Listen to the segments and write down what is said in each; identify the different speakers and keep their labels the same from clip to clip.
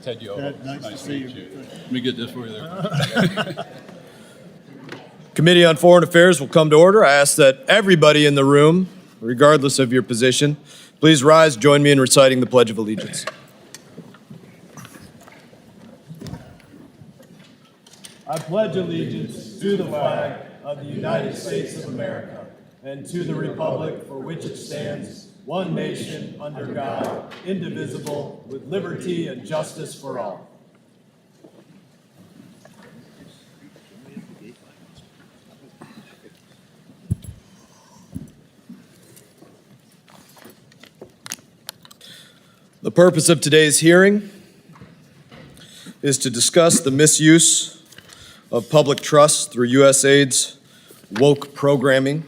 Speaker 1: Ted Yoho.
Speaker 2: Ted, nice to see you.
Speaker 1: Let me get this for you there.
Speaker 3: Committee on Foreign Affairs will come to order. I ask that everybody in the room, regardless of your position, please rise, join me in reciting the Pledge of Allegiance. I pledge allegiance to the flag of the United States of America and to the republic for which it stands, one nation, under God, indivisible, with liberty and justice for all. The purpose of today's hearing is to discuss the misuse of public trust through USAID's woke programming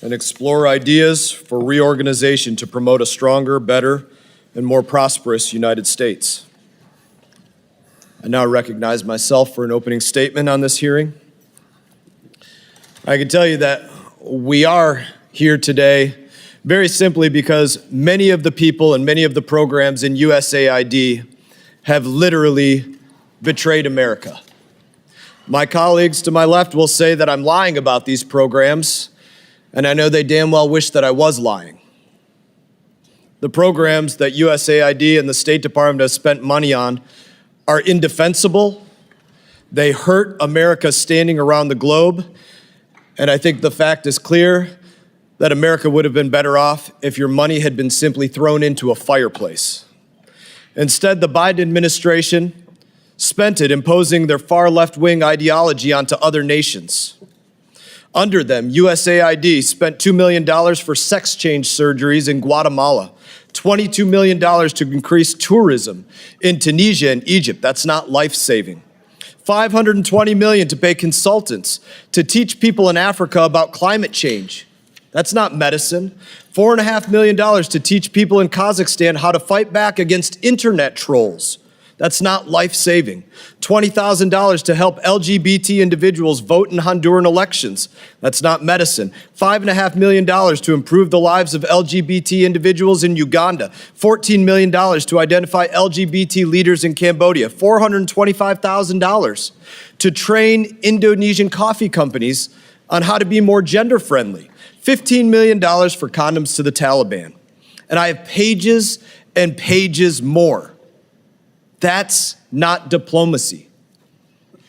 Speaker 3: and explore ideas for reorganization to promote a stronger, better, and more prosperous United States. I now recognize myself for an opening statement on this hearing. I can tell you that we are here today very simply because many of the people and many of the programs in USAID have literally betrayed America. My colleagues to my left will say that I'm lying about these programs, and I know they damn well wish that I was lying. The programs that USAID and the State Department have spent money on are indefensible. They hurt America standing around the globe, and I think the fact is clear that America would have been better off if your money had been simply thrown into a fireplace. Instead, the Biden administration spent it imposing their far left-wing ideology onto other nations. Under them, USAID spent $2 million for sex change surgeries in Guatemala, $22 million to increase tourism in Tunisia and Egypt. That's not life-saving. $520 million to pay consultants to teach people in Africa about climate change. That's not medicine. $4.5 million to teach people in Kazakhstan how to fight back against internet trolls. That's not life-saving. $20,000 to help LGBT individuals vote in Honduran elections. That's not medicine. $5.5 million to improve the lives of LGBT individuals in Uganda. $14 million to identify LGBT leaders in Cambodia. $425,000 to train Indonesian coffee companies on how to be more gender-friendly. $15 million for condoms to the Taliban. And I have pages and pages more. That's not diplomacy.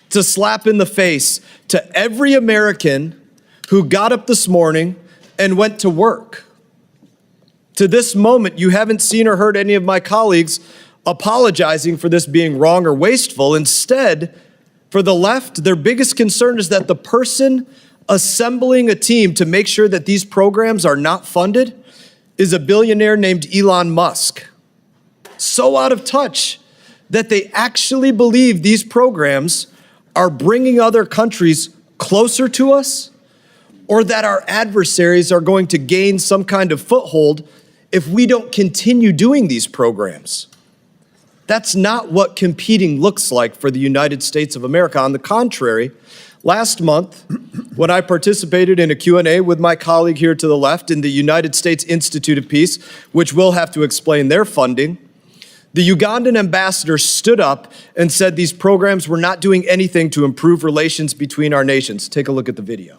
Speaker 3: It's a slap in the face to every American who got up this morning and went to work. To this moment, you haven't seen or heard any of my colleagues apologizing for this being wrong or wasteful. Instead, for the left, their biggest concern is that the person assembling a team to make sure that these programs are not funded is a billionaire named Elon Musk. So out of touch that they actually believe these programs are bringing other countries closer to us, or that our adversaries are going to gain some kind of foothold if we don't continue doing these programs. That's not what competing looks like for the United States of America. On the contrary, last month, when I participated in a Q&A with my colleague here to the left in the United States Institute of Peace, which will have to explain their funding, the Ugandan ambassador stood up and said these programs were not doing anything to improve relations between our nations. Take a look at the video.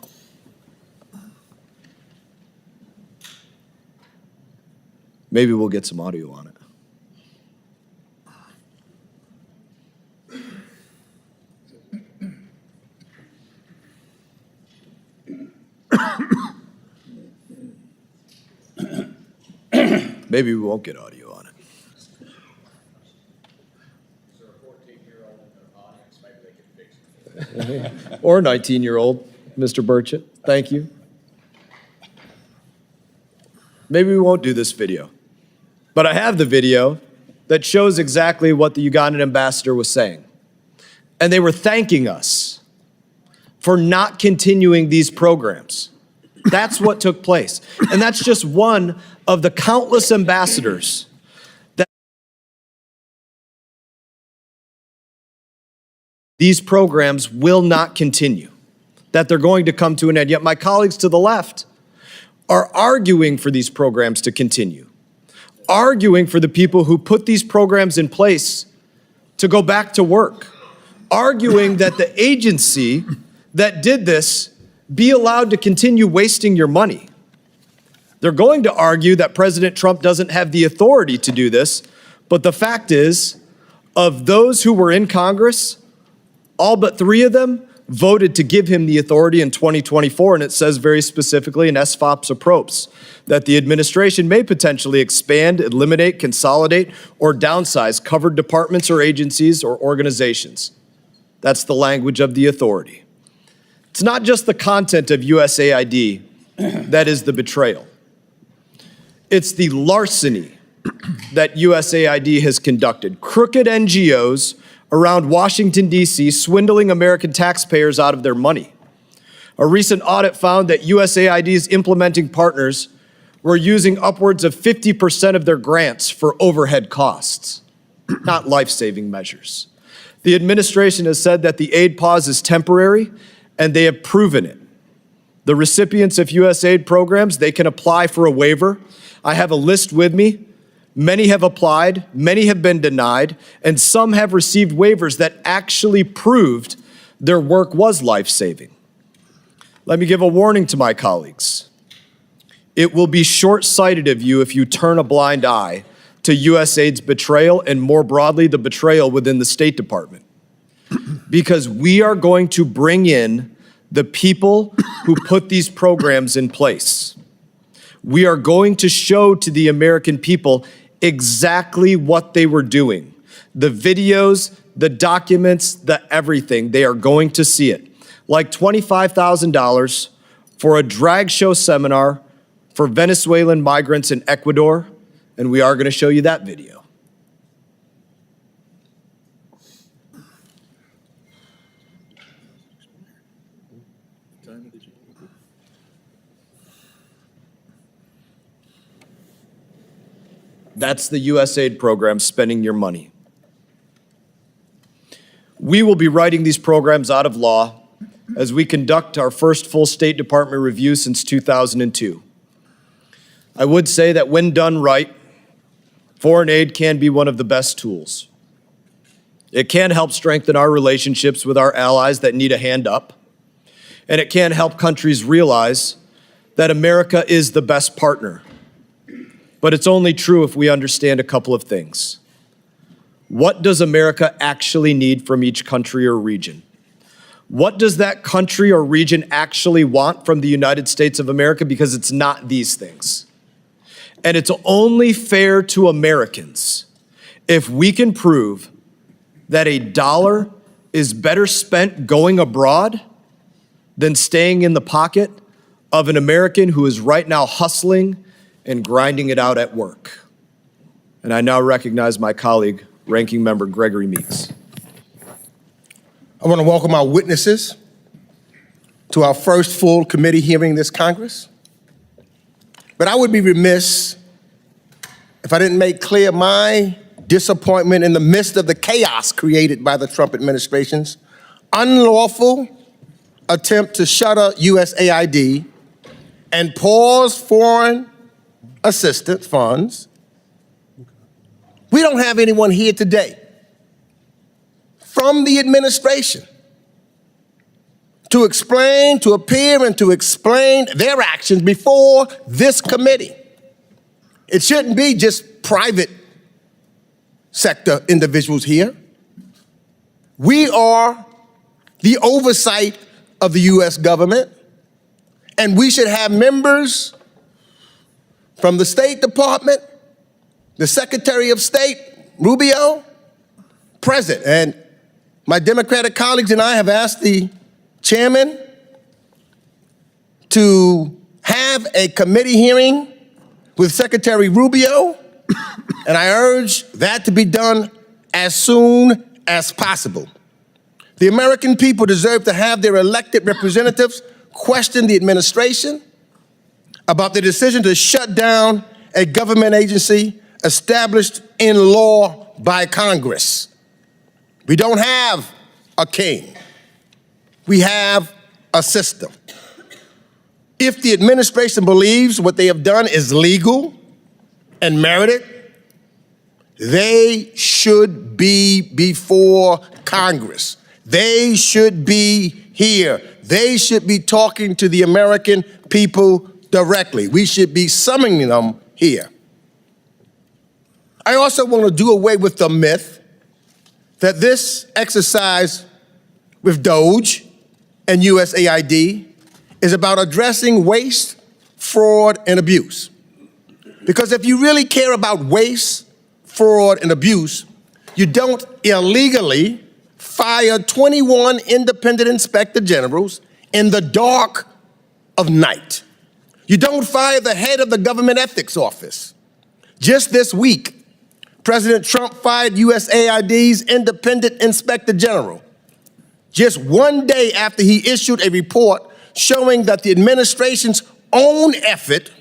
Speaker 3: Maybe we'll get some audio on it. Maybe we won't get audio on it. Or a 19-year-old, Mr. Burchett. Thank you. Maybe we won't do this video. But I have the video that shows exactly what the Ugandan ambassador was saying. And they were thanking us for not continuing these programs. That's what took place. And that's just one of the countless ambassadors that these programs will not continue, that they're going to come to an end. Yet my colleagues to the left are arguing for these programs to continue, arguing for the people who put these programs in place to go back to work, arguing that the agency that did this be allowed to continue wasting your money. They're going to argue that President Trump doesn't have the authority to do this, but the fact is, of those who were in Congress, all but 3 of them voted to give him the authority in 2024, and it says very specifically in SFOP's approach that the administration may potentially expand, eliminate, consolidate, or downsize covered departments or agencies or organizations. That's the language of the authority. It's not just the content of USAID that is the betrayal. It's the larceny that USAID has conducted. Crooked NGOs around Washington, D.C., swindling American taxpayers out of their money. A recent audit found that USAID's implementing partners were using upwards of 50% of their grants for overhead costs, not life-saving measures. The administration has said that the aid pause is temporary, and they have proven it. The recipients of USAID programs, they can apply for a waiver. I have a list with me. Many have applied, many have been denied, and some have received waivers that actually proved their work was life-saving. Let me give a warning to my colleagues. It will be short-sighted of you if you turn a blind eye to USAID's betrayal and more broadly the betrayal within the State Department. Because we are going to bring in the people who put these programs in place. We are going to show to the American people exactly what they were doing. The videos, the documents, the everything, they are going to see it. Like $25,000 for a drag show seminar for Venezuelan migrants in Ecuador, and we are going to show you that video. That's the USAID program spending your money. We will be writing these programs out of law as we conduct our first full State Department review since 2002. I would say that when done right, foreign aid can be one of the best tools. It can help strengthen our relationships with our allies that need a hand up, and it can help countries realize that America is the best partner. But it's only true if we understand a couple of things. What does America actually need from each country or region? What does that country or region actually want from the United States of America? Because it's not these things. And it's only fair to Americans if we can prove that a dollar is better spent going abroad than staying in the pocket of an American who is right now hustling and grinding it out at work. And I now recognize my colleague, Ranking Member Gregory Meeks.
Speaker 2: I want to welcome our witnesses to our first full committee hearing this Congress. But I would be remiss if I didn't make clear my disappointment in the midst of the chaos created by the Trump administration's unlawful attempt to shutter USAID and pause foreign assistance funds. We don't have anyone here today from the administration to explain, to appear, and to explain their actions before this committee. It shouldn't be just private sector individuals here. We are the oversight of the U.S. government, and we should have members from the State Department, the Secretary of State, Rubio, present. And my Democratic colleagues and I have asked the chairman to have a committee hearing with Secretary Rubio, and I urge that to be done as soon as possible. The American people deserve to have their elected representatives question the administration about the decision to shut down a government agency established in law by Congress. We don't have a king. We have a system. If the administration believes what they have done is legal and merited, They should be before Congress. They should be here. They should be talking to the American people directly. We should be summoning them here. I also want to do away with the myth that this exercise with DOGE and USAID is about addressing waste, fraud, and abuse. Because if you really care about waste, fraud, and abuse, you don't illegally fire 21 independent inspector generals in the dark of night. You don't fire the head of the government ethics office. Just this week, President Trump fired USAID's independent inspector general, just one day after he issued a report showing that the administration's own effort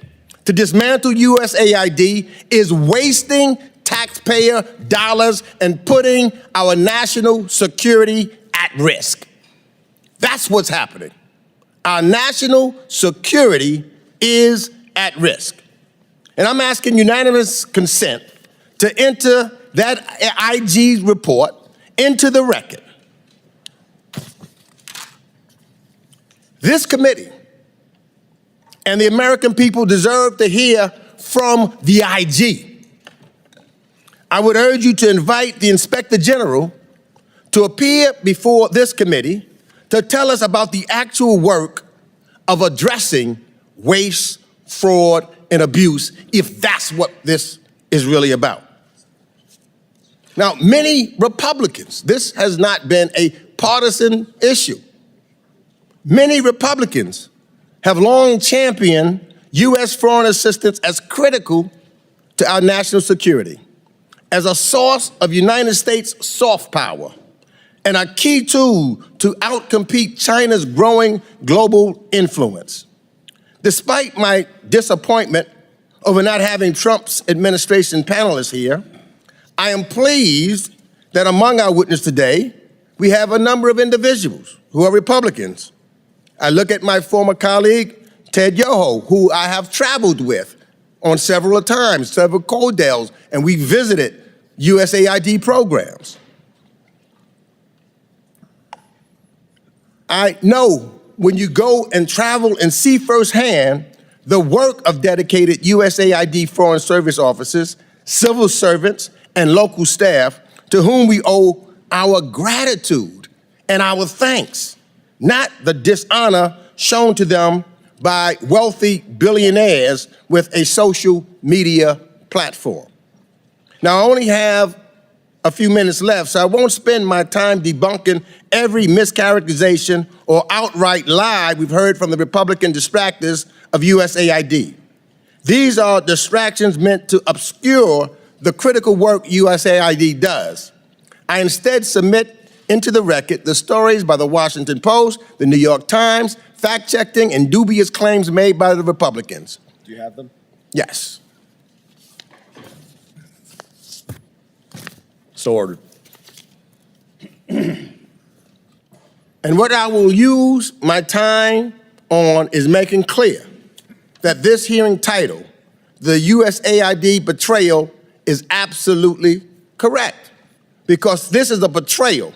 Speaker 2: to dismantle USAID is wasting taxpayer dollars and putting our national security at risk. That's what's happening. Our national security is at risk. And I'm asking unanimous consent to enter that IG report into the record. This committee and the American people deserve to hear from the IG. I would urge you to invite the Inspector General to appear before this committee to tell us about the actual work of addressing waste, fraud, and abuse, if that's what this is really about. Now, many Republicans, this has not been a partisan issue. Many Republicans have long championed U.S. foreign assistance as critical to our national security, as a source of United States soft power, and a key tool to outcompete China's growing global influence. Despite my disappointment over not having Trump's administration panelists here, I am pleased that among our witnesses today, we have a number of individuals who are Republicans. I look at my former colleague, Ted Yoho, who I have traveled with on several times, several CODELs, and we visited USAID programs. I know when you go and travel and see firsthand the work of dedicated USAID Foreign Service officers, civil servants, and local staff to whom we owe our gratitude and our thanks, not the dishonor shown to them by wealthy billionaires with a social media platform. Now, I only have a few minutes left, so I won't spend my time debunking every mischaracterization or outright lie we've heard from the Republican distractors of USAID. These are distractions meant to obscure the critical work USAID does. I instead submit into the record the stories by the Washington Post, the New York Times, fact-checking and dubious claims made by the Republicans.
Speaker 3: Do you have them?
Speaker 2: Yes.
Speaker 3: So ordered.
Speaker 2: And what I will use my time on is making clear that this hearing title, the USAID betrayal, is absolutely correct, because this is a betrayal.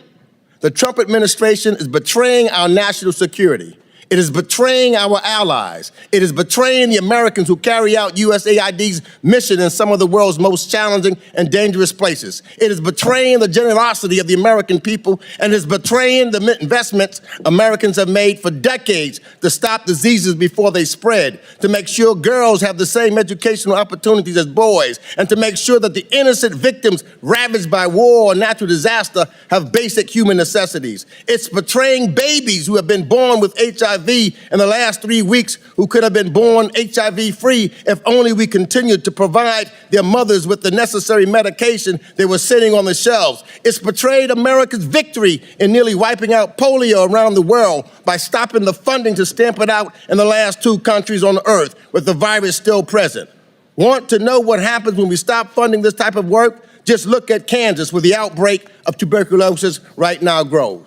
Speaker 2: The Trump administration is betraying our national security. It is betraying our allies. It is betraying the Americans who carry out USAID's mission in some of the world's most challenging and dangerous places. It is betraying the generosity of the American people, and it is betraying the investments Americans have made for decades to stop diseases before they spread, to make sure girls have the same educational opportunities as boys, and to make sure that the innocent victims ravaged by war or natural disaster have basic human necessities. It's betraying babies who have been born with HIV in the last 3 weeks who could have been born HIV-free if only we continued to provide their mothers with the necessary medication they were sitting on the shelves. It's betrayed America's victory in nearly wiping out polio around the world by stopping the funding to stamp it out in the last 2 countries on earth with the virus still present. Want to know what happens when we stop funding this type of work? Just look at Kansas, where the outbreak of tuberculosis right now grows.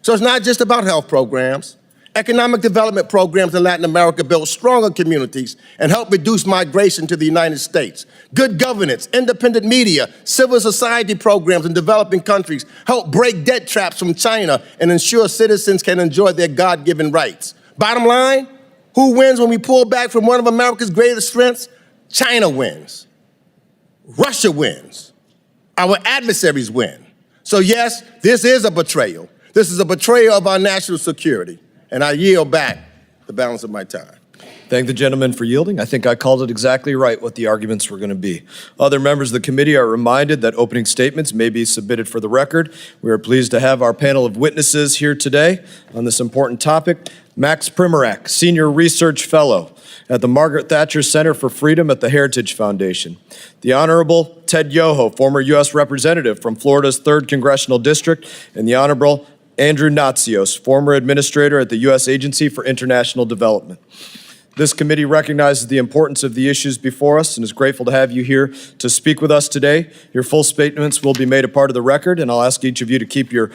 Speaker 2: So it's not just about health programs. Economic development programs in Latin America build stronger communities and help reduce migration to the United States. Good governance, independent media, civil society programs in developing countries help break debt traps from China and ensure citizens can enjoy their God-given rights. Bottom line, who wins when we pull back from one of America's greatest strengths? China wins. Russia wins. Our adversaries win. So yes, this is a betrayal. This is a betrayal of our national security. And I yield back the balance of my time.
Speaker 3: Thank the gentleman for yielding. I think I called it exactly right what the arguments were going to be. Other members of the committee are reminded that opening statements may be submitted for the record. We are pleased to have our panel of witnesses here today on this important topic. Max Primorac, Senior Research Fellow at the Margaret Thatcher Center for Freedom at the Heritage Foundation. The Honorable Ted Yoho, former U.S. Representative from Florida's 3rd Congressional District, and the Honorable Andrew Natsios, former Administrator at the U.S. Agency for International Development. This committee recognizes the importance of the issues before us and is grateful to have you here to speak with us today. Your full statements will be made a part of the record, and I'll ask each of you to keep your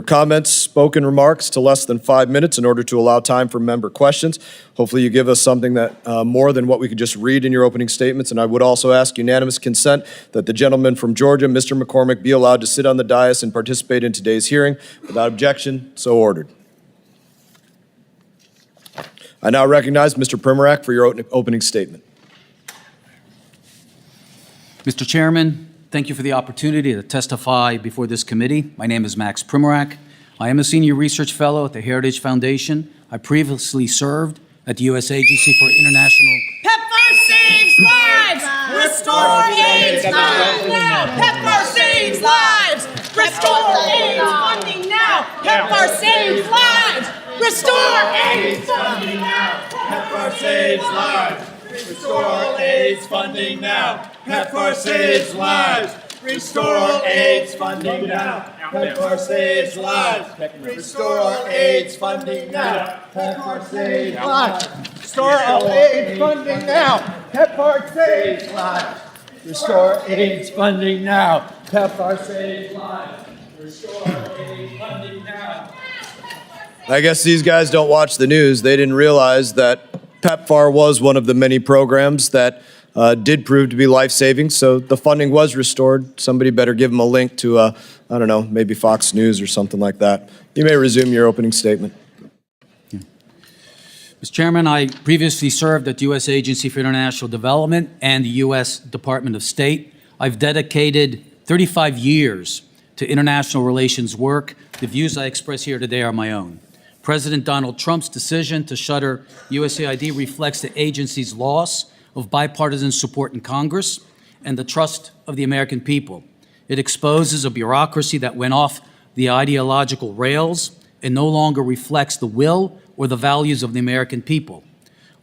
Speaker 3: comments, spoken remarks to less than 5 minutes in order to allow time for member questions. Hopefully you give us something that more than what we could just read in your opening statements, and I would also ask unanimous consent that the gentleman from Georgia, Mr. McCormick, be allowed to sit on the dais and participate in today's hearing. Without objection, so ordered. I now recognize Mr. Primorac for your opening statement.
Speaker 4: Mr. Chairman, thank you for the opportunity to testify before this committee. My name is Max Primorac. I am a Senior Research Fellow at the Heritage Foundation. I previously served at the U.S. Agency for International...
Speaker 5: PEPFAR saves lives! Restore AIDS funding now! PEPFAR saves lives! Restore AIDS funding now! PEPFAR saves lives! Restore AIDS funding now!
Speaker 6: PEPFAR saves lives! Restore AIDS funding now! PEPFAR saves lives! Restore AIDS funding now! PEPFAR saves lives! Restore AIDS funding now! PEPFAR saves lives! Restore AIDS funding now! PEPFAR saves lives! Restore AIDS funding now! PEPFAR saves lives! Restore AIDS funding now!
Speaker 3: I guess these guys don't watch the news. They didn't realize that PEPFAR was one of the many programs that did prove to be life-saving, so the funding was restored. Somebody better give them a link to, I don't know, maybe Fox News or something like that. You may resume your opening statement.
Speaker 4: Mr. Chairman, I previously served at the U.S. Agency for International Development and the U.S. Department of State. I've dedicated 35 years to international relations work. The views I express here today are my own. President Donald Trump's decision to shutter USAID reflects the agency's loss of bipartisan support in Congress and the trust of the American people. It exposes a bureaucracy that went off the ideological rails and no longer reflects the will or the values of the American people.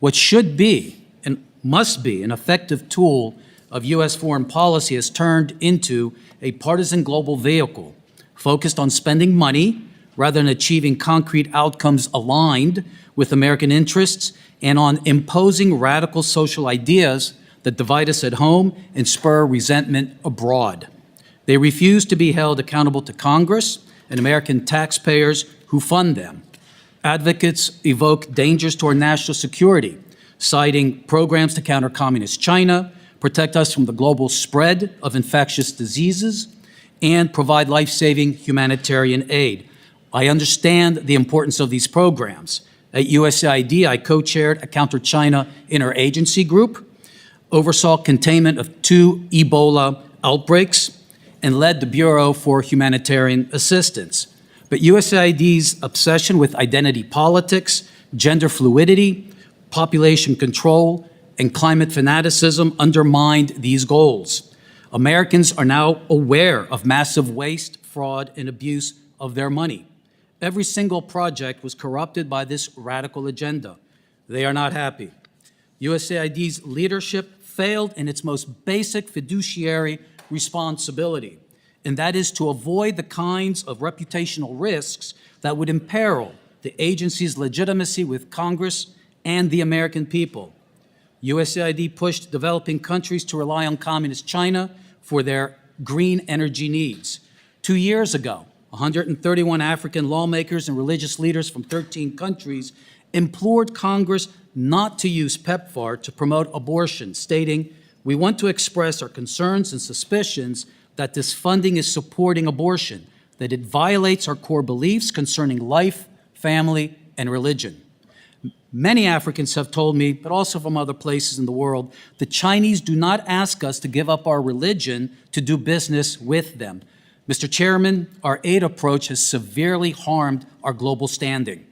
Speaker 4: What should be and must be an effective tool of U.S. foreign policy has turned into a partisan global vehicle focused on spending money rather than achieving concrete outcomes aligned with American interests and on imposing radical social ideas that divide us at home and spur resentment abroad. They refuse to be held accountable to Congress and American taxpayers who fund them. Advocates evoke dangers to our national security, citing programs to counter communist China, protect us from the global spread of infectious diseases, and provide life-saving humanitarian aid. I understand the importance of these programs. At USAID, I co-chaired a counter-China interagency group, oversaw containment of 2 Ebola outbreaks, and led the Bureau for Humanitarian Assistance. But USAID's obsession with identity politics, gender fluidity, population control, and climate fanaticism undermined these goals. Americans are now aware of massive waste, fraud, and abuse of their money. Every single project was corrupted by this radical agenda. They are not happy. USAID's leadership failed in its most basic fiduciary responsibility, and that is to avoid the kinds of reputational risks that would imperil the agency's legitimacy with Congress and the American people. USAID pushed developing countries to rely on communist China for their green energy needs. 2 years ago, 131 African lawmakers and religious leaders from 13 countries implored Congress not to use PEPFAR to promote abortion, stating, "We want to express our concerns and suspicions that this funding is supporting abortion, that it violates our core beliefs concerning life, family, and religion." Many Africans have told me, but also from other places in the world, the Chinese do not ask us to give up our religion to do business with them. Mr. Chairman, our aid approach has severely harmed our global standing.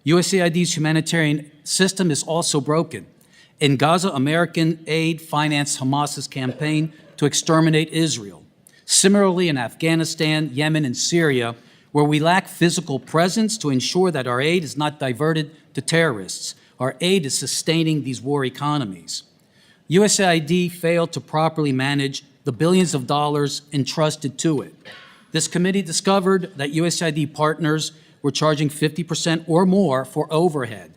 Speaker 4: USAID's humanitarian system is also broken. In Gaza, American aid financed Hamas's campaign to exterminate Israel. Similarly, in Afghanistan, Yemen, and Syria, where we lack physical presence to ensure that our aid is not diverted to terrorists, our aid is sustaining these war economies. USAID failed to properly manage the billions of dollars entrusted to it. This committee discovered that USAID partners were charging 50% or more for overhead.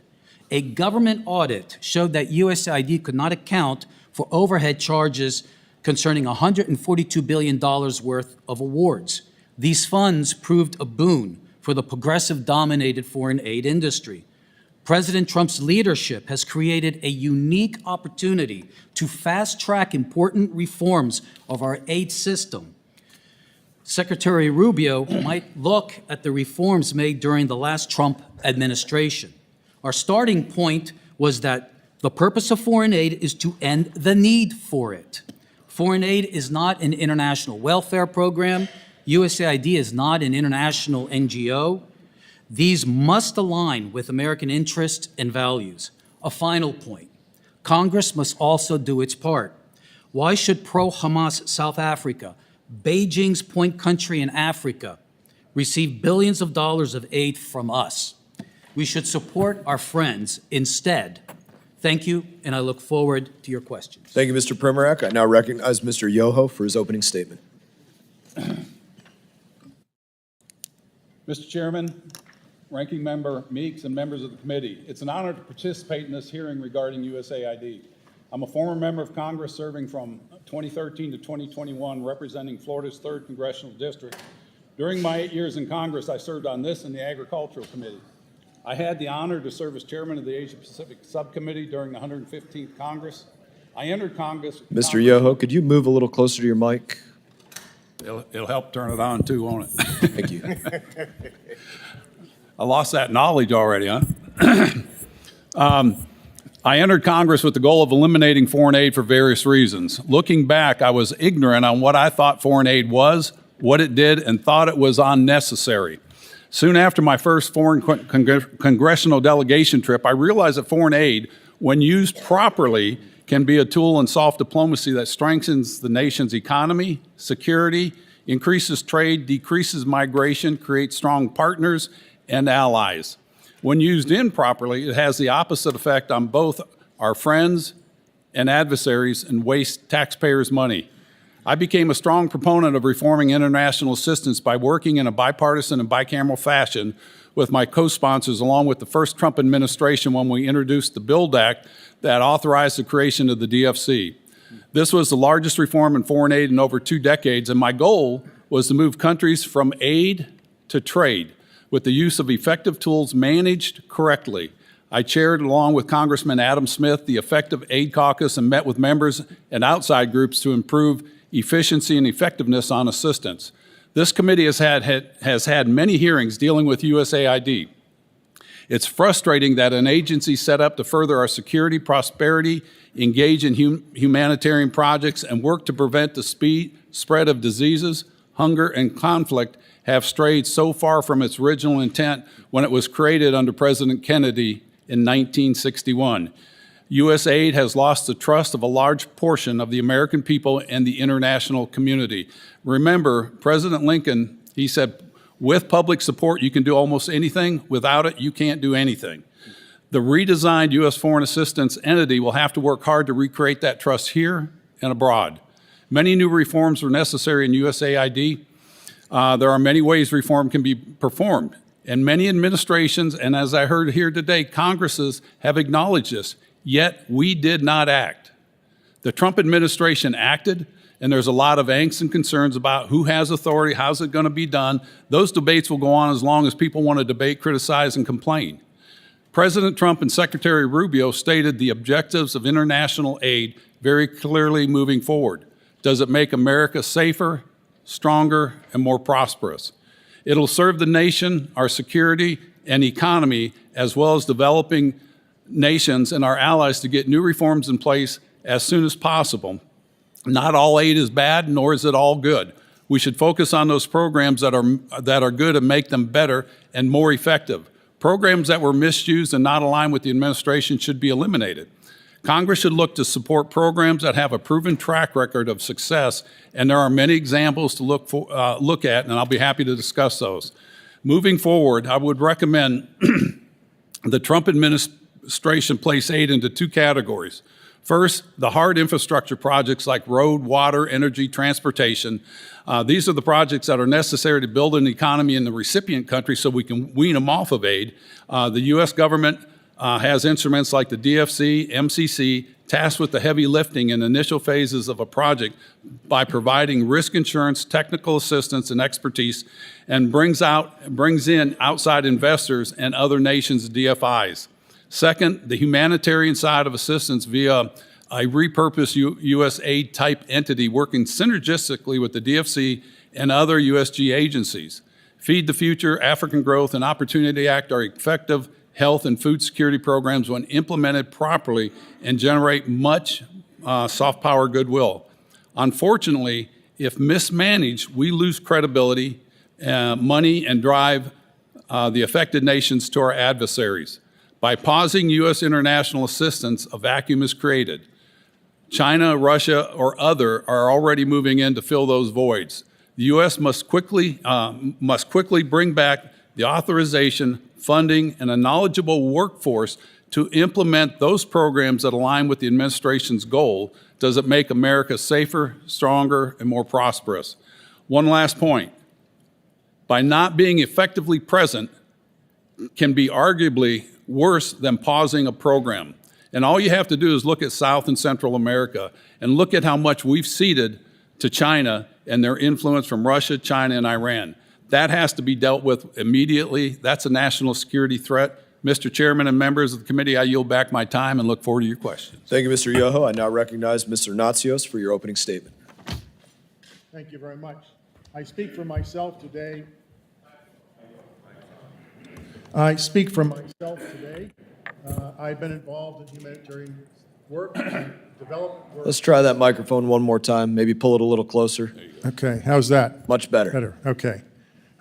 Speaker 4: A government audit showed that USAID could not account for overhead charges concerning $142 billion worth of awards. These funds proved a boon for the progressive-dominated foreign aid industry. President Trump's leadership has created a unique opportunity to fast-track important reforms of our aid system. Secretary Rubio might look at the reforms made during the last Trump administration. Our starting point was that the purpose of foreign aid is to end the need for it. Foreign aid is not an international welfare program. USAID is not an international NGO. These must align with American interests and values. A final point. Congress must also do its part. Why should pro-Hamas South Africa, Beijing's point country in Africa, receive billions of dollars of aid from us? We should support our friends instead. Thank you, and I look forward to your questions.
Speaker 3: Thank you, Mr. Primorac. I now recognize Mr. Yoho for his opening statement.
Speaker 1: Mr. Chairman, Ranking Member Meeks, and members of the committee, it's an honor to participate in this hearing regarding USAID. I'm a former member of Congress serving from 2013 to 2021, representing Florida's 3rd Congressional District. During my 8 years in Congress, I served on this and the Agricultural Committee. I had the honor to serve as chairman of the Asia Pacific Subcommittee during the 115th Congress. I entered Congress.
Speaker 3: Mr. Yoho, could you move a little closer to your mic?
Speaker 1: It'll help turn it on too, won't it?
Speaker 3: Thank you.
Speaker 1: I lost that knowledge already, huh? I entered Congress with the goal of eliminating foreign aid for various reasons. Looking back, I was ignorant on what I thought foreign aid was, what it did, and thought it was unnecessary. Soon after my first foreign congressional delegation trip, I realized that foreign aid, when used properly, can be a tool in soft diplomacy that strengthens the nation's economy, security, increases trade, decreases migration, creates strong partners and allies. When used improperly, it has the opposite effect on both our friends and adversaries and wastes taxpayers' money. I became a strong proponent of reforming international assistance by working in a bipartisan and bicameral fashion with my co-sponsors, along with the first Trump administration when we introduced the BUILD Act that authorized the creation of the DFC. This was the largest reform in foreign aid in over 2 decades, and my goal was to move countries from aid to trade with the use of effective tools managed correctly. I chaired, along with Congressman Adam Smith, the Effective Aid Caucus and met with members and outside groups to improve efficiency and effectiveness on assistance. This committee has had many hearings dealing with USAID. It's frustrating that an agency set up to further our security, prosperity, engage in humanitarian projects, and work to prevent the spread of diseases, hunger, and conflict have strayed so far from its original intent when it was created under President Kennedy in 1961. USAID has lost the trust of a large portion of the American people and the international community. Remember, President Lincoln, he said, with public support, you can do almost anything. Without it, you can't do anything. The redesigned U.S. foreign assistance entity will have to work hard to recreate that trust here and abroad. Many new reforms are necessary in USAID. There are many ways reform can be performed. And many administrations, and as I heard here today, Congresses have acknowledged this, yet we did not act. The Trump administration acted, and there's a lot of angst and concerns about who has authority, how's it going to be done. Those debates will go on as long as people want to debate, criticize, and complain. President Trump and Secretary Rubio stated the objectives of international aid very clearly moving forward. Does it make America safer, stronger, and more prosperous? It'll serve the nation, our security, and economy, as well as developing nations and our allies to get new reforms in place as soon as possible. Not all aid is bad, nor is it all good. We should focus on those programs that are good and make them better and more effective. Programs that were misused and not aligned with the administration should be eliminated. Congress should look to support programs that have a proven track record of success, and there are many examples to look at, and I'll be happy to discuss those. Moving forward, I would recommend the Trump administration place aid into two categories. First, the hard infrastructure projects like road, water, energy, transportation. These are the projects that are necessary to build an economy in the recipient country so we can wean them off of aid. The U.S. government has instruments like the DFC, MCC, tasked with the heavy lifting in initial phases of a project by providing risk insurance, technical assistance, and expertise, and brings in outside investors and other nations' DFIs. Second, the humanitarian side of assistance via a repurposed USAID type entity working synergistically with the DFC and other USG agencies. Feed the Future, African Growth, and Opportunity Act are effective health and food security programs when implemented properly and generate much soft power goodwill. Unfortunately, if mismanaged, we lose credibility, money, and drive the affected nations to our adversaries. By pausing U.S. international assistance, a vacuum is created. China, Russia, or other are already moving in to fill those voids. The U.S. must quickly bring back the authorization, funding, and a knowledgeable workforce to implement those programs that align with the administration's goal. Does it make America safer, stronger, and more prosperous? One last point. By not being effectively present can be arguably worse than pausing a program. And all you have to do is look at South and Central America and look at how much we've ceded to China and their influence from Russia, China, and Iran. That has to be dealt with immediately. That's a national security threat. Mr. Chairman and members of the committee, I yield back my time and look forward to your questions.
Speaker 3: Thank you, Mr. Yoho. I now recognize Mr. Natsios for your opening statement.
Speaker 7: Thank you very much. I speak for myself today. I've been involved in humanitarian work and development work.
Speaker 3: Let's try that microphone one more time. Maybe pull it a little closer.
Speaker 7: Okay, how's that?
Speaker 3: Much better.
Speaker 7: Better, okay.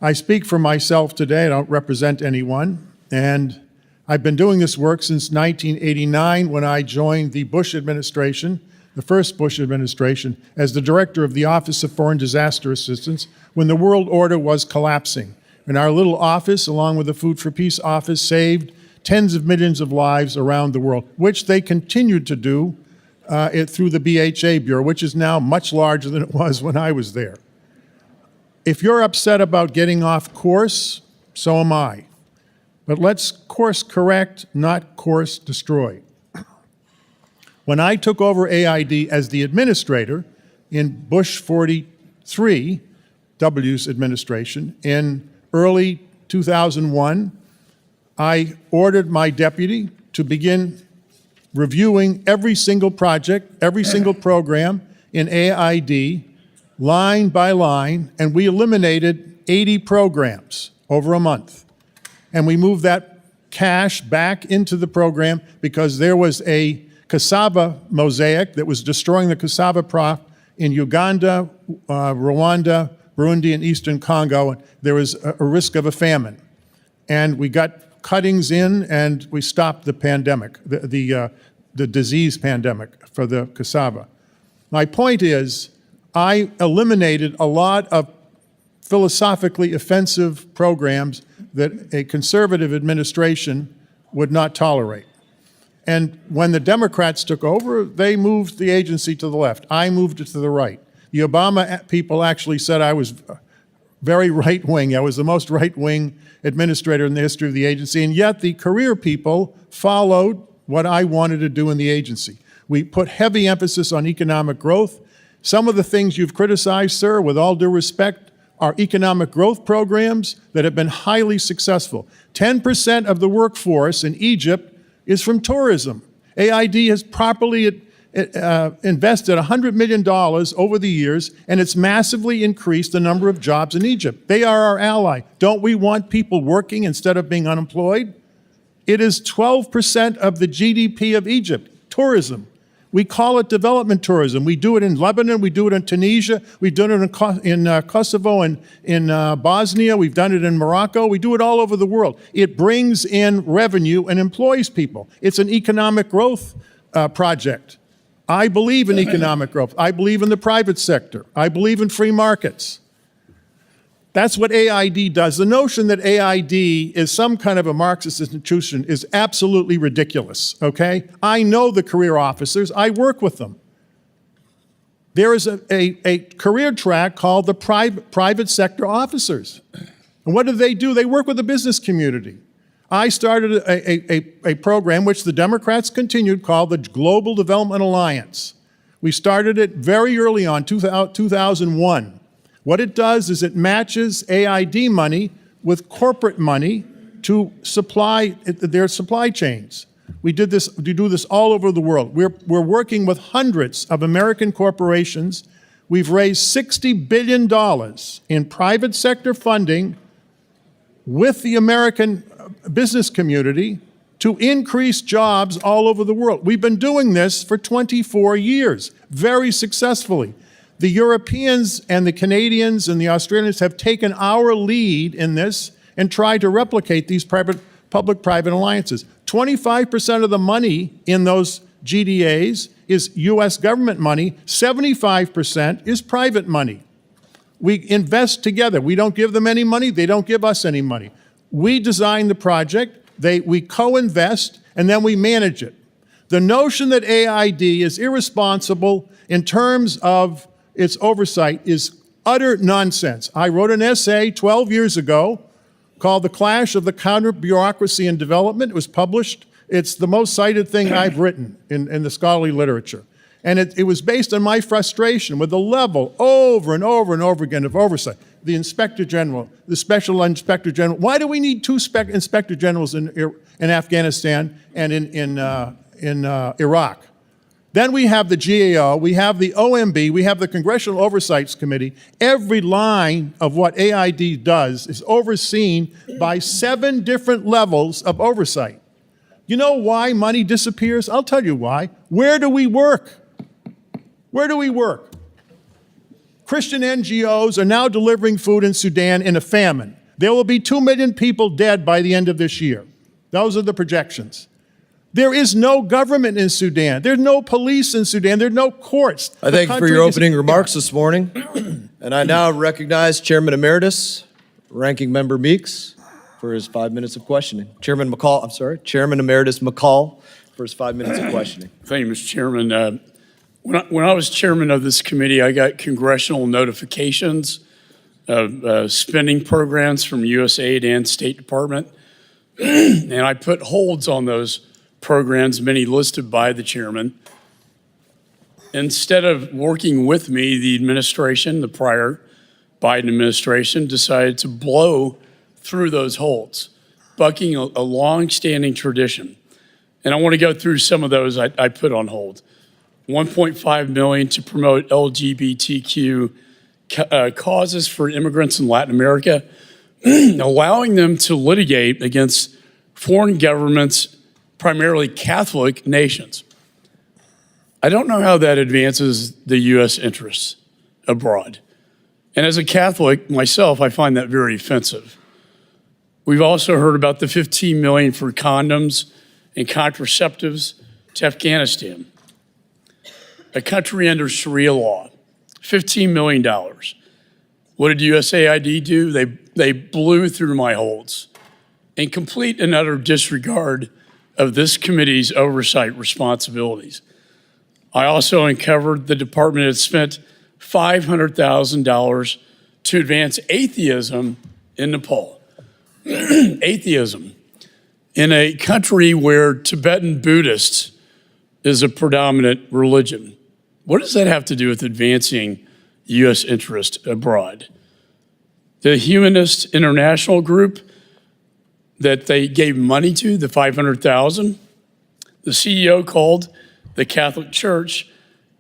Speaker 7: I speak for myself today. I don't represent anyone. And I've been doing this work since 1989 when I joined the Bush administration, the first Bush administration, as the director of the Office of Foreign Disaster Assistance when the world order was collapsing. And our little office, along with the Food for Peace office, saved tens of millions of lives around the world, which they continued to do through the BHA Bureau, which is now much larger than it was when I was there. If you're upset about getting off course, so am I. But let's course correct, not course destroy. When I took over AID as the administrator in Bush 43, W's administration, in early 2001, I ordered my deputy to begin reviewing every single project, every single program in AID, line by line, and we eliminated 80 programs over a month. And we moved that cash back into the program because there was a cassava mosaic that was destroying the cassava crop in Uganda, Rwanda, Burundi, and Eastern Congo. There was a risk of a famine. And we got cuttings in, and we stopped the pandemic, the disease pandemic for the cassava. My point is, I eliminated a lot of philosophically offensive programs that a conservative administration would not tolerate. And when the Democrats took over, they moved the agency to the left. I moved it to the right. The Obama people actually said I was very right-wing. I was the most right-wing administrator in the history of the agency, and yet the career people followed what I wanted to do in the agency. We put heavy emphasis on economic growth, Some of the things you've criticized, sir, with all due respect, are economic growth programs that have been highly successful. 10% of the workforce in Egypt is from tourism. AID has properly invested $100 million over the years, and it's massively increased the number of jobs in Egypt. They are our ally. Don't we want people working instead of being unemployed? It is 12% of the GDP of Egypt, tourism. We call it development tourism. We do it in Lebanon, we do it in Tunisia, we've done it in Kosovo and in Bosnia, we've done it in Morocco, we do it all over the world. It brings in revenue and employs people. It's an economic growth project. I believe in economic growth. I believe in the private sector. I believe in free markets. That's what AID does. The notion that AID is some kind of a Marxist institution is absolutely ridiculous, okay? I know the career officers. I work with them. There is a career track called the private sector officers. And what do? They work with the business community. I started a program which the Democrats continued called the Global Development Alliance. We started it very early on, 2001. What it does is it matches AID money with corporate money to supply their supply chains. We do this all over the world. We're working with hundreds of American corporations. We've raised $60 billion in private sector funding with the American business community to increase jobs all over the world. We've been doing this for 24 years, very successfully. The Europeans and the Canadians and the Australians have taken our lead in this and tried to replicate these public-private alliances. 25% of the money in those GDAs is U.S. government money. 75% is private money. We invest together. We don't give them any money. They don't give us any money. We design the project, we co-invest, and then we manage it. The notion that AID is irresponsible in terms of its oversight is utter nonsense. I wrote an essay 12 years ago called The Clash of the Counter-Bureaucracy in Development. It was published. It's the most cited thing I've written in the scholarly literature. And it was based on my frustration with the level over and over and over again of oversight. The Inspector General, the Special Inspector General. Why do we need two Inspector Generals in Afghanistan and in Iraq? Then we have the GAO, we have the OMB, we have the Congressional Oversight Committee. Every line of what AID does is overseen by 7 different levels of oversight. You know why money disappears? I'll tell you why. Where do we work? Where do we work? Christian NGOs are now delivering food in Sudan in a famine. There will be 2 million people dead by the end of this year. Those are the projections. There is no government in Sudan. There's no police in Sudan. There are no courts.
Speaker 3: I thank you for your opening remarks this morning. And I now recognize Chairman Emeritus, Ranking Member Meeks, for his 5 minutes of questioning. Chairman Emeritus McCall for his 5 minutes of questioning.
Speaker 8: Thank you, Mr. Chairman. When I was chairman of this committee, I got congressional notifications of spending programs from USAID and State Department, and I put holds on those programs, many listed by the chairman. Instead of working with me, the administration, the prior Biden administration, decided to blow through those holds, bucking a long-standing tradition. And I want to go through some of those I put on hold. $1.5 million to promote LGBTQ causes for immigrants in Latin America, allowing them to litigate against foreign governments, primarily Catholic nations. I don't know how that advances the U.S. interests abroad. And as a Catholic myself, I find that very offensive. We've also heard about the $15 million for condoms and contraceptives to Afghanistan, a country under Sharia law, $15 million. What did USAID do? They blew through my holds in complete and utter disregard of this committee's oversight responsibilities. I also uncovered the department had spent $500,000 to advance atheism in Nepal. Atheism in a country where Tibetan Buddhists is a predominant religion. What does that have to do with advancing U.S. interest abroad? The Humanist International Group that they gave money to, the $500,000, the CEO called the Catholic Church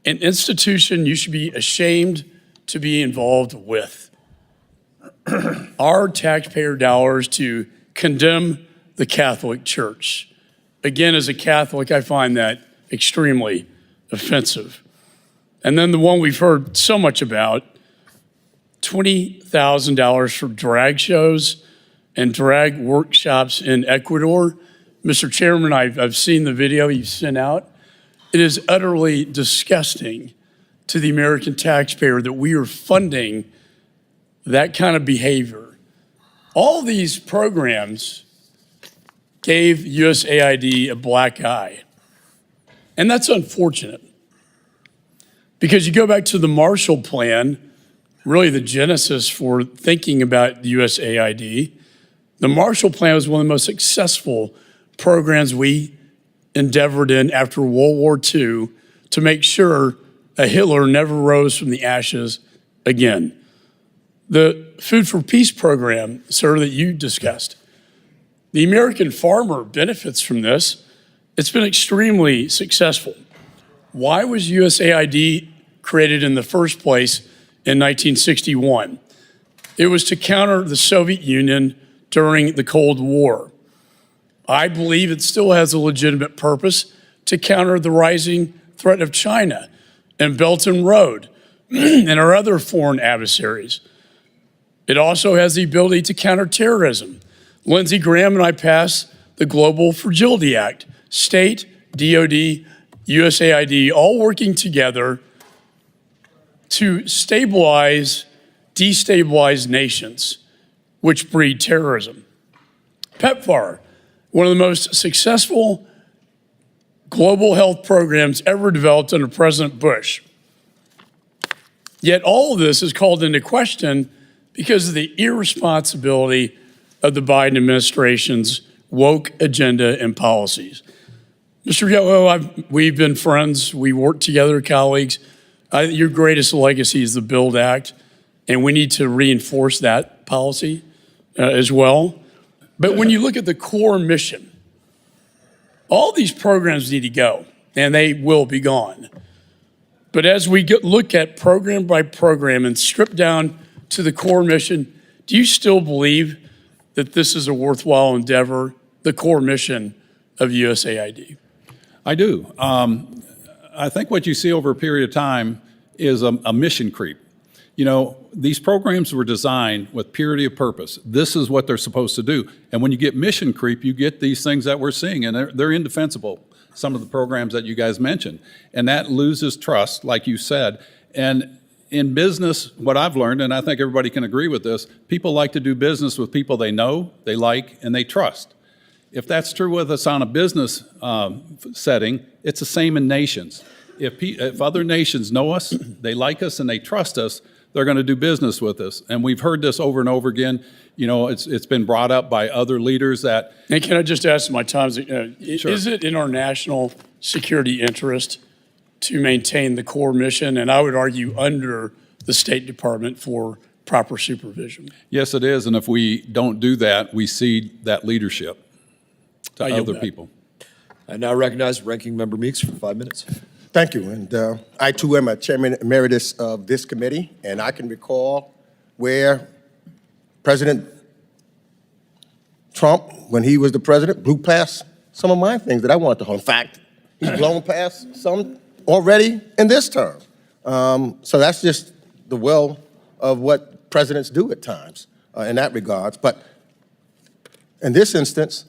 Speaker 8: an institution you should be ashamed to be involved with. Our taxpayer dollars to condemn the Catholic Church. Again, as a Catholic, I find that extremely offensive. And then the one we've heard so much about, $20,000 for drag shows and drag workshops in Ecuador. Mr. Chairman, I've seen the video you sent out. It is utterly disgusting to the American taxpayer that we are funding that kind of behavior. All these programs gave USAID a black eye. And that's unfortunate. Because you go back to the Marshall Plan, really the genesis for thinking about the USAID. The Marshall Plan was one of the most successful programs we endeavored in after World War II to make sure a Hitler never rose from the ashes again. The Food for Peace program, sir, that you discussed, the American farmer benefits from this. It's been extremely successful. Why was USAID created in the first place in 1961? It was to counter the Soviet Union during the Cold War. I believe it still has a legitimate purpose to counter the rising threat of China and Belt and Road and our other foreign adversaries. It also has the ability to counter terrorism. Lindsey Graham and I passed the Global Fragility Act, state, DOD, USAID, all working together to destabilize nations, which breed terrorism. PEPFAR, one of the most successful global health programs ever developed under President Bush. Yet all of this is called into question because of the irresponsibility of the Biden administration's woke agenda and policies. Mr. Yoho, we've been friends, we work together, colleagues. Your greatest legacy is the BUILD Act, and we need to reinforce that policy as well. But when you look at the core mission, all these programs need to go, and they will be gone. But as we look at program by program and strip down to the core mission, do you still believe that this is a worthwhile endeavor, the core mission of USAID?
Speaker 1: I do. I think what you see over a period of time is a mission creep. You know, these programs were designed with purity of purpose. This is what they're supposed to do. And when you get mission creep, you get these things that we're seeing, and they're indefensible, some of the programs that you guys mentioned. And that loses trust, like you said. And in business, what I've learned, and I think everybody can agree with this, people like to do business with people they know, they like, and they trust. If that's true with us on a business setting, it's the same in nations. If other nations know us, they like us, and they trust us, they're going to do business with us. And we've heard this over and over again. You know, it's been brought up by other leaders that...
Speaker 8: And can I just ask my time,
Speaker 1: Sure.
Speaker 8: Is it in our national security interest to maintain the core mission? And I would argue under the State Department for proper supervision.
Speaker 1: Yes, it is. And if we don't do that, we cede that leadership to other people.
Speaker 3: I now recognize Ranking Member Meeks for 5 minutes.
Speaker 2: Thank you. And I too am a chairman emeritus of this committee, and I can recall where President Trump, when he was the president, blew past some of my things that I wanted to hold. In fact, he's blown past some already in this term. So that's just the will of what presidents do at times in that regards. But in this instance,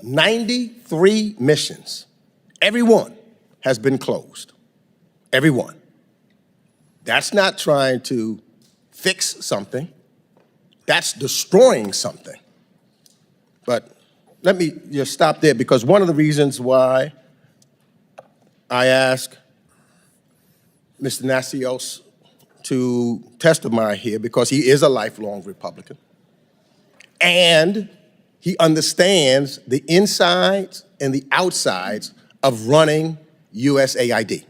Speaker 2: 93 missions, every one has been closed. Every one. That's not trying to fix something. That's destroying something. But let me just stop there, because one of the reasons why I asked Mr. Natsios to testify here, because he is a lifelong Republican, and he understands the insides and the outsides of running USAID.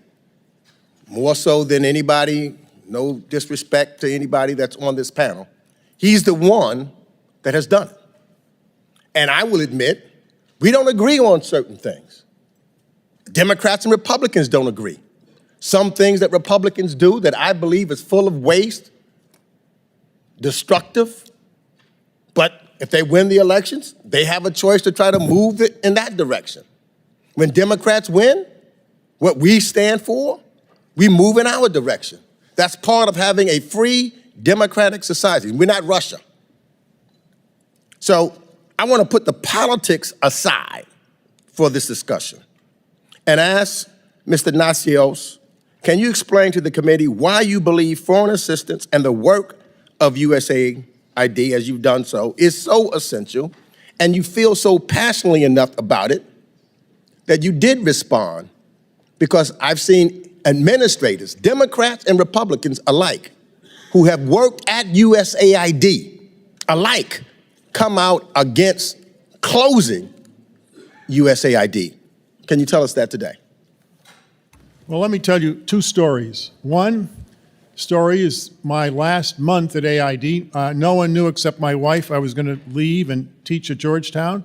Speaker 2: more so than anybody, no disrespect to anybody that's on this panel, he's the one that has done it. And I will admit, we don't agree on certain things. Democrats and Republicans don't agree. Some things that Republicans do that I believe is full of waste, destructive, but if they win the elections, they have a choice to try to move it in that direction. When Democrats win, what we stand for, we move in our direction. That's part of having a free democratic society. We're not Russia. So I want to put the politics aside for this discussion and ask Mr. Natsios, can you explain to the committee why you believe foreign assistance and the work of USAID, as you've done so, is so essential, and you feel so passionately enough about it that you did respond? Because I've seen administrators, Democrats and Republicans alike, who have worked at USAID alike, come out against closing USAID. Can you tell us that today?
Speaker 7: Well, let me tell you two stories. One story is my last month at AID. No one knew except my wife I was going to leave and teach at Georgetown.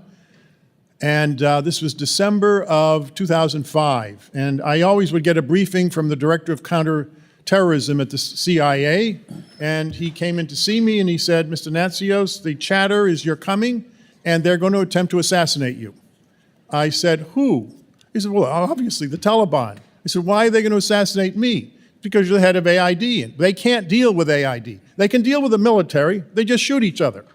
Speaker 7: And this was December of 2005. And I always would get a briefing from the director of counterterrorism at the CIA. And he came in to see me and he said, Mr. Natsios, the chatter is you're coming and they're going to attempt to assassinate you. I said, who? He said, well, obviously the Taliban. I said, why are they going to assassinate me? Because you're the head of AID. They can't deal with AID. They can deal with the military. They just shoot each other.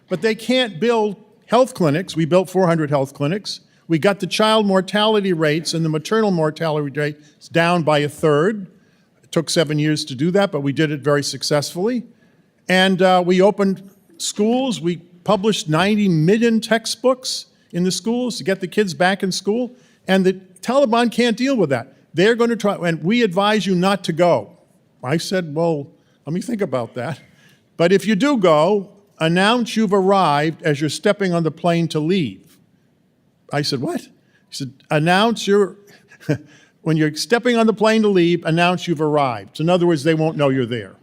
Speaker 7: But they can't build health clinics. We built 400 health clinics. We got the child mortality rates and the maternal mortality rates down by 1/3. It took 7 years to do that, but we did it very successfully. And we opened schools. We published 90 million textbooks in the schools to get the kids back in school. And the Taliban can't deal with that. They're going to try, and we advise you not to go. I said, well, let me think about that. But if you do go, announce you've arrived as you're stepping on the plane to leave. I said, what? He said, announce when you're stepping on the plane to leave, announce you've arrived. So in other words, they won't know you're there.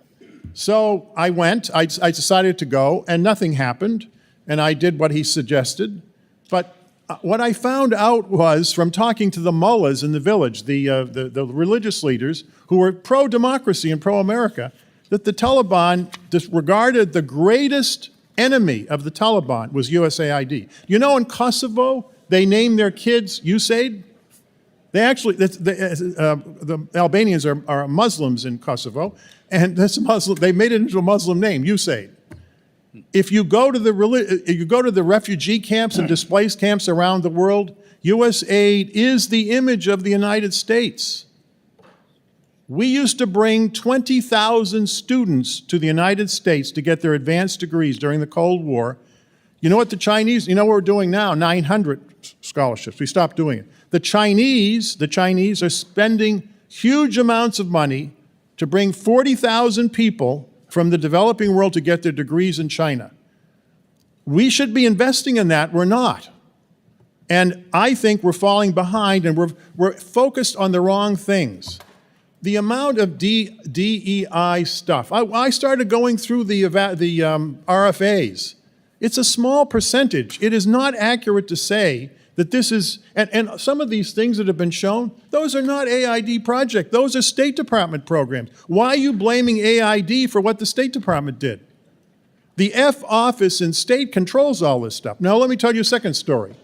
Speaker 7: So I went, I decided to go, and nothing happened, and I did what he suggested. But what I found out was, from talking to the mullahs in the village, the religious leaders who were pro-democracy and pro-America, that the Taliban disregarded the greatest enemy of the Taliban was USAID. You know, in Kosovo, they named their kids USAID. They actually, the Albanians are Muslims in Kosovo, and they made it into a Muslim name, USAID. If you go to the refugee camps and displaced camps around the world, USAID is the image of the United States. We used to bring 20,000 students to the United States to get their advanced degrees during the Cold War. You know what the Chinese, you know what we're doing now? 900 scholarships. We stopped doing it. The Chinese are spending huge amounts of money to bring 40,000 people from the developing world to get their degrees in China. We should be investing in that. We're not. And I think we're falling behind, and we're focused on the wrong things. The amount of DEI stuff. I started going through the RFAs. It's a small percentage. It is not accurate to say that this is, and some of these things that have been shown, those are not AID projects. Those are State Department programs. Why are you blaming AID for what the State Department did? The F office in state controls all this stuff. Now let me tell you a second story.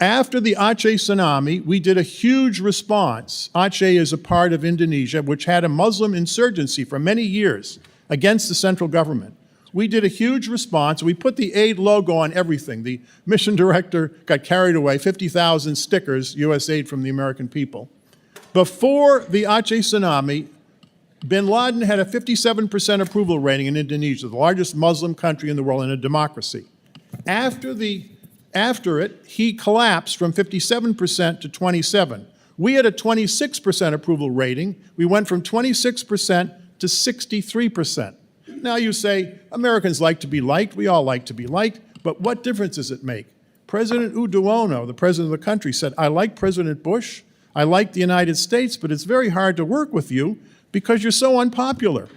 Speaker 7: After the Aceh tsunami, we did a huge response. Aceh is a part of Indonesia which had a Muslim insurgency for many years against the central government. We did a huge response. We put the aid logo on everything. The mission director got carried away, 50,000 stickers, USAID from the American people. Before the Aceh tsunami, bin Laden had a 57% approval rating in Indonesia, the largest Muslim country in the world and a democracy. After it, he collapsed from 57% to 27%. We had a 26% approval rating. We went from 26% to 63%. Now you say, Americans like to be liked. We all like to be liked. But what difference does it make? President Uduono, the president of the country, said, I like President Bush. I like the United States, but it's very hard to work with you because you're so unpopular.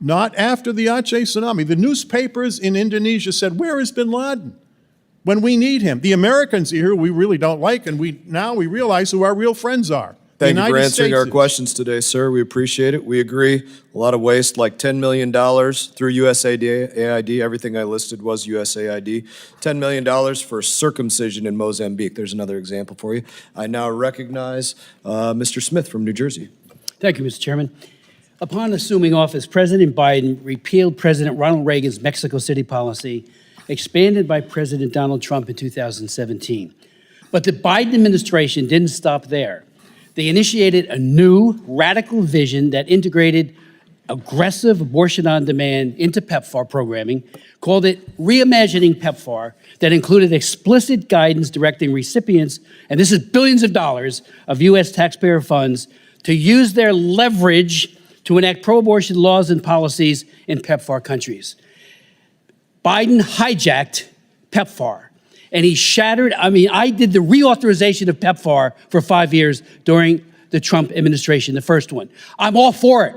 Speaker 7: Not after the Aceh tsunami. The newspapers in Indonesia said, where is bin Laden when we need him? The Americans here we really don't like, and now we realize who our real friends are.
Speaker 3: Thank you for answering our questions today, sir. We appreciate it. We agree. A lot of waste, like $10 million through USAID. Everything I listed was USAID. $10 million for circumcision in Mozambique. There's another example for you. I now recognize Mr. Smith from New Jersey.
Speaker 9: Thank you, Mr. Chairman. Upon assuming office, President Biden repealed President Ronald Reagan's Mexico City policy, expanded by President Donald Trump in 2017. But the Biden administration didn't stop there. They initiated a new, radical vision that integrated aggressive abortion on demand into PEPFAR programming, called it Reimagining PEPFAR, that included explicit guidance directing recipients, and this is billions of dollars of U.S. taxpayer funds, to use their leverage to enact pro-abortion laws and policies in PEPFAR countries. Biden hijacked PEPFAR. And he shattered, I did the reauthorization of PEPFAR for 5 years during the Trump administration, the first one. I'm all for it.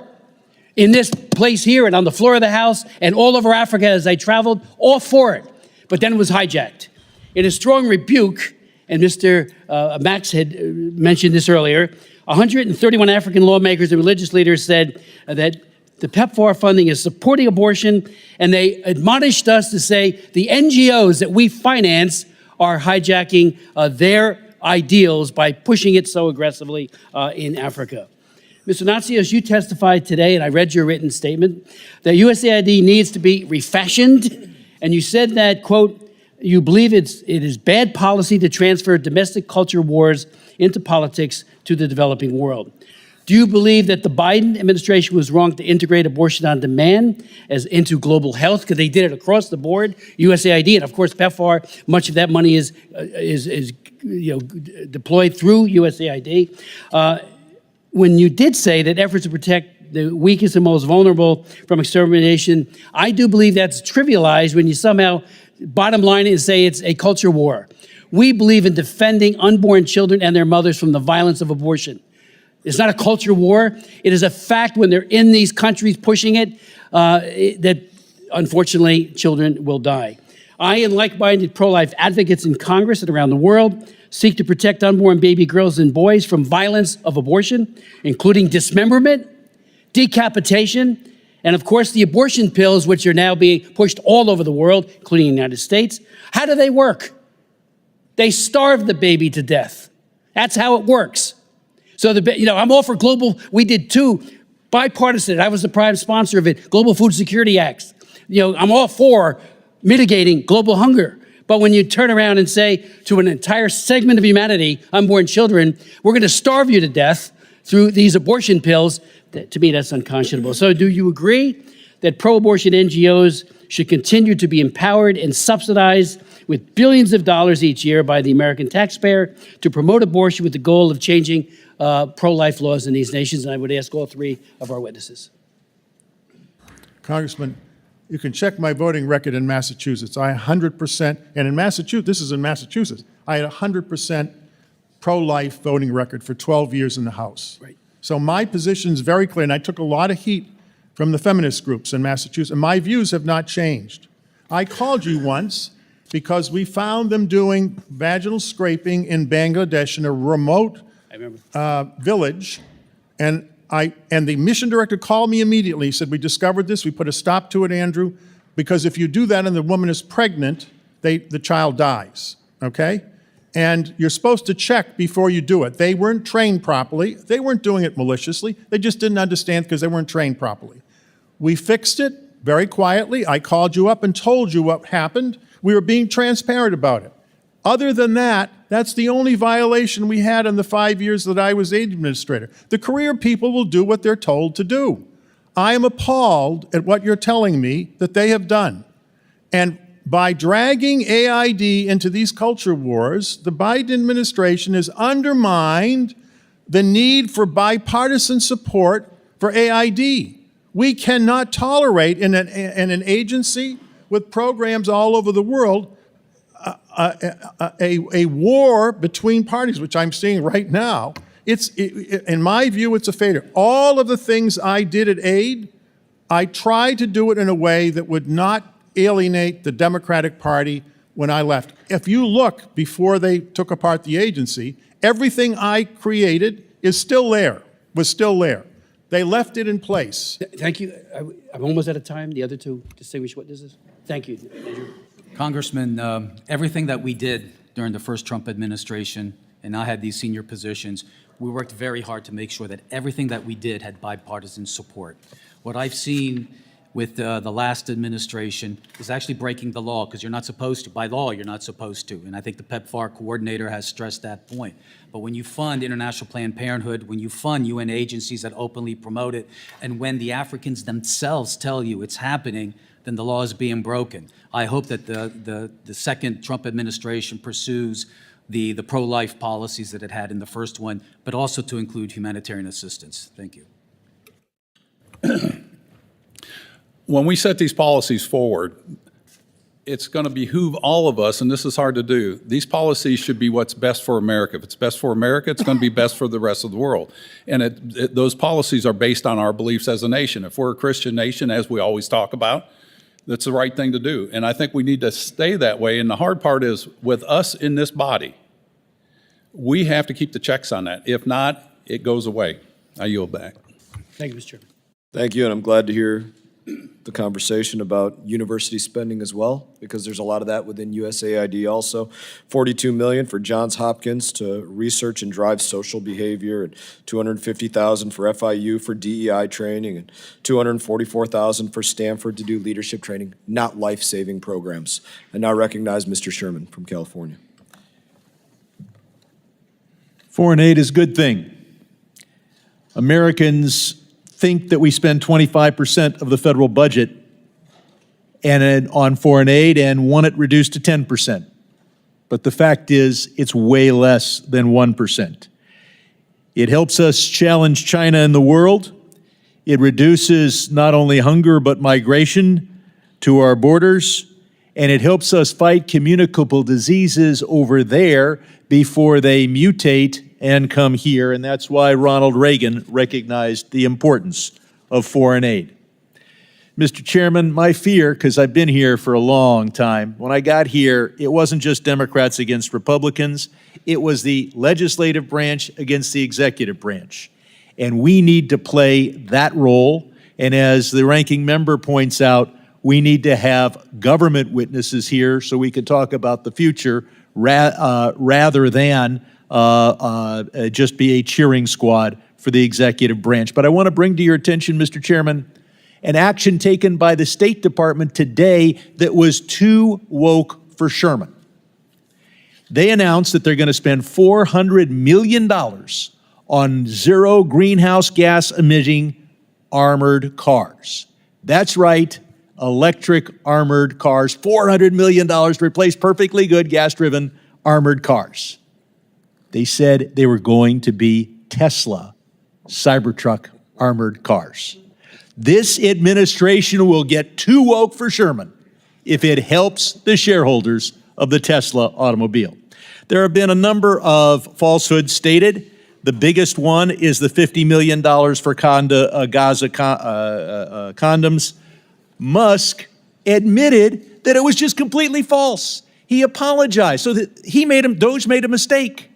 Speaker 9: In this place here and on the floor of the House and all over Africa as I traveled, all for it. But then it was hijacked. In a strong rebuke, and Mr. Max had mentioned this earlier, 131 African lawmakers and religious leaders said that the PEPFAR funding is supporting abortion, and they admonished us to say the NGOs that we finance are hijacking their ideals by pushing it so aggressively in Africa. Mr. Natsios, you testified today, and I read your written statement, that USAID needs to be refashioned, and you said that, quote, you believe it is bad policy to transfer domestic culture wars into politics to the developing world. Do you believe that the Biden administration was wrong to integrate abortion on demand as into global health? Because they did it across the board, USAID, and of course PEPFAR. Much of that money is deployed through USAID. When you did say that efforts to protect the weakest and most vulnerable from extermination, I do believe that's trivialized when you somehow bottom line it and say it's a culture war. We believe in defending unborn children and their mothers from the violence of abortion. It's not a culture war. It is a fact when they're in these countries pushing it, that unfortunately children will die. I and like-minded pro-life advocates in Congress and around the world seek to protect unborn baby girls and boys from violence of abortion, including dismemberment, decapitation, and of course the abortion pills, which are now being pushed all over the world, including the United States. How do they work? They starve the baby to death. That's how it works. So, I'm all for global, we did two bipartisan, I was the prime sponsor of it, Global Food Security Acts. I'm all for mitigating global hunger. But when you turn around and say to an entire segment of humanity, unborn children, we're going to starve you to death through these abortion pills, to me, that's unconscionable. So do you agree that pro-abortion NGOs should continue to be empowered and subsidized with billions of dollars each year by the American taxpayer to promote abortion with the goal of changing pro-life laws in these nations? And I would ask all three of our witnesses.
Speaker 7: Congressman, you can check my voting record in Massachusetts. I 100%, and in Massachusetts, this is in Massachusetts, I had 100% pro-life voting record for 12 years in the House.
Speaker 9: Right.
Speaker 7: So my position is very clear, and I took a lot of heat from the feminist groups in Massachusetts, and my views have not changed. I called you once because we found them doing vaginal scraping in Bangladesh in a remote village, and the mission director called me immediately. He said, we discovered this, we put a stop to it, Andrew, because if you do that and the woman is pregnant, the child dies, okay? And you're supposed to check before you do it. They weren't trained properly. They weren't doing it maliciously. They just didn't understand because they weren't trained properly. We fixed it very quietly. I called you up and told you what happened. We were being transparent about it. Other than that, that's the only violation we had in the 5 years that I was aid administrator. The career people will do what they're told to do. I am appalled at what you're telling me that they have done. And by dragging AID into these culture wars, the Biden administration has undermined the need for bipartisan support for AID. We cannot tolerate in an agency with programs all over the world a war between parties, which I'm seeing right now, In my view, it's a failure. All of the things I did at AID, I tried to do it in a way that would not alienate the Democratic Party when I left. If you look before they took apart the agency, everything I created is still there, was still there. They left it in place.
Speaker 9: Thank you. I'm almost out of time. The other two distinguished witnesses. Thank you, Andrew.
Speaker 4: Congressman, everything that we did during the first Trump administration, and I had these senior positions, we worked very hard to make sure that everything that we did had bipartisan support. What I've seen with the last administration is actually breaking the law, because you're not supposed to. By law, you're not supposed to. And I think the PEPFAR coordinator has stressed that point. But when you fund International Planned Parenthood, when you fund UN agencies that openly promote it, and when the Africans themselves tell you it's happening, then the law is being broken. I hope that the second Trump administration pursues the pro-life policies that it had in the first one, but also to include humanitarian assistance. Thank you.
Speaker 1: When we set these policies forward, it's going to behoove all of us, and this is hard to do. These policies should be what's best for America. If it's best for America, it's going to be best for the rest of the world. And those policies are based on our beliefs as a nation. If we're a Christian nation, as we always talk about, that's the right thing to do. And I think we need to stay that way. And the hard part is, with us in this body, we have to keep the checks on that. If not, it goes away. I yield back.
Speaker 9: Thank you, Mr. Chairman.
Speaker 3: Thank you, and I'm glad to hear the conversation about university spending as well, because there's a lot of that within USAID also. $42 million for Johns Hopkins to research and drive social behavior, and $250,000 for FIU for DEI training, and $244,000 for Stanford to do leadership training, not life-saving programs. I now recognize Mr. Sherman from California.
Speaker 10: Foreign aid is a good thing. Americans think that we spend 25% of the federal budget on foreign aid and want it reduced to 10%. But the fact is, it's way less than 1%. It helps us challenge China in the world. It reduces not only hunger, but migration to our borders. And it helps us fight communicable diseases over there before they mutate and come here, and that's why Ronald Reagan recognized the importance of foreign aid. Mr. Chairman, my fear, because I've been here for a long time, when I got here, it wasn't just Democrats against Republicans, it was the legislative branch against the executive branch. And we need to play that role, and as the ranking member points out, we need to have government witnesses here so we can talk about the future rather than just be a cheering squad for the executive branch. But I want to bring to your attention, Mr. Chairman, an action taken by the State Department today that was too woke for Sherman. They announced that they're going to spend $400 million on zero greenhouse gas emitting armored cars. That's right, electric armored cars, $400 million to replace perfectly good gas-driven armored cars. They said they were going to be Tesla Cybertruck armored cars. This administration will get too woke for Sherman if it helps the shareholders of the Tesla automobile. There have been a number of falsehoods stated. The biggest one is the $50 million for Gaza condoms. Musk admitted that it was just completely false. He apologized. So that Doge made a mistake.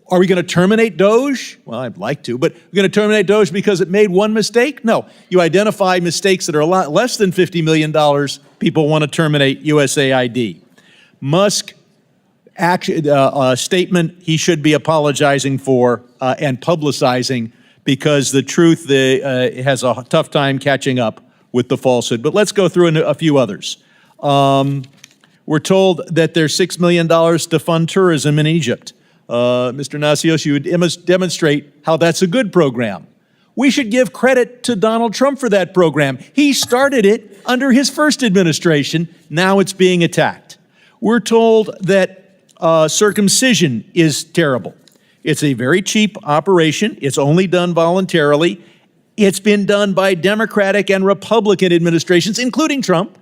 Speaker 10: Are we going to terminate Doge? Well, I'd like to, but we're going to terminate Doge because it made one mistake? No. You identify mistakes that are a lot less than $50 million, people want to terminate USAID. Musk statement he should be apologizing for and publicizing, because the truth has a tough time catching up with the falsehood. But let's go through a few others. We're told that there's $6 million to fund tourism in Egypt. Mr. Natsios, you would demonstrate how that's a good program. We should give credit to Donald Trump for that program. He started it under his first administration. Now it's being attacked. We're told that circumcision is terrible. It's a very cheap operation. It's only done voluntarily. It's been done by Democratic and Republican administrations, including Trump.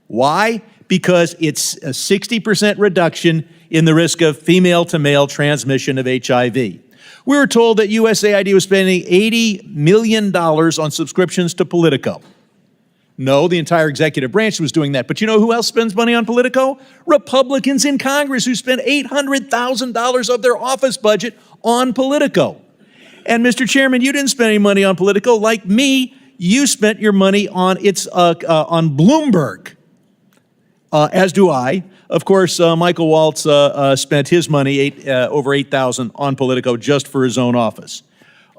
Speaker 10: Why? Because it's a 60% reduction in the risk of female-to-male transmission of HIV. We were told that USAID was spending $80 million on subscriptions to Politico. No, the entire executive branch was doing that. But you know who else spends money on Politico? Republicans in Congress who spend $800,000 of their office budget on Politico. And Mr. Chairman, you didn't spend any money on Politico. Like me, you spent your money on on Bloomberg, as do I. Of course, Michael Waltz spent his money, over $8,000 on Politico just for his own office.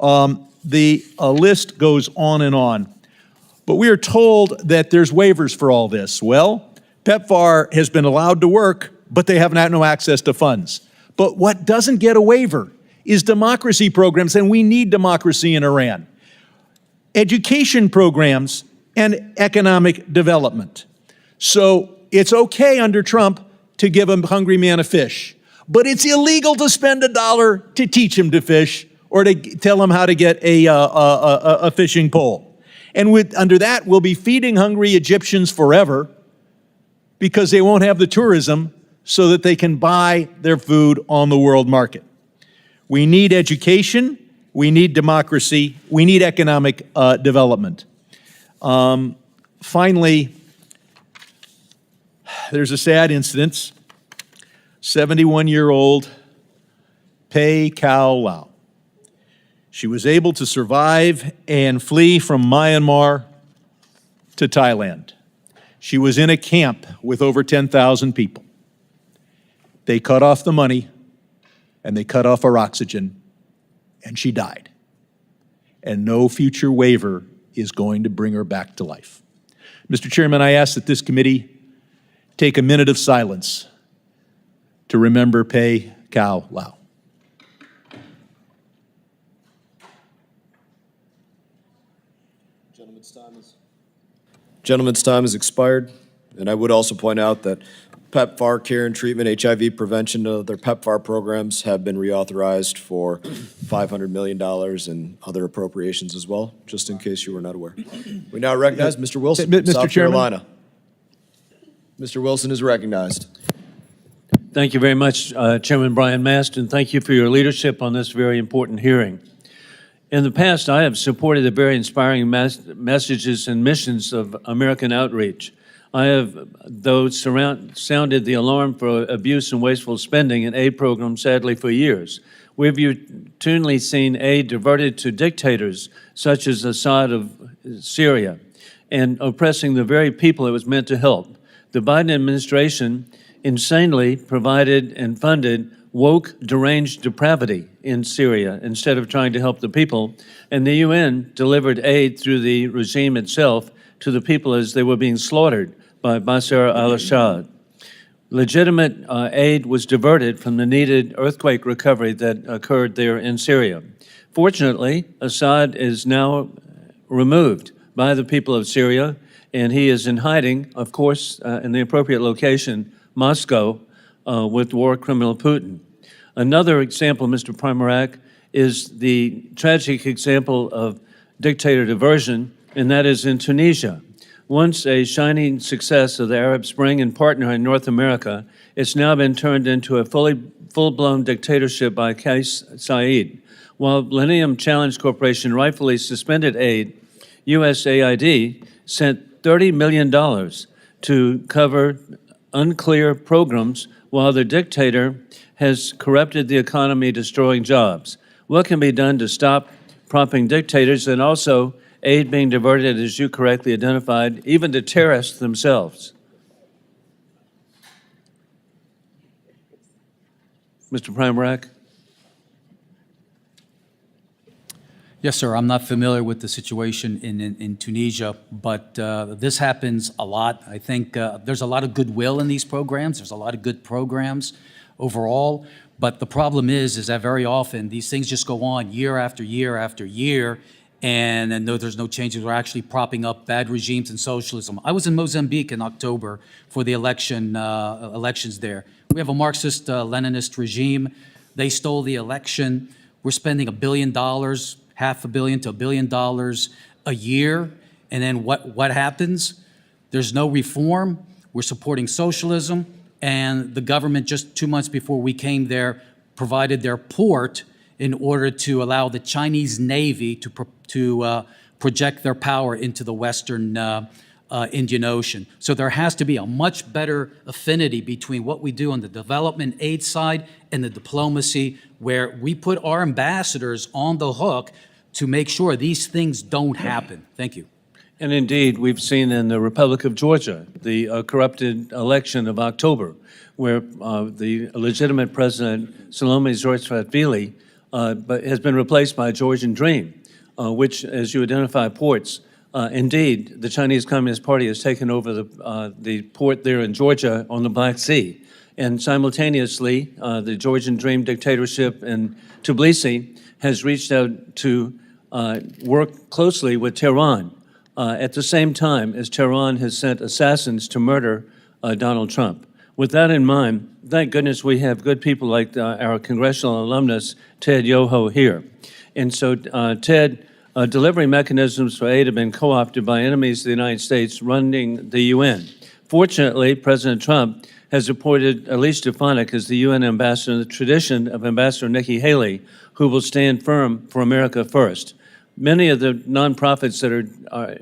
Speaker 10: The list goes on and on. But we are told that there's waivers for all this. Well, PEPFAR has been allowed to work, but they haven't had no access to funds. But what doesn't get a waiver is democracy programs, and we need democracy in Iran. Education programs and economic development. So it's okay under Trump to give a hungry man a fish, but it's illegal to spend $1 to teach him to fish or to tell him how to get a fishing pole. And under that, we'll be feeding hungry Egyptians forever because they won't have the tourism so that they can buy their food on the world market. We need education, we need democracy, we need economic development. Finally, there's a sad incident. 71-year-old Pei Kao Lau. She was able to survive and flee from Myanmar to Thailand. She was in a camp with over 10,000 people. They cut off the money and they cut off her oxygen, and she died. And no future waiver is going to bring her back to life. Mr. Chairman, I ask that this committee take a minute of silence to remember Pei Kao Lau.
Speaker 3: Gentleman's time has expired, and I would also point out that PEPFAR care and treatment, HIV prevention, their PEPFAR programs have been reauthorized for $500 million and other appropriations as well, just in case you were not aware. We now recognize Mr. Wilson,
Speaker 10: Mr.
Speaker 3: South
Speaker 10: Chairman.
Speaker 3: Carolina. Mr. Wilson is recognized.
Speaker 11: Thank you very much, Chairman Brian Mast, and thank you for your leadership on this very important hearing. In the past, I have supported the very inspiring messages and missions of American outreach. I have, though, sounded the alarm for abuse and wasteful spending in aid programs, sadly, for years. We've routinely seen aid diverted to dictators such as Assad of Syria and oppressing the very people it was meant to help. The Biden administration insanely provided and funded woke, deranged depravity in Syria instead of trying to help the people, and the UN delivered aid through the regime itself to the people as they were being slaughtered by Bashar al-Assad. Legitimate aid was diverted from the needed earthquake recovery that occurred there in Syria. Fortunately, Assad is now removed by the people of Syria, and he is in hiding, of course, in the appropriate location, Moscow, with war criminal Putin. Another example, Mr. Primorac, is the tragic example of dictator diversion, and that is in Tunisia. Once a shining success of the Arab Spring and partner in North America, it's now been turned into a full-blown dictatorship by Kais Saied. While Millennium Challenge Corporation rightfully suspended aid, USAID sent $30 million to cover unclear programs while the dictator has corrupted the economy, destroying jobs. What can be done to stop propping dictators and also aid being diverted, as you correctly identified, even to terrorists themselves? Mr. Primorac?
Speaker 4: Yes, sir. I'm not familiar with the situation in Tunisia, but this happens a lot. I think there's a lot of goodwill in these programs. There's a lot of good programs overall, but the problem is that very often these things just go on year after year after year, and though there's no changes, we're actually propping up bad regimes and socialism. I was in Mozambique in October for the elections there. We have a Marxist-Leninist regime. They stole the election. We're spending $1 billion, $500 million to $1 billion a year, and then what happens? There's no reform. We're supporting socialism, and the government just 2 months before we came there provided their port in order to allow the Chinese Navy to project their power into the Western Indian Ocean. So there has to be a much better affinity between what we do on the development aid side and the diplomacy, where we put our ambassadors on the hook to make sure these things don't happen. Thank you.
Speaker 11: And indeed, we've seen in the Republic of Georgia, the corrupted election of October, where the legitimate president, Salome Zurishvili, has been replaced by a Georgian dream, which, as you identify, ports. Indeed, the Chinese Communist Party has taken over the port there in Georgia on the Black Sea. And simultaneously, the Georgian Dream dictatorship in Tbilisi has reached out to work closely with Tehran at the same time as Tehran has sent assassins to murder Donald Trump. With that in mind, thank goodness we have good people like our Congressional alumnus, Ted Yoho, here. And so, Ted, delivery mechanisms for aid have been co-opted by enemies of the United States running the UN. Fortunately, President Trump has appointed Elise Stefanik as the UN ambassador in the tradition of Ambassador Nikki Haley, who will stand firm for America first. Many of the nonprofits that are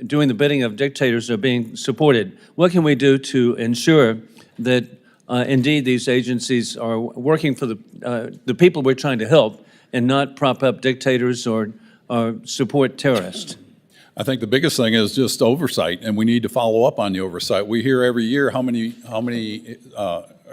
Speaker 11: doing the bidding of dictators are being supported. What can we do to ensure that indeed these agencies are working for the people we're trying to help and not prop up dictators or support terrorists?
Speaker 1: I think the biggest thing is just oversight, and we need to follow up on the oversight. We hear every year how many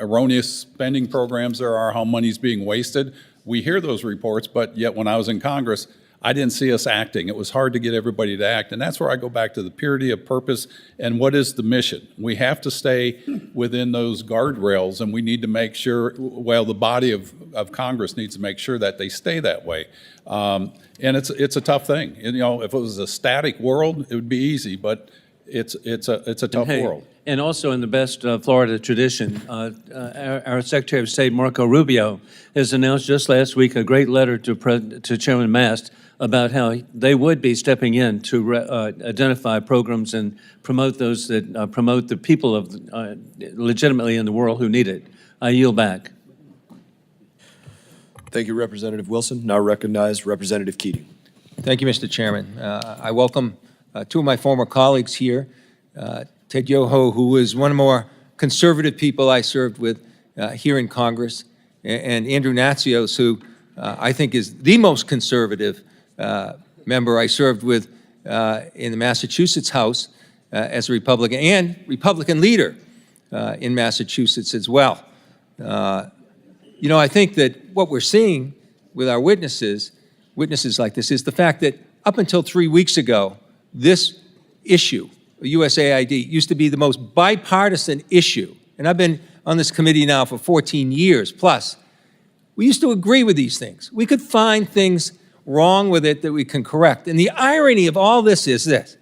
Speaker 1: erroneous spending programs there are, how money's being wasted. We hear those reports, but yet when I was in Congress, I didn't see us acting. It was hard to get everybody to act, and that's where I go back to the purity of purpose and what is the mission. We have to stay within those guardrails, and we need to make sure, well, the body of Congress needs to make sure that they stay that way. And it's a tough thing. And, you know, if it was a static world, it would be easy, but it's a tough world.
Speaker 11: And also in the best Florida tradition, our Secretary of State, Marco Rubio, has announced just last week a great letter to Chairman Mast about how they would be stepping in to identify programs and promote those that promote the people of legitimately in the world who need it. I yield back.
Speaker 3: Thank you, Representative Wilson. Now recognize Representative Keating.
Speaker 12: Thank you, Mr. Chairman. I welcome two of my former colleagues here, Ted Yoho, who was one of the more conservative people I served with here in Congress, and Andrew Natsios, who I think is the most conservative member I served with in the Massachusetts House as a Republican, and Republican leader in Massachusetts as well. You know, I think that what we're seeing with our witnesses like this, is the fact that up until 3 weeks ago, this issue, USAID, used to be the most bipartisan issue. And I've been on this committee now for 14 years plus. We used to agree with these things. We could find things wrong with it that we can correct. And the irony of all this is this: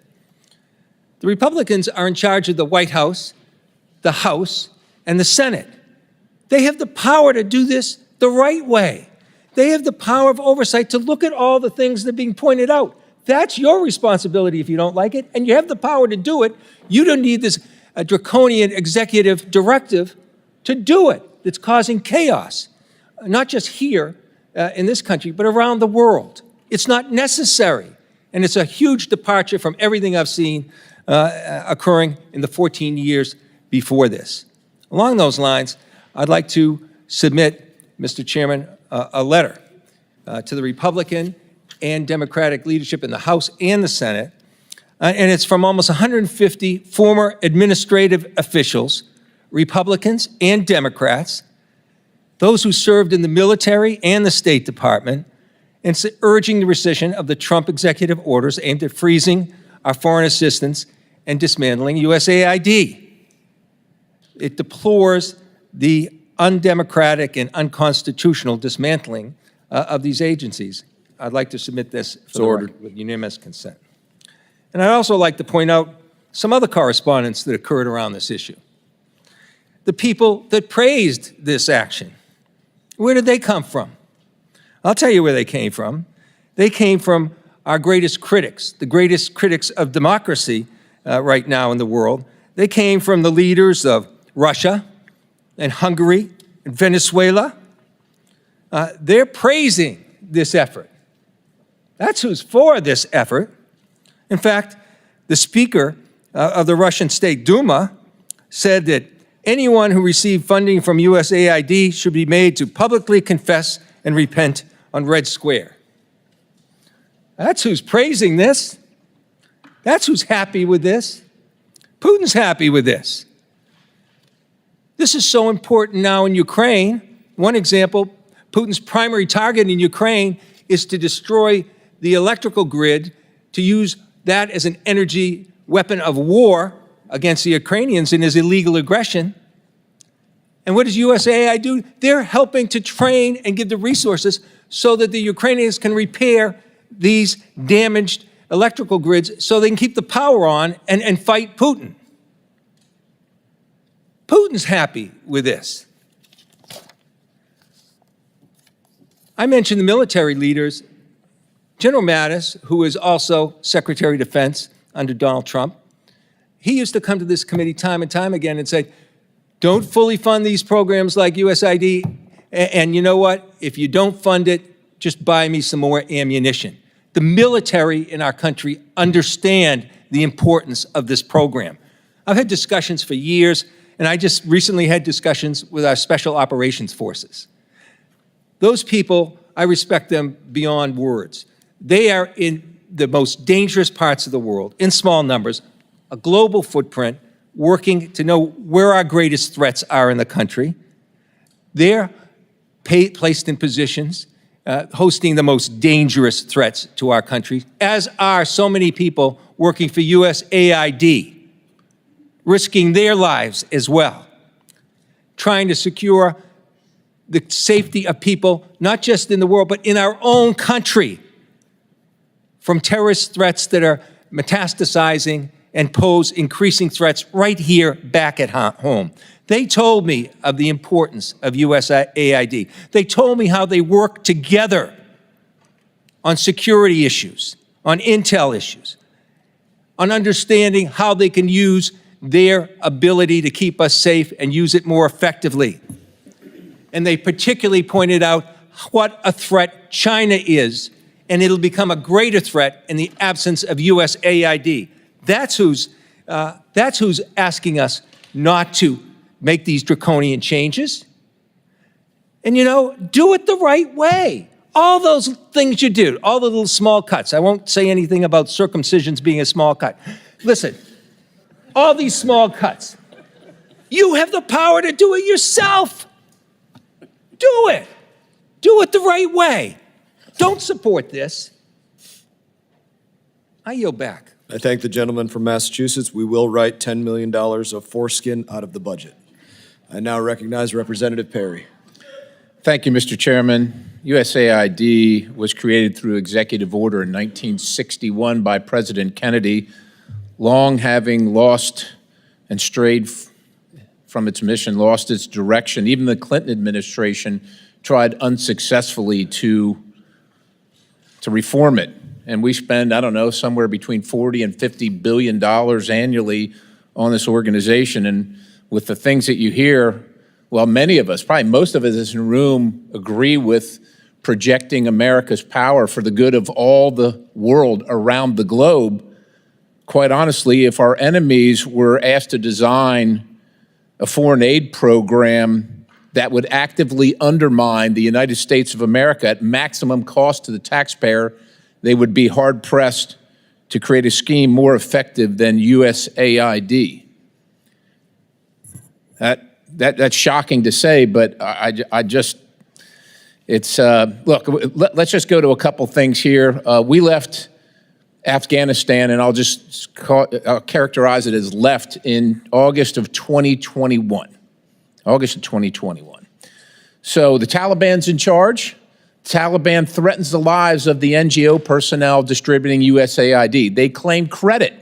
Speaker 12: the Republicans are in charge of the White House, the House, and the Senate. They have the power to do this the right way. They have the power of oversight to look at all the things that are being pointed out. That's your responsibility if you don't like it, and you have the power to do it. You don't need this draconian executive directive to do it. It's causing chaos, not just here in this country, but around the world. It's not necessary, and it's a huge departure from everything I've seen occurring in the 14 years before this. Along those lines, I'd like to submit, Mr. Chairman, a letter to the Republican and Democratic leadership in the House and the Senate, and it's from almost 150 former administrative officials, Republicans and Democrats, those who served in the military and the State Department, and urging the rescission of the Trump executive orders aimed at freezing our foreign assistance and dismantling USAID. It deplores the undemocratic and unconstitutional dismantling of these agencies. I'd like to submit this for the record with unanimous consent. And I'd also like to point out some other correspondence that occurred around this issue. The people that praised this action, where did they come from? I'll tell you where they came from. They came from our greatest critics, the greatest critics of democracy right now in the world. They came from the leaders of Russia and Hungary and Venezuela. they're praising this effort. That's who's for this effort. In fact, the Speaker of the Russian State Duma said that anyone who received funding from USAID should be made to publicly confess and repent on Red Square. That's who's praising this. That's who's happy with this. Putin's happy with this. This is so important now in Ukraine. One example, Putin's primary target in Ukraine is to destroy the electrical grid, to use that as an energy weapon of war against the Ukrainians in his illegal aggression. And what does USAID do? They're helping to train and give the resources so that the Ukrainians can repair these damaged electrical grids so they can keep the power on and fight Putin. Putin's happy with this. I mentioned the military leaders. General Mattis, who is also Secretary of Defense under Donald Trump, he used to come to this committee time and time again and say, don't fully fund these programs like USAID, and you know what? If you don't fund it, just buy me some more ammunition. The military in our country understand the importance of this program. I've had discussions for years, and I just recently had discussions with our special operations forces. Those people, I respect them beyond words. They are in the most dangerous parts of the world, in small numbers, a global footprint, working to know where our greatest threats are in the country. They're placed in positions hosting the most dangerous threats to our country, as are so many people working for USAID, risking their lives as well, trying to secure the safety of people, not just in the world, but in our own country, from terrorist threats that are metastasizing and pose increasing threats right here back at home. They told me of the importance of USAID. They told me how they work together on security issues, on intel issues, on understanding how they can use their ability to keep us safe and use it more effectively. And they particularly pointed out what a threat China is, and it'll become a greater threat in the absence of USAID. That's who's asking us not to make these draconian changes. And you know, do it the right way. All those things you do, all the little small cuts. I won't say anything about circumcisions being a small cut. Listen, all these small cuts, you have the power to do it yourself. Do it. Do it the right way. Don't support this. I yield back.
Speaker 3: I thank the gentleman from Massachusetts. We will write $10 million of foreskin out of the budget. I now recognize Representative Perry.
Speaker 13: Thank you, Mr. Chairman. USAID was created through executive order in 1961 by President Kennedy, long having lost and strayed from its mission, lost its direction. Even the Clinton administration tried unsuccessfully to reform it. And we spend, I don't know, somewhere between $40 and $50 billion annually on this organization. And with the things that you hear, well, many of us, probably most of us in this room, agree with projecting America's power for the good of all the world around the globe. Quite honestly, if our enemies were asked to design a foreign aid program that would actively undermine the United States of America at maximum cost to the taxpayer, they would be hard-pressed to create a scheme more effective than USAID. That's shocking to say, but I just, it's, look, let's just go to a couple things here. We left Afghanistan, and I'll just I'll characterize it as left in August of 2021. August of 2021. So the Taliban's in charge. Taliban threatens the lives of the NGO personnel distributing USAID. They claim credit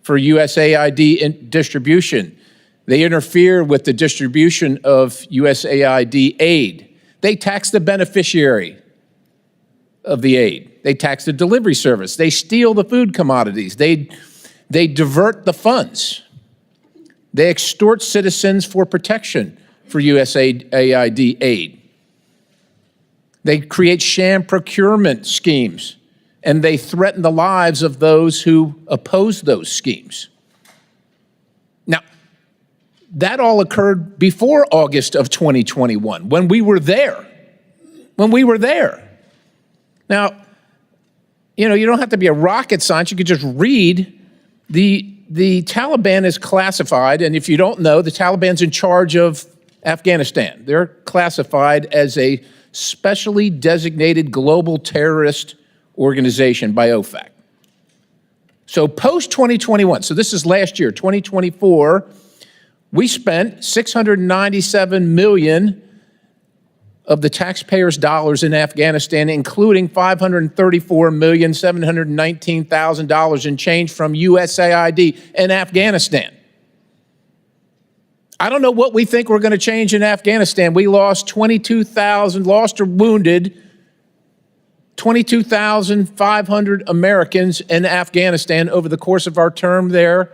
Speaker 13: for USAID distribution. They interfere with the distribution of USAID aid. They tax the beneficiary of the aid. They tax the delivery service. They steal the food commodities. They divert the funds. They extort citizens for protection for USAID aid. They create sham procurement schemes, and they threaten the lives of those who oppose those schemes. Now, that all occurred before August of 2021, when we were there. When we were there. Now, you know, you don't have to be a rocket scientist. You could just read the Taliban is classified, and if you don't know, the Taliban's in charge of Afghanistan. They're classified as a specially designated global terrorist organization by OFAC. So post-2021, so this is last year, 2024, we spent $697 million of the taxpayers' dollars in Afghanistan, including $534,719,000 in change from USAID in Afghanistan. I don't know what we think we're going to change in Afghanistan. We lost 22,000, lost or wounded 22,500 Americans in Afghanistan over the course of our term there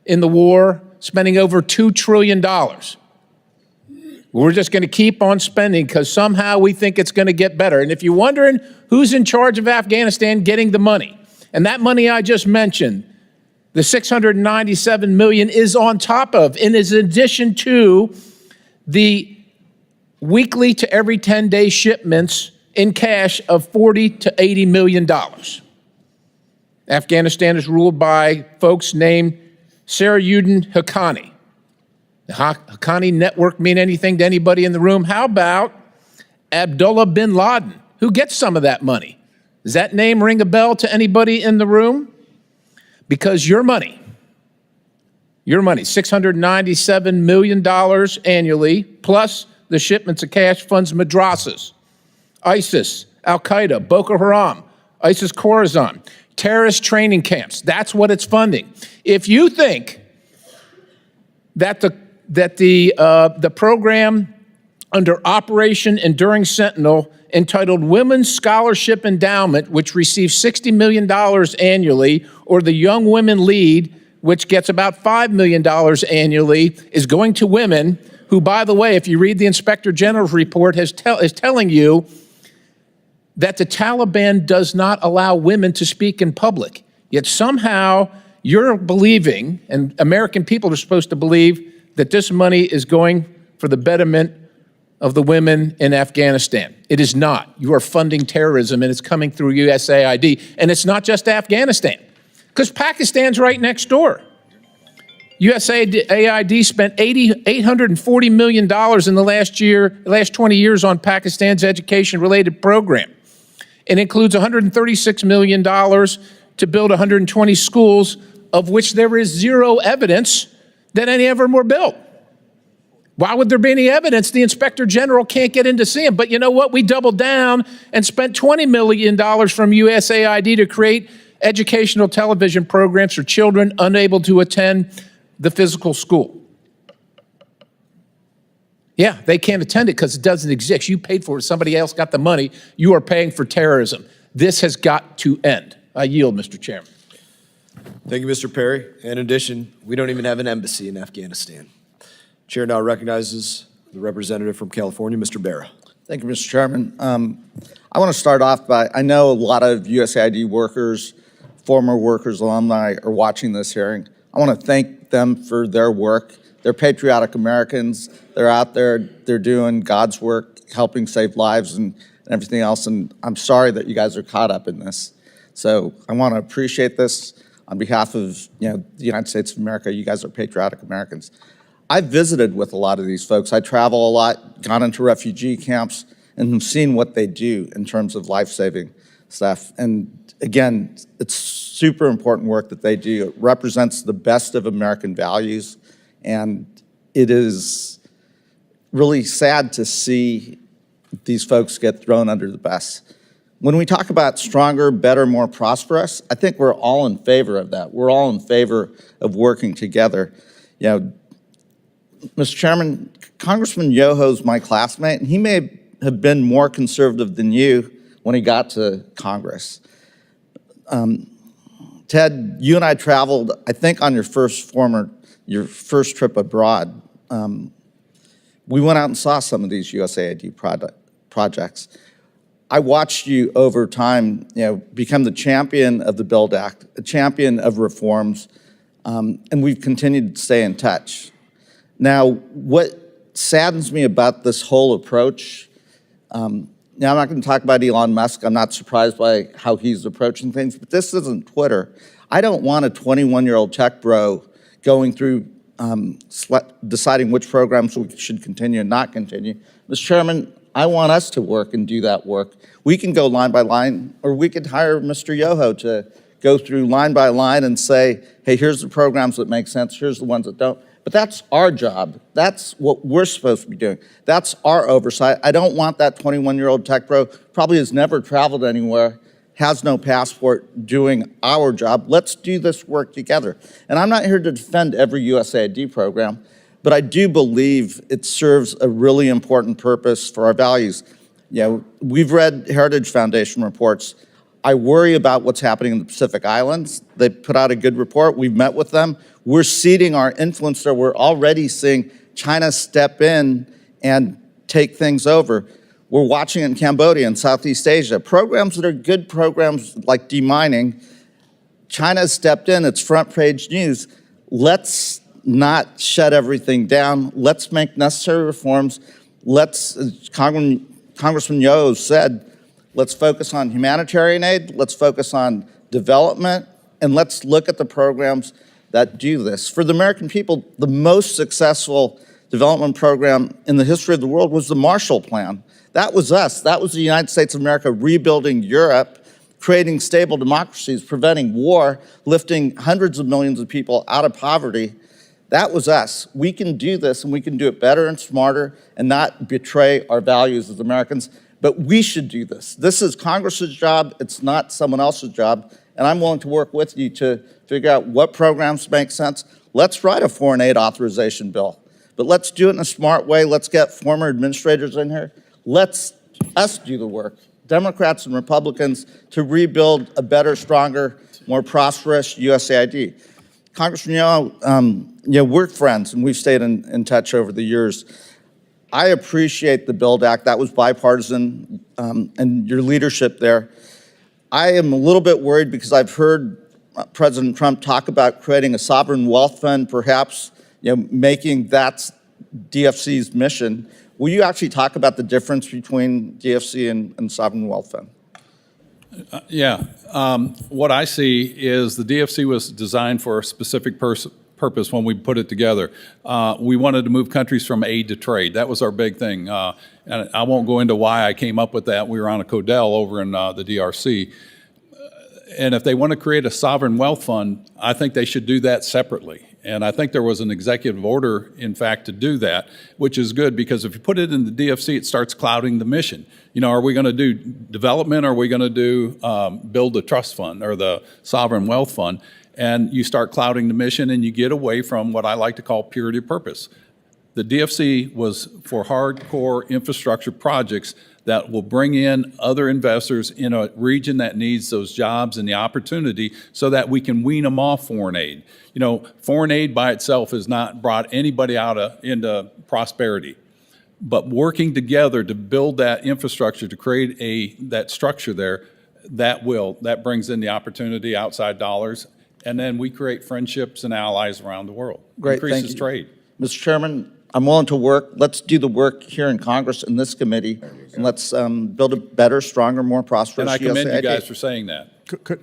Speaker 13: in the war, spending over $2 trillion. We're just going to keep on spending because somehow we think it's going to get better. And if you're wondering who's in charge of Afghanistan getting the money, and that money I just mentioned, the $697 million is on top of, and is in addition to the weekly to every 10-day shipments in cash of $40 to $80 million. Afghanistan is ruled by folks named Sarajuddin Haqqani. The Haqqani network mean anything to anybody in the room? How about Abdullah bin Laden, who gets some of that money? Does that name ring a bell to anybody in the room? Because your money, $697 million annually, plus the shipments of cash funds madrasas, ISIS, Al-Qaeda, Boko Haram, ISIS Khorasan, terrorist training camps. That's what it's funding. If you think that the program under Operation Enduring Sentinel, entitled Women's Scholarship Endowment, which receives $60 million annually, or the Young Women Lead, which gets about $5 million annually, is going to women who, by the way, if you read the Inspector General's report, is telling you that the Taliban does not allow women to speak in public. Yet somehow you're believing, and American people are supposed to believe, that this money is going for the betterment of the women in Afghanistan. It is not. You are funding terrorism, and it's coming through USAID. And it's not just Afghanistan, because Pakistan's right next door. USAID spent $840 million in the last 20 years on Pakistan's education-related program. It includes $136 million to build 120 schools, of which there is zero evidence that any of them were built. Why would there be any evidence? The Inspector General can't get in to see them. But you know what? We doubled down and spent $20 million from USAID to create educational television programs for children unable to attend the physical school. Yeah, they can't attend it because it doesn't exist. You paid for it. Somebody else got the money. You are paying for terrorism. This has got to end. I yield, Mr. Chairman.
Speaker 3: Thank you, Mr. Perry. In addition, we don't even have an embassy in Afghanistan. Chair now recognizes the representative from California, Mr. Barra.
Speaker 14: Thank you, Mr. Chairman. I want to start off by, I know a lot of USAID workers, former workers, alumni are watching this hearing. I want to thank them for their work. They're patriotic Americans. They're out there, they're doing God's work, helping save lives and everything else. And I'm sorry that you guys are caught up in this. So I want to appreciate this on behalf of the United States of America. You guys are patriotic Americans. I've visited with a lot of these folks. I travel a lot, gone into refugee camps, and have seen what they do in terms of life-saving stuff. And again, it's super important work that they do. It represents the best of American values, and it is really sad to see these folks get thrown under the bus. When we talk about stronger, better, more prosperous, I think we're all in favor of that. We're all in favor of working together. Mr. Chairman, Congressman Yoho's my classmate, and he may have been more conservative than you when he got to Congress. Ted, you and I traveled, I think, on your first trip abroad. We went out and saw some of these USAID projects. I watched you over time, become the champion of the BUILD Act, a champion of reforms, and we've continued to stay in touch. Now, what saddens me about this whole approach, now I'm not going to talk about Elon Musk. I'm not surprised by how he's approaching things, but this isn't Twitter. I don't want a 21-year-old tech bro going through deciding which programs we should continue and not continue. Mr. Chairman, I want us to work and do that work. We can go line by line, or we could hire Mr. Yoho to go through line by line and say, hey, here's the programs that make sense, here's the ones that don't. But that's our job. That's what we're supposed to be doing. That's our oversight. I don't want that 21-year-old tech bro, probably has never traveled anywhere, has no passport, doing our job. Let's do this work together. And I'm not here to defend every USAID program, but I do believe it serves a really important purpose for our values. We've read Heritage Foundation reports. I worry about what's happening in the Pacific Islands. They put out a good report. We've met with them. We're ceding our influence there. We're already seeing China step in and take things over. We're watching it in Cambodia and Southeast Asia. Programs that are good programs like demining, China has stepped in, it's front page news. Let's not shut everything down. Let's make necessary reforms. Let's, as Congressman Yoho said, let's focus on humanitarian aid, let's focus on development, and let's look at the programs that do this. For the American people, the most successful development program in the history of the world was the Marshall Plan. That was us. That was the United States of America rebuilding Europe, creating stable democracies, preventing war, lifting hundreds of millions of people out of poverty. That was us. We can do this, and we can do it better and smarter and not betray our values as Americans. But we should do this. This is Congress's job. It's not someone else's job. And I'm willing to work with you to figure out what programs make sense. Let's write a foreign aid authorization bill. But let's do it in a smart way. Let's get former administrators in here. Let's us do the work, Democrats and Republicans, to rebuild a better, stronger, more prosperous USAID. Congressman Yoho, we're friends, and we've stayed in touch over the years. I appreciate the BUILD Act. That was bipartisan, and your leadership there. I am a little bit worried because I've heard President Trump talk about creating a sovereign wealth fund, perhaps making that DFC's mission. Will you actually talk about the difference between DFC and sovereign wealth fund?
Speaker 1: What I see is the DFC was designed for a specific purpose when we put it together. We wanted to move countries from aid to trade. That was our big thing. And I won't go into why I came up with that. We were on a Codell over in the DRC. And if they want to create a sovereign wealth fund, I think they should do that separately. And I think there was an executive order, in fact, to do that, which is good because if you put it in the DFC, it starts clouding the mission. Are we going to do development, or are we going to do build the trust fund or the sovereign wealth fund? And you start clouding the mission and you get away from what I like to call purity of purpose. The DFC was for hardcore infrastructure projects that will bring in other investors in a region that needs those jobs and the opportunity so that we can wean them off foreign aid. Foreign aid by itself has not brought anybody into prosperity. But working together to build that infrastructure, to create that structure there, that brings in the opportunity, outside dollars, and then we create friendships and allies around the world.
Speaker 14: Great,
Speaker 1: increases
Speaker 14: thank you.
Speaker 1: trade.
Speaker 14: Mr. Chairman, I'm willing to work. Let's do the work here in Congress in this committee, and let's build a better, stronger, more prosperous
Speaker 1: And I commend you
Speaker 14: USAID.
Speaker 1: guys for saying that.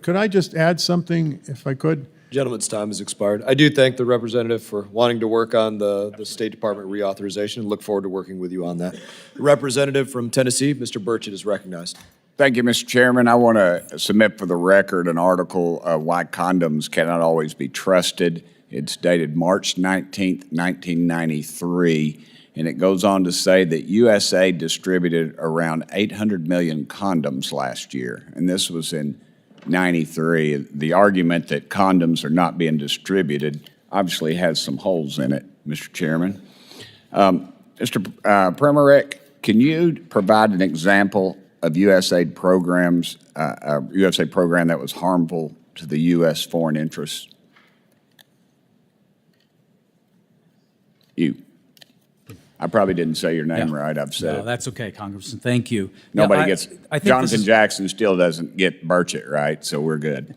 Speaker 7: Could I just add something, if I could?
Speaker 3: Gentleman's time has expired. I do thank the representative for wanting to work on the State Department reauthorization and look forward to working with you on that. The representative from Tennessee, Mr. Burchett, is recognized.
Speaker 15: Thank you, Mr. Chairman. I want to submit for the record an article of why condoms cannot always be trusted. It's dated March 19th, 1993, and it goes on to say that USAID distributed around 800 million condoms last year, and this was in 93. The argument that condoms are not being distributed obviously has some holes in it, Mr. Chairman. Mr. Primorac, can you provide an example of USAID programs, a USAID program that was harmful to the U.S. foreign interests? I probably didn't say your name right. I've said
Speaker 4: No,
Speaker 15: it.
Speaker 4: that's okay, Congressman. Thank you.
Speaker 15: Nobody
Speaker 4: Yeah,
Speaker 15: gets,
Speaker 4: I think this
Speaker 15: Jonathan
Speaker 4: is-
Speaker 15: Jackson still doesn't get Burchett right, so we're good.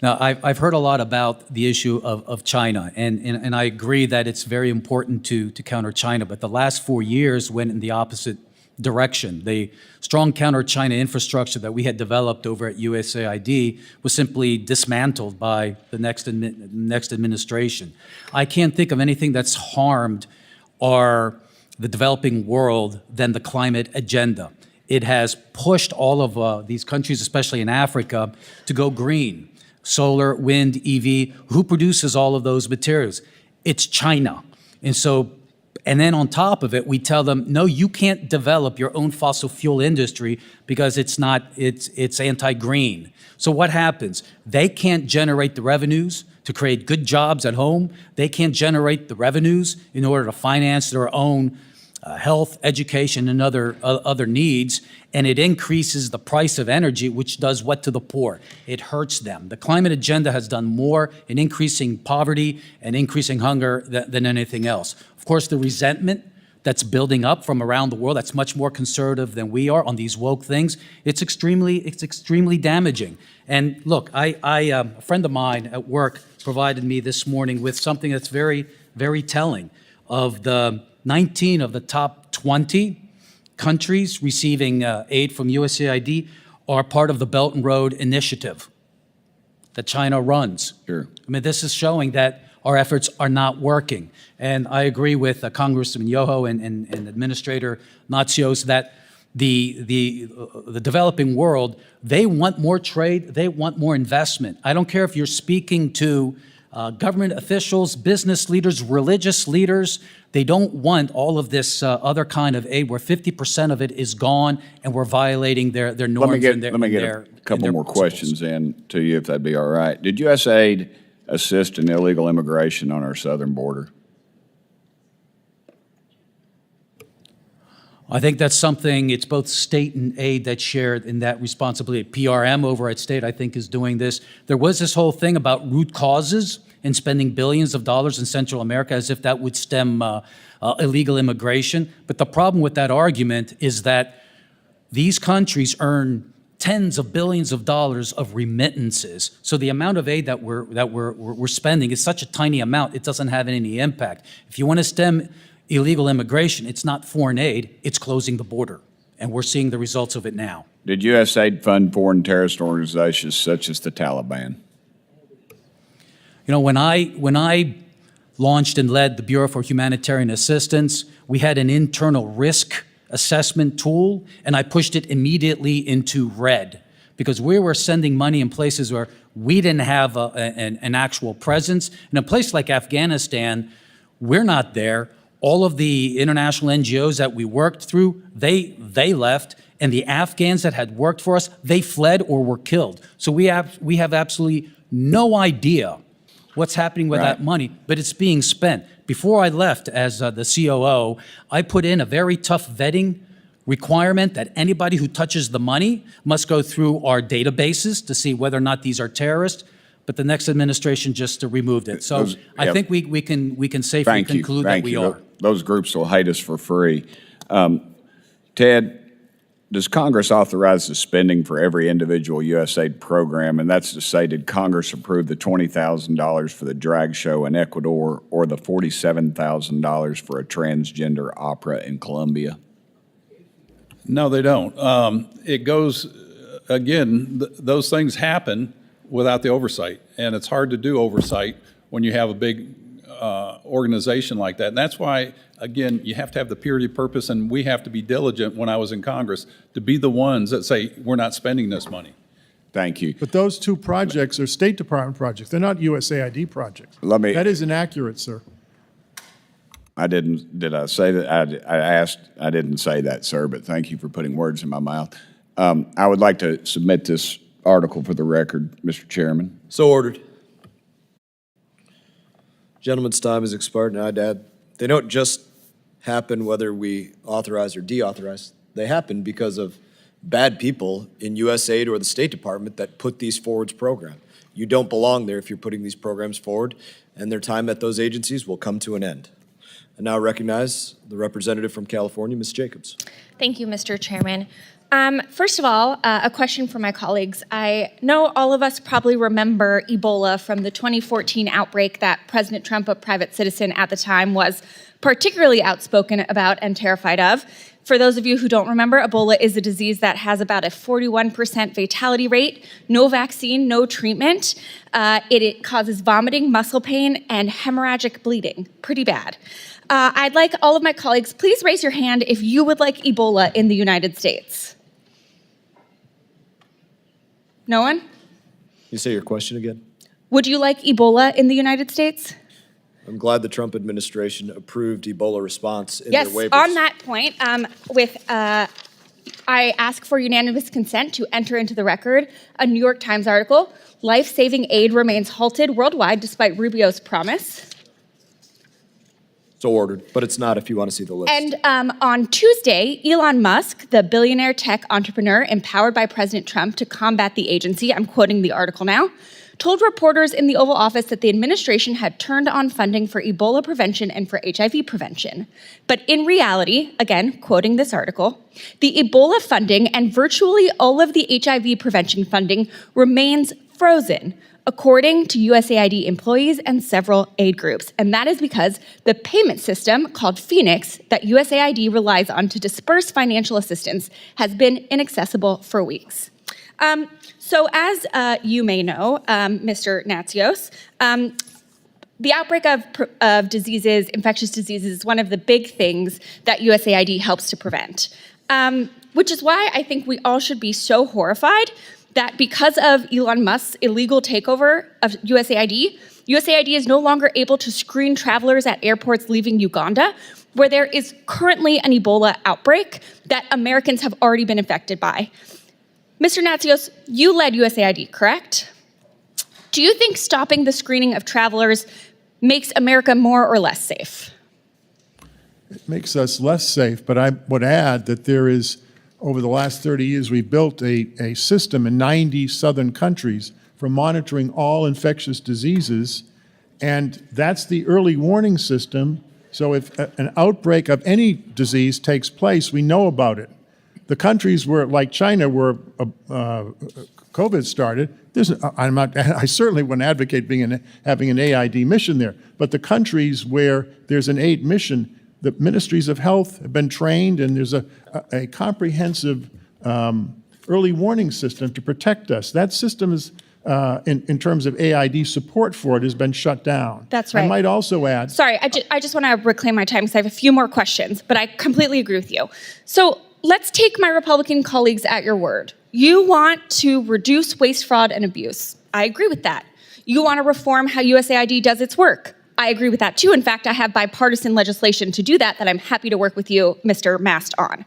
Speaker 4: Now, I've heard a lot about the issue of China, and I agree that it's very important to counter China, but the last 4 years went in the opposite direction. The strong counter-China infrastructure that we had developed over at USAID was simply dismantled by the next administration. I can't think of anything that's harmed the developing world than the climate agenda. It has pushed all of these countries, especially in Africa, to go green. Solar, wind, EV, who produces all of those materials? It's China. And then on top of it, we tell them, no, you can't develop your own fossil fuel industry because it's anti-green. So what happens? They can't generate the revenues to create good jobs at home. They can't generate the revenues in order to finance their own health, education, and other needs, and it increases the price of energy, which does what to the poor? It hurts them. The climate agenda has done more in increasing poverty and increasing hunger than anything else. Of course, the resentment that's building up from around the world, that's much more conservative than we are on these woke things, it's extremely damaging. And look, a friend of mine at work provided me this morning with something that's very, very telling. Of the 19 of the top 20 countries receiving aid from USAID are part of the Belt and Road Initiative that China runs.
Speaker 15: Sure.
Speaker 4: I mean, this is showing that our efforts are not working. And I agree with Congressman Yoho and Administrator Natsios that the developing world, they want more trade, they want more investment. I don't care if you're speaking to government officials, business leaders, religious leaders. They don't want all of this other kind of aid where 50% of it is gone and we're violating their norms.
Speaker 15: Let me get a couple more questions in to you, if that'd be all right. Did USAID assist in illegal immigration on our southern border?
Speaker 4: I think that's something, it's both state and aid that's shared in that responsibility. PRM over at state, I think, is doing this. There was this whole thing about root causes and spending billions of dollars in Central America as if that would stem illegal immigration. But the problem with that argument is that these countries earn tens of billions of dollars of remittances. So the amount of aid that we're spending is such a tiny amount, it doesn't have any impact. If you want to stem illegal immigration, it's not foreign aid, it's closing the border. And we're seeing the results of it now.
Speaker 15: Did USAID fund foreign terrorist organizations such as the Taliban?
Speaker 4: You know, when I launched and led the Bureau for Humanitarian Assistance, we had an internal risk assessment tool, and I pushed it immediately into red because we were sending money in places where we didn't have an actual presence. In a place like Afghanistan, we're not there. All of the international NGOs that we worked through, they left, and the Afghans that had worked for us, they fled or were killed. So we have absolutely no idea what's happening with that money, but it's being spent. Before I left as the COO, I put in a very tough vetting requirement that anybody who touches the money must go through our databases to see whether or not these are terrorists. But the next administration just removed it. So I think we can safely conclude that we are.
Speaker 15: Those groups will hate us for free. Ted, does Congress authorize the spending for every individual USAID program? And that's to say, did Congress approve the $20,000 for the drag show in Ecuador or the $47,000 for a transgender opera in Colombia?
Speaker 1: No, they don't. It goes, again, those things happen without the oversight. And it's hard to do oversight when you have a big organization like that. And that's why, again, you have to have the purity of purpose, and we have to be diligent when I was in Congress to be the ones that say, we're not spending this money.
Speaker 15: Thank you.
Speaker 7: But those two projects are State Department projects. They're not USAID projects. That is inaccurate, sir.
Speaker 15: Did I say that? I didn't say that, sir, but thank you for putting words in my mouth. I would like to submit this article for the record, Mr. Chairman.
Speaker 3: So ordered. Gentleman's time has expired, and I'd add, they don't just happen whether we authorize or deauthorize. They happen because of bad people in USAID or the State Department that put these forward programs. You don't belong there if you're putting these programs forward, and their time at those agencies will come to an end. I now recognize the representative from California, Ms. Jacobs.
Speaker 16: Thank you, Mr. Chairman. First of all, a question for my colleagues. I know all of us probably remember Ebola from the 2014 outbreak that President Trump, a private citizen at the time, was particularly outspoken about and terrified of. For those of you who don't remember, Ebola is a disease that has about a 41% fatality rate, no vaccine, no treatment. It causes vomiting, muscle pain, and hemorrhagic bleeding. Pretty bad. I'd like all of my colleagues, please raise your hand if you would like Ebola in the United States. No one?
Speaker 3: You say your question again?
Speaker 16: Would you like Ebola in the United States?
Speaker 3: I'm glad the Trump administration approved Ebola response in
Speaker 16: Yes,
Speaker 3: their waivers.
Speaker 16: on that point, I ask for unanimous consent to enter into the record a New York Times article, Life-Saving Aid Remains Halted Worldwide Despite Rubio's Promise.
Speaker 3: So ordered, but it's not if you want to see the list.
Speaker 16: And on Tuesday, Elon Musk, the billionaire tech entrepreneur empowered by President Trump to combat the agency, I'm quoting the article now, told reporters in the Oval Office that the administration had turned on funding for Ebola prevention and for HIV prevention. But in reality, again, quoting this article, the Ebola funding and virtually all of the HIV prevention funding remains frozen, according to USAID employees and several aid groups. And that is because the payment system called Phoenix that USAID relies on to disperse financial assistance has been inaccessible for weeks. So as you may know, Mr. Natsios, the outbreak of diseases, infectious diseases, is one of the big things that USAID helps to prevent, which is why I think we all should be so horrified that because of Elon Musk's illegal takeover of USAID, USAID is no longer able to screen travelers at airports leaving Uganda, where there is currently an Ebola outbreak that Americans have already been infected by. Mr. Natsios, you led USAID, correct? Do you think stopping the screening of travelers makes America more or less safe?
Speaker 7: It makes us less safe, but I would add that there is, over the last 30 years, we built a system in 90 southern countries for monitoring all infectious diseases, and that's the early warning system. So if an outbreak of any disease takes place, we know about it. The countries where, like China, where COVID started, I certainly wouldn't advocate having an AID mission there, but the countries where there's an aid mission, the ministries of health have been trained, and there's a comprehensive early warning system to protect us. That system is, in terms of AID support for it, has been shut down.
Speaker 16: That's right.
Speaker 7: I might also add...
Speaker 16: Sorry, I just want to reclaim my time because I have a few more questions, but I completely agree with you. So let's take my Republican colleagues at your word. You want to reduce waste, fraud, and abuse. I agree with that. You want to reform how USAID does its work. I agree with that too. In fact, I have bipartisan legislation to do that I'm happy to work with you, Mr. Mast, on.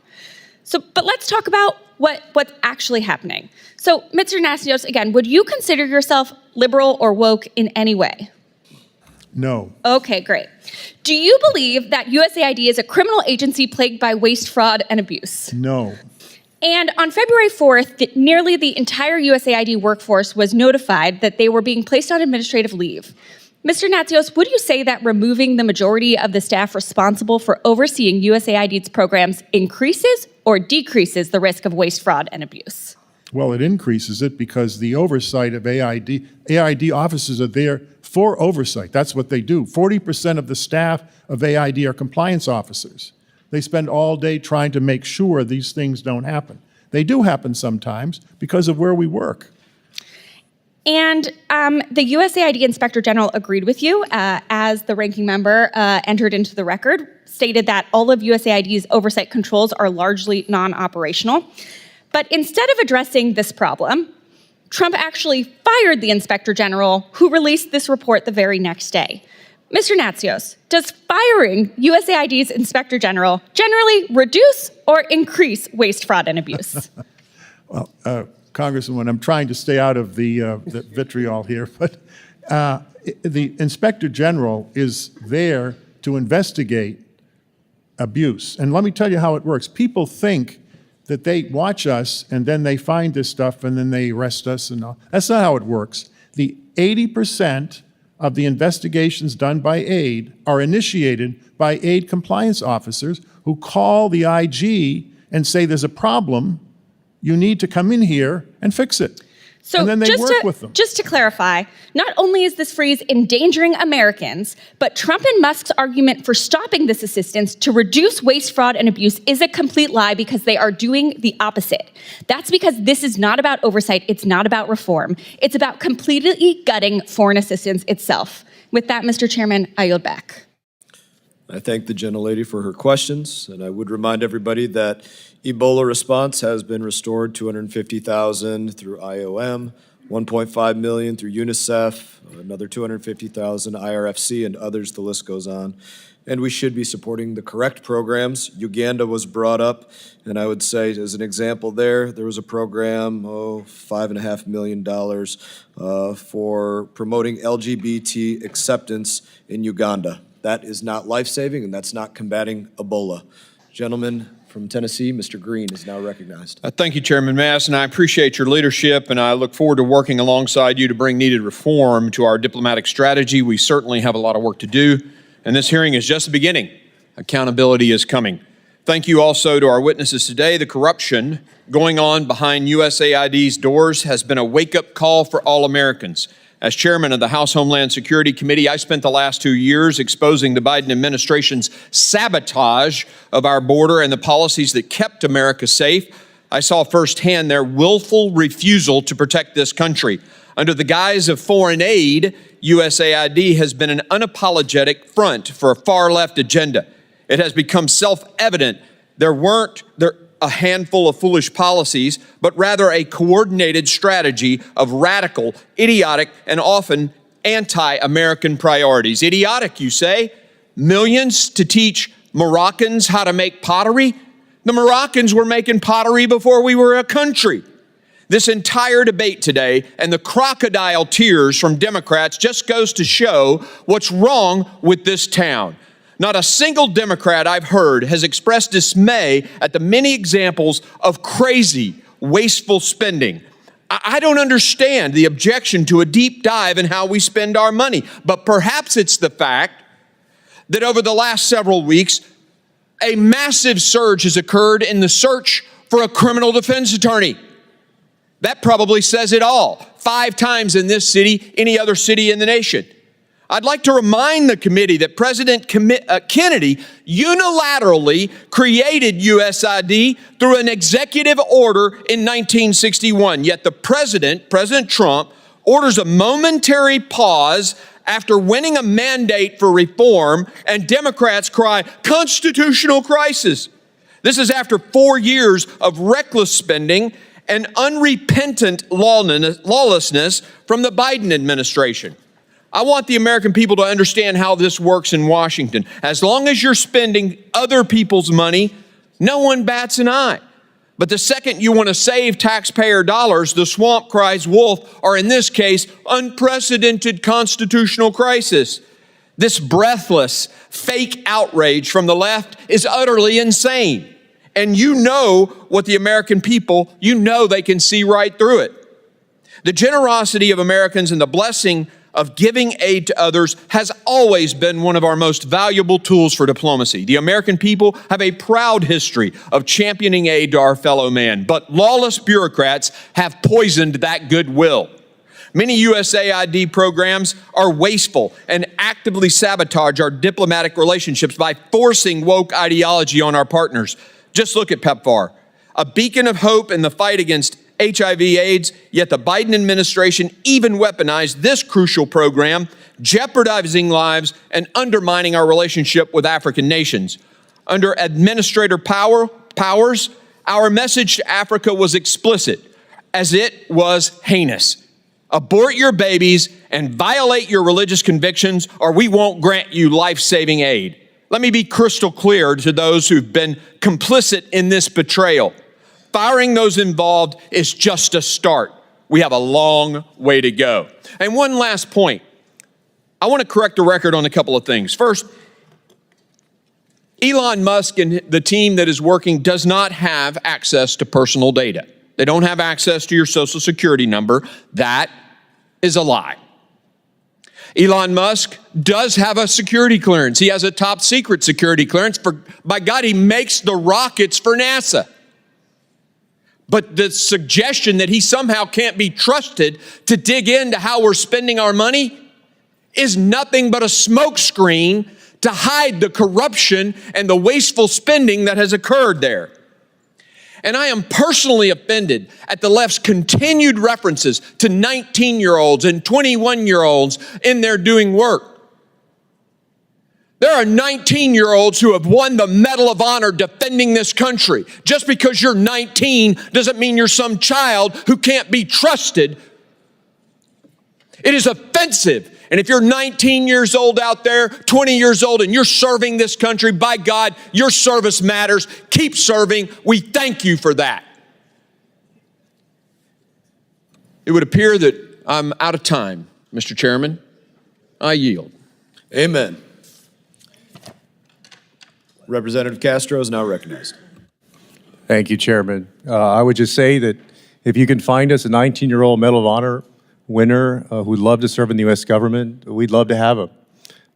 Speaker 16: But let's talk about what's actually happening. So, Mr. Natsios, again, would you consider yourself liberal or woke in any way?
Speaker 7: No.
Speaker 16: Okay, great. Do you believe that USAID is a criminal agency plagued by waste, fraud, and abuse?
Speaker 7: No.
Speaker 16: And on February 4th, nearly the entire USAID workforce was notified that they were being placed on administrative leave. Mr. Natsios, would you say that removing the majority of the staff responsible for overseeing USAID's programs increases or decreases the risk of waste, fraud, and abuse?
Speaker 7: Well, it increases it because the oversight of AID officers are there for oversight. That's what they do. 40% of the staff of AID are compliance officers. They spend all day trying to make sure these things don't happen. They do happen sometimes because of where we work.
Speaker 16: And the USAID Inspector General agreed with you as the ranking member entered into the record, stated that all of USAID's oversight controls are largely non-operational. But instead of addressing this problem, Trump actually fired the Inspector General, who released this report the very next day. Mr. Natsios, does firing USAID's Inspector General generally reduce or increase waste, fraud, and abuse?
Speaker 7: Well, Congresswoman, I'm trying to stay out of the vitriol here, but the Inspector General is there to investigate abuse. And let me tell you how it works. People think that they watch us and then they find this stuff and then they arrest us and all. That's not how it works. The 80% of the investigations done by aid are initiated by aid compliance officers who call the IG and say there's a problem, you need to come in here and fix it.
Speaker 16: So
Speaker 7: and then they work with them.
Speaker 16: Just to clarify, not only is this freeze endangering Americans, but Trump and Musk's argument for stopping this assistance to reduce waste, fraud, and abuse is a complete lie because they are doing the opposite. That's because this is not about oversight, it's not about reform. It's about completely gutting foreign assistance itself. With that, Mr. Chairman, I yield back.
Speaker 3: I thank the gentlelady for her questions, and I would remind everybody that Ebola response has been restored, $250,000 through IOM, $1.5 million through UNICEF, another $250,000 IRFC, and others. The list goes on. And we should be supporting the correct programs. Uganda was brought up, and I would say, as an example there was a program, $5.5 million for promoting LGBT acceptance in Uganda. That is not life-saving, and that's not combating Ebola. Gentleman from Tennessee, Mr. Green, is now recognized.
Speaker 17: Thank you, Chairman Mass, and I appreciate your leadership, and I look forward to working alongside you to bring needed reform to our diplomatic strategy. We certainly have a lot of work to do, and this hearing is just the beginning. Accountability is coming. Thank you also to our witnesses today. The corruption going on behind USAID's doors has been a wake-up call for all Americans. As chairman of the House Homeland Security Committee, I spent the last 2 years exposing the Biden administration's sabotage of our border and the policies that kept America safe. I saw firsthand their willful refusal to protect this country. Under the guise of foreign aid, USAID has been an unapologetic front for a far-left agenda. It has become self-evident there weren't a handful of foolish policies, but rather a coordinated strategy of radical, idiotic, and often anti-American priorities. Idiotic, you say? Millions to teach Moroccans how to make pottery? The Moroccans were making pottery before we were a country. This entire debate today and the crocodile tears from Democrats just goes to show what's wrong with this town. Not a single Democrat I've heard has expressed dismay at the many examples of crazy, wasteful spending. I don't understand the objection to a deep dive in how we spend our money, but perhaps it's the fact that over the last several weeks, a massive surge has occurred in the search for a criminal defense attorney. That probably says it all. 5 times in this city, any other city in the nation. I'd like to remind the committee that President Kennedy unilaterally created USAID through an executive order in 1961. Yet the President Trump, orders a momentary pause after winning a mandate for reform, and Democrats cry, "Constitutional crisis." This is after 4 years of reckless spending and unrepentant lawlessness from the Biden administration. I want the American people to understand how this works in Washington. As long as you're spending other people's money, no one bats an eye. But the second you want to save taxpayer dollars, the swamp cries wolf, or in this case, unprecedented constitutional crisis. This breathless, fake outrage from the left is utterly insane. And you know what the American people, you know they can see right through it. The generosity of Americans and the blessing of giving aid to others has always been one of our most valuable tools for diplomacy. The American people have a proud history of championing aid to our fellow man, but lawless bureaucrats have poisoned that goodwill. Many USAID programs are wasteful and actively sabotage our diplomatic relationships by forcing woke ideology on our partners. Just look at PEPFAR, a beacon of hope in the fight against HIV/AIDS, yet the Biden administration even weaponized this crucial program, jeopardizing lives and undermining our relationship with African nations. Under Administrator Powers, our message to Africa was explicit, as it was heinous. Abort your babies and violate your religious convictions, or we won't grant you life-saving aid. Let me be crystal clear to those who've been complicit in this betrayal. Firing those involved is just a start. We have a long way to go. And one last point. I want to correct the record on a couple of things. First, Elon Musk and the team that is working does not have access to personal data. They don't have access to your Social Security number. That is a lie. Elon Musk does have a security clearance. He has a top secret security clearance. By God, he makes the rockets for NASA. But the suggestion that he somehow can't be trusted to dig into how we're spending our money is nothing but a smokescreen to hide the corruption and the wasteful spending that has occurred there. And I am personally offended at the left's continued references to 19-year-olds and 21-year-olds in their doing work. There are 19-year-olds who have won the Medal of Honor defending this country. Just because you're 19 doesn't mean you're some child who can't be trusted. It is offensive. And if you're 19 years old out there, 20 years old, and you're serving this country, by God, your service matters. Keep serving. We thank you for that. It would appear that I'm out of time, Mr. Chairman. I yield.
Speaker 3: Amen. Representative Castro is now recognized.
Speaker 18: Thank you, Chairman. I would just say that if you can find us a 19-year-old Medal of Honor winner who'd love to serve in the U.S. government, we'd love to have him,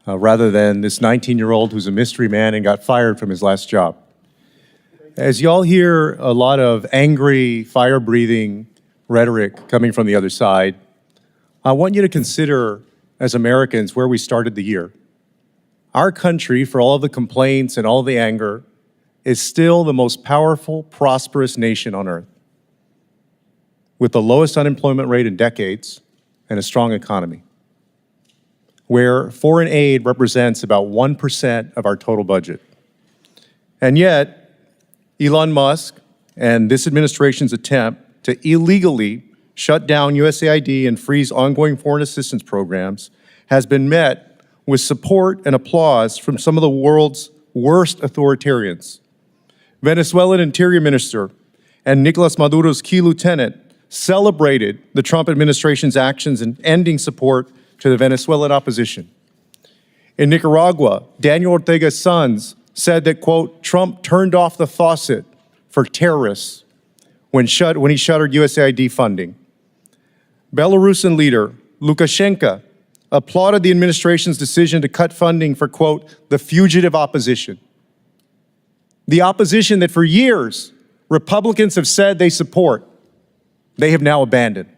Speaker 18: rather than this 19-year-old who's a mystery man and got fired from his last job. As y'all hear a lot of angry, fire-breathing rhetoric coming from the other side, I want you to consider, as Americans, where we started the year. Our country, for all of the complaints and all of the anger, is still the most powerful, prosperous nation on earth, with the lowest unemployment rate in decades and a strong economy, where foreign aid represents about 1% of our total budget. And yet, Elon Musk and this administration's attempt to illegally shut down USAID and freeze ongoing foreign assistance programs has been met with support and applause from some of the world's worst authoritarians. Venezuelan Interior Minister and Nicolas Maduro's key lieutenant celebrated the Trump administration's actions in ending support to the Venezuelan opposition. In Nicaragua, Daniel Ortega's sons said that, quote, Trump turned off the faucet for terrorists when he shuttered USAID funding. Belarusian leader Lukashenko applauded the administration's decision to cut funding for, quote, the fugitive opposition. The opposition that for years Republicans have said they support, they have now abandoned.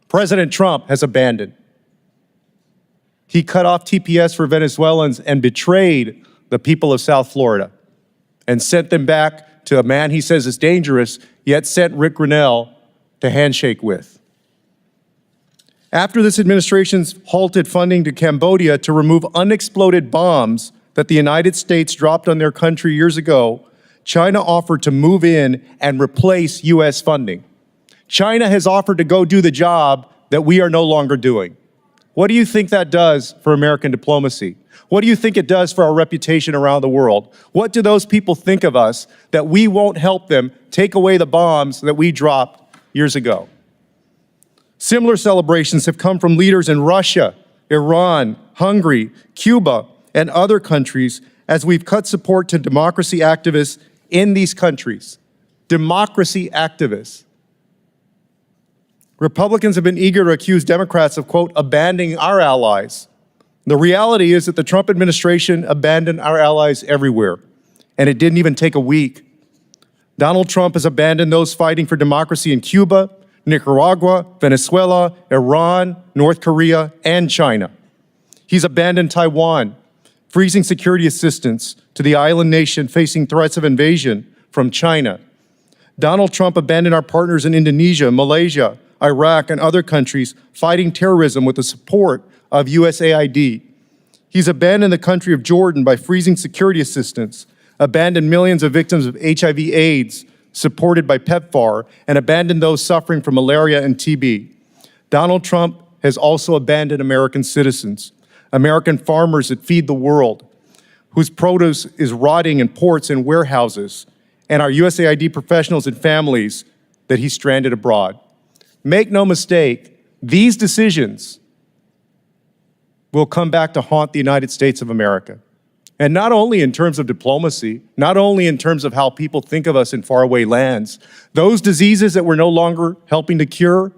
Speaker 18: President Trump has abandoned. He cut off TPS for Venezuelans and betrayed the people of South Florida and sent them back to a man he says is dangerous, yet sent Rick Grinnell to handshake with. After this administration's halted funding to Cambodia to remove unexploded bombs that the United States dropped on their country years ago, China offered to move in and replace U.S. funding. China has offered to go do the job that we are no longer doing. What do you think that does for American diplomacy? What do you think it does for our reputation around the world? What do those people think of us that we won't help them take away the bombs that we dropped years ago? Similar celebrations have come from leaders in Russia, Iran, Hungary, Cuba, and other countries as we've cut support to democracy activists in these countries. Democracy activists. Republicans have been eager to accuse Democrats of, quote, abandoning our allies. The reality is that the Trump administration abandoned our allies everywhere, and it didn't even take a week. Donald Trump has abandoned those fighting for democracy in Cuba, Nicaragua, Venezuela, Iran, North Korea, and China. He's abandoned Taiwan, freezing security assistance to the island nation facing threats of invasion from China. Donald Trump abandoned our partners in Indonesia, Malaysia, Iraq, and other countries fighting terrorism with the support of USAID. He's abandoned the country of Jordan by freezing security assistance, abandoned millions of victims of HIV/AIDS supported by PEPFAR, and abandoned those suffering from malaria and TB. Donald Trump has also abandoned American citizens, American farmers that feed the world, whose produce is rotting in ports and warehouses, and our USAID professionals and families that he stranded abroad. Make no mistake, these decisions will come back to haunt the United States of America. And not only in terms of diplomacy, not only in terms of how people think of us in faraway lands, those diseases that we're no longer helping to cure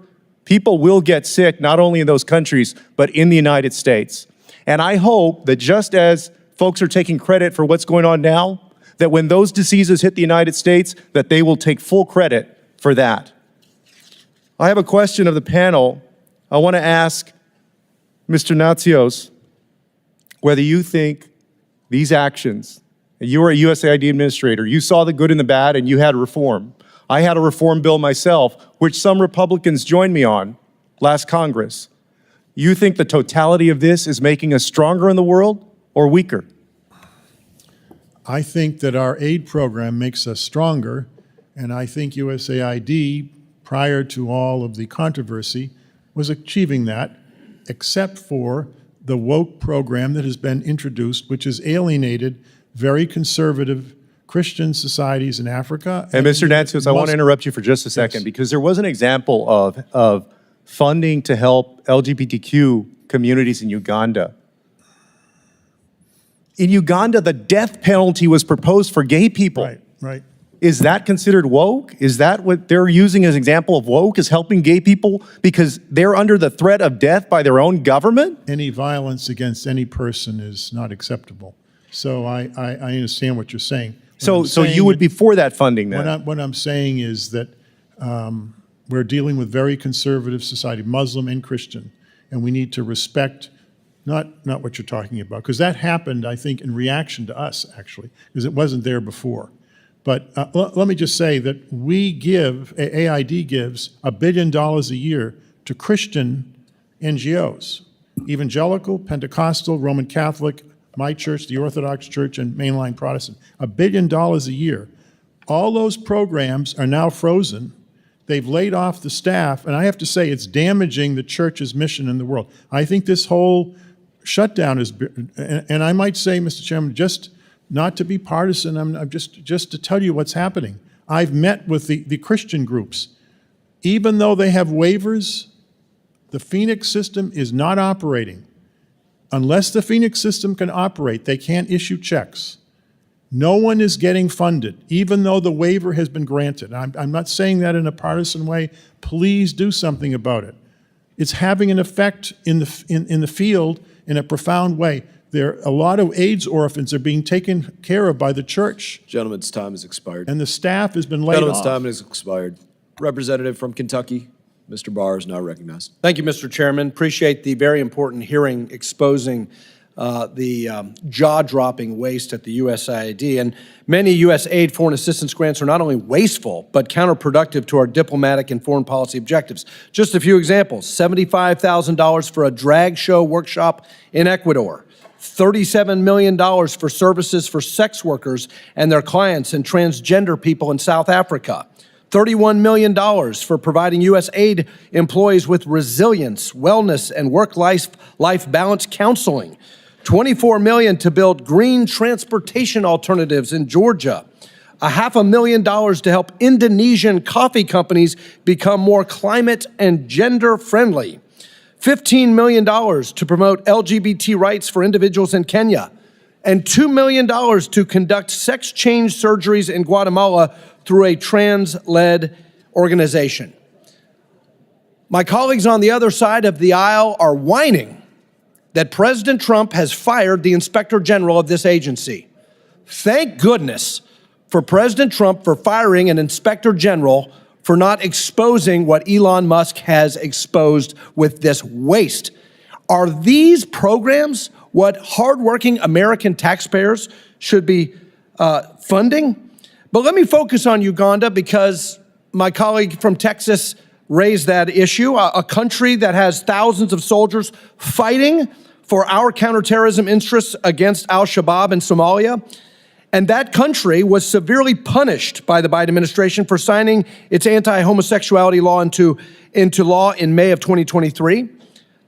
Speaker 18: People will get sick, not only in those countries, but in the United States. And I hope that just as folks are taking credit for what's going on now, that when those diseases hit the United States, that they will take full credit for that. I have a question of the panel. I want to ask Mr. Natsios whether you think these actions, you were a USAID administrator, you saw the good and the bad, and you had reform. I had a reform bill myself, which some Republicans joined me on last Congress. You think the totality of this is making us stronger in the world or weaker?
Speaker 7: I think that our aid program makes us stronger, and I think USAID, prior to all of the controversy, was achieving that, except for the woke program that has been introduced, which has alienated very conservative Christian societies in Africa.
Speaker 18: And Mr. Natsios, I want to interrupt you for just a second, because there was an example of funding to help LGBTQ communities in Uganda. In Uganda, the death penalty was proposed for gay people.
Speaker 7: Right, right.
Speaker 18: Is that considered woke? Is that what they're using as an example of woke, is helping gay people because they're under the threat of death by their own government?
Speaker 7: Any violence against any person is not acceptable. So I understand what you're saying.
Speaker 18: So you would be for that funding then?
Speaker 7: What I'm saying is that we're dealing with very conservative society, Muslim and Christian, and we need to respect not what you're talking about, because that happened, I think, in reaction to us, actually, because it wasn't there before. But let me just say that we give, AID gives $1 billion a year to Christian NGOs, evangelical, Pentecostal, Roman Catholic, my church, the Orthodox Church, and mainline Protestant. $1 billion a year. All those programs are now frozen. They've laid off the staff, and I have to say it's damaging the church's mission in the world. I think this whole shutdown is, and I might say, Mr. Chairman, just not to be partisan, I'm just to tell you what's happening. I've met with the Christian groups. Even though they have waivers, the Phoenix system is not operating. Unless the Phoenix system can operate, they can't issue checks. No one is getting funded, even though the waiver has been granted. I'm not saying that in a partisan way. Please do something about it. It's having an effect in the field in a profound way. A lot of AIDS orphans are being taken care of by the church.
Speaker 3: Gentleman's time has expired.
Speaker 7: And the staff has been laid off.
Speaker 3: Gentleman's time has expired. Representative from Kentucky, Mr. Barr is now recognized.
Speaker 19: Thank you, Mr. Chairman. Appreciate the very important hearing exposing the jaw-dropping waste at the USAID. And many U.S. aid foreign assistance grants are not only wasteful, but counterproductive to our diplomatic and foreign policy objectives. Just a few examples: $75,000 for a drag show workshop in Ecuador, $37 million for services for sex workers and their clients and transgender people in South Africa, $31 million for providing U.S. aid employees with resilience, wellness, and work-life balance counseling, $24 million to build green transportation alternatives in Georgia, $500,000 to help Indonesian coffee companies become more climate and gender-friendly, $15 million to promote LGBT rights for individuals in Kenya, and $2 million to conduct sex change surgeries in Guatemala through a trans-led organization. My colleagues on the other side of the aisle are whining that President Trump has fired the Inspector General of this agency. Thank goodness for President Trump for firing an Inspector General for not exposing what Elon Musk has exposed with this waste. Are these programs what hardworking American taxpayers should be funding? But let me focus on Uganda because my colleague from Texas raised that issue, a country that has thousands of soldiers fighting for our counterterrorism interests against al-Shabaab in Somalia. And that country was severely punished by the Biden administration for signing its anti-homosexuality law into law in May of 2023.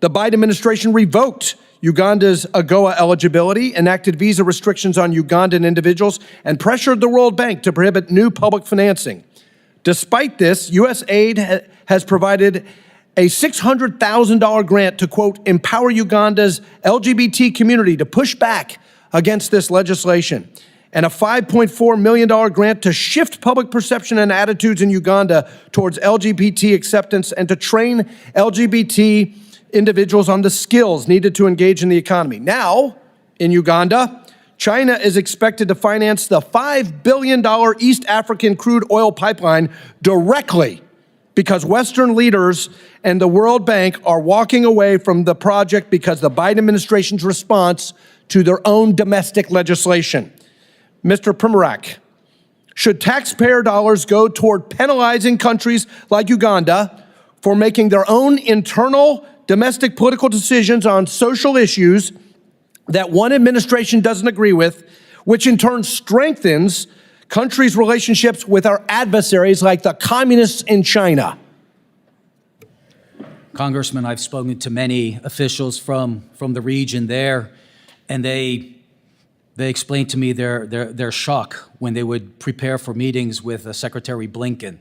Speaker 19: The Biden administration revoked Uganda's AGOA eligibility, enacted visa restrictions on Ugandan individuals, and pressured the World Bank to prohibit new public financing. Despite this, USAID has provided a $600,000 grant to, quote, empower Uganda's LGBT community to push back against this legislation. and a $5.4 million grant to shift public perception and attitudes in Uganda towards LGBT acceptance and to train LGBT individuals on the skills needed to engage in the economy. Now, in Uganda, China is expected to finance the $5 billion East African crude oil pipeline directly because Western leaders and the World Bank are walking away from the project because the Biden administration's response to their own domestic legislation. Mr. Primorac, should taxpayer dollars go toward penalizing countries like Uganda for making their own internal domestic political decisions on social issues that one administration doesn't agree with, which in turn strengthens countries' relationships with our adversaries like the communists in China?
Speaker 4: Congressman, I've spoken to many officials from the region there, and they explained to me their shock when they would prepare for meetings with Secretary Blinken.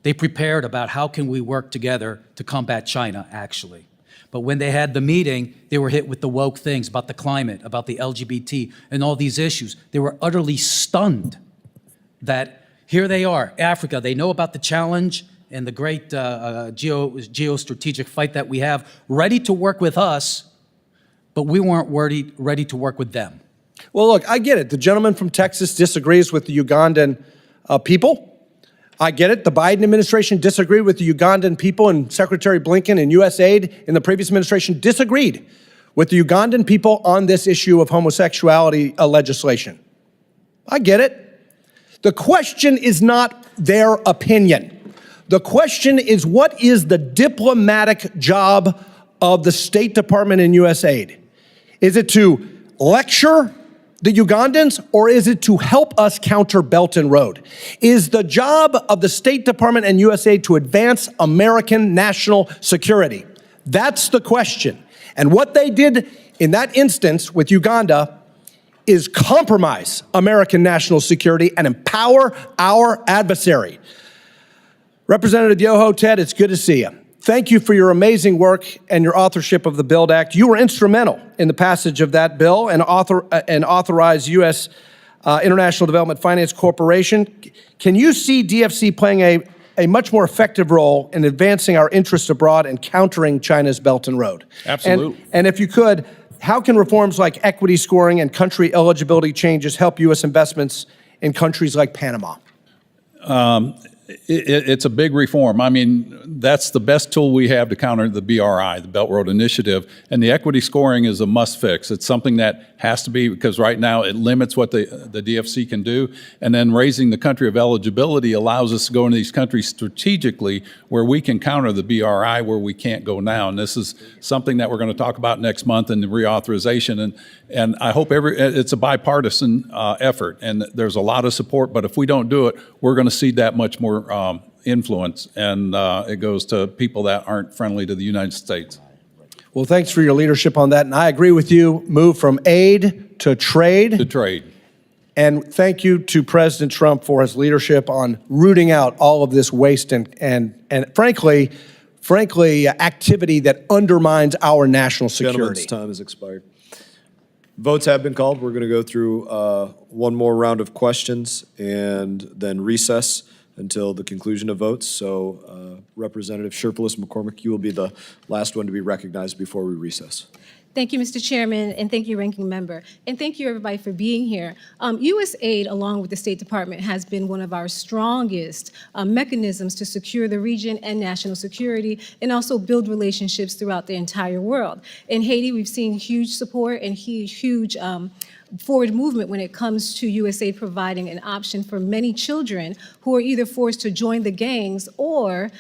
Speaker 4: They prepared about how can we work together to combat China, actually. But when they had the meeting, they were hit with the woke things about the climate, about the LGBT, and all these issues. They were utterly stunned that here they are, Africa. They know about the challenge and the great geostrategic fight that we have, ready to work with us, but we weren't ready to work with them.
Speaker 19: Well, look, I get it. The gentleman from Texas disagrees with the Ugandan people. I get it. The Biden administration disagreed with the Ugandan people, and Secretary Blinken and USAID in the previous administration disagreed with the Ugandan people on this issue of homosexuality legislation. I get it. The question is not their opinion. The question is, what is the diplomatic job of the State Department and USAID? Is it to lecture the Ugandans, or is it to help us counter Belt and Road? Is the job of the State Department and USAID to advance American national security? That's the question. And what they did in that instance with Uganda is compromise American national security and empower our adversary. Representative Yoho, Ted, it's good to see you. Thank you for your amazing work and your authorship of the BUILD Act. You were instrumental in the passage of that bill and authorized U.S. International Development Finance Corporation. Can you see DFC playing a much more effective role in advancing our interests abroad and countering China's Belt and Road?
Speaker 1: Absolutely.
Speaker 19: And if you could, how can reforms like equity scoring and country eligibility changes help U.S. investments in countries like Panama?
Speaker 1: It's a big reform. I mean, that's the best tool we have to counter the BRI, the Belt Road Initiative, and the equity scoring is a must fix. It's something that has to be, because right now it limits what the DFC can do, and then raising the country of eligibility allows us to go into these countries strategically where we can counter the BRI where we can't go now. And this is something that we're going to talk about next month in the reauthorization. And I hope it's a bipartisan effort, and there's a lot of support, but if we don't do it, we're going to see that much more influence, and it goes to people that aren't friendly to the United States.
Speaker 19: Well, thanks for your leadership on that, and I agree with you. Move from aid to trade.
Speaker 1: To trade.
Speaker 19: And thank you to President Trump for his leadership on rooting out all of this waste and frankly, activity that undermines our national security.
Speaker 3: Gentlemen's time has expired. Votes have been called. We're going to go through one more round of questions and then recess until the conclusion of votes. So Representative Sherpalis McCormick, you will be the last one to be recognized before we recess.
Speaker 20: Thank you, Mr. Chairman, and thank you, Ranking Member. And thank you, everybody, for being here. USAID, along with the State Department, has been one of our strongest mechanisms to secure the region and national security, and also build relationships throughout the entire world. In Haiti, we've seen huge support and huge forward movement when it comes to USAID providing an option for many children who are either forced to join the gangs or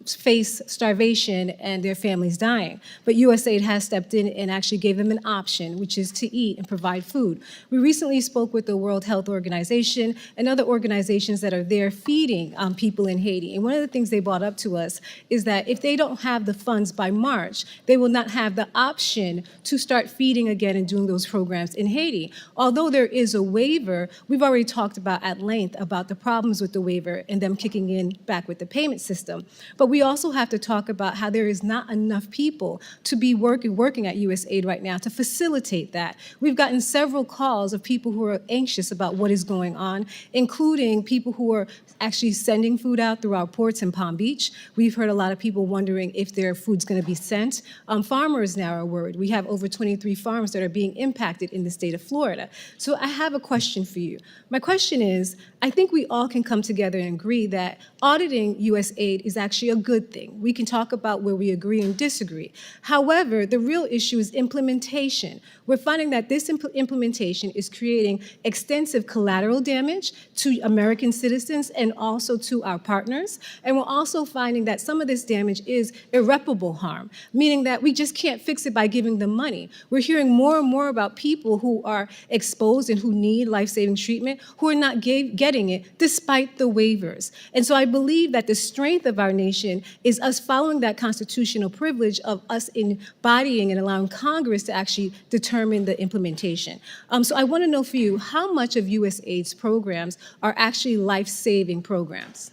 Speaker 20: face starvation and their families dying. But USAID has stepped in and actually gave them an option, which is to eat and provide food. We recently spoke with the World Health Organization and other organizations that are there feeding people in Haiti. And one of the things they brought up to us is that if they don't have the funds by March, they will not have the option to start feeding again and doing those programs in Haiti. Although there is a waiver, we've already talked about at length about the problems with the waiver and them kicking in back with the payment system. But we we also have to talk about how there is not enough people to be working at USAID right now to facilitate that. We've gotten several calls of people who are anxious about what is going on, including people who are actually sending food out through our ports in Palm Beach. We've heard a lot of people wondering if their food's going to be sent. Farmers now are worried. We have over 23 farms that are being impacted in the state of Florida. So I have a question for you. My question is, I think we all can come together and agree that auditing USAID is actually a good thing. We can talk about where we agree and disagree. However, the real issue is implementation. We're finding that this implementation is creating extensive collateral damage to American citizens and also to our partners. And we're also finding that some of this damage is irreparable harm, meaning that we just can't fix it by giving them money. We're hearing more and more about people who are exposed and who need life-saving treatment who are not getting it despite the waivers. And so I believe that the strength of our nation is us following that constitutional privilege of us embodying and allowing Congress to actually determine the implementation. So I want to know for you, how much of USAID's programs are actually life-saving programs?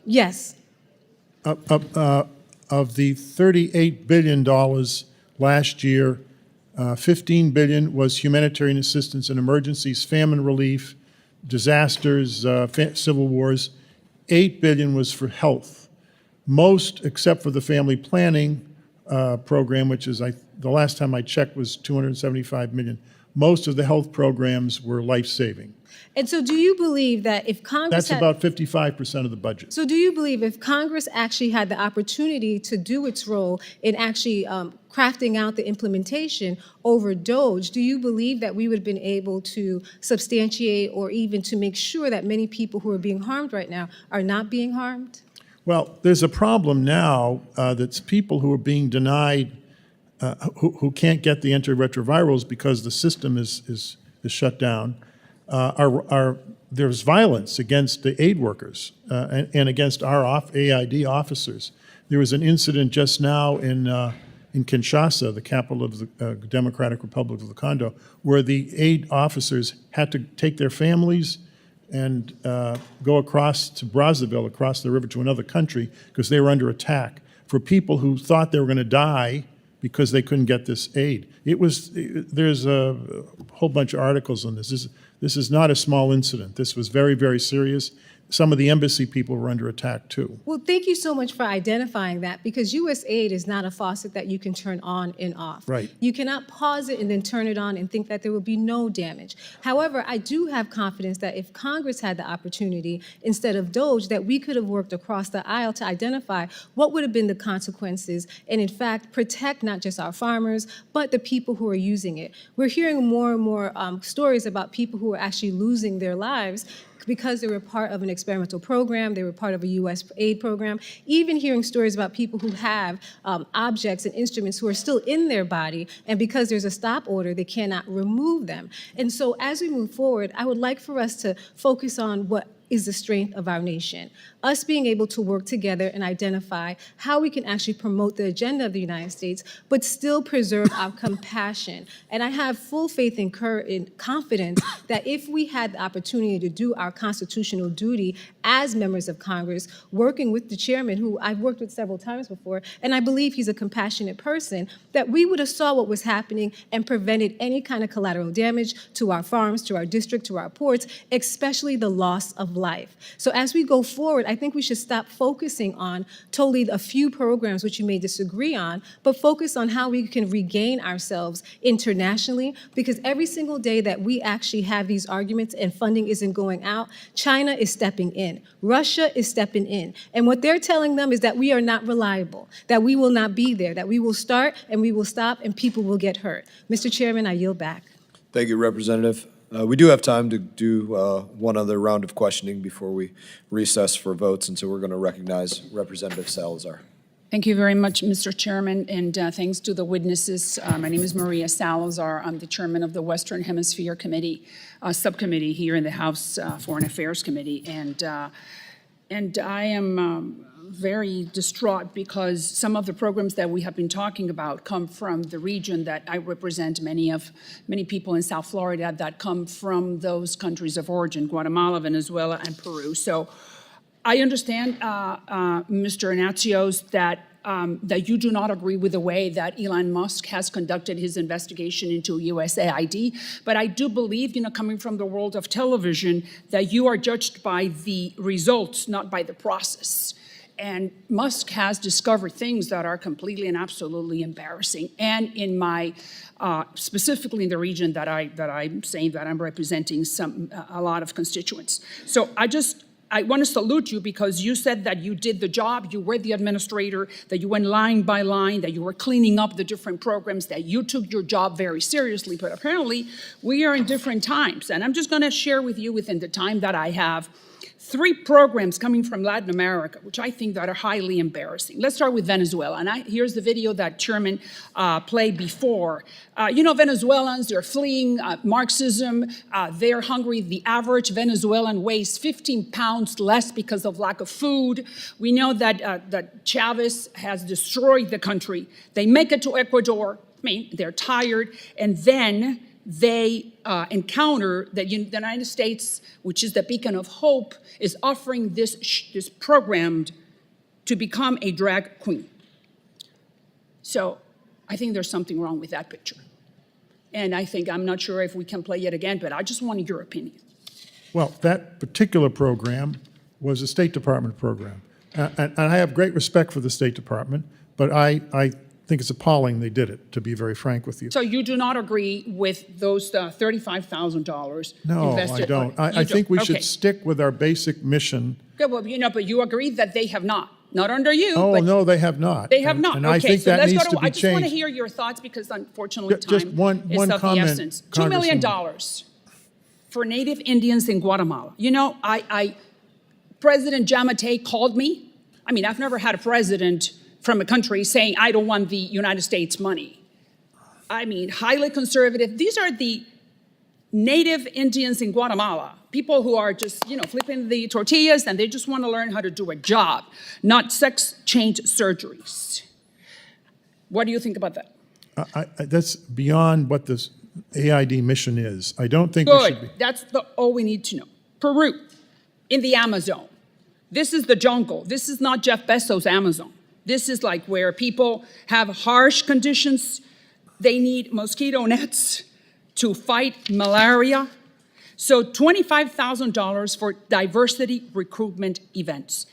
Speaker 20: Yes.
Speaker 7: Of the $38 billion last year, $15 billion was humanitarian assistance and emergencies, famine relief, disasters, civil wars. $8 billion was for health. Most, except for the family planning program, which is, the last time I checked was $275 million. Most of the health programs were life-saving.
Speaker 20: And so do you believe that if Congress
Speaker 7: That's about 55% of the budget.
Speaker 20: So do you believe if Congress actually had the opportunity to do its role in actually crafting out the implementation over DOGE, do you believe that we would have been able to substantiate or even to make sure that many people who are being harmed right now are not being harmed?
Speaker 7: Well, there's a problem now that's people who are being denied, who can't get the antiretrovirals because the system is shut down. There's violence against the aid workers and against our AID officers. There was an incident just now in Kinshasa, the capital of the Democratic Republic of the Congo, where the aid officers had to take their families and go across to Brazzaville, across the river to another country, because they were under attack for people who thought they were going to die because they couldn't get this aid. There's a whole bunch of articles on this. This is not a small incident. This was very, very serious. Some of the embassy people were under attack too.
Speaker 20: Well, thank you so much for identifying that, because USAID is not a faucet that you can turn on and off.
Speaker 7: Right.
Speaker 20: You cannot pause it and then turn it on and think that there will be no damage. However, I do have confidence that if Congress had the opportunity, instead of DOGE, that we could have worked across the aisle to identify what would have been the consequences and, in fact, protect not just our farmers, but the people who are using it. We're hearing more and more stories about people who are actually losing their lives because they were part of an experimental program, they were part of a U.S. aid program, even hearing stories about people who have objects and instruments who are still in their body, and because there's a stop order, they cannot remove them. And so as we move forward, I would like for us to focus on what is the strength of our nation. Us being able to work together and identify how we can actually promote the agenda of the United States, but still preserve our compassion. And I have full faith and confidence that if we had the opportunity to do our constitutional duty as members of Congress, working with the chairman, who I've worked with several times before, and I believe he's a compassionate person, that we would have saw what was happening and prevented any kind of collateral damage to our farms, to our district, to our ports, especially the loss of life. So as we go forward, I think we should stop focusing on totally a few programs which you may disagree on, but focus on how we can regain ourselves internationally, because every single day that we actually have these arguments and funding isn't going out, China is stepping in, Russia is stepping in, and what they're telling them is that we are not reliable, that we will not be there, that we will start and we will stop and people will get hurt. Mr. Chairman, I yield back.
Speaker 3: Thank you, Representative. We do have time to do one other round of questioning before we recess for votes, and so we're going to recognize Representative Salazar.
Speaker 21: Thank you very much, Mr. Chairman, and thanks to the witnesses. My name is Maria Salazar. I'm the chairman of the Western Hemisphere Committee, subcommittee here in the House Foreign Affairs Committee, and I am very distraught because some of the programs that we have been talking about come from the region that I represent. Many people in South Florida that come from those countries of origin, Guatemala, Venezuela, and Peru. So I understand, Mr. Natsios, that that you do not agree with the way that Elon Musk has conducted his investigation into USAID, but I do believe, coming from the world of television, that you are judged by the results, not by the process. And Musk has discovered things that are completely and absolutely embarrassing. And in my, specifically in the region that I'm saying that I'm representing a lot of constituents. So I want to salute you because you said that you did the job, you were the administrator, that you went line by line, that you were cleaning up the different programs, that you took your job very seriously. But apparently, we are in different times. And I'm just going to share with you within the time that I have 3 programs coming from Latin America, which I think that are highly embarrassing. Let's start with Venezuela. And here's the video that Chairman played before. Venezuelans, they're fleeing Marxism. They're hungry. The average Venezuelan weighs 15 pounds less because of lack of food. We know that Chavez has destroyed the country. They make it to Ecuador. They're tired. And then they encounter that the United States, which is the beacon of hope, is offering this program to become a drag queen. So I think there's something wrong with that picture. And I'm not sure if we can play it again, but I just wanted your opinion.
Speaker 7: Well, that particular program was a State Department program. And I have great respect for the State Department, but I think it's appalling they did it, to be very frank with you.
Speaker 21: So you do not agree with those $35,000
Speaker 7: No,
Speaker 21: invested?
Speaker 7: I don't.
Speaker 21: You
Speaker 7: I think we
Speaker 21: Okay.
Speaker 7: should stick with our basic mission.
Speaker 21: Okay, well, but you agree that they have not. Not under you,
Speaker 7: Oh,
Speaker 21: but
Speaker 7: no, they have not.
Speaker 21: they have not.
Speaker 7: And
Speaker 21: Okay,
Speaker 7: I think
Speaker 21: so
Speaker 7: that
Speaker 21: let's
Speaker 7: needs
Speaker 21: go
Speaker 7: to be
Speaker 21: I just want to
Speaker 7: changed.
Speaker 21: hear your thoughts because unfortunately
Speaker 7: Just
Speaker 21: time
Speaker 7: one
Speaker 21: is of
Speaker 7: comment,
Speaker 21: the essence. $2 million
Speaker 7: Congresswoman.
Speaker 21: for Native Indians in Guatemala. President Giammattei called me. I've never had a president from a country saying, I don't want the United States money. Highly conservative. These are the Native Indians in Guatemala, people who are just, flipping the tortillas and they just want to learn how to do a job, not sex change surgeries. What do you think about that?
Speaker 7: That's beyond what this AID mission is. I don't think we should be.
Speaker 21: Good. That's all we need to know. Peru, in the Amazon. This is the jungle. This is not Jeff Bezos' Amazon. This is like where people have harsh conditions. They need mosquito nets to fight malaria. So $25,000 for diversity recruitment events.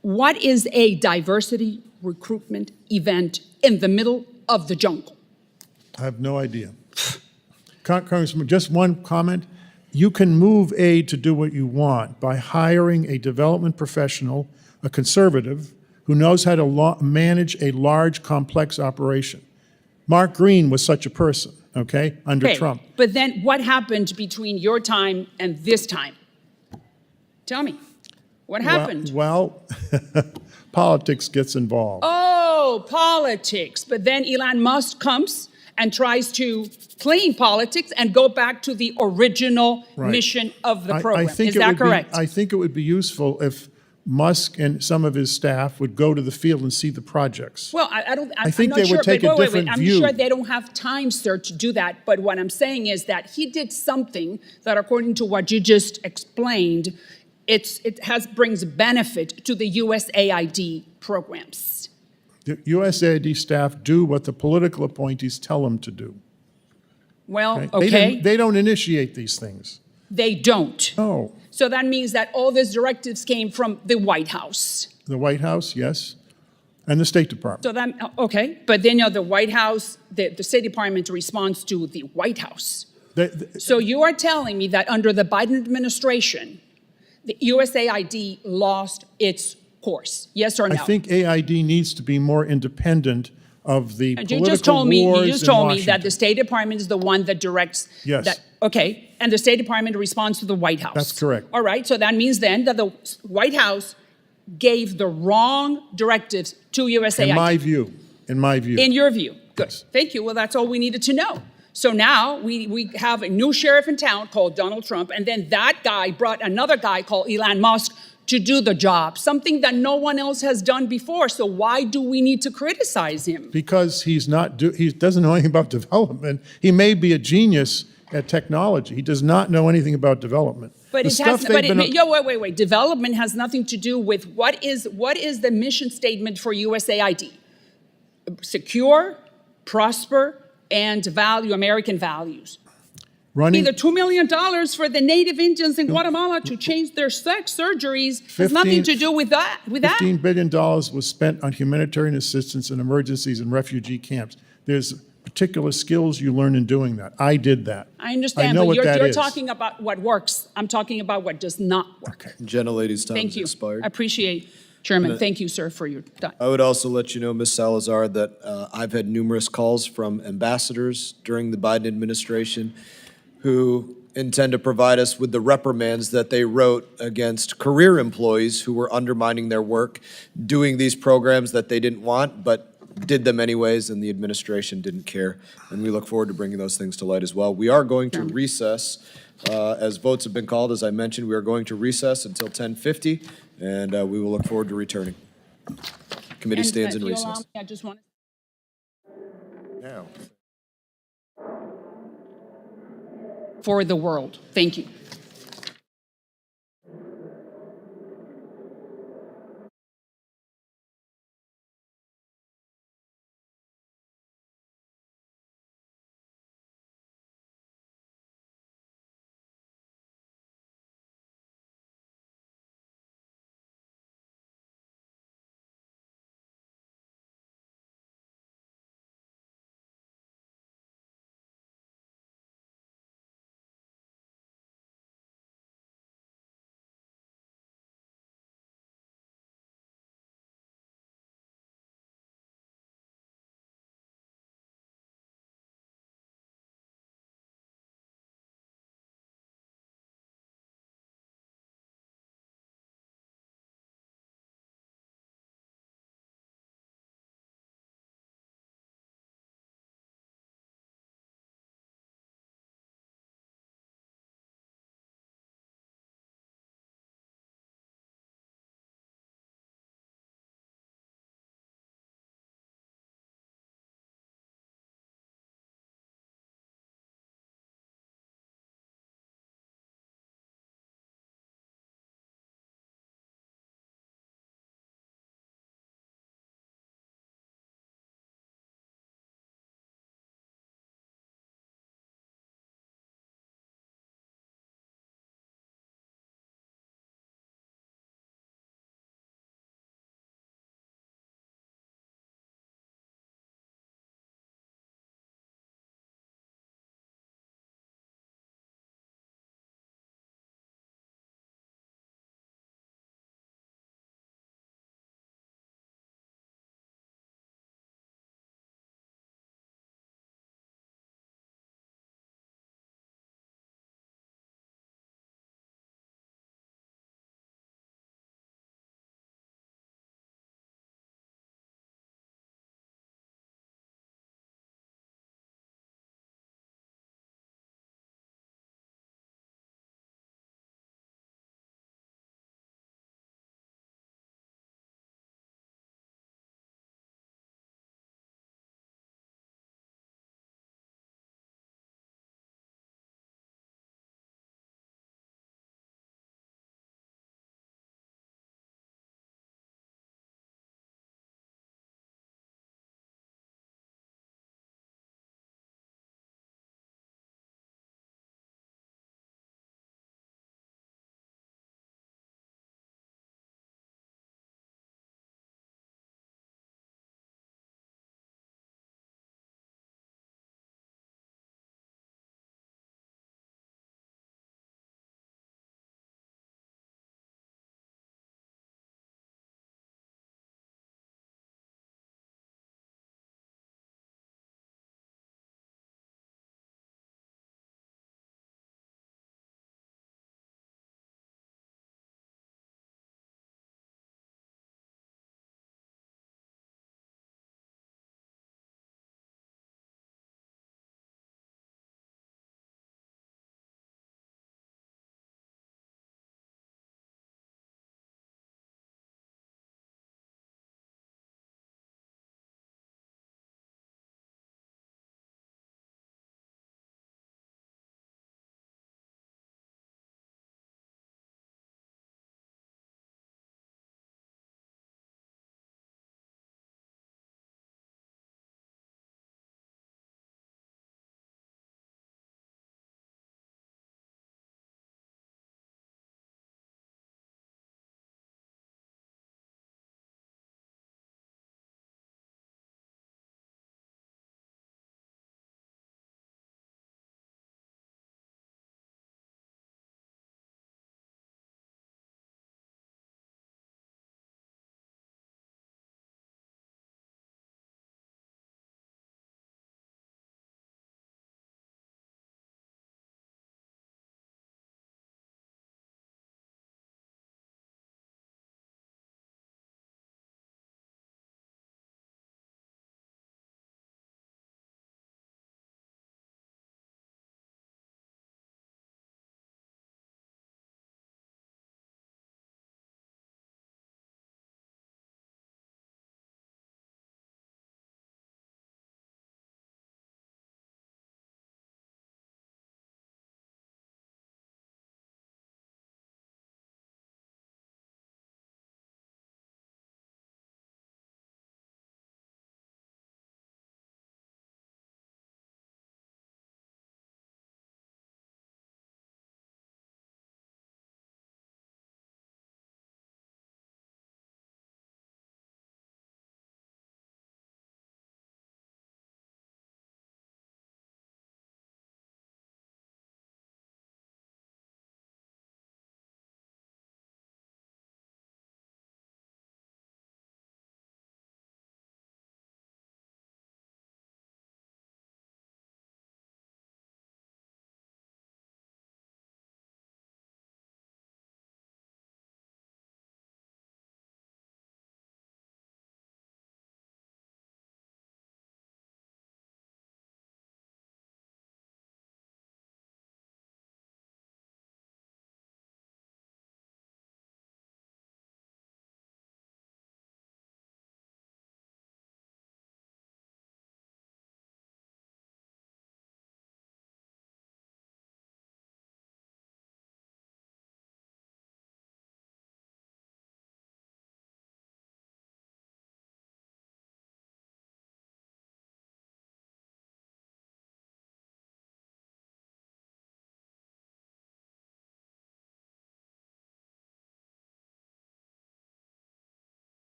Speaker 21: What is a diversity recruitment event in the middle of the jungle?
Speaker 7: I have no idea. Congressman, just one comment. You can move aid to do what you want by hiring a development professional, a conservative, who knows how to manage a large, complex operation. Mark Green was such a person, okay, under Trump.
Speaker 21: But then what happened between your time and this time? Tell me, what happened?
Speaker 7: Well, politics gets involved.
Speaker 21: Oh, politics. But then Elon Musk comes and tries to clean politics and go back to the original mission of the program. Is that correct?
Speaker 7: I think it would be useful if Musk and some of his staff would go to the field and see the projects.
Speaker 21: Well,
Speaker 7: I think they would take a different view.
Speaker 21: I'm sure they don't have time, sir, to do that. But what I'm saying is that he did something that, according to what you just explained, it brings benefit to the USAID programs.
Speaker 7: The USAID staff do what the political appointees tell them to do.
Speaker 21: Well, okay.
Speaker 7: They don't initiate these things.
Speaker 21: They don't.
Speaker 7: No.
Speaker 21: So that means that all these directives came from the White House.
Speaker 7: The White House, yes, and the State Department.
Speaker 21: So that, okay, but then the White House, the State Department responds to the White House. So you are telling me that under the Biden administration, the USAID lost its course, yes or no?
Speaker 7: I think AID needs to be more independent of the
Speaker 21: and
Speaker 7: political
Speaker 21: you just told me
Speaker 7: wars
Speaker 21: that the State Department is the one that directs that. Okay, and the State Department responds to the White House.
Speaker 7: That's correct.
Speaker 21: All right, so that means then that the White House gave the wrong directives to USAID.
Speaker 7: In my view.
Speaker 21: In your view. Good.
Speaker 7: Yes.
Speaker 21: Thank you. Well, that's all we needed to know. So now we have a new sheriff in town called Donald Trump, and then that guy brought another guy called Elon Musk to do the job, something that no one else has done before. So why do we need to criticize him?
Speaker 7: Because he doesn't know anything about development. He may be a genius at technology. He does not know anything about development.
Speaker 21: But
Speaker 7: The
Speaker 21: it
Speaker 7: stuff
Speaker 21: has,
Speaker 7: they've been-
Speaker 21: wait. Development has nothing to do with what is the mission statement for USAID? Secure, prosper, and value American values.
Speaker 7: running
Speaker 21: Either $2 million for the native Indians in Guatemala to change their sex surgeries has nothing to do with that.
Speaker 7: $15 billion was spent on humanitarian assistance in emergencies and refugee camps. There's particular skills you learn in doing that. I did that.
Speaker 21: I understand,
Speaker 7: I know
Speaker 21: but
Speaker 7: what that
Speaker 21: you're
Speaker 7: is.
Speaker 21: talking about what works. I'm talking about what does not work.
Speaker 7: Okay.
Speaker 3: Gentlelady's time
Speaker 21: Thank
Speaker 3: has
Speaker 21: you.
Speaker 3: expired.
Speaker 21: I appreciate, Chairman. Thank you, sir, for your time.
Speaker 3: I would also let you know, Ms. Salazar, that I've had numerous calls from ambassadors during the Biden administration who intend to provide us with the reprimands that they wrote against career employees who were undermining their work, doing these programs that they didn't want, but did them anyways, and the administration didn't care. And we look forward to bringing those things to light as well. We are going to recess. As votes have been called, as I mentioned, we are going to recess until 10:50, and we will look forward to returning. Committee stands in
Speaker 21: If you allow
Speaker 3: recess.
Speaker 21: me, I just want
Speaker 2: Now.
Speaker 21: for the world. Thank you.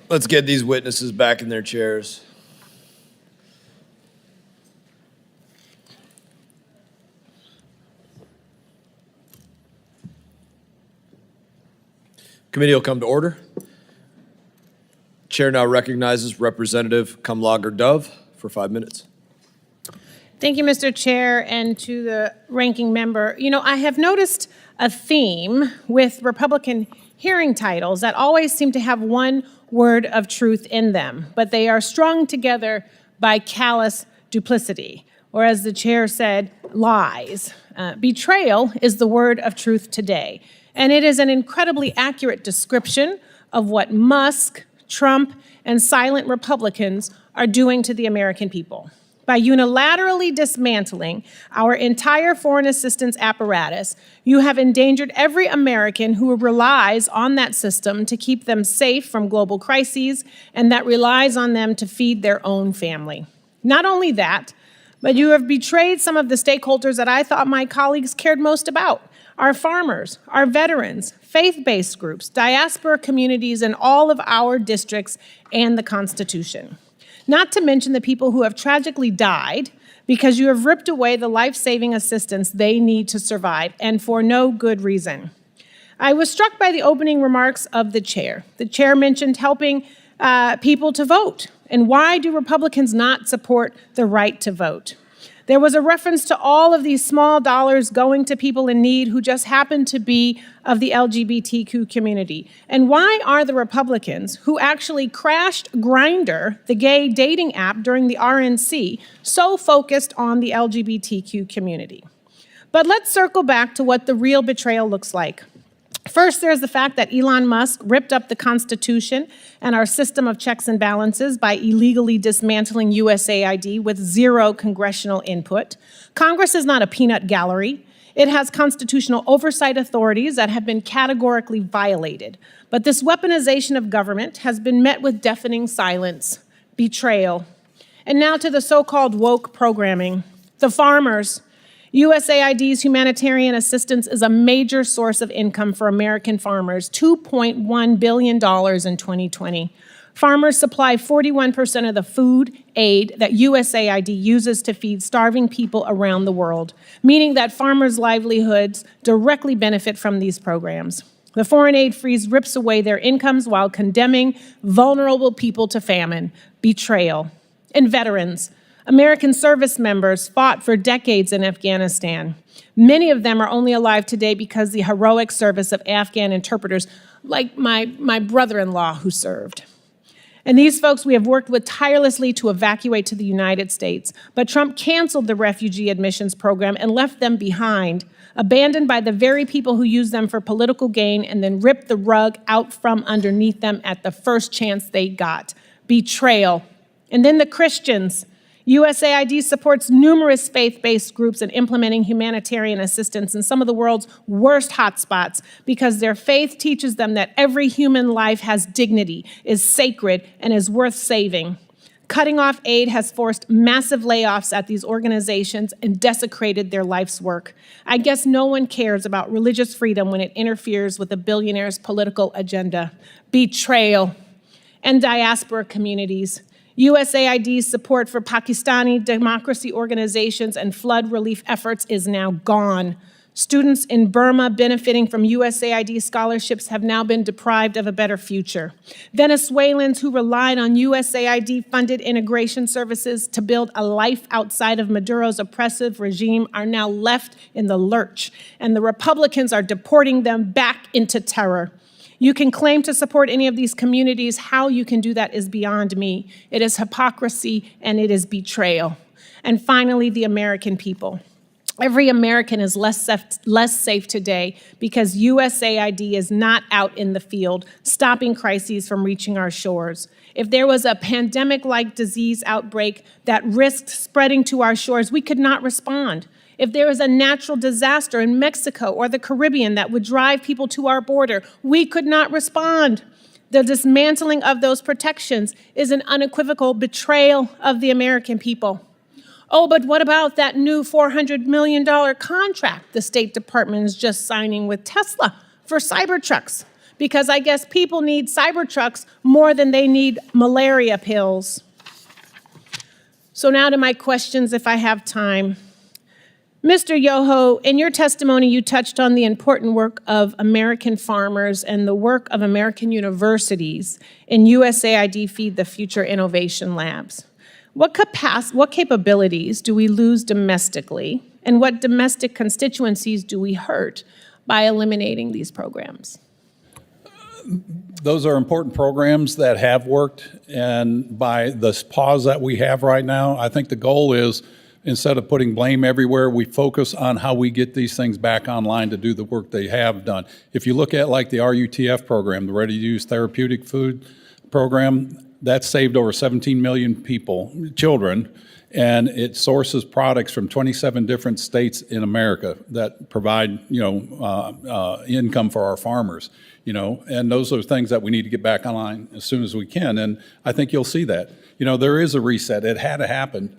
Speaker 3: Let's get these witnesses back in their chairs. Committee will come to order. Chair now recognizes Representative Kamlager Dove for 5 minutes.
Speaker 5: Thank you, Mr. Chair, and to the ranking member. You know, I have noticed a theme with Republican hearing titles that always seem to have one word of truth in them, but they are strung together by callous duplicity, or as the chair said, lies. Betrayal is the word of truth today, and it is an incredibly accurate description of what Musk, Trump, and silent Republicans are doing to the American people. By unilaterally dismantling our entire foreign assistance apparatus, you have endangered every American who relies on that system to keep them safe from global crises and that relies on them to feed their own family. Not only that, but you have betrayed some of the stakeholders that I thought my colleagues cared most about: our farmers, our veterans, faith-based groups, diaspora communities in all of our districts, and the Constitution. Not to mention the people who have tragically died because you have ripped away the life-saving assistance they need to survive, and for no good reason. I was struck by the opening remarks of the chair. The chair mentioned helping people to vote. And why do Republicans not support the right to vote? There was a reference to all of these small dollars going to people in need who just happen to be of the LGBTQ community. And why are the Republicans, who actually crashed Grindr, the gay dating app, during the RNC, so focused on the LGBTQ community? But let's circle back to what the real betrayal looks like. First, there's the fact that Elon Musk ripped up the Constitution and our system of checks and balances by illegally dismantling USAID with zero congressional input. Congress is not a peanut gallery. It has constitutional oversight authorities that have been categorically violated. But this weaponization of government has been met with deafening silence, betrayal. And now to the so-called woke programming. The farmers. USAID's humanitarian assistance is a major source of income for American farmers, $2.1 billion in 2020. Farmers supply 41% of the food aid that USAID uses to feed starving people around the world, meaning that farmers' livelihoods directly benefit from these programs. The foreign aid freeze rips away their incomes while condemning vulnerable people to famine, betrayal. And veterans. American service members fought for decades in Afghanistan. Many of them are only alive today because the heroic service of Afghan interpreters, like my brother-in-law who served. And these folks we have worked with tirelessly to evacuate to the United States. But Trump canceled the refugee admissions program and left them behind, abandoned by the very people who used them for political gain and then ripped the rug out from underneath them at the first chance they got. Betrayal. And then the Christians. USAID supports numerous faith-based groups in implementing humanitarian assistance in some of the world's worst hotspots because their faith teaches them that every human life has dignity, is sacred, and is worth saving. Cutting off aid has forced massive layoffs at these organizations and desecrated their life's work. I guess no one cares about religious freedom when it interferes with a billionaire's political agenda. Betrayal. And diaspora communities. USAID's support for Pakistani democracy organizations and flood relief efforts is now gone. Students in Burma benefiting from USAID scholarships have now been deprived of a better future. Venezuelans who relied on USAID-funded integration services to build a life outside of Maduro's oppressive regime are now left in the lurch, and the Republicans are deporting them back into terror. You can claim to support any of these communities. How you can do that is beyond me. It is hypocrisy and it is betrayal. And finally, the American people. Every American is less safe today because USAID is not out in the field, stopping crises from reaching our shores. If there was a pandemic-like disease outbreak that risked spreading to our shores, we could not respond. If there was a natural disaster in Mexico or the Caribbean that would drive people to our border, we could not respond. The dismantling of those protections is an unequivocal betrayal of the American people. Oh, but what about that new $400 million contract the State Department is just signing with Tesla for Cybertrucks? because I guess people need Cybertrucks more than they need malaria pills. So now to my questions, if I have time. Mr. Yoho, in your testimony, you touched on the important work of American farmers and the work of American universities in USAID Feed the Future Innovation Labs. What capabilities do we lose domestically, and what domestic constituencies do we hurt by eliminating these programs?
Speaker 1: Those are important programs that have worked, and by the pause that we have right now, I think the goal is, instead of putting blame everywhere, we focus on how we get these things back online to do the work they have done. If you look at like the RUTF program, the Ready-to-Use Therapeutic Food Program, that's saved over 17 million people, children, and it sources products from 27 different states in America that provide, income for our farmers, and those are things that we need to get back online as soon as we can, and I think you'll see that. There is a reset. It had to happen.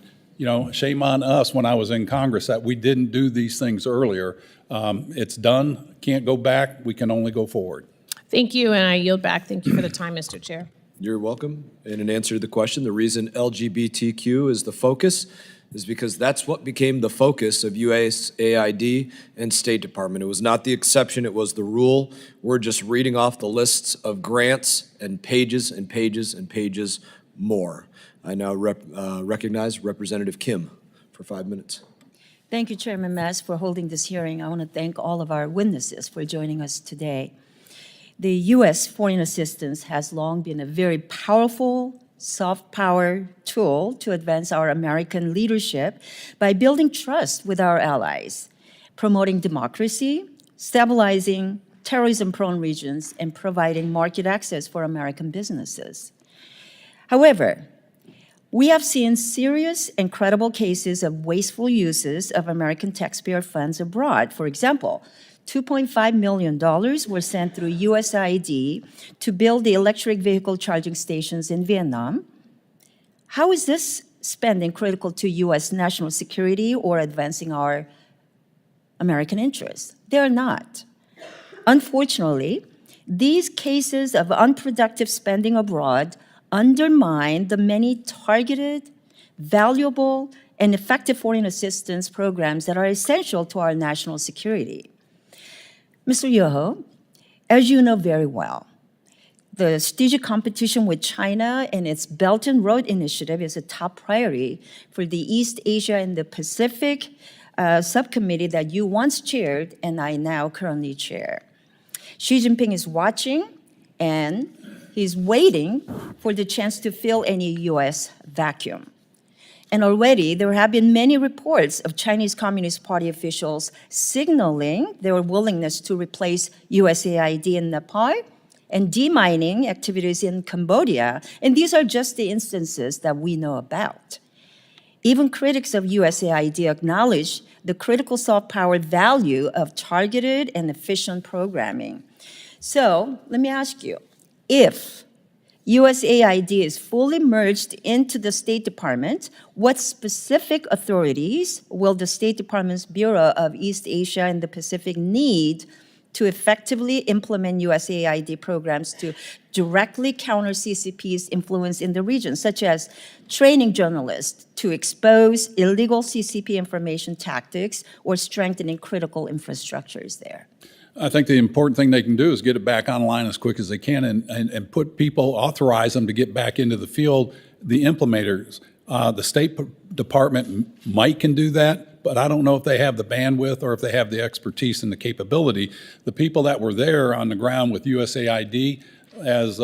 Speaker 1: Shame on us when I was in Congress that we didn't do these things earlier. It's done, can't go back, we can only go forward.
Speaker 5: Thank you, and I yield back. Thank you for the time, Mr. Chair.
Speaker 3: You're welcome. And in answer to the question, the reason LGBTQ is the focus is because that's what became the focus of USAID and State Department. It was not the exception, it was the rule. We're just reading off the lists of grants and pages and pages and pages more. I now recognize Representative Kim for 5 minutes.
Speaker 6: Thank you, Chairman Mass, for holding this hearing. I want to thank all of our witnesses for joining us today. The U.S. foreign assistance has long been a very powerful soft power tool to advance our American leadership by building trust with our allies, promoting democracy, stabilizing terrorism-prone regions, and providing market access for American businesses. However, we have seen serious and credible cases of wasteful uses of American taxpayer funds abroad. For example, $2.5 million were sent through USAID to build the electric vehicle charging stations in Vietnam. How is this spending critical to U.S. national security or advancing our American interests? They are not. Unfortunately, these cases of unproductive spending abroad undermine the many targeted, valuable, and effective foreign assistance programs that are essential to our national security. Mr. Yoho, as you know very well, the strategic competition with China and its Belt and Road Initiative is a top priority for the East Asia and the Pacific subcommittee that you once chaired and I now currently chair. Xi Jinping is watching and he's waiting for the chance to fill any U.S. vacuum. And already there have been many reports of Chinese Communist Party officials signaling their willingness to replace USAID in Nepal and demining activities in Cambodia. And these are just the instances that we know about. Even critics of USAID acknowledge the critical soft power value of targeted and efficient programming. So let me ask you, if USAID is fully merged into the State Department, what specific authorities will the State Department's Bureau of East Asia and the Pacific need to effectively implement USAID programs to directly counter CCP's influence in the region, such as training journalists to expose illegal CCP information tactics or strengthening critical infrastructures there?
Speaker 1: I think the important thing they can do is get it back online as quick as they can and put people, authorize them to get back into the field, the implementers. The State Department might can do that, but I don't know if they have the bandwidth or if they have the expertise and the capability. The people that were there on the ground with USAID, as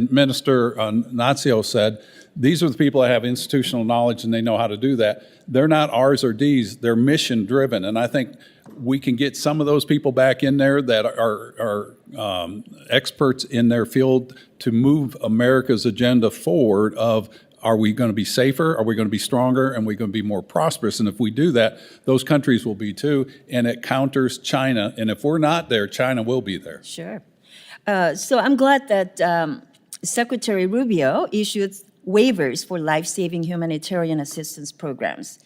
Speaker 1: Minister Natsios said, these are the people that have institutional knowledge and they know how to do that. They're not R's or D's, they're mission driven. And I think we can get some of those people back in there that are experts in their field to move America's agenda forward of, are we going to be safer? Are we going to be stronger? And are we going to be more prosperous? And if we do that, those countries will be too. And it counters China. And if we're not there, China will be there.
Speaker 6: Sure. So I'm glad that Secretary Rubio issued waivers for life-saving humanitarian assistance programs.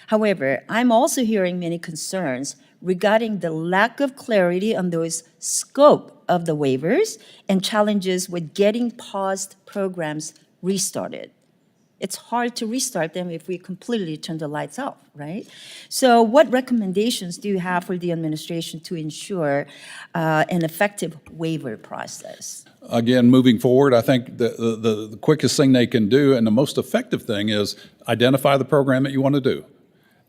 Speaker 6: However, I'm also hearing many concerns regarding the lack of clarity on those scope of the waivers and challenges with getting paused programs restarted. It's hard to restart them if we completely turn the lights off, right? So what recommendations do you have for the administration to ensure an effective waiver process?
Speaker 1: Again, moving forward, I think the quickest thing they can do and the most effective thing is identify the program that you want to do.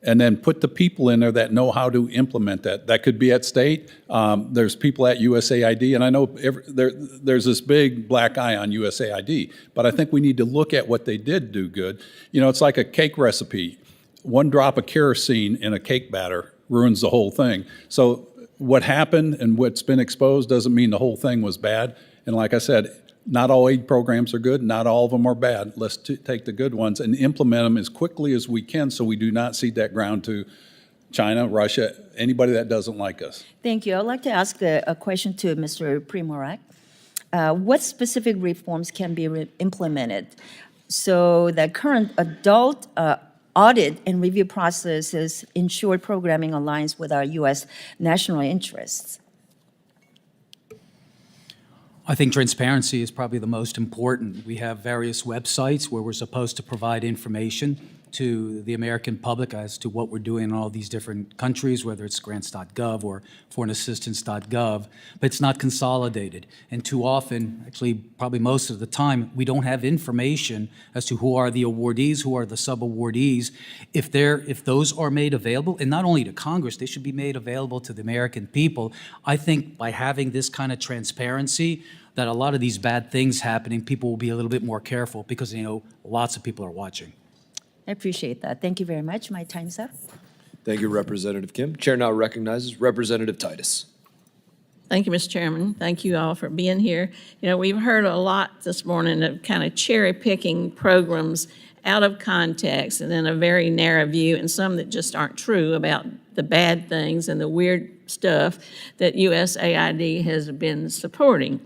Speaker 1: And then put the people in there that know how to implement that. That could be at state. There's people at USAID, and I know there's this big black eye on USAID, but I think we need to look at what they did do good. You know, it's like a cake recipe. One drop of kerosene in a cake batter ruins the whole thing. So what happened and what's been exposed doesn't mean the whole thing was bad. And like I said, not all aid programs are good, not all of them are bad. Let's take the good ones and implement them as quickly as we can so we do not cede that ground to China, Russia, anybody that doesn't like us.
Speaker 6: Thank you. I'd like to ask a question to Mr. Primorac. What specific reforms can be implemented so that current adult audit and review processes ensure programming aligns with our U.S. national interests?
Speaker 4: I think transparency is probably the most important. We have various websites where we're supposed to provide information to the American public as to what we're doing in all these different countries, whether it's grants.gov or foreignassistance.gov, but it's not consolidated. And too often, actually probably most of the time, we don't have information as to who are the awardees, who are the sub-awardees. If those are made available, and not only to Congress, they should be made available to the American people. I think by having this kind of transparency, that a lot of these bad things happening, people will be a little bit more careful because they know lots of people are watching.
Speaker 6: I appreciate that. Thank you very much. My time's up.
Speaker 3: Thank you, Representative Kim. Chair now recognizes Representative Titus.
Speaker 8: Thank you, Mr. Chairman. Thank you all for being here. You know, we've heard a lot this morning of kind of cherry-picking programs out of context and in a very narrow view, and some that just aren't true about the bad things and the weird stuff that USAID has been supporting.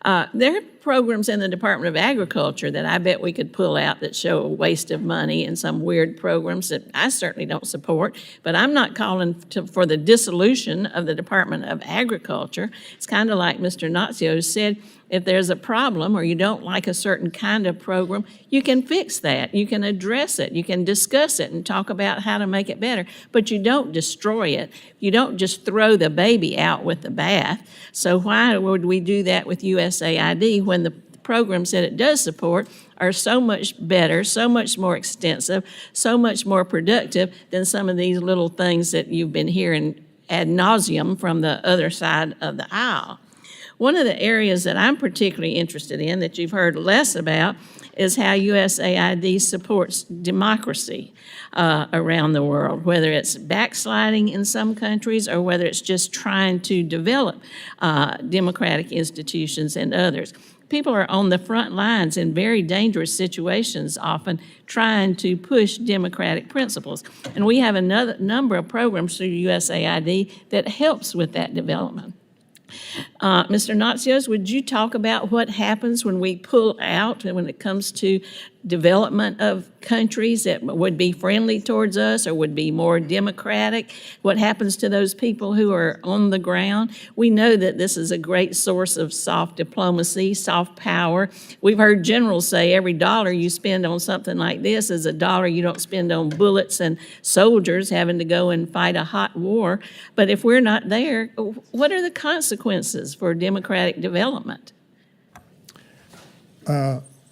Speaker 8: There are programs in the Department of Agriculture that I bet we could pull out that show a waste of money and some weird programs that I certainly don't support, but I'm not calling for the dissolution of the Department of Agriculture. It's kind of like Mr. Natsios said, if there's a problem or you don't like a certain kind of program, you can fix that. You can address it. You can discuss it and talk about how to make it better, but you don't destroy it. You don't just throw the baby out with the bath. So why would we do that with USAID when the programs that it does support are so much better, so much more extensive, so much more productive than some of these little things that you've been hearing ad nauseum from the other side of the aisle? One of the areas that I'm particularly interested in that you've heard less about is how USAID supports democracy around the world, whether it's backsliding in some countries or whether it's just trying to develop democratic institutions in others. People are on the front lines in very dangerous situations, often trying to push democratic principles. And we have another number of programs through USAID that helps with that development. Mr. Natsios, would you talk about what happens when we pull out and when it comes to development of countries that would be friendly towards us or would be more democratic? What happens to those people who are on the ground? We know that this is a great source of soft diplomacy, soft power. We've heard generals say every dollar you spend on something like this is a dollar you don't spend on bullets and soldiers having to go and fight a hot war. But if we're not there, what are the consequences for democratic development?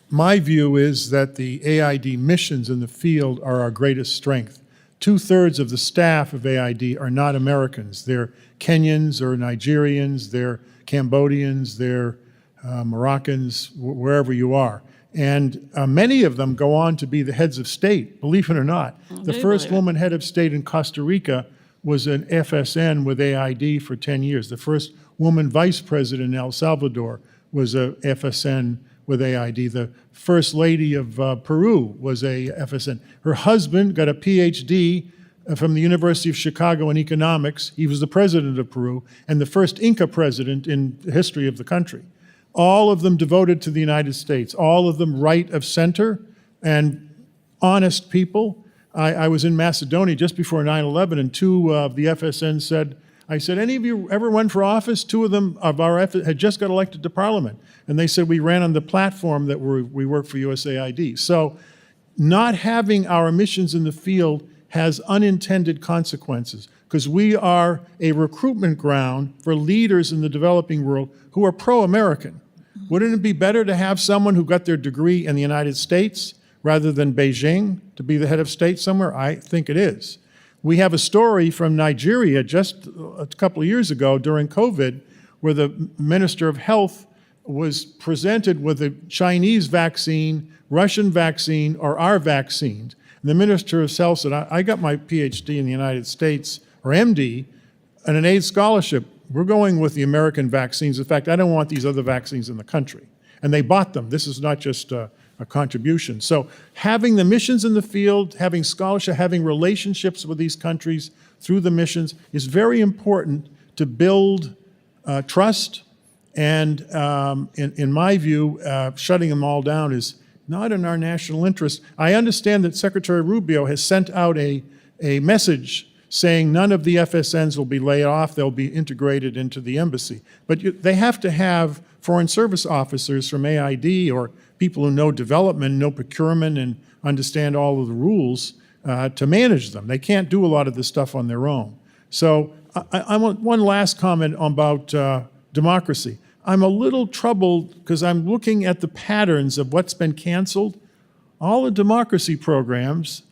Speaker 7: My view is that the AID missions in the field are our greatest strength. 2/3 of the staff of AID are not Americans. They're Kenyans or Nigerians, they're Cambodians, they're Moroccans, wherever you are. And many of them go on to be the heads of state, believe it or not. The first woman head of state in Costa Rica was an FSN with AID for 10 years. The first woman vice president in El Salvador was a FSN with AID. The first lady of Peru was a FSN. Her husband got a PhD from the University of Chicago in economics. He was the president of Peru and the first Inca president in the history of the country. All of them devoted to the United States, all of them right of center and honest people. I was in Macedonia just before 9/11 and two of the FSN said, I said, any of you ever run for office? Two of them of our effort had just got elected to Parliament. And they said we ran on the platform that we work for USAID. So not having our missions in the field has unintended consequences because we are a recruitment ground for leaders in the developing world who are pro-American. Wouldn't it be better to have someone who got their degree in the United States rather than Beijing to be the head of state somewhere? I think it is. We have a story from Nigeria just a couple of years ago during COVID where the Minister of Health was presented with a Chinese vaccine, Russian vaccine, or our vaccine. And the Minister of Health said, I got my PhD in the United States, or MD, and an AIDS scholarship. We're going with the American vaccines. In fact, I don't want these other vaccines in the country. And they bought them. This is not just a contribution. So having the missions in the field, having scholarship, having relationships with these countries through the missions is very important to build trust. And in my view, shutting them all down is not in our national interest. I understand that Secretary Rubio has sent out a message saying none of the FSNs will be laid off, they'll be integrated into the embassy. But they have to have foreign service officers from AID or people who know development, know procurement, and understand all of the rules to manage them. They can't do a lot of this stuff on their own. So I want one last comment about democracy. I'm a little troubled because I'm looking at the patterns of what's been canceled. All the democracy programs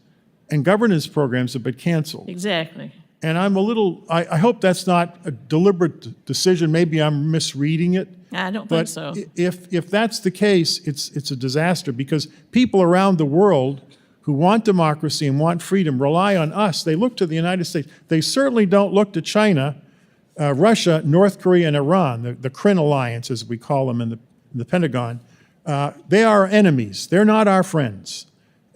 Speaker 7: and governance programs have been canceled.
Speaker 8: Exactly.
Speaker 7: And I'm a little, I hope that's not a deliberate decision. Maybe I'm misreading it.
Speaker 8: I don't think so.
Speaker 7: If that's the case, it's a disaster because people around the world who want democracy and want freedom rely on us. They look to the United States. They certainly don't look to China, Russia, North Korea, and Iran, the CRIN alliance, as we call them in the Pentagon. They are our enemies. They're not our friends.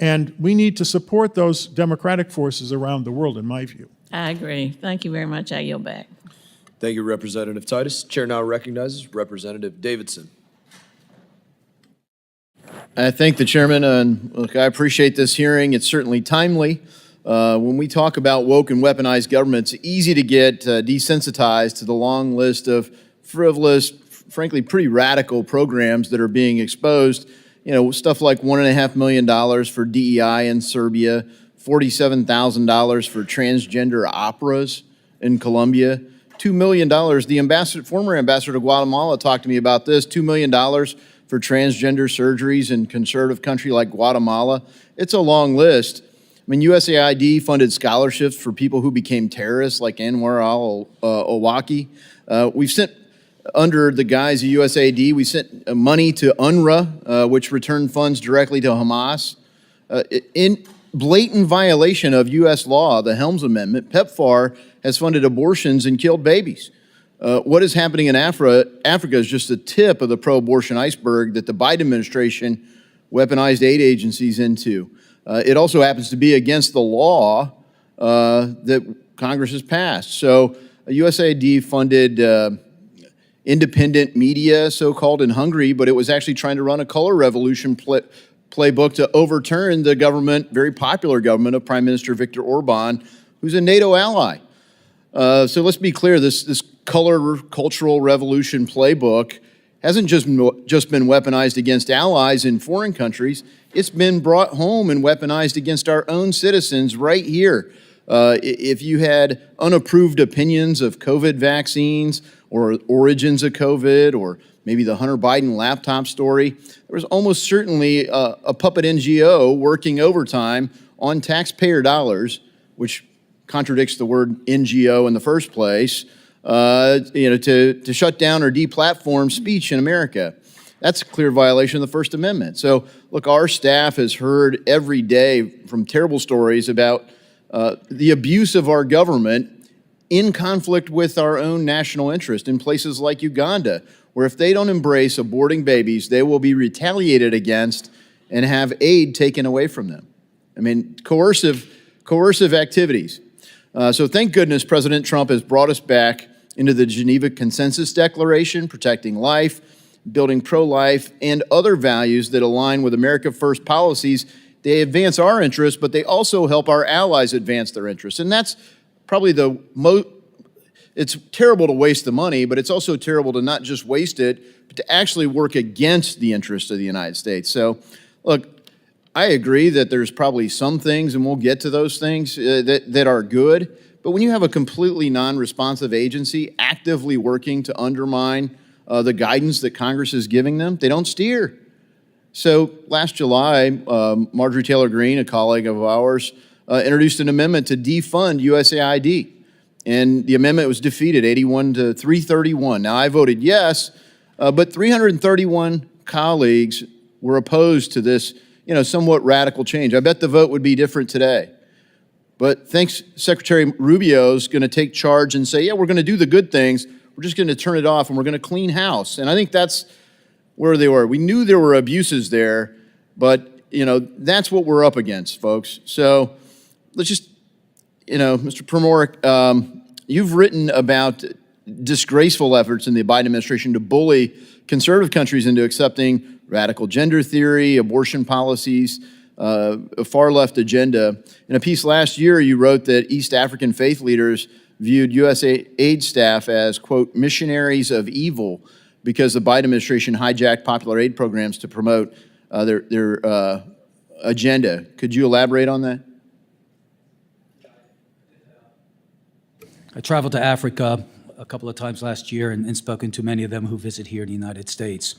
Speaker 7: And we need to support those democratic forces around the world, in my view.
Speaker 8: I agree. Thank you very much. I yield back.
Speaker 3: Thank you, Representative Titus. Chair now recognizes Representative Davidson.
Speaker 9: I thank the chairman, and look, I appreciate this hearing. It's certainly timely. When we talk about woke and weaponized government, it's easy to get desensitized to the long list of frivolous, frankly, pretty radical programs that are being exposed. You know, stuff like $1.5 million for DEI in Serbia, $47,000 for transgender operas in Colombia, $2 million. The former ambassador to Guatemala talked to me about this, $2 million for transgender surgeries in conservative country like Guatemala. It's a long list. I mean, USAID funded scholarships for people who became terrorists like Anwar al-Awlaki. We've sent, under the guise of USAID, we sent money to UNRWA, which returned funds directly to Hamas. In blatant violation of U.S. law, the Helms Amendment, PEPFAR has funded abortions and killed babies. What is happening in Africa is just the tip of the pro-abortion iceberg that the Biden administration weaponized aid agencies into. It also happens to be against the law that Congress has passed. So USAID funded independent media, so-called, in Hungary, but it was actually trying to run a color revolution playbook to overturn the government, very popular government of Prime Minister Viktor Orban, who's a NATO ally. So let's be clear, this cultural revolution playbook hasn't just been weaponized against allies in foreign countries, it's been brought home and weaponized against our own citizens right here. If you had unapproved opinions of COVID vaccines or origins of COVID or maybe the Hunter Biden laptop story, there was almost certainly a puppet NGO working overtime on taxpayer dollars, which contradicts the word NGO in the first place, to shut down or deplatform speech in America. That's a clear violation of the First Amendment. So, look, our staff has heard every day from terrible stories about the abuse of our government in conflict with our own national interest in places like Uganda, where if they don't embrace aborting babies, they will be retaliated against and have aid taken away from them. I mean, coercive activities. So thank goodness President Trump has brought us back into the Geneva Consensus Declaration, protecting life, building pro-life, and other values that align with America First policies. They advance our interests, but they also help our allies advance their interests. And that's probably it's terrible to waste the money, but it's also terrible to not just waste it, but to actually work against the interests of the United States. So, look, I agree that there's probably some things, and we'll get to those things, that are good, but when you have a completely non-responsive agency actively working to undermine the guidance that Congress is giving them, they don't steer. So last July, Marjorie Taylor Greene, a colleague of ours, introduced an amendment to defund USAID. And the amendment was defeated 81 to 331. Now, I voted yes, but 331 colleagues were opposed to this, somewhat radical change. I bet the vote would be different today. But thanks, Secretary Rubio's going to take charge and say, yeah, we're going to do the good things. We're just going to turn it off, and we're going to clean house. And I think that's where they were. We knew there were abuses there, but, that's what we're up against, folks. So let's just, Mr. Primorac, you've written about disgraceful efforts in the Biden administration to bully conservative countries into accepting radical gender theory, abortion policies, a far-left agenda. In a piece last year, you wrote that East African faith leaders viewed USAID staff as, quote, missionaries of evil because the Biden administration hijacked popular aid programs to promote their agenda. Could you elaborate on that?
Speaker 4: I traveled to Africa a couple of times last year and spoken to many of them who visit here in the United States.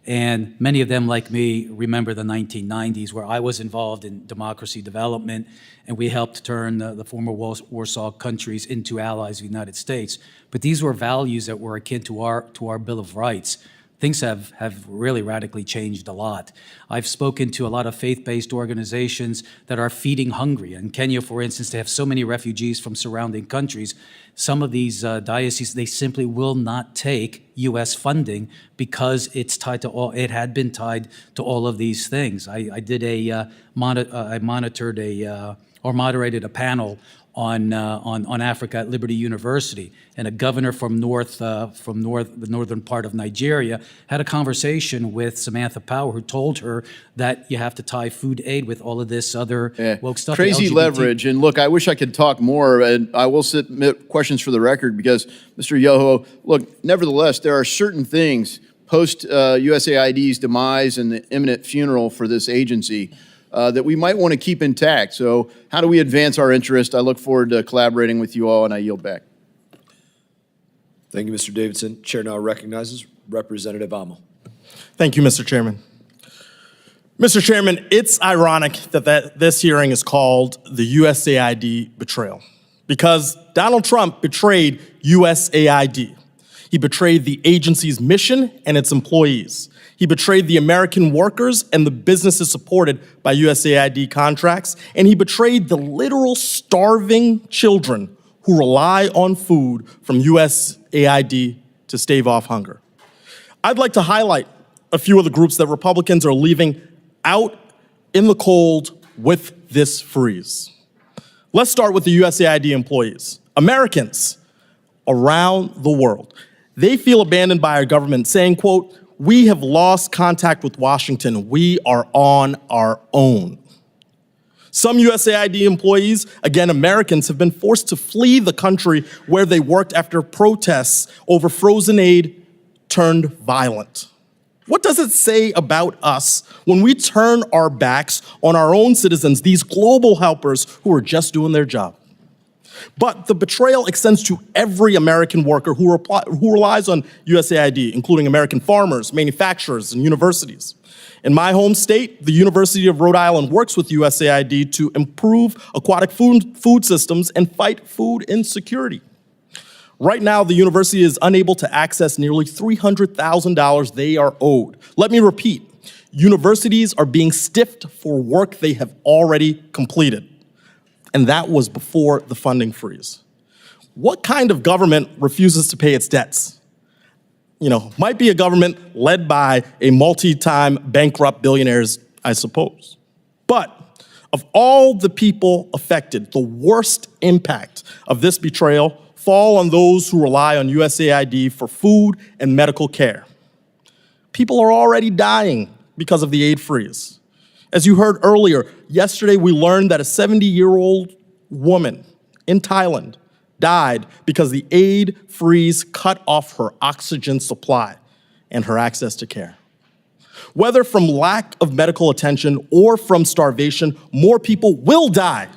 Speaker 4: And many of them, like me, remember the 1990s, where I was involved in democracy development, and we helped turn the former Warsaw countries into allies of the United States. But these were values that were akin to our Bill of Rights. Things have really radically changed a lot. I've spoken to a lot of faith-based organizations that are feeding hungry. In Kenya, for instance, they have so many refugees from surrounding countries. Some of these dioceses, they simply will not take U.S. funding because it's tied to all. It had been tied to all of these things. I did moderated a panel on Africa at Liberty University, and a governor from the northern part of Nigeria had a conversation with Samantha Power, who told her that you have to tie food aid with all of this other woke stuff.
Speaker 9: Crazy leverage. And look, I wish I could talk more, and I will submit questions for the record because, Mr. Yoho, look, nevertheless, there are certain things post USAID's demise and the imminent funeral for this agency that we might want to keep intact. So how do we advance our interest? I look forward to collaborating with you all, and I yield back.
Speaker 3: Thank you, Mr. Davidson. Chair now recognizes Representative Amo.
Speaker 10: Thank you, Mr. Chairman. Mr. Chairman, it's ironic that this hearing is called the USAID betrayal because Donald Trump betrayed USAID. He betrayed the agency's mission and its employees. He betrayed the American workers and the businesses supported by USAID contracts, and he betrayed the literal starving children who rely on food from USAID to stave off hunger. I'd like to highlight a few of the groups that Republicans are leaving out in the cold with this freeze. Let's start with the USAID employees. Americans around the world, they feel abandoned by our government, saying, quote, "We have lost contact with Washington. We are on our own." Some USAID employees, again Americans, have been forced to flee the country where they worked after protests over frozen aid turned violent. What does it say about us when we turn our backs on our own citizens, these global helpers who are just doing their job? But the betrayal extends to every American worker who relies on USAID, including American farmers, manufacturers, and universities. In my home state, the University of Rhode Island works with USAID to improve aquatic food systems and fight food insecurity. Right now, the university is unable to access nearly $300,000 they are owed. Let me repeat, universities are being stiffed for work they have already completed. And that was before the funding freeze. What kind of government refuses to pay its debts? Might be a government led by a multi-time bankrupt billionaires, I suppose. But of all the people affected, the worst impact of this betrayal fall on those who rely on USAID for food and medical care. People are already dying because of the aid freeze. As you heard earlier, yesterday we learned that a 70-year-old woman in Thailand died because the aid freeze cut off her oxygen supply and her access to care. Whether from lack of medical attention or from starvation, more people will die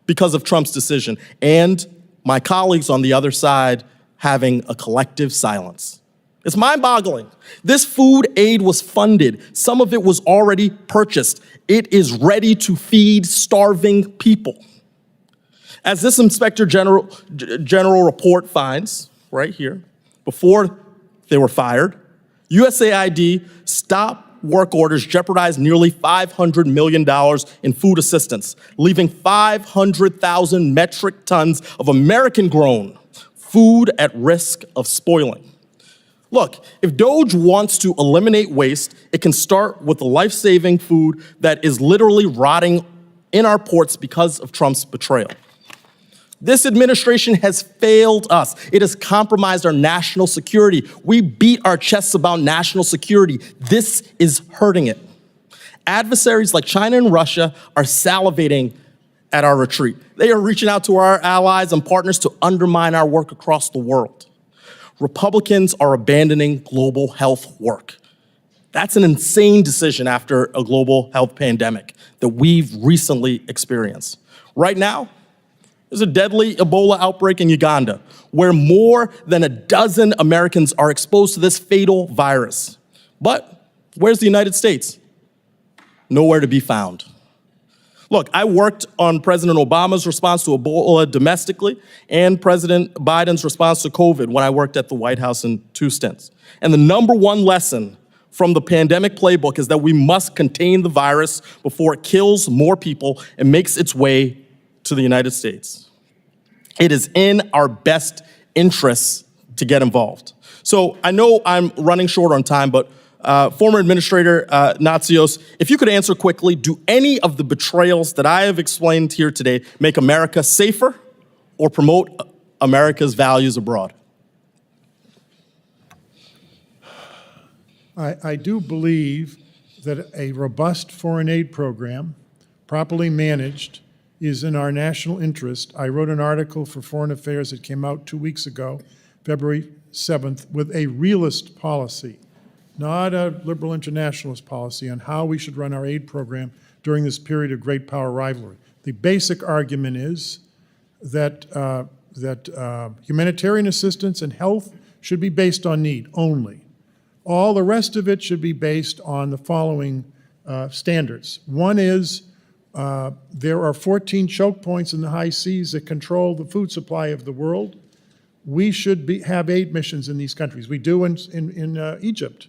Speaker 10: because of Trump's decision, and my colleagues on the other side having a collective silence. It's mind-boggling. This food aid was funded. Some of it was already purchased. It is ready to feed starving people. As this Inspector General report finds, right here, before they were fired, USAID stopped work orders jeopardized nearly $500 million in food assistance, leaving 500,000 metric tons of American-grown food at risk of spoiling. Look, if DOGE wants to eliminate waste, it can start with the life-saving food that is literally rotting in our ports because of Trump's betrayal. This administration has failed us. It has compromised our national security. We beat our chests about national security. This is hurting it. Adversaries like China and Russia are salivating at our retreat. They are reaching out to our allies and partners to undermine our work across the world. Republicans are abandoning global health work. That's an insane decision after a global health pandemic that we've recently experienced. Right now, there's a deadly Ebola outbreak in Uganda, where more than a dozen Americans are exposed to this fatal virus. But where's the United States? Nowhere to be found. Look, I worked on President Obama's response to Ebola domestically and President Biden's response to COVID when I worked at the White House in 2 stints. And the number one lesson from the pandemic playbook is that we must contain the virus before it kills more people and makes its way to the United States. It is in our best interests to get involved. So I know I'm running short on time, but former Administrator Natsios, if you could answer quickly, do any of the betrayals that I have explained here today make America safer or promote America's values abroad?
Speaker 7: I do believe that a robust foreign aid program, properly managed, is in our national interest. I wrote an article for Foreign Affairs that came out 2 weeks ago, February 7th, with a realist policy, not a liberal internationalist policy, on how we should run our aid program during this period of great power rivalry. The basic argument is that, humanitarian assistance and health should be based on need only. All the rest of it should be based on the following standards. One is there are 14 choke points in the high seas that control the food supply of the world. We should have aid missions in these countries. We do in Egypt.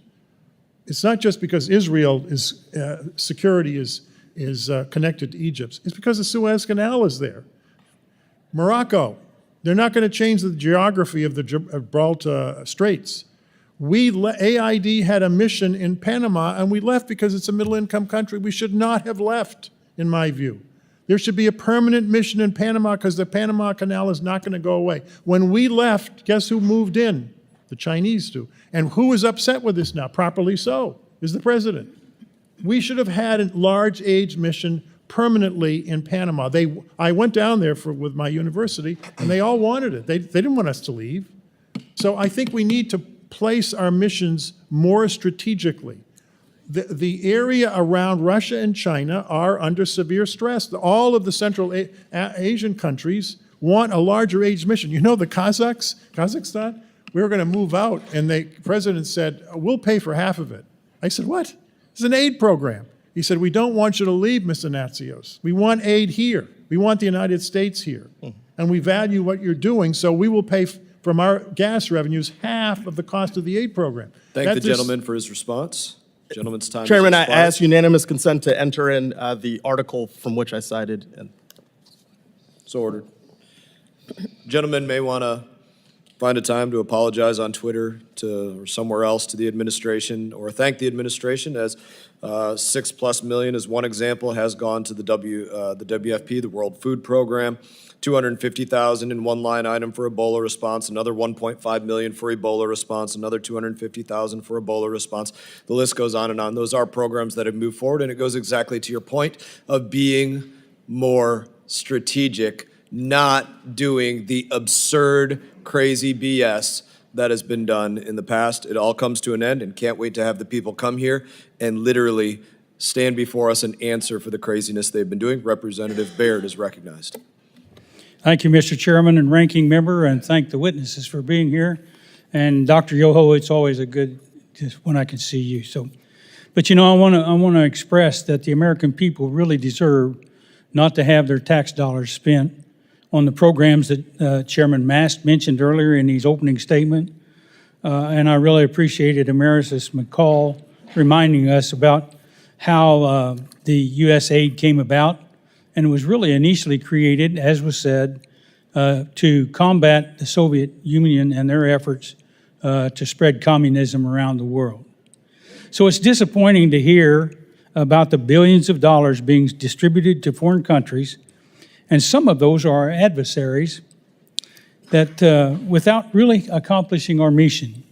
Speaker 7: It's not just because Israel is security is connected to Egypt. It's because the Suez Canal is there. Morocco, they're not going to change the geography of the Gibraltar Straits. AID had a mission in Panama, and we left because it's a middle-income country. We should not have left, in my view. There should be a permanent mission in Panama because the Panama Canal is not going to go away. When we left, guess who moved in? The Chinese do. And who is upset with this now? Properly so, is the president. We should have had a large aid mission permanently in Panama. I went down there with my university, and they all wanted it. They didn't want us to leave. So I think we need to place our missions more strategically. The area around Russia and China are under severe stress. All of the Central Asian countries want a larger aid mission. You know, the Kazakhstan, we were going to move out, and the president said, we'll pay for half of it. I said, what? It's an aid program. He said, we don't want you to leave, Mr. Natsios. We want aid here. We want the United States here. And we value what you're doing, so we will pay from our gas revenues half of the cost of the aid program.
Speaker 3: Thank the gentleman for his response. Gentleman's time.
Speaker 10: Chairman, I ask unanimous consent to enter in the article from which I cited. And
Speaker 3: so ordered. Gentlemen may want to find a time to apologize on Twitter or somewhere else to the administration, or thank the administration, as $6+ million, as one example, has gone to the WFP, the World Food Program. $250,000 in one line item for Ebola response, another $1.5 million for Ebola response, another $250,000 for Ebola response. The list goes on and on. Those are programs that have moved forward, and it goes exactly to your point of being more strategic not doing the absurd, crazy BS that has been done in the past. It all comes to an end, and can't wait to have the people come here and literally stand before us and answer for the craziness they've been doing. Representative Baird is recognized.
Speaker 11: Thank you, Mr. Chairman and Ranking Member, and thank the witnesses for being here. And Dr. Yoho, it's always a good just when I can see you. So, but you know, I want to express that the American people really deserve not to have their tax dollars spent on the programs that Chairman Mast mentioned earlier in his opening statement. And I really appreciated Emeritus McCall reminding us about how the USAID came about. And it was really initially created, as was said, to combat the Soviet Union and their efforts to spread communism around the world. So it's disappointing to hear about the billions of dollars being distributed to foreign countries, and some of those are our adversaries, that without really accomplishing our mission.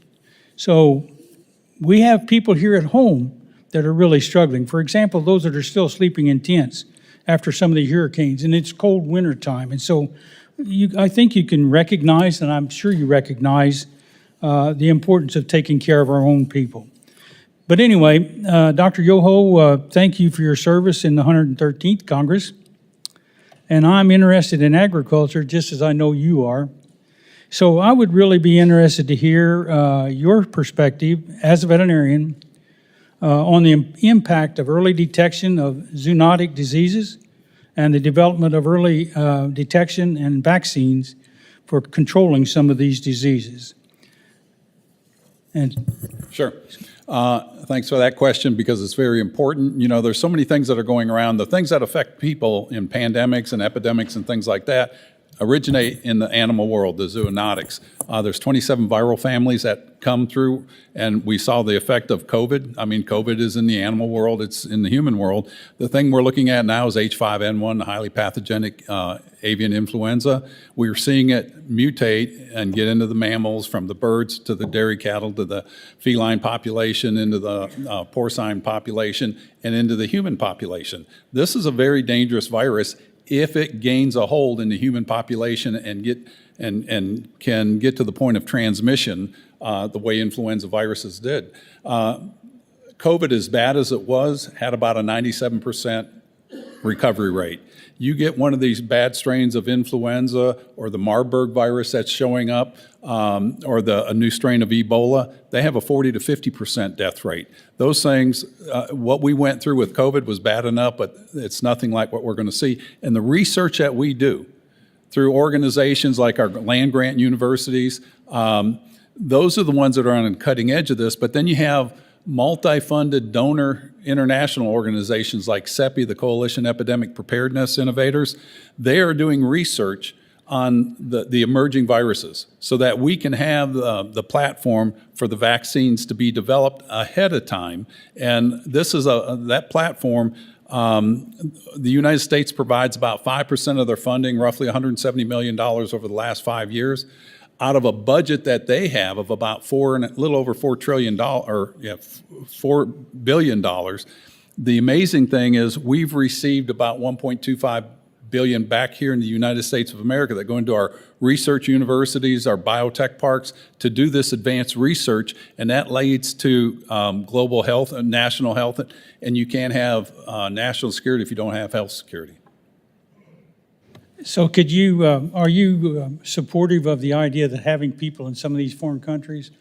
Speaker 11: So we have people here at home that are really struggling. For example, those that are still sleeping in tents after some of the hurricanes, and it's cold winter time. And so I think you can recognize, and I'm sure you recognize, the importance of taking care of our own people. But anyway, Dr. Yoho, thank you for your service in the 113th Congress. And I'm interested in agriculture, just as I know you are. So I would really be interested to hear your perspective as a veterinarian on the impact of early detection of zoonotic diseases and the development of early detection and vaccines for controlling some of these diseases. And
Speaker 1: Sure. Thanks for that question, because it's very important. You know, there's so many things that are going around. The things that affect people in pandemics and epidemics and things like that originate in the animal world, the zoonotics. There's 27 viral families that come through, and we saw the effect of COVID. I mean, COVID is in the animal world, it's in the human world. The thing we're looking at now is H5N1, the highly pathogenic avian influenza. We're seeing it mutate and get into the mammals, from the birds to the dairy cattle to the feline population, into the porcine population, and into the human population. This is a very dangerous virus if it gains a hold in the human population and can get to the point of transmission the way influenza viruses did. COVID, as bad as it was, had about a 97% recovery rate. You get one of these bad strains of influenza or the Marburg virus that's showing up, or a new strain of Ebola, they have a 40 to 50% death rate. Those things, what we went through with COVID was bad enough, but it's nothing like what we're going to see. And the research that we do through organizations like our land-grant universities, those are the ones that are on the cutting edge of this. But then you have multi-funded donor international organizations like CEPI, the Coalition Epidemic Preparedness Innovators. They are doing research on the emerging viruses so that we can have the platform for the vaccines to be developed ahead of time. And this is that platform. The United States provides about 5% of their funding, roughly $170 million over the last 5 years, out of a budget that they have of about a little over $4 billion. The amazing thing is we've received about $1.25 billion back here in the United States of America that go into our research universities, our biotech parks, to do this advanced research, and that leads to global health and national health, and you can't have national security if you don't have health security.
Speaker 11: so could you, are you supportive of the idea that having people in some of these foreign countries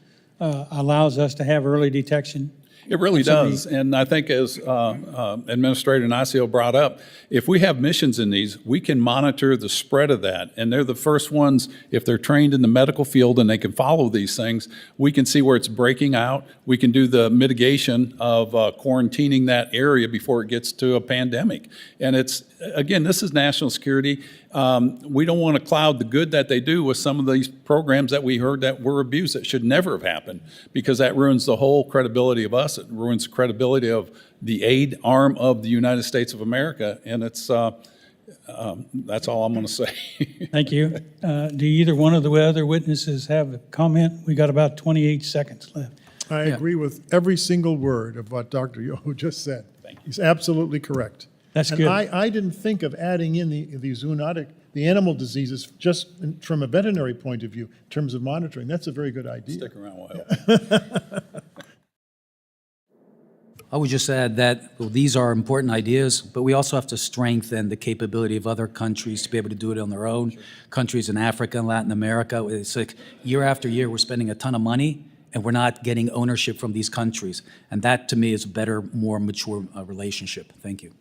Speaker 11: allows us to have early detection?
Speaker 1: It really does, and I think as Administrator Natsios brought up, if we have missions in these, we can monitor the spread of that, and they're the first ones, if they're trained in the medical field and they can follow these things, we can see where it's breaking out. We can do the mitigation of quarantining that area before it gets to a pandemic. And it's, again, this is national security. We don't want to cloud the good that they do with some of these programs that we heard that were abused that should never have happened, because that ruins the whole credibility of us. It ruins the credibility of the aid arm of the United States of America, and it's that's all I'm going to say.
Speaker 11: Thank you. Do either one of the other witnesses have a comment? We got about 28 seconds left.
Speaker 7: I agree with every single word of what Dr. Yoho just said. Thank you. He's absolutely correct.
Speaker 11: That's
Speaker 7: and
Speaker 11: good.
Speaker 7: I didn't think of adding in the zoonotic the animal diseases just from a veterinary point of view, in terms of monitoring. That's a very good idea.
Speaker 1: Stick around a while.
Speaker 4: I would just add that these are important ideas, but we also have to strengthen the capability of other countries to be able to do it on their own. Sure. Countries in Africa and Latin America, it's like year after year, we're spending a ton of money and we're not getting ownership from these countries. And that, to me, is a better, more mature relationship. Thank you.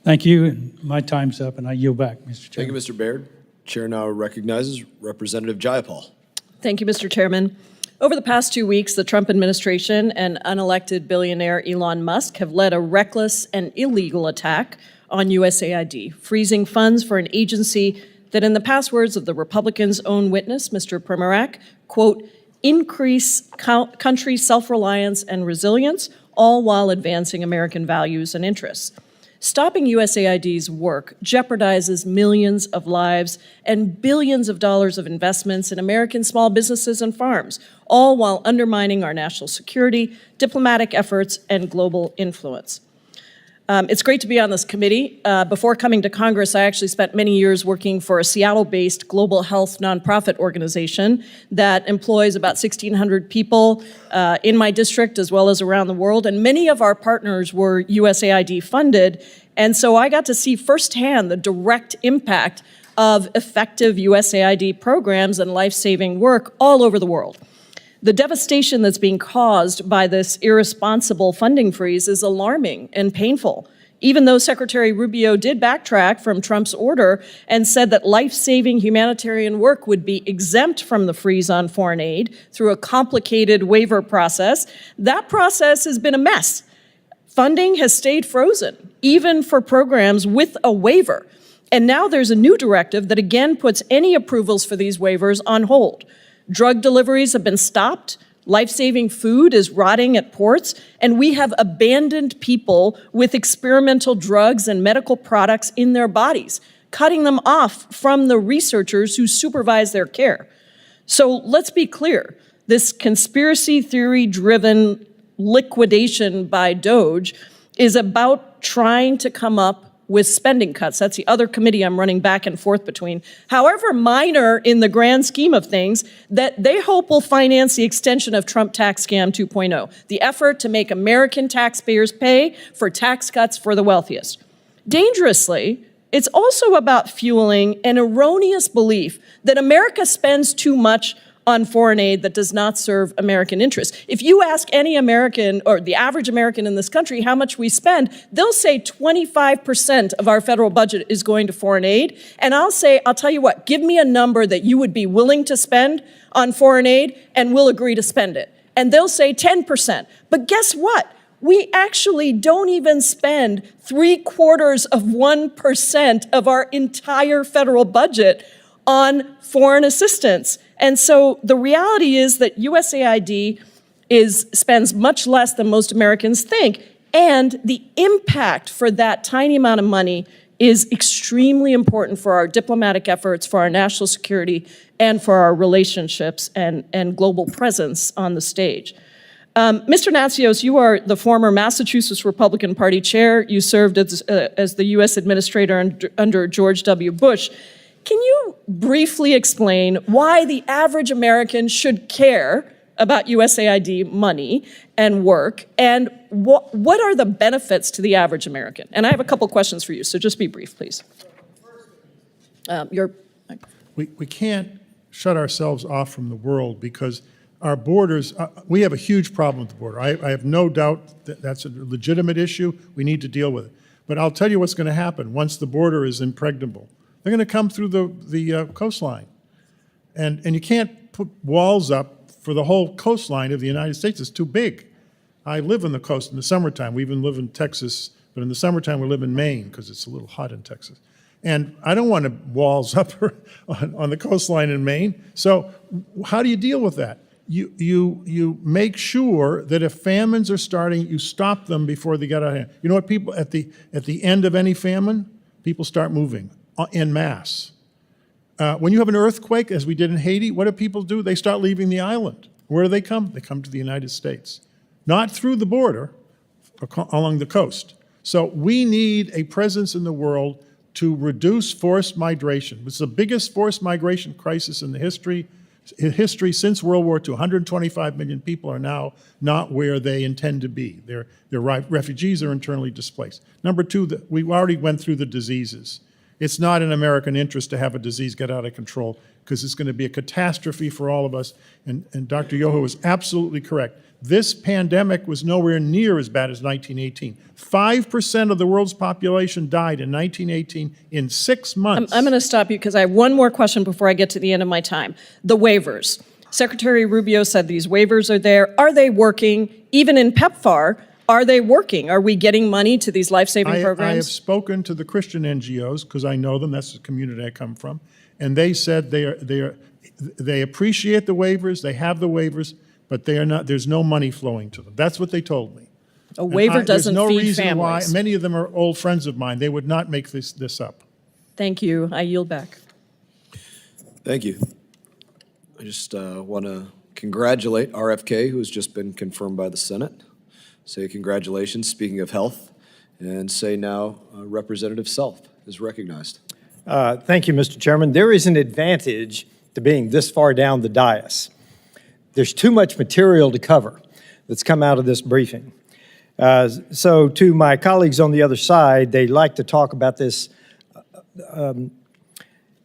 Speaker 11: Thank you. My time's up, and I yield back, Mr. Chairman.
Speaker 3: Thank you, Mr. Baird. Chair now recognizes Representative Jayapal.
Speaker 12: Thank you, Mr. Chairman. Over the past 2 weeks, the Trump administration and unelected billionaire Elon Musk have led a reckless and illegal attack on USAID, freezing funds for an agency that, in the past words of the Republicans' own witness, Mr. Primorac, quote, increase country self-reliance and resilience, all while advancing American values and interests. Stopping USAID's work jeopardizes millions of lives and billions of dollars of investments in American small businesses and farms, all while undermining our national security, diplomatic efforts, and global influence. It's great to be on this committee. Before coming to Congress, I actually spent many years working for a Seattle-based global health nonprofit organization that employs about 1,600 people in my district as well as around the world, and many of our partners were USAID funded, and so I got to see firsthand the direct impact of effective USAID programs and life-saving work all over the world. The devastation that's being caused by this irresponsible funding freeze is alarming and painful, even though Secretary Rubio did backtrack from Trump's order and said that life-saving humanitarian work would be exempt from the freeze on foreign aid through a complicated waiver process. That process has been a mess. Funding has stayed frozen, even for programs with a waiver. And now there's a new directive that again puts any approvals for these waivers on hold. Drug deliveries have been stopped, life-saving food is rotting at ports, and we have abandoned people with experimental drugs and medical products in their bodies, cutting them off from the researchers who supervise their care. So let's be clear, this conspiracy theory-driven liquidation by DOGE is about trying to come up with spending cuts. That's the other committee I'm running back and forth between. However minor in the grand scheme of things, that they hope will finance the extension of Trump Tax Scam 2.0, the effort to make American taxpayers pay for tax cuts for the wealthiest. Dangerously, it's also about fueling an erroneous belief that America spends too much on foreign aid that does not serve American interests. If you ask any American or the average American in this country how much we spend, they'll say 25% of our federal budget is going to foreign aid. And I'll tell you what, give me a number that you would be willing to spend on foreign aid and we'll agree to spend it. And they'll say 10%. But guess what? We actually don't even spend 0.75% of our entire federal budget on foreign assistance. And so the reality is that USAID spends much less than most Americans think, and the impact for that tiny amount of money is extremely important for our diplomatic efforts, for our national security, and for our relationships and global presence on the stage. Mr. Natsios, you are the former Massachusetts Republican Party chair. You served as the U.S. administrator under George W. Bush. Can you briefly explain why the average American should care about USAID money and work, and what are the benefits to the average American? And I have a couple questions for you, so just be brief, please.
Speaker 7: We can't shut ourselves off from the world because our borders, we have a huge problem with the border. I have no doubt that that's a legitimate issue. We need to deal with it. But I'll tell you what's going to happen once the border is impregnable. They're going to come through the coastline. And you can't put walls up for the whole coastline of the United States. It's too big. I live on the coast in the summertime. We even live in Texas, but in the summertime we live in Maine because it's a little hot in Texas. And I don't want walls up on the coastline in Maine. So how do you deal with that? You make sure that if famines are starting, you stop them before they get out of hand. You know what people, at the end of any famine, people start moving en masse. When you have an earthquake, as we did in Haiti, what do people do? They start leaving the island. Where do they come? They come to the United States. Not through the border, along the coast. So we need a presence in the world to reduce forced migration. It's the biggest forced migration crisis in the history since World War II. 125 million people are now not where they intend to be. They're refugees or internally displaced. Number two, we already went through the diseases. It's not in American interest to have a disease get out of control because it's going to be a catastrophe for all of us. And Dr. Yoho is absolutely correct. This pandemic was nowhere near as bad as 1918. 5% of the world's population died in 1918 in 6 months.
Speaker 12: I'm going to stop you because I have one more question before I get to the end of my time. The waivers. Secretary Rubio said these waivers are there. Are they working? Even in PEPFAR, are they working? Are we getting money to these life-saving programs?
Speaker 7: I have spoken to the Christian NGOs because I know them. That's the community I come from. And they said they appreciate the waivers. They have the waivers. But they are not. There's no money flowing to them. That's what they told me.
Speaker 12: A waiver doesn't feed families.
Speaker 7: There's no reason why. Many of them are old friends of mine. They would not make this up.
Speaker 12: Thank you. I yield back.
Speaker 3: Thank you. I just want to congratulate RFK, who has just been confirmed by the Senate. Say congratulations, speaking of health, and say now Representative Self is recognized.
Speaker 13: Thank you, Mr. Chairman. There is an advantage to being this far down the dais. There's too much material to cover that's come out of this briefing. So to my colleagues on the other side, they like to talk about this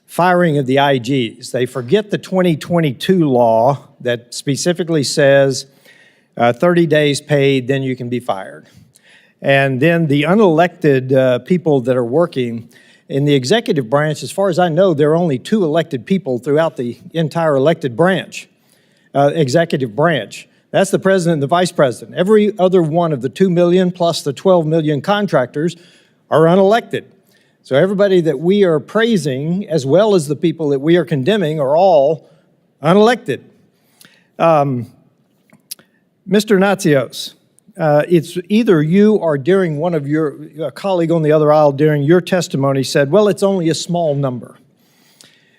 Speaker 13: firing of the IGs. They forget the 2022 law that specifically says 30 days paid, then you can be fired. And then the unelected people that are working in the executive branch, as far as I know, there are only 2 elected people throughout the entire elected branch. Executive branch. That's the president and the vice president. Every other one of the 2 million plus the 12 million contractors are unelected. So everybody that we are praising, as well as the people that we are condemning, are all unelected. Mr. Natsios, it's either you or during one of your colleague on the other aisle during your testimony said, well, it's only a small number.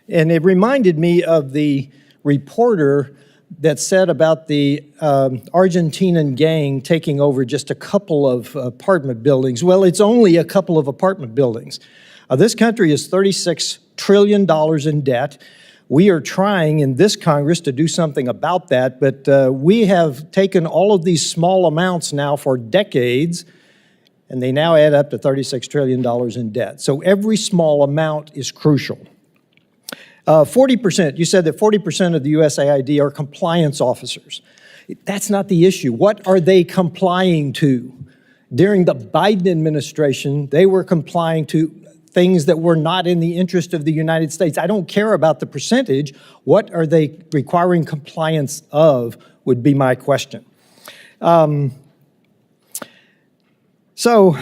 Speaker 13: And it reminded me of the reporter that said about the Argentinian gang taking over just a couple of apartment buildings. Well, it's only a couple of apartment buildings. This country is $36 trillion in debt. We are trying in this Congress to do something about that, but we have taken all of these small amounts now for decades, and they now add up to $36 trillion in debt. So every small amount is crucial. 40%, you said that 40% of the USAID are compliance officers. That's not the issue. What are they complying to? During the Biden administration, they were complying to things that were not in the interest of the United States. I don't care about the percentage. What are they requiring compliance of would be my question. So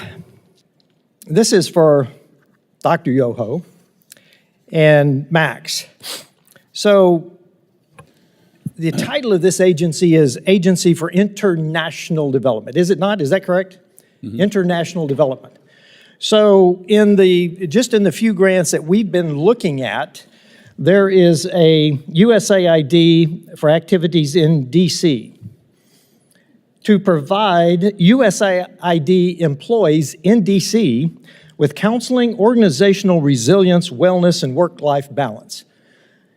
Speaker 13: this is for Dr. Yoho and Max. So the title of this agency is Agency for International Development. Is it not? Is that correct? Mm-hmm. International Development. So just in the few grants that we've been looking at, there is a USAID for activities in DC to provide USAID employees in DC with counseling, organizational resilience, wellness, and work-life balance.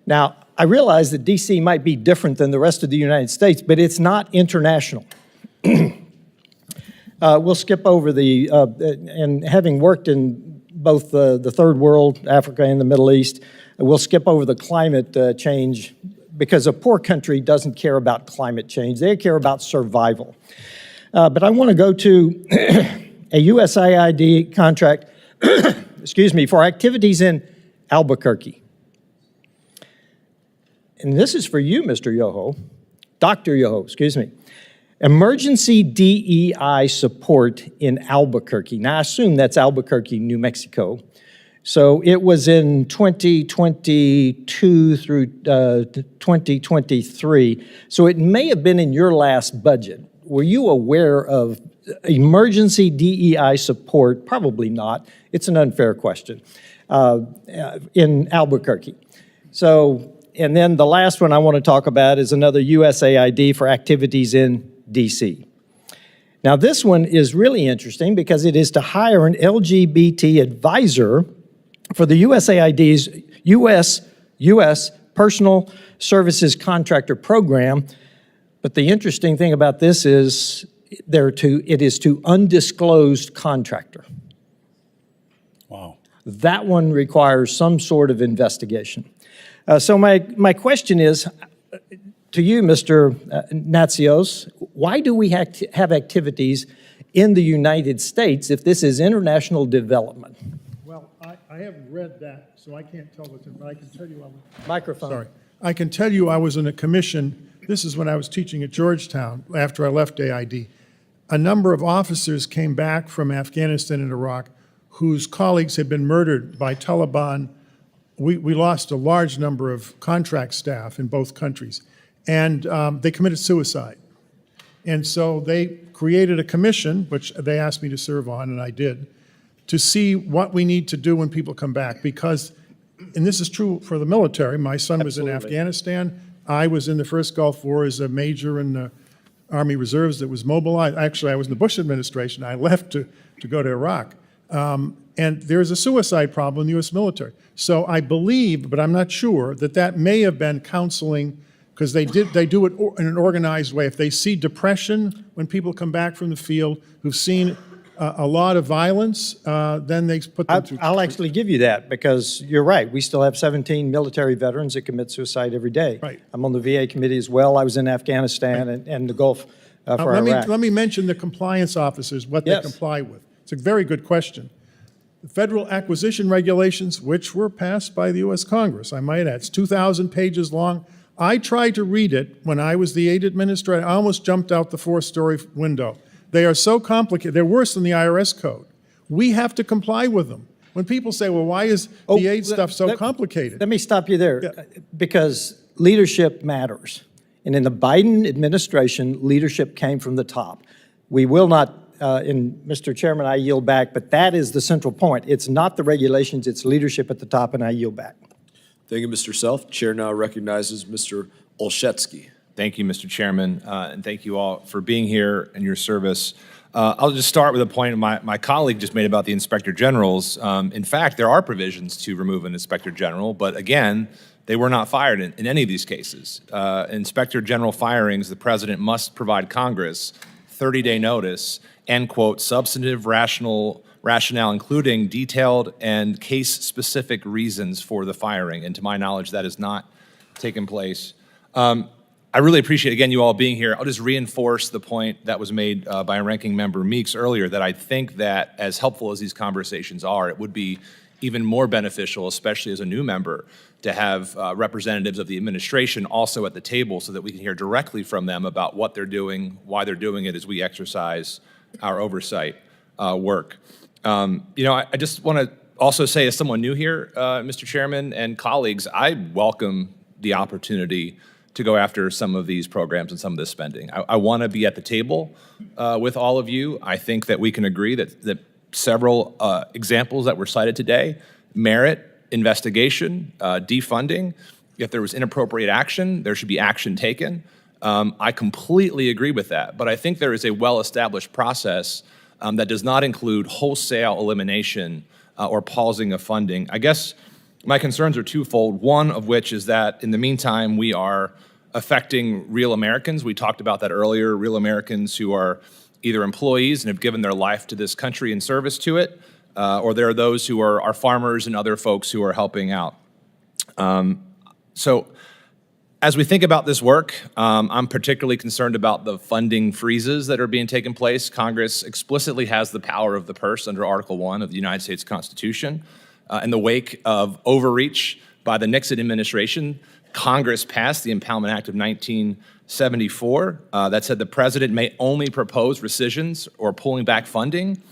Speaker 13: Now, I realize that DC might be different than the rest of the United States, but it's not international. We'll skip over and having worked in both the third world, Africa and the Middle East, we'll skip over the climate change because a poor country doesn't care about climate change. They care about survival. But I want to go to a USAID contract, excuse me, for activities in Albuquerque. And this is for you, Mr. Yoho, Dr. Yoho, excuse me. Emergency DEI support in Albuquerque. Now, I assume that's Albuquerque, New Mexico. So it was in 2022 through 2023. So it may have been in your last budget. Were you aware of emergency DEI support? Probably not. It's an unfair question. In Albuquerque. So, and then the last one I want to talk about is another USAID for activities in DC. Now this one is really interesting because it is to hire an LGBT advisor for the USAID's U.S. Personal Services Contractor Program. But the interesting thing about this is it is to undisclosed contractor.
Speaker 1: Wow.
Speaker 13: That one requires some sort of investigation. So my question is to you, Mr. Natsios, why do we have activities in the United States if this is international development?
Speaker 7: Well, I haven't read that, so I can't tell what's in, but I can tell you
Speaker 13: Microphone.
Speaker 7: Sorry. I can tell you I was in a commission, this is when I was teaching at Georgetown, after I left AID. A number of officers came back from Afghanistan and Iraq whose colleagues had been murdered by Taliban. We lost a large number of contract staff in both countries, and they committed suicide. And so they created a commission, which they asked me to serve on, and I did, to see what we need to do when people come back. Because, and this is true for the military, my son was in Afghanistan, I was in the first Gulf War as a major in the Army Reserves that was mobilized. Actually, I was in the Bush administration. I left to go to Iraq. And there's a suicide problem in the U.S. military. So I believe, but I'm not sure, that may have been counseling, because they do it in an organized way. If they see depression when people come back from the field who've seen a lot of violence, then they put them through.
Speaker 13: I'll actually give you that, because you're right. We still have 17 military veterans that commit suicide every day.
Speaker 7: Right.
Speaker 13: I'm on the VA committee as well. I was in Afghanistan and the Gulf for Iraq.
Speaker 7: Let me mention the compliance officers, what they comply with. It's a very good question. The federal acquisition regulations, which were passed by the U.S. Congress, I might add, it's 2,000 pages long. I tried to read it when I was the aid administrator. I almost jumped out the 4-story window. They are so complicated. They're worse than the IRS code. We have to comply with them. When people say, well, why is the aid stuff so complicated?
Speaker 13: Let me stop you there, because leadership matters. And in the Biden administration, leadership came from the top. We will not, and Mr. Chairman, I yield back, but that is the central point. It's not the regulations, it's leadership at the top, and I yield back.
Speaker 3: Thank you, Mr. Self. Chair now recognizes Mr. Olszewski.
Speaker 14: Thank you, Mr. Chairman, and thank you all for being here and your service. I'll just start with a point my colleague just made about the Inspector Generals. In fact, there are provisions to remove an Inspector General, but again, they were not fired in any of these cases. Inspector General firings, the President must provide Congress 30-day notice and, quote, substantive rationale, including detailed and case-specific reasons for the firing. And to my knowledge, that has not taken place. I really appreciate, again, you all being here. I'll just reinforce the point that was made by Ranking Member Meeks earlier, that I think that as helpful as these conversations are, it would be even more beneficial, especially as a new member, to have representatives of the administration also at the table so that we can hear directly from them about what they're doing, why they're doing it as we exercise our oversight work. I just want to also say, as someone new here, Mr. Chairman and colleagues, I welcome the opportunity to go after some of these programs and some of this spending. I want to be at the table with all of you. I think that we can agree that several examples that were cited today merit investigation, defunding. If there was inappropriate action, there should be action taken. I completely agree with that, but I think there is a well-established process that does not include wholesale elimination or pausing of funding. I guess my concerns are twofold, one of which is that in the meantime, we are affecting real Americans. We talked about that earlier, real Americans who are either employees and have given their life to this country in service to it, or there are those who are farmers and other folks who are helping out. So as we think about this work, I'm particularly concerned about the funding freezes that are being taken place. Congress explicitly has the power of the purse under Article 1 of the United States Constitution. In the wake of overreach by the Nixon administration, Congress passed the Impoundment Act of 1974 that said the president may only propose rescissions or pulling back funding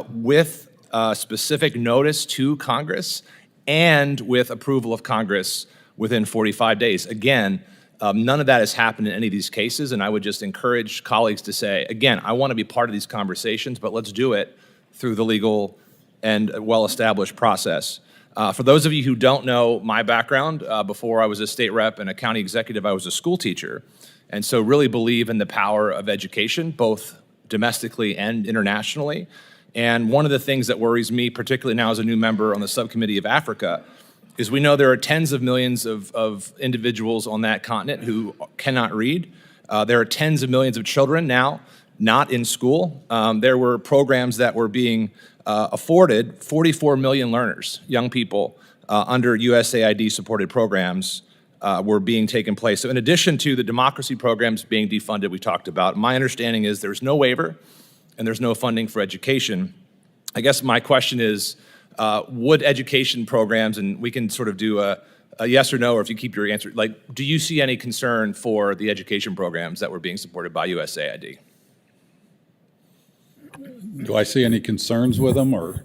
Speaker 14: with specific notice to Congress and with approval of Congress within 45 days. Again, none of that has happened in any of these cases, and I would just encourage colleagues to say, again, I want to be part of these conversations, but let's do it through the legal and well-established process. For those of you who don't know my background, before I was a state rep and a county executive, I was a school teacher, and so really believe in the power of education, both domestically and internationally. And one of the things that worries me, particularly now as a new member on the subcommittee of Africa, is we know there are tens of millions of individuals on that continent who cannot read. There are tens of millions of children now not in school. There were programs that were being afforded 44 million learners, young people, under USAID-supported programs were being taken place. So in addition to the democracy programs being defunded we talked about, my understanding is there's no waiver and there's no funding for education. I guess my question is, would education programs, and we can sort of do a yes or no, or if you keep your answer, like, do you see any concern for the education programs that were being supported by USAID?
Speaker 1: Do I see any concerns with them, or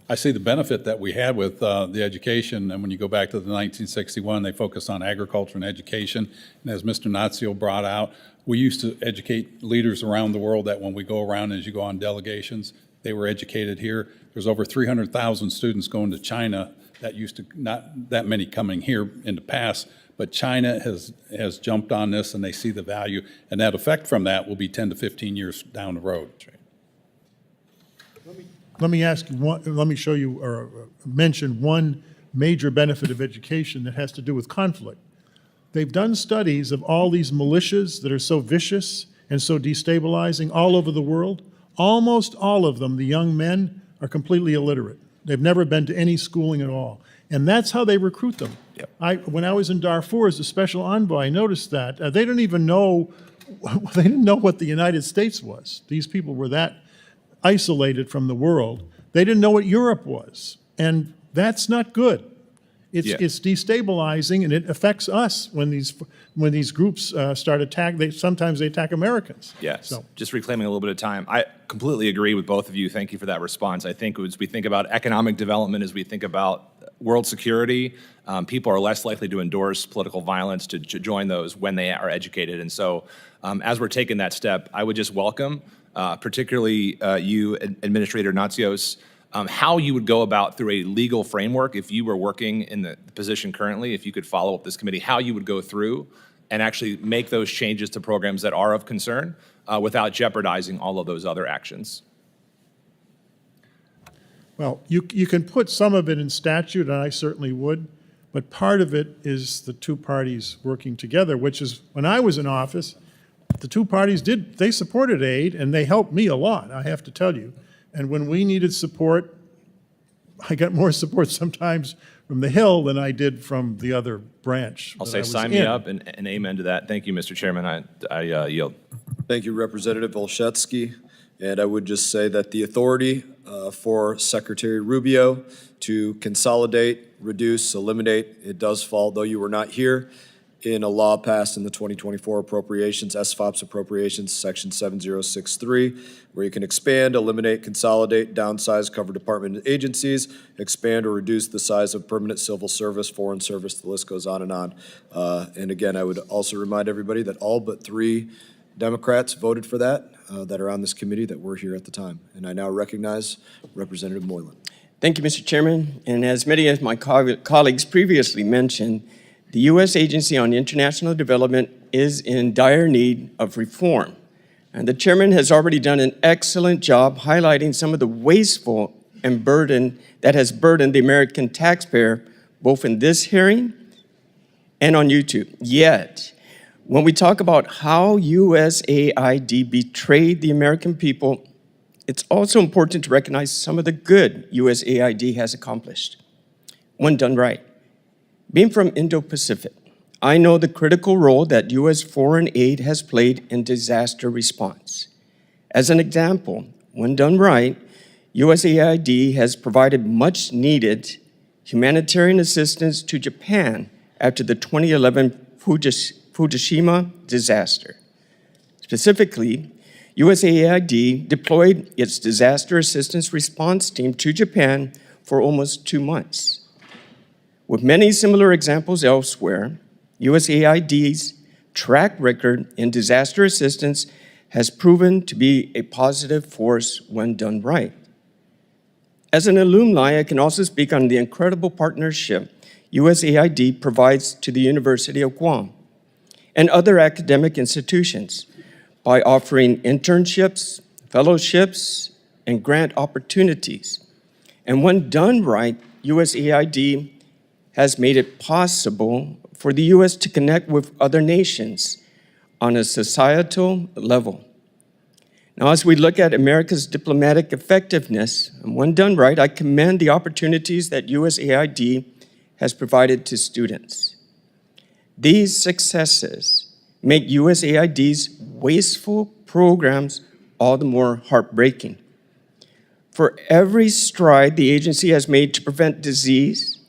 Speaker 1: I see the benefit that we had with the education, and when you go back to the 1961, they focused on agriculture and education, and as Mr. Natsios brought out, we used to educate leaders around the world that when we go around, as you go on delegations, they were educated here. There's over 300,000 students going to China that used to, not that many coming here in the past, but China has jumped on this and they see the value, and that effect from that will be 10 to 15 years down the road.
Speaker 7: Let me ask you one, let me show you or mention one major benefit of education that has to do with conflict. They've done studies of all these militias that are so vicious and so destabilizing all over the world. Almost all of them, the young men, are completely illiterate. They've never been to any schooling at all. And that's how they recruit them. Yep. When I was in Darfur as a special envoy, I noticed that. They didn't even know, they didn't know what the United States was. These people were that isolated from the world. They didn't know what Europe was. And that's not good. It's destabilizing, and it affects us when these groups start attacking. Sometimes they attack Americans.
Speaker 14: Yes. So. Just reclaiming a little bit of time. I completely agree with both of you. Thank you for that response. I think as we think about economic development, as we think about world security, people are less likely to endorse political violence, to join those when they are educated. And so, as we're taking that step, I would just welcome, particularly you, Administrator Natsios, how you would go about through a legal framework if you were working in the position currently, if you could follow up this committee, how you would go through and actually make those changes to programs that are of concern without jeopardizing all of those other actions.
Speaker 7: Well, you can put some of it in statute, and I certainly would, but part of it is the two parties working together, which is, when I was in office, the two parties they supported aid, and they helped me a lot, I have to tell you. And when we needed support, I got more support sometimes from the Hill than I did from the other branch.
Speaker 14: I'll say sign me up and amen to that. Thank you, Mr. Chairman. I yield.
Speaker 3: Thank you, Representative Olszewski. And I would just say that the authority for Secretary Rubio to consolidate, reduce, eliminate, it does fall, though you were not here, in a law passed in the 2024 appropriations, SFOPS appropriations, section 7063, where you can expand, eliminate, consolidate, downsize, cover department agencies, expand or reduce the size of permanent civil service, foreign service, the list goes on and on. And again, I would also remind everybody that all but 3 Democrats voted for that, that are on this committee that were here at the time. And I now recognize Representative Moylan.
Speaker 15: Thank you, Mr. Chairman. And as many of my colleagues previously mentioned, the U.S. Agency on International Development is in dire need of reform. And the chairman has already done an excellent job highlighting some of the wasteful and burden that has burdened the American taxpayer, both in this hearing and on YouTube. Yet, when we talk about how USAID betrayed the American people, it's also important to recognize some of the good USAID has accomplished, when done right. Being from Indo-Pacific, I know the critical role that U.S. foreign aid has played in disaster response. As an example, when done right, USAID has provided much needed humanitarian assistance to Japan after the 2011 Fukushima disaster. Specifically, USAID deployed its disaster assistance response team to Japan for almost 2 months. With many similar examples elsewhere, USAID's track record in disaster assistance has proven to be a positive force when done right. As an alumni, I can also speak on the incredible partnership USAID provides to the University of Guam and other academic institutions by offering internships, fellowships, and grant opportunities. And when done right, USAID has made it possible for the U.S. to connect with other nations on a societal level. Now, as we look at America's diplomatic effectiveness, and when done right, I commend the opportunities that USAID has provided to students. These successes make USAID's wasteful programs all the more heartbreaking. For every stride the agency has made to prevent disease,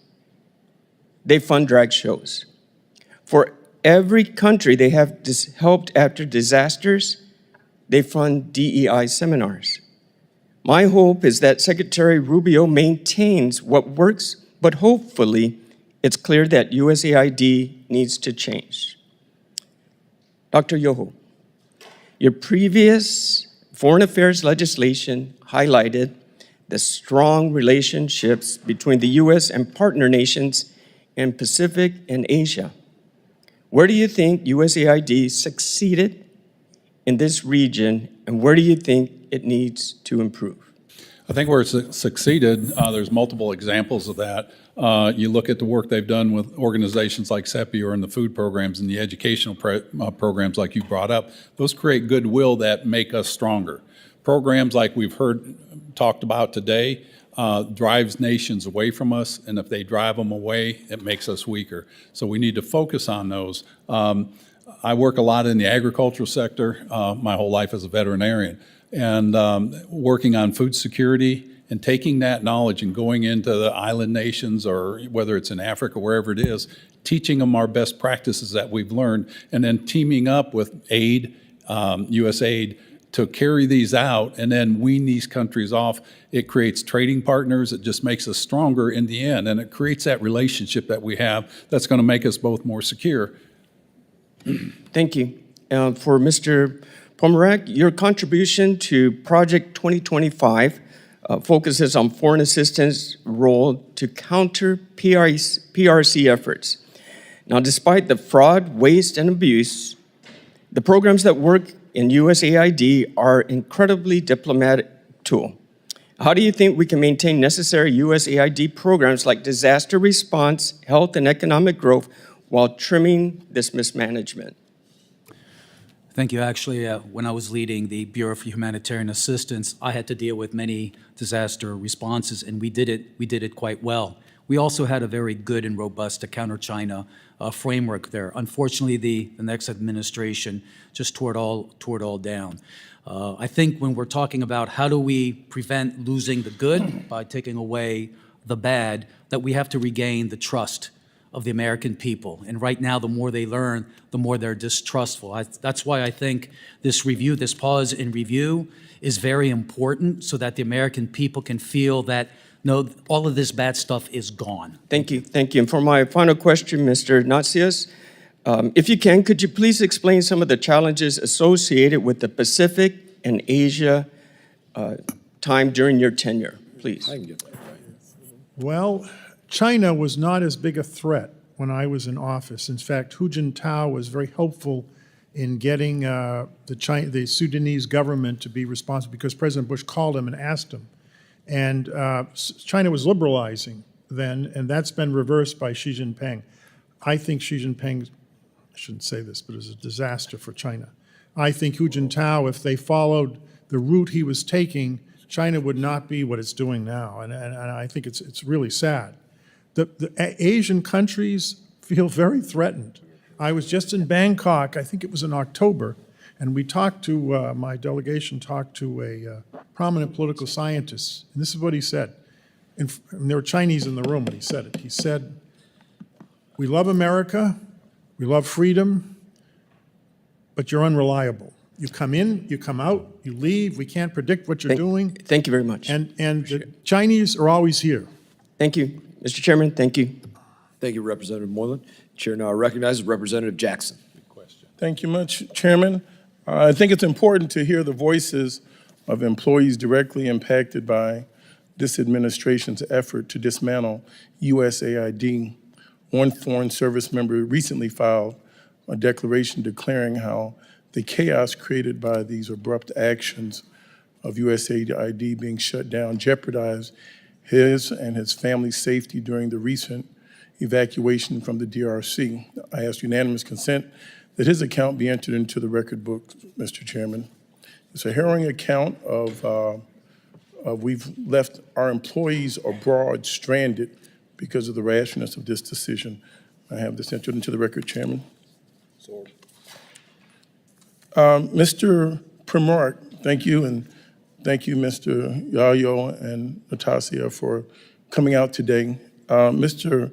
Speaker 15: they fund drag shows. For every country they have helped after disasters, they fund DEI seminars. My hope is that Secretary Rubio maintains what works, but hopefully it's clear that USAID needs to change. Dr. Yoho, your previous foreign affairs legislation highlighted the strong relationships between the U.S. and partner nations in Pacific and Asia. Where do you think USAID succeeded in this region, and where do you think it needs to improve?
Speaker 1: I think where it's succeeded, there's multiple examples of that. You look at the work they've done with organizations like CEPI or in the food programs and the educational programs like you brought up. Those create goodwill that make us stronger. Programs like we've heard talked about today drives nations away from us, and if they drive them away, it makes us weaker. So we need to focus on those. I work a lot in the agricultural sector my whole life as a veterinarian, and working on food security and taking that knowledge and going into the island nations, or whether it's in Africa, wherever it is, teaching them our best practices that we've learned, and then teaming up with aid, USAID, to carry these out and then wean these countries off. It creates trading partners. It just makes us stronger in the end, and it creates that relationship that we have that's going to make us both more secure.
Speaker 15: Thank you. For Mr. Primorac, your contribution to Project 2025 focuses on foreign assistance role to counter PRC efforts. Now, despite the fraud, waste, and abuse, the programs that work in USAID are incredibly diplomatic tool. How do you think we can maintain necessary USAID programs like disaster response, health, and economic growth while trimming this mismanagement?
Speaker 4: Thank you. Actually, when I was leading the Bureau for Humanitarian Assistance, I had to deal with many disaster responses, and we did it quite well. We also had a very good and robust counter China framework there. Unfortunately, the next administration just tore it all down. I think when we're talking about how do we prevent losing the good by taking away the bad, that we have to regain the trust of the American people. And right now, the more they learn, the more they're distrustful. That's why I think this review, this pause in review, is very important so that the American people can feel that, no, all of this bad stuff is gone.
Speaker 15: Thank you. Thank you. And for my final question, Mr. Natsios, if you can, could you please explain some of the challenges associated with the Pacific and Asia time during your tenure, please?
Speaker 7: Well, China was not as big a threat when I was in office. In fact, Hu Jintao was very helpful in getting the Sudanese government to be responsible, because President Bush called him and asked him. And China was liberalizing then, and that's been reversed by Xi Jinping. I think Xi Jinping, I shouldn't say this, but it was a disaster for China. I think Hu Jintao, if they followed the route he was taking, China would not be what it's doing now, and I think it's really sad. The Asian countries feel very threatened. I was just in Bangkok, I think it was in October, and we talked to, my delegation talked to a prominent political scientist, and this is what he said. And there were Chinese in the room when he said it. He said, "We love America, we love freedom, but you're unreliable. You come in, you come out, you leave, we can't predict what you're doing."
Speaker 15: Thank you very much.
Speaker 7: And the Chinese are always here.
Speaker 15: Thank you. Mr. Chairman, thank you.
Speaker 16: Thank you, Representative Moreland. Chair now recognizes Representative Jackson.
Speaker 22: Thank you much, Chairman. I think it's important to hear the voices of employees directly impacted by this administration's effort to dismantle USAID. One foreign service member recently filed a declaration declaring how the chaos created by these abrupt actions of USAID being shut down jeopardized his and his family's safety during the recent evacuation from the DRC. I ask unanimous consent that his account be entered into the record book, Mr. Chairman. It's a harrowing account of we've left our employees abroad stranded because of the rashness of this decision. I have this entered into the record, Chairman. Mr. Primorac, thank you, and thank you, Mr. Yoho and Natsios, for coming out today. Mr.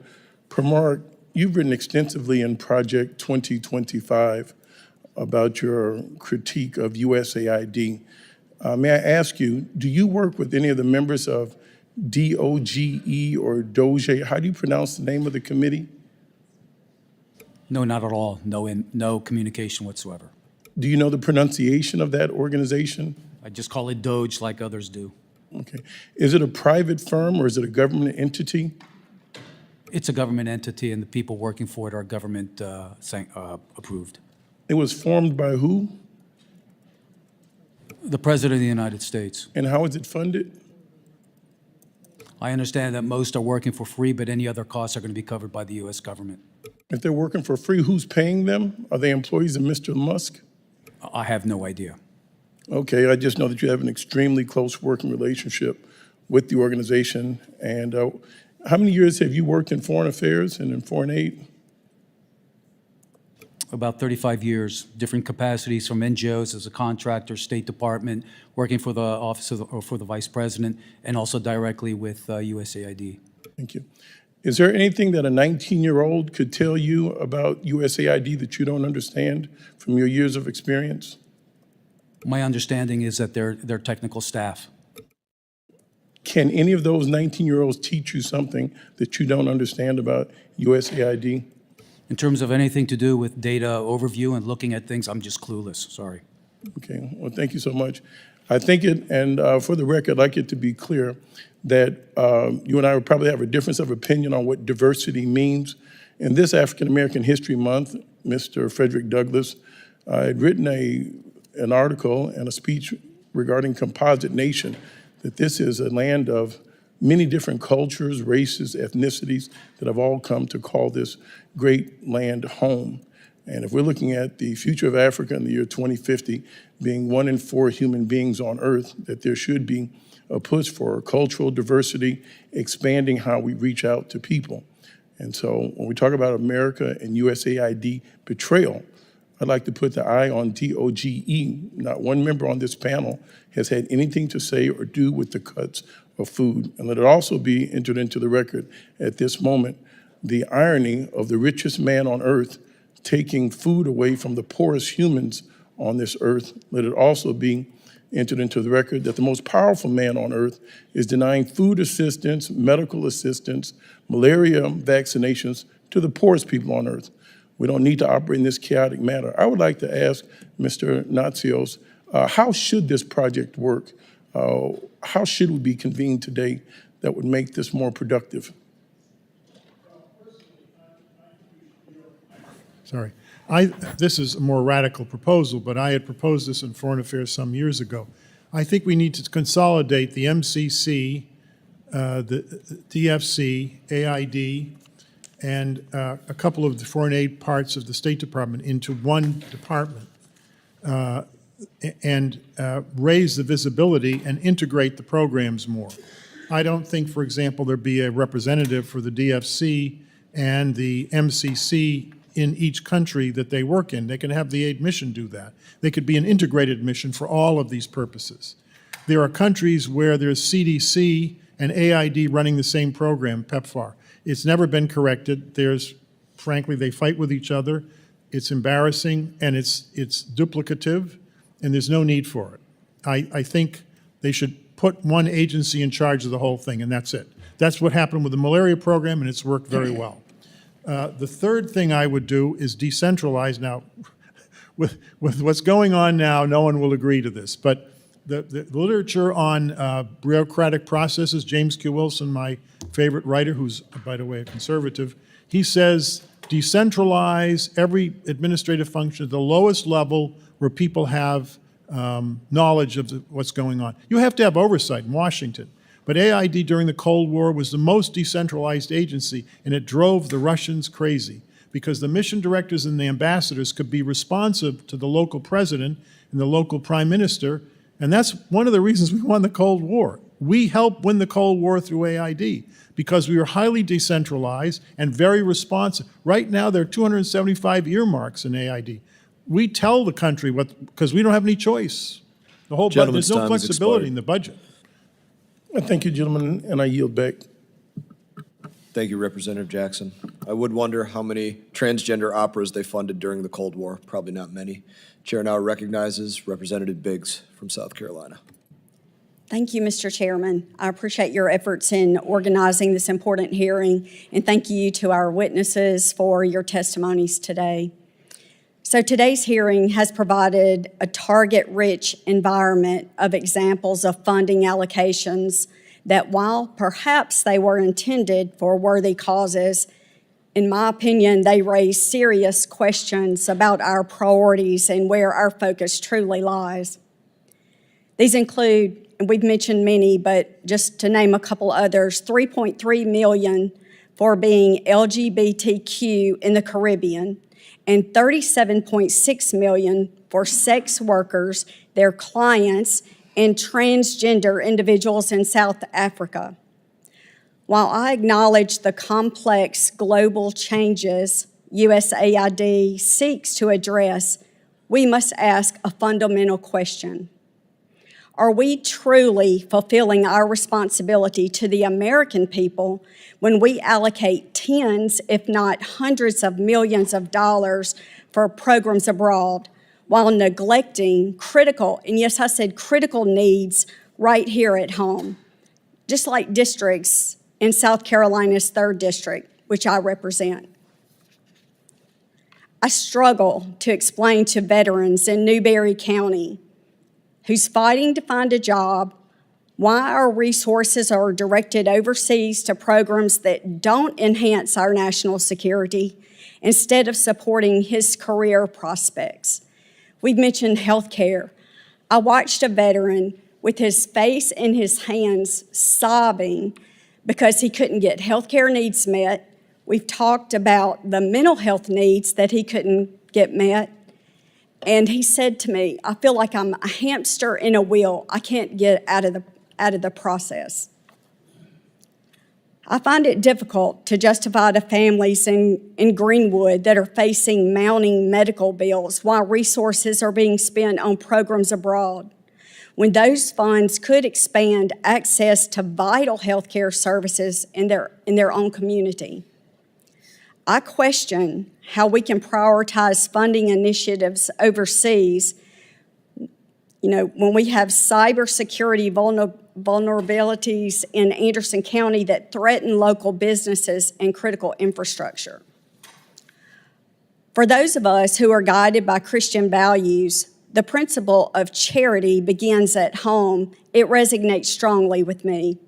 Speaker 22: Primorac, you've written extensively in Project 2025 about your critique of USAID. May I ask you, do you work with any of the members of DOGE or DOGE? How do you pronounce the name of the committee?
Speaker 4: No, not at all. No communication whatsoever.
Speaker 22: Do you know the pronunciation of that organization?
Speaker 4: I just call it Doge like others do.
Speaker 22: Okay. Is it a private firm or is it a government entity?
Speaker 4: It's a government entity, and the people working for it are government approved.
Speaker 22: It was formed by who?
Speaker 4: The President of the United States.
Speaker 22: And how is it funded?
Speaker 4: I understand that most are working for free, but any other costs are going to be covered by the U.S. government.
Speaker 22: If they're working for free, who's paying them? Are they employees of Mr. Musk?
Speaker 4: I have no idea.
Speaker 22: Okay, I just know that you have an extremely close working relationship with the organization. And how many years have you worked in foreign affairs and in foreign aid?
Speaker 4: About 35 years, different capacities from NGOs as a contractor, State Department, working for the Office of or for the Vice President, and also directly with USAID.
Speaker 22: Thank you. Is there anything that a 19-year-old could tell you about USAID that you don't understand from your years of experience?
Speaker 4: My understanding is that they're technical staff.
Speaker 22: Can any of those 19-year-olds teach you something that you don't understand about USAID?
Speaker 4: In terms of anything to do with data overview and looking at things, I'm just clueless, sorry.
Speaker 22: Okay, well, thank you so much. I think it, and for the record, I'd like it to be clear that you and I would probably have a difference of opinion on what diversity means. In this African American History Month, Mr. Frederick Douglass had written an article and a speech regarding composite nation, that this is a land of many different cultures, races, ethnicities that have all come to call this great land home. And if we're looking at the future of Africa in the year 2050, being 1 in 4 human beings on Earth, that there should be a push for cultural diversity, expanding how we reach out to people. And so when we talk about America and USAID betrayal, I'd like to put the eye on DOGE. Not one member on this panel has had anything to say or do with the cuts of food. And let it also be entered into the record at this moment, the irony of the richest man on earth taking food away from the poorest humans on this earth. Let it also be entered into the record that the most powerful man on earth is denying food assistance, medical assistance, malaria vaccinations to the poorest people on earth. We don't need to operate in this chaotic manner. I would like to ask Mr. Natsios, how should this project work? How should we be convened today that would make this more productive?
Speaker 7: Sorry. This is a more radical proposal, but I had proposed this in Foreign Affairs some years ago. I think we need to consolidate the MCC, the DFC, AID, and a couple of the foreign aid parts of the State Department into one department and raise the visibility and integrate the programs more. I don't think, for example, there be a representative for the DFC and the MCC in each country that they work in. They can have the aid mission do that. They could be an integrated mission for all of these purposes. There are countries where there's CDC and AID running the same program, PEPFAR. It's never been corrected. Frankly, they fight with each other. It's embarrassing and it's duplicative, and there's no need for it. I think they should put one agency in charge of the whole thing, and that's it. That's what happened with the malaria program, and it's worked very well. The third thing I would do is decentralize. Now, with what's going on now, no one will agree to this, but the literature on bureaucratic processes, James Q. Wilson, my favorite writer, who's, by the way, a conservative, he says decentralize every administrative function at the lowest level where people have knowledge of what's going on. You have to have oversight in Washington. But AID during the Cold War was the most decentralized agency, and it drove the Russians crazy because the mission directors and the ambassadors could be responsive to the local president and the local prime minister, and that's one of the reasons we won the Cold War. We helped win the Cold War through AID because we were highly decentralized and very responsive. Right now, there are 275 earmarks in AID. We tell the country what, because we don't have any choice. The whole budget, there's no flexibility in the budget.
Speaker 22: Thank you, gentlemen, and I yield back.
Speaker 3: Thank you, Representative Jackson. I would wonder how many transgender operas they funded during the Cold War. Probably not many. Chair now recognizes Representative Biggs from South Carolina.
Speaker 17: Thank you, Mr. Chairman. I appreciate your efforts in organizing this important hearing, and thank you to our witnesses for your testimonies today. So today's hearing has provided a target-rich environment of examples of funding allocations that, while perhaps they were intended for worthy causes, in my opinion, they raise serious questions about our priorities and where our focus truly lies. These include, and we've mentioned many, but just to name a couple others, $3.3 million for being LGBTQ in the Caribbean, and $37.6 million for sex workers, their clients, and transgender individuals in South Africa. While I acknowledge the complex global changes USAID seeks to address, we must ask a fundamental question. Are we truly fulfilling our responsibility to the American people when we allocate tens, if not hundreds of millions of dollars for programs abroad while neglecting critical, and yes, I said critical needs right here at home, just like districts in South Carolina's 3rd District, which I represent? I struggle to explain to veterans in Newberry County who's fighting to find a job why our resources are directed overseas to programs that don't enhance our national security instead of supporting his career prospects. We've mentioned health care. I watched a veteran with his face in his hands sobbing because he couldn't get health care needs met. We've talked about the mental health needs that he couldn't get met. And he said to me, I feel like I'm a hamster in a wheel. I can't get out of the process. I find it difficult to justify to families in Greenwood that are facing mounting medical bills while resources are being spent on programs abroad, when those funds could expand access to vital healthcare services in their own community. I question how we can prioritize funding initiatives overseas, when we have cybersecurity vulnerabilities in Anderson County that threaten local businesses and critical infrastructure. For those of us who are guided by Christian values, the principle of charity begins at home. It resonates strongly with me.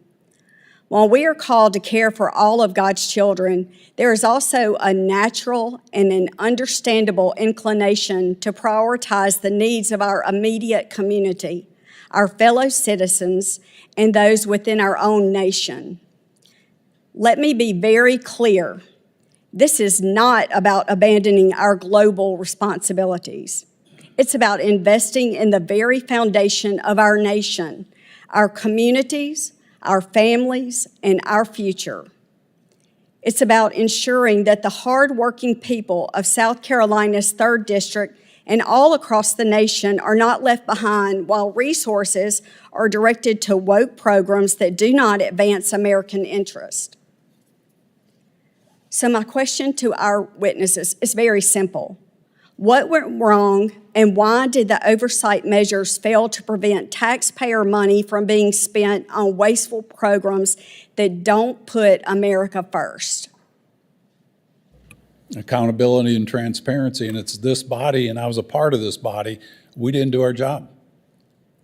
Speaker 17: While we are called to care for all of God's children, there is also a natural and an understandable inclination to prioritize the needs of our immediate community, our fellow citizens, and those within our own nation. Let me be very clear. This is not about abandoning our global responsibilities. It's about investing in the very foundation of our nation, our communities, our families, and our future. It's about ensuring that the hardworking people of South Carolina's 3rd District and all across the nation are not left behind while resources are directed to woke programs that do not advance American interest. So my question to our witnesses is very simple. What went wrong, and why did the oversight measures fail to prevent taxpayer money from being spent on wasteful programs that don't put America first?
Speaker 1: Accountability and transparency, and it's this body, and I was a part of this body, we didn't do our job,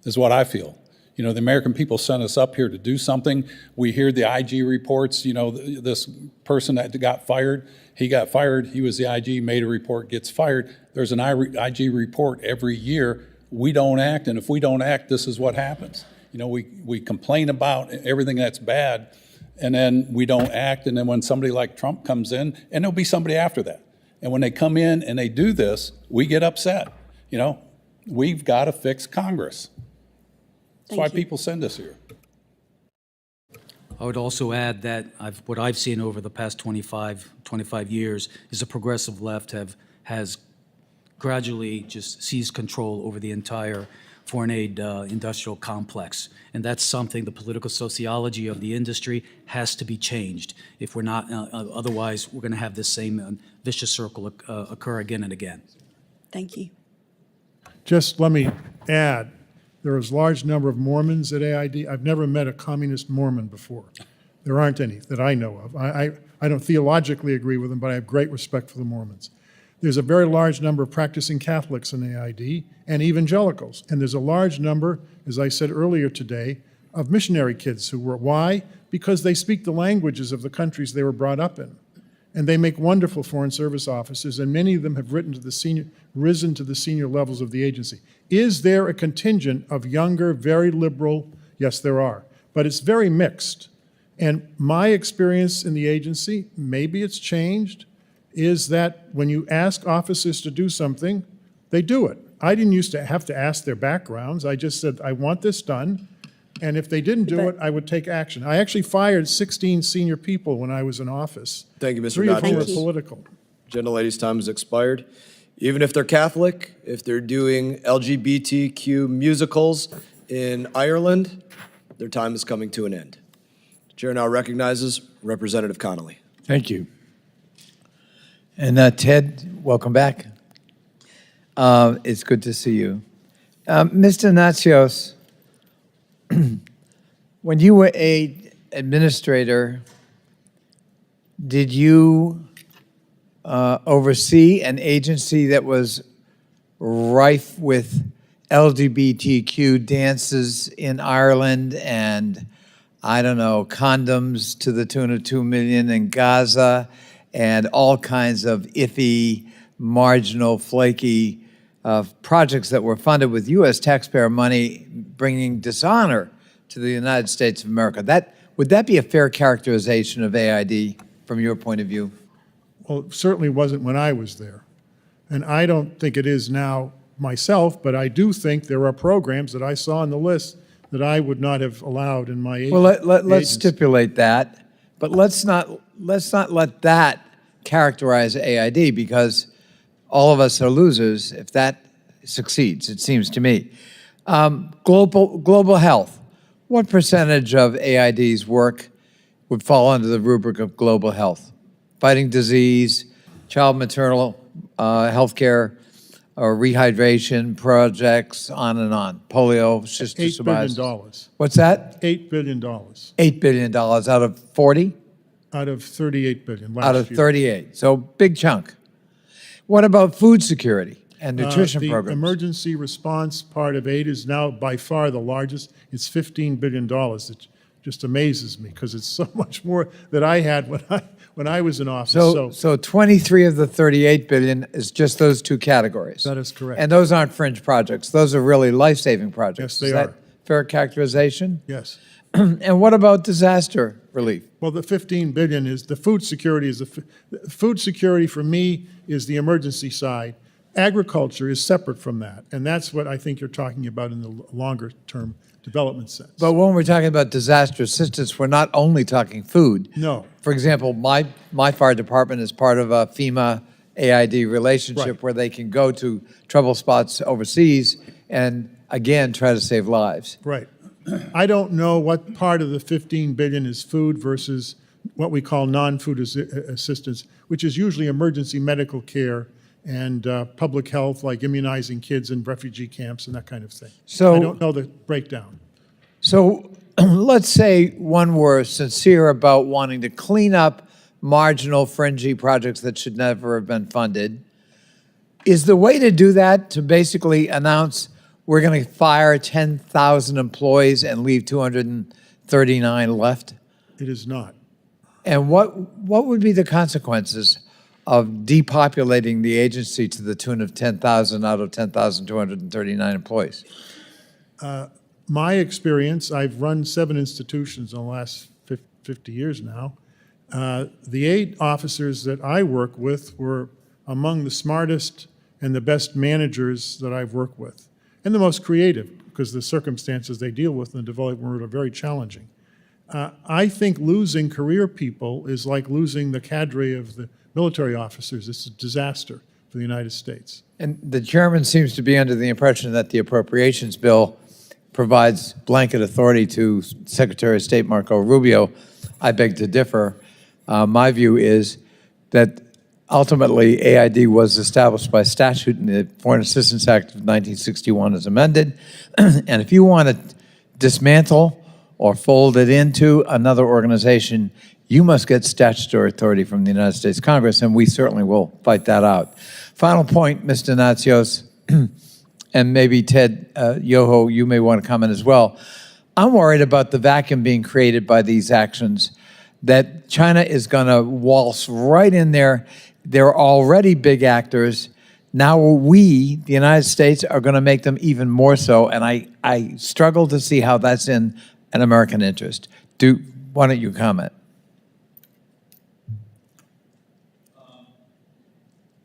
Speaker 1: is what I feel. The American people sent us up here to do something. We hear the IG reports, this person that got fired, he got fired, he was the IG, made a report, gets fired. There's an IG report every year. we don't act, and if we don't act, this is what happens. You know, we complain about everything that's bad, and then we don't act, and then when somebody like Trump comes in, and there'll be somebody after that, and when they come in and they do this, we get upset. You know, we've got to fix Congress. That's why people send us here.
Speaker 4: I would also add that what I've seen over the past 25 years is the progressive left has gradually just seized control over the entire foreign aid industrial complex. And that's something, the political sociology of the industry has to be changed. If we're not, otherwise we're going to have this same vicious circle occur again and again.
Speaker 17: Thank you.
Speaker 7: Just let me add, there is a large number of Mormons at AID. I've never met a communist Mormon before. There aren't any that I know of. I don't theologically agree with them, but I have great respect for the Mormons. There's a very large number of practicing Catholics in AID and evangelicals. And there's a large number, as I said earlier today, of missionary kids who were, why? Because they speak the languages of the countries they were brought up in. And they make wonderful Foreign Service officers, and many of them have risen to the senior levels of the agency. Is there a contingent of younger, very liberal? Yes, there are. But it's very mixed. And my experience in the agency, maybe it's changed, is that when you ask officers to do something, they do it. I didn't used to have to ask their backgrounds. I just said, I want this done. And if they didn't do it, I would take action. I actually fired 16 senior people when I was in office.
Speaker 3: Thank you, Mr.
Speaker 7: Three of them were
Speaker 3: Natsios.
Speaker 7: political.
Speaker 3: Gentlelady's time has expired. Even if they're Catholic, if they're doing LGBTQ musicals in Ireland, their time is coming to an end. The chair now recognizes Representative Connolly.
Speaker 18: Thank you. And Ted, welcome back. It's good to see you. Mr. Natsios, when you were an administrator, did you oversee an agency that was rife with LGBTQ dances in Ireland and, I don't know, condoms to the tune of 2 million in Gaza and all kinds of iffy, marginal, flaky projects that were funded with U.S. taxpayer money, bringing dishonor to the United States of America? Would that be a fair characterization of AID from your point of view?
Speaker 7: Well, it certainly wasn't when I was there. And I don't think it is now myself, but I do think there are programs that I saw on the list that I would not have allowed in my agency.
Speaker 18: Well, let's stipulate that, but let's not let that characterize AID, because all of us are losers if that succeeds, it seems to me. Global health. What percentage of AID's work would fall under the rubric of global health? Fighting disease, child maternal health care, or rehydration projects, on and on. Polio, cystic
Speaker 7: $8 billion.
Speaker 18: What's that?
Speaker 7: $8 billion.
Speaker 18: $8 billion out of 40?
Speaker 7: Out of 38 billion last
Speaker 18: Out of
Speaker 7: year.
Speaker 18: 38, so big chunk. What about food security and nutrition
Speaker 7: The
Speaker 18: programs?
Speaker 7: emergency response part of aid is now by far the largest. It's $15 billion. It just amazes me because it's so much more that I had when I was in office.
Speaker 18: So 23 of the 38 billion is just those two categories.
Speaker 7: That is correct.
Speaker 18: And those aren't fringe projects. Those are really life-saving projects.
Speaker 7: Yes, they
Speaker 18: Is that
Speaker 7: are.
Speaker 18: fair characterization?
Speaker 7: Yes.
Speaker 18: And what about disaster relief?
Speaker 7: Well, the 15 billion is the food security. Food security for me is the emergency side. Agriculture is separate from that, and that's what I think you're talking about in the longer term development sense.
Speaker 18: But when we're talking about disaster assistance, we're not only talking food.
Speaker 7: No.
Speaker 18: For example, my fire department is part of a FEMA AID relationship,
Speaker 7: Right.
Speaker 18: where they can go to trouble spots overseas and, again, try to save lives.
Speaker 7: Right. I don't know what part of the 15 billion is food versus what we call non-food assistance, which is usually emergency medical care and public health, like immunizing kids in refugee camps and that kind of thing.
Speaker 18: So-
Speaker 7: I don't know the breakdown.
Speaker 18: So let's say one were sincere about wanting to clean up marginal, fringy projects that should never have been funded. Is the way to do that to basically announce we're going to fire 10,000 employees and leave 239 left?
Speaker 7: It is not.
Speaker 18: And what would be the consequences of depopulating the agency to the tune of 10,000 out of 10,239 employees?
Speaker 7: My experience, I've run 7 institutions in the last 50 years now. The 8 officers that I work with were among the smartest and the best managers that I've worked with, and the most creative, because the circumstances they deal with in the developing world are very challenging. I think losing career people is like losing the cadre of the military officers. It's a disaster for the United States.
Speaker 18: And the chairman seems to be under the impression that the appropriations bill provides blanket authority to Secretary of State Marco Rubio. I beg to differ. My view is that ultimately AID was established by statute in the Foreign Assistance Act of 1961 as amended. And if you want to dismantle or fold it into another organization, you must get statutory authority from the United States Congress, and we certainly will fight that out. Final point, Mr. Natsios, and maybe Ted Yoho, you may want to comment as well. I'm worried about the vacuum being created by these actions, that China is going to waltz right in there. They're already big actors. Now we, the United States, are going to make them even more so, and I struggle to see how that's in an American interest. Why don't you comment?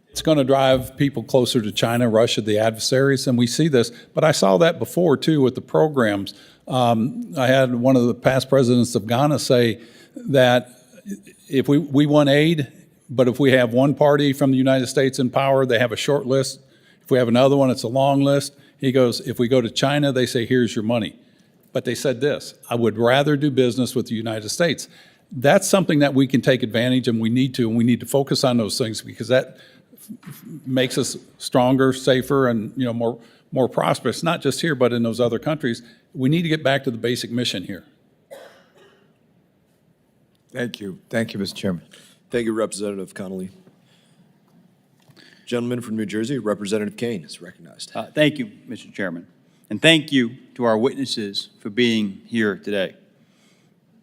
Speaker 1: It's going to drive people closer to China, Russia, the adversaries, and we see this. But I saw that before, too, with the programs. I had one of the past presidents of Ghana say that if we want aid, but if we have one party from the United States in power, they have a short list. If we have another one, it's a long list. He goes, if we go to China, they say, here's your money. But they said this, I would rather do business with the United States. That's something that we can take advantage, and we need to focus on those things, because that makes us stronger, safer, and more prosperous, not just here, but in those other countries. We need to get back to the basic mission here.
Speaker 18: Thank you. Thank you, Mr. Chairman.
Speaker 16: Thank you, Representative Connolly. Gentleman from New Jersey, Representative Kane is recognized.
Speaker 19: Thank you, Mr. Chairman. And thank you to our witnesses for being here today.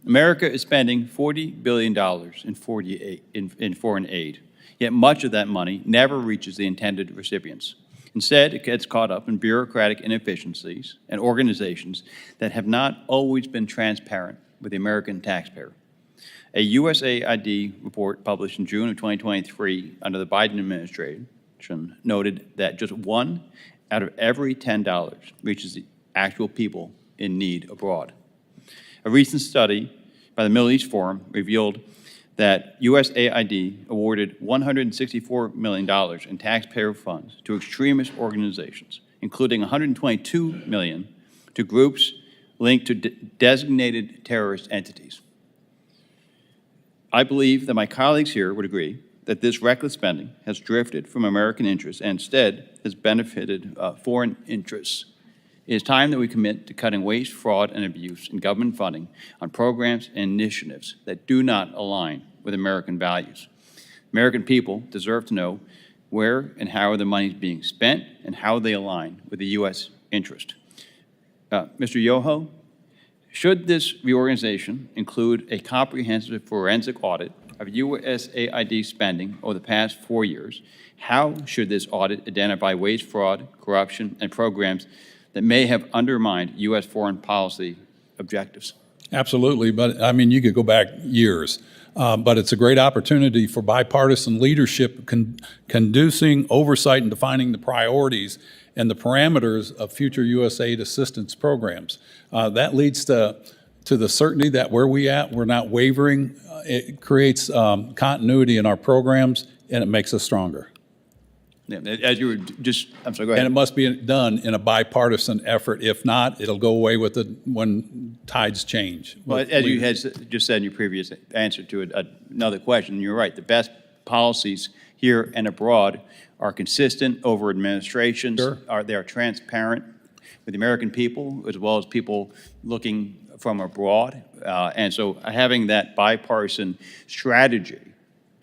Speaker 19: America is spending $40 billion in foreign aid, yet much of that money never reaches the intended recipients. Instead, it gets caught up in bureaucratic inefficiencies and organizations that have not always been transparent with the American taxpayer. A USAID report published in June of 2023 under the Biden administration noted that just 1 out of every $10 reaches the actual people in need abroad. A recent study by the Middle East Forum revealed that USAID awarded $164 million in taxpayer funds to extremist organizations, including $122 million to groups linked to designated terrorist entities. I believe that my colleagues here would agree that this reckless spending has drifted from American interests and instead has benefited foreign interests. It is time that we commit to cutting waste, fraud, and abuse in government funding on programs and initiatives that do not align with American values. American people deserve to know where and how the money is being spent and how they align with the U.S. interest. Mr. Yoho, should this reorganization include a comprehensive forensic audit of USAID spending over the past 4 years, how should this audit identify waste, fraud, corruption, and programs that may have undermined U.S. foreign policy objectives?
Speaker 1: Absolutely, but I mean, you could go back years. But it's a great opportunity for bipartisan leadership conducing oversight and defining the priorities and the parameters of future USAID assistance programs. That leads to the certainty that where we're not wavering. It creates continuity in our programs, and it makes us stronger.
Speaker 19: Yeah, as you were just, I'm sorry, go ahead.
Speaker 1: And it must be done in a bipartisan effort. If not, it'll go away with it when tides change.
Speaker 19: Well, as you had just said in your previous answer to another question, you're right. The best policies here and abroad are consistent over administrations.
Speaker 1: Sure.
Speaker 19: They are transparent with the American people as well as people looking from abroad. And so having that bipartisan strategy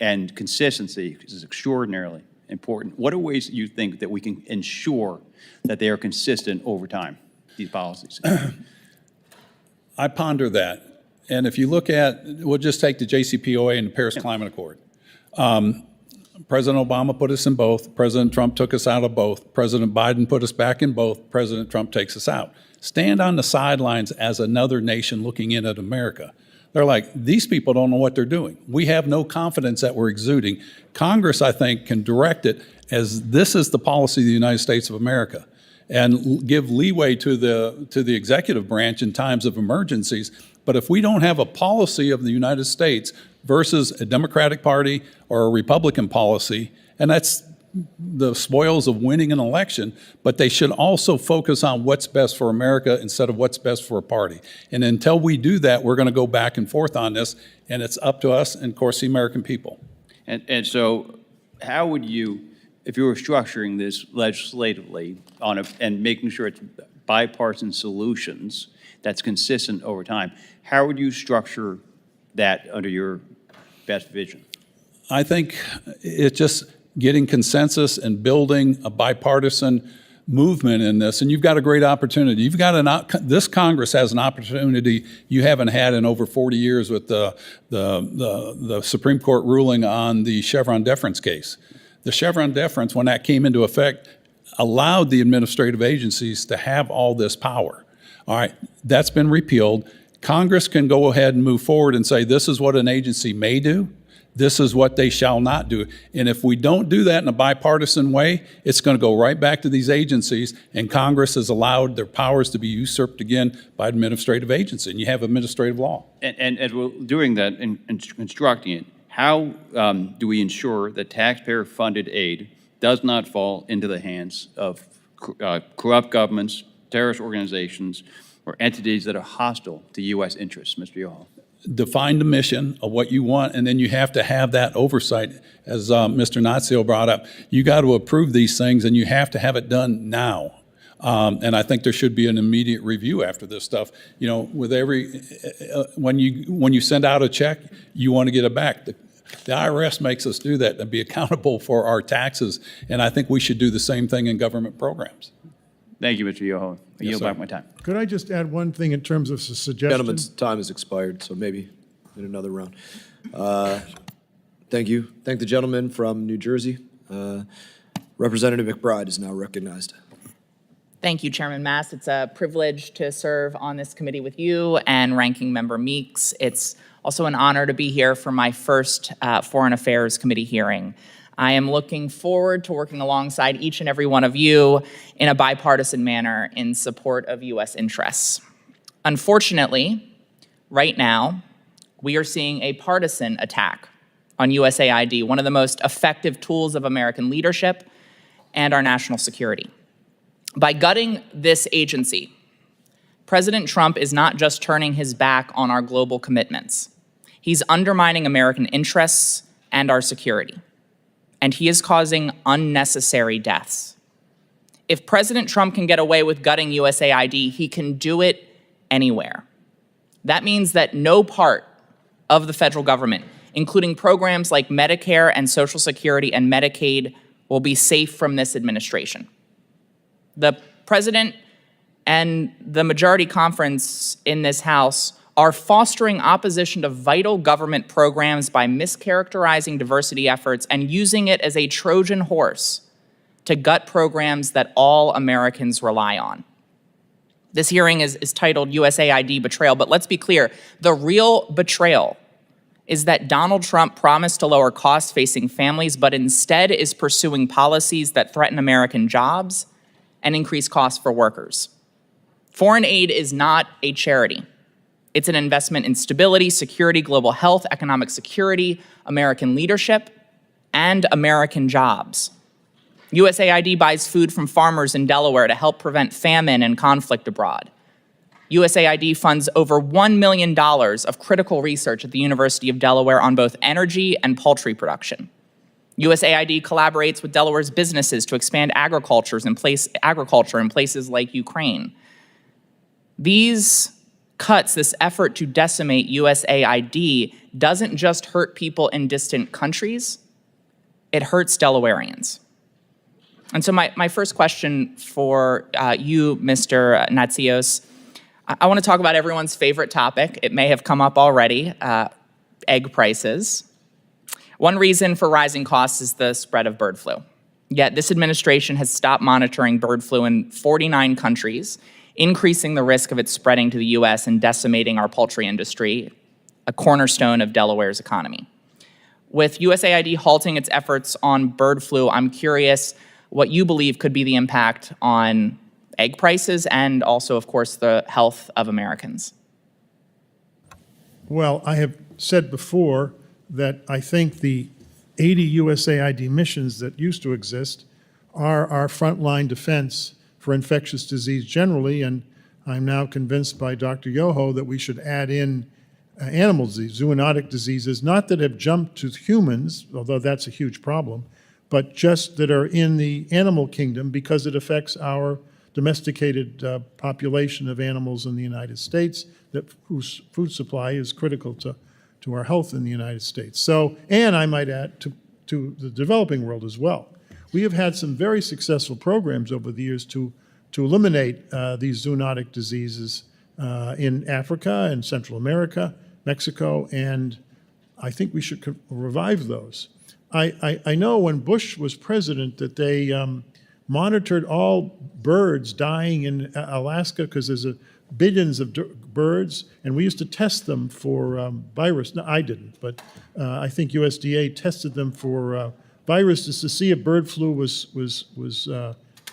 Speaker 19: and consistency is extraordinarily important. What are ways that you think that we can ensure that they are consistent over time, these policies?
Speaker 1: I ponder that. And if you look at, we'll just take the JCPOA and the Paris Climate Accord. President Obama put us in both. President Trump took us out of both. President Biden put us back in both. President Trump takes us out. Stand on the sidelines as another nation looking in at America. They're like, these people don't know what they're doing. We have no confidence that we're exuding. Congress, I think, can direct it as this is the policy of the United States of America and give leeway to the executive branch in times of emergencies. But if we don't have a policy of the United States versus a Democratic Party or a Republican policy, and that's the spoils of winning an election, but they should also focus on what's best for America instead of what's best for a party. And until we do that, we're going to go back and forth on this, and it's up to us and, of course, the American people.
Speaker 19: And so how would you, if you were structuring this legislatively and making sure it's bipartisan solutions that's consistent over time, how would you structure that under your best vision?
Speaker 1: I think it's just getting consensus and building a bipartisan movement in this, and you've got a great opportunity. This Congress has an opportunity you haven't had in over 40 years with the Supreme Court ruling on the Chevron deference case. The Chevron deference, when that came into effect, allowed the administrative agencies to have all this power. All right, that's been repealed. Congress can go ahead and move forward and say, this is what an agency may do. This is what they shall not do. And if we don't do that in a bipartisan way, it's going to go right back to these agencies, and Congress has allowed their powers to be usurped again by administrative agency, and you have administrative law.
Speaker 19: And as we're doing that and constructing it, how do we ensure that taxpayer-funded aid does not fall into the hands of corrupt governments, terrorist organizations, or entities that are hostile to U.S. interests, Mr. Yoho?
Speaker 1: Define the mission of what you want, and then you have to have that oversight, as Mr. Natsios brought up. You got to approve these things, and you have to have it done now. And I think there should be an immediate review after this stuff. You know, with when you send out a check, you want to get it back. The IRS makes us do that and be accountable for our taxes, and I think we should do the same thing in government programs.
Speaker 19: Thank you, Mr. Yoho. I yield back my time.
Speaker 7: Could I just add one thing in terms of a suggestion?
Speaker 16: Gentleman's time has expired, so maybe in another round. Thank you. Thank the gentleman from New Jersey. Representative McBride is now recognized.
Speaker 2: Thank you, Chairman Mass. It's a privilege to serve on this committee with you and Ranking Member Meeks. It's also an honor to be here for my first Foreign Affairs Committee hearing. I am looking forward to working alongside each and every one of you in a bipartisan manner in support of U.S. interests. Unfortunately, right now, we are seeing a partisan attack on USAID, one of the most effective tools of American leadership and our national security. By gutting this agency, President Trump is not just turning his back on our global commitments. He's undermining American interests and our security. And he is causing unnecessary deaths. If President Trump can get away with gutting USAID, he can do it anywhere. That means that no part of the federal government, including programs like Medicare and Social Security and Medicaid, will be safe from this administration. The president and the majority conference in this House are fostering opposition to vital government programs by mischaracterizing diversity efforts and using it as a Trojan horse to gut programs that all Americans rely on. This hearing is titled USAID Betrayal, but let's be clear, the real betrayal is that Donald Trump promised to lower costs facing families, but instead is pursuing policies that threaten American jobs and increase costs for workers. Foreign aid is not a charity. It's an investment in stability, security, global health, economic security, American leadership, and American jobs. USAID buys food from farmers in Delaware to help prevent famine and conflict abroad. USAID funds over $1 million of critical research at the University of Delaware on both energy and poultry production. USAID collaborates with Delaware's businesses to expand agriculture in places like Ukraine. These cuts, this effort to decimate USAID, doesn't just hurt people in distant countries, it hurts Delawareans. And so my first question for you, Mr. Natsios, I want to talk about everyone's favorite topic. It may have come up already, egg prices. One reason for rising costs is the spread of bird flu. Yet this administration has stopped monitoring bird flu in 49 countries, increasing the risk of it spreading to the U.S. and decimating our poultry industry, a cornerstone of Delaware's economy. With USAID halting its efforts on bird flu, I'm curious what you believe could be the impact on egg prices and also, of course, the health of Americans.
Speaker 7: Well, I have said before that I think the 80 USAID missions that used to exist are our frontline defense for infectious disease generally, and I'm now convinced by Dr. Yoho that we should add in animal disease, zoonotic diseases, not that have jumped to humans, although that's a huge problem, but just that are in the animal kingdom because it affects our domesticated population of animals in the United States, whose food supply is critical to our health in the United States. So, and I might add to the developing world as well. We have had some very successful programs over the years to eliminate these zoonotic diseases in Africa and Central America, Mexico, and I think we should revive those. I know when Bush was president that they monitored all birds dying in Alaska because there's billions of birds, and we used to test them for virus. No, I didn't, but I think USDA tested them for viruses to see if bird flu was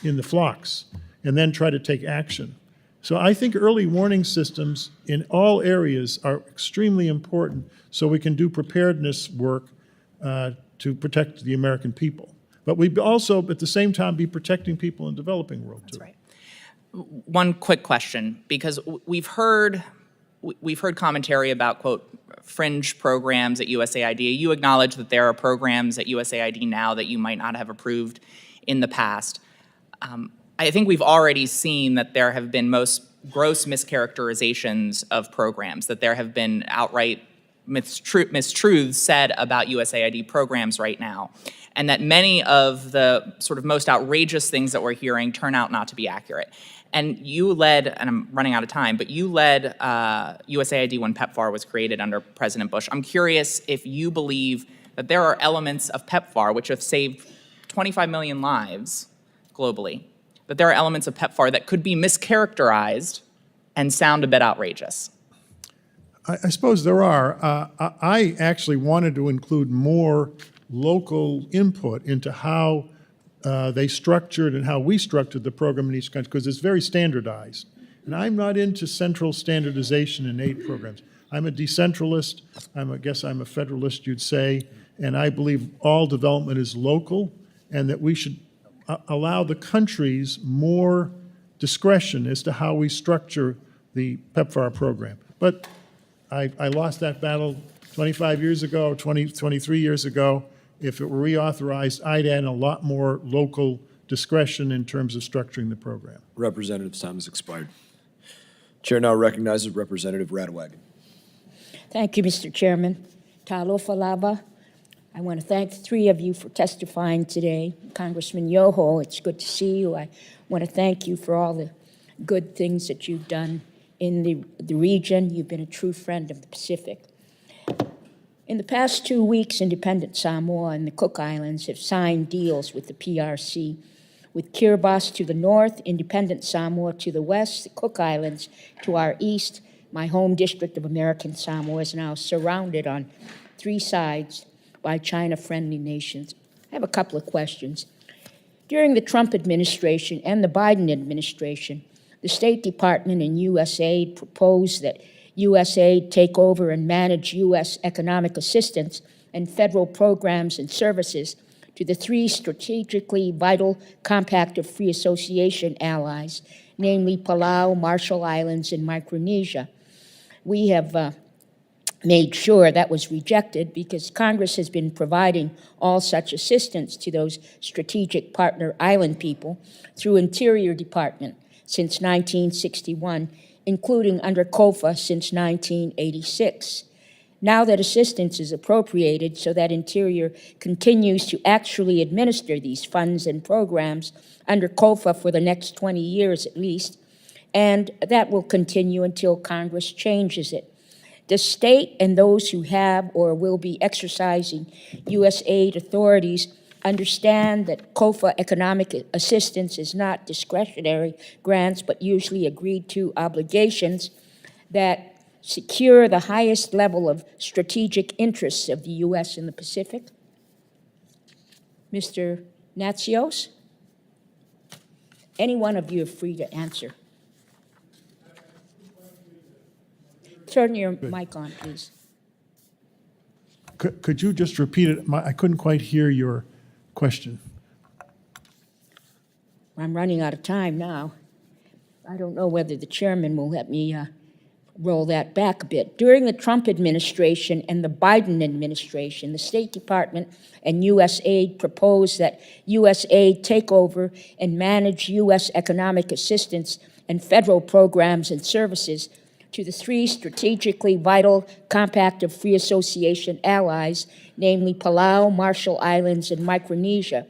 Speaker 7: in the flocks, and then try to take action. So I think early warning systems in all areas are extremely important so we can do preparedness work to protect the American people. But we also, at the same time, be protecting people in the developing world, too.
Speaker 2: That's right. One quick question, because we've heard commentary about, quote, fringe programs at USAID. You acknowledge that there are programs at USAID now that you might not have approved in the past. I think we've already seen that there have been most gross mischaracterizations of programs, that there have been outright mistruths said about USAID programs right now, and that many of the sort of most outrageous things that we're hearing turn out not to be accurate. And you led, and I'm running out of time, but you led USAID when PEPFAR was created under President Bush. I'm curious if you believe that there are elements of PEPFAR which have saved 25 million lives globally, that there are elements of PEPFAR that could be mischaracterized and sound a bit outrageous.
Speaker 7: I suppose there are. I actually wanted to include more local input into how they structured and how we structured the program in each country, because it's very standardized. And I'm not into central standardization in aid programs. I'm a decentralist. I guess I'm a federalist, you'd say, and I believe all development is local and that we should allow the countries more discretion as to how we structure the PEPFAR program. But I lost that battle 25 years ago, 23 years ago. If it were reauthorized, I'd add a lot more local discretion in terms of structuring the program.
Speaker 16: Representative's time has expired. Chair now recognizes Representative Radwagen.
Speaker 20: Thank you, Mr. Chairman. Talofa lava. I want to thank the three of you for testifying today. Congressman Yoho, it's good to see you. I want to thank you for all the good things that you've done in the region. You've been a true friend of the Pacific. In the past 2 weeks, independent Samoa and the Cook Islands have signed deals with the PRC. With Kiribati to the north, independent Samoa to the west, the Cook Islands to our east, my home district of American Samoa is now surrounded on 3 sides by China-friendly nations. I have a couple of questions. During the Trump administration and the Biden administration, the State Department and USAID proposed that USAID take over and manage U.S. economic assistance and federal programs and services to the 3 strategically vital Compact of Free Association allies, namely Palau, Marshall Islands, and Micronesia. We have made sure that was rejected because Congress has been providing all such assistance to those strategic partner island people through Interior Department since 1961, including under COFA since 1986. Now that assistance is appropriated so that Interior continues to actually administer these funds and programs under COFA for the next 20 years at least, and that will continue until Congress changes it. Does state and those who have or will be exercising USAID authorities understand that COFA economic assistance is not discretionary grants, but usually agreed to obligations that secure the highest level of strategic interests of the U.S. in the Pacific? Mr. Natsios? Any one of you are free to answer. Turn your mic on, please.
Speaker 7: Could you just repeat it? I couldn't quite hear your question.
Speaker 20: I'm running out of time now. I don't know whether the chairman will let me roll that back a bit. During the Trump administration and the Biden administration, the State Department and USAID proposed that USAID take over and manage U.S. economic assistance and federal programs and services to the three strategically vital Compact of Free Association allies, namely Palau, Marshall Islands, and Micronesia.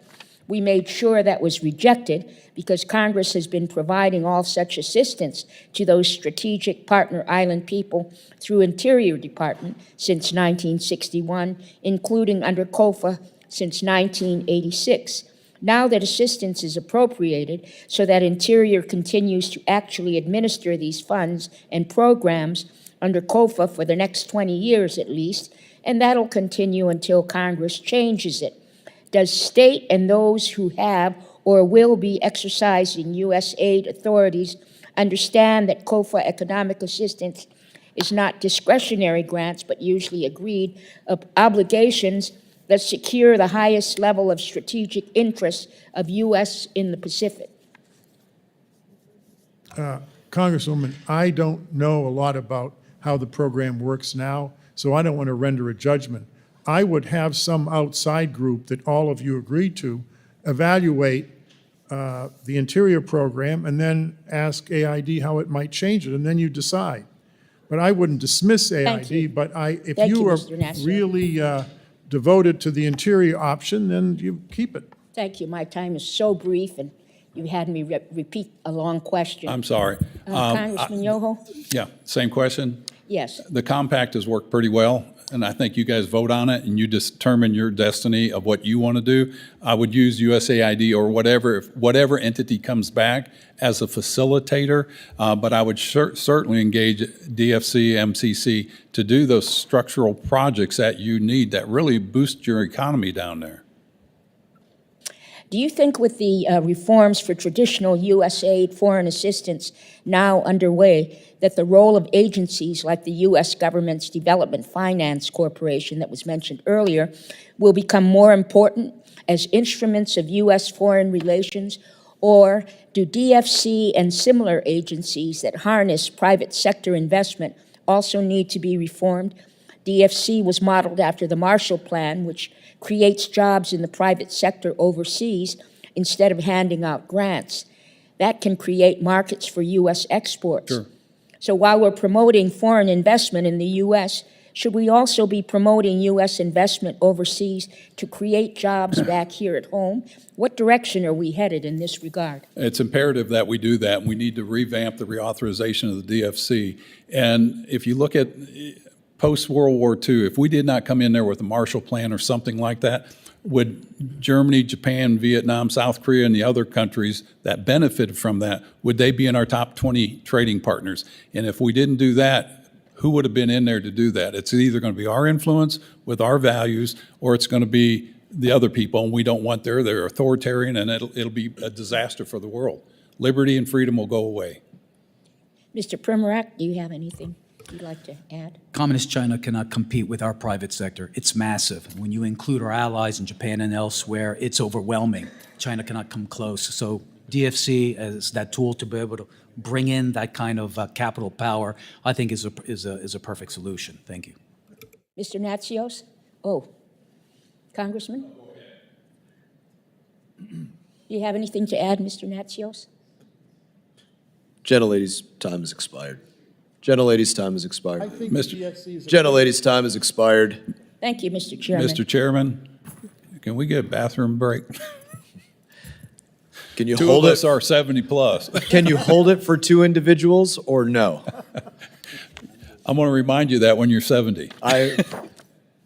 Speaker 20: We made sure that was rejected because Congress has been providing all such assistance to those strategic partner island people through Interior Department since 1961, including under COFA since 1986. Now that assistance is appropriated so that Interior continues to actually administer these funds and programs under COFA for the next 20 years at least, and that'll continue until Congress changes it. Does state and those who have or will be exercising USAID authorities understand that COFA economic assistance is not discretionary grants, but usually agreed obligations that secure the highest level of strategic interests of U.S. in the Pacific?
Speaker 7: Congresswoman, I don't know a lot about how the program works now, so I don't want to render a judgment. I would have some outside group that all of you agreed to evaluate the Interior program and then ask AID how it might change it, and then you decide. But I wouldn't dismiss AID, but if you are really devoted to the Interior option, then you keep it.
Speaker 20: Thank you. My time is so brief, and you had me repeat a long question.
Speaker 1: I'm sorry.
Speaker 20: Congressman Yoho?
Speaker 1: Yeah, same question.
Speaker 20: Yes.
Speaker 1: The compact has worked pretty well, and I think you guys vote on it and you determine your destiny of what you want to do. I would use USAID or whatever entity comes back as a facilitator, but I would certainly engage DFC, MCC to do those structural projects that you need that really boost your economy down there.
Speaker 20: Do you think with the reforms for traditional USAID foreign assistance now underway, that the role of agencies like the U.S. government's Development Finance Corporation that was mentioned earlier will become more important as instruments of U.S. foreign relations? Or do DFC and similar agencies that harness private sector investment also need to be reformed? DFC was modeled after the Marshall Plan, which creates jobs in the private sector overseas instead of handing out grants. That can create markets for U.S. exports.
Speaker 1: Sure.
Speaker 20: So while we're promoting foreign investment in the U.S., should we also be promoting U.S. investment overseas to create jobs back here at home? What direction are we headed in this regard?
Speaker 1: It's imperative that we do that. We need to revamp the reauthorization of the DFC. And if you look at post-World War II, if we did not come in there with a Marshall Plan or something like that, would Germany, Japan, Vietnam, South Korea, and the other countries that benefited from that, would they be in our top 20 trading partners? And if we didn't do that, who would have been in there to do that? It's either going to be our influence with our values, or it's going to be the other people, and we don't want they're authoritarian, and it'll be a disaster for the world. Liberty and freedom will go away.
Speaker 20: Mr. Primorac, do you have anything you'd like to add?
Speaker 4: Communist China cannot compete with our private sector. It's massive. When you include our allies in Japan and elsewhere, it's overwhelming. China cannot come close. So DFC as that tool to be able to bring in that kind of capital power, I think is a perfect solution. Thank you.
Speaker 20: Mr. Natsios? Oh, Congressman? Do you have anything to add, Mr. Natsios?
Speaker 3: Gentlelady's time has expired. Gentlelady's time has expired.
Speaker 7: I think the DFC is
Speaker 3: Gentlelady's time has expired.
Speaker 20: Thank you, Mr. Chairman.
Speaker 1: Mr. Chairman, can we get a bathroom break?
Speaker 3: Can you
Speaker 1: Two
Speaker 3: hold
Speaker 1: of
Speaker 3: it?
Speaker 1: us are 70 plus.
Speaker 3: Can you hold it for two individuals or no?
Speaker 1: I'm going to remind you that when you're 70.
Speaker 3: I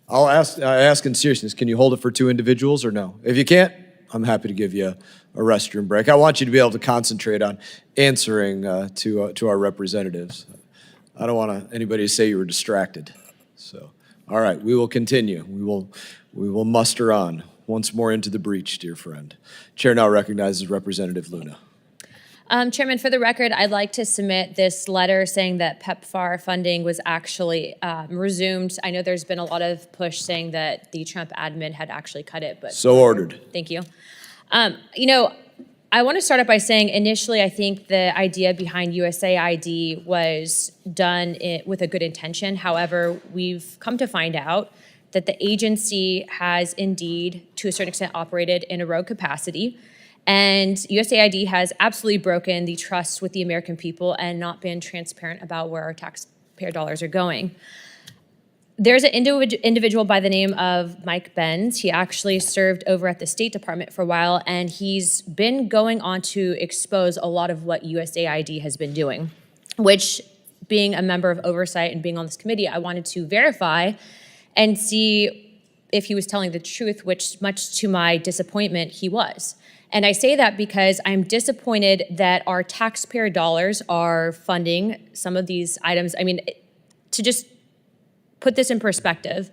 Speaker 3: ask in seriousness, can you hold it for 2 individuals or no? If you can't, I'm happy to give you a restroom break. I want you to be able to concentrate on answering to our representatives. I don't want anybody to say you were distracted. So, all right, we will continue. We will muster on once more into the breach, dear friend. Chair now recognizes Representative Luna.
Speaker 5: Chairman, for the record, I'd like to submit this letter saying that PEPFAR funding was actually resumed. I know there's been a lot of push saying that the Trump admin had actually cut it, but
Speaker 3: so ordered.
Speaker 5: Thank you. You know, I want to start out by saying initially I think the idea behind USAID was done with a good intention. However, we've come to find out that the agency has indeed, to a certain extent, operated in a rogue capacity. And USAID has absolutely broken the trust with the American people and not been transparent about where our taxpayer dollars are going. There's an individual by the name of Mike Benz. He actually served over at the State Department for a while, and he's been going on to expose a lot of what USAID has been doing, which, being a member of Oversight and being on this committee, I wanted to verify and see if he was telling the truth, which, much to my disappointment, he was. And I say that because I'm disappointed that our taxpayer dollars are funding some of these items. I mean, to just put this in perspective,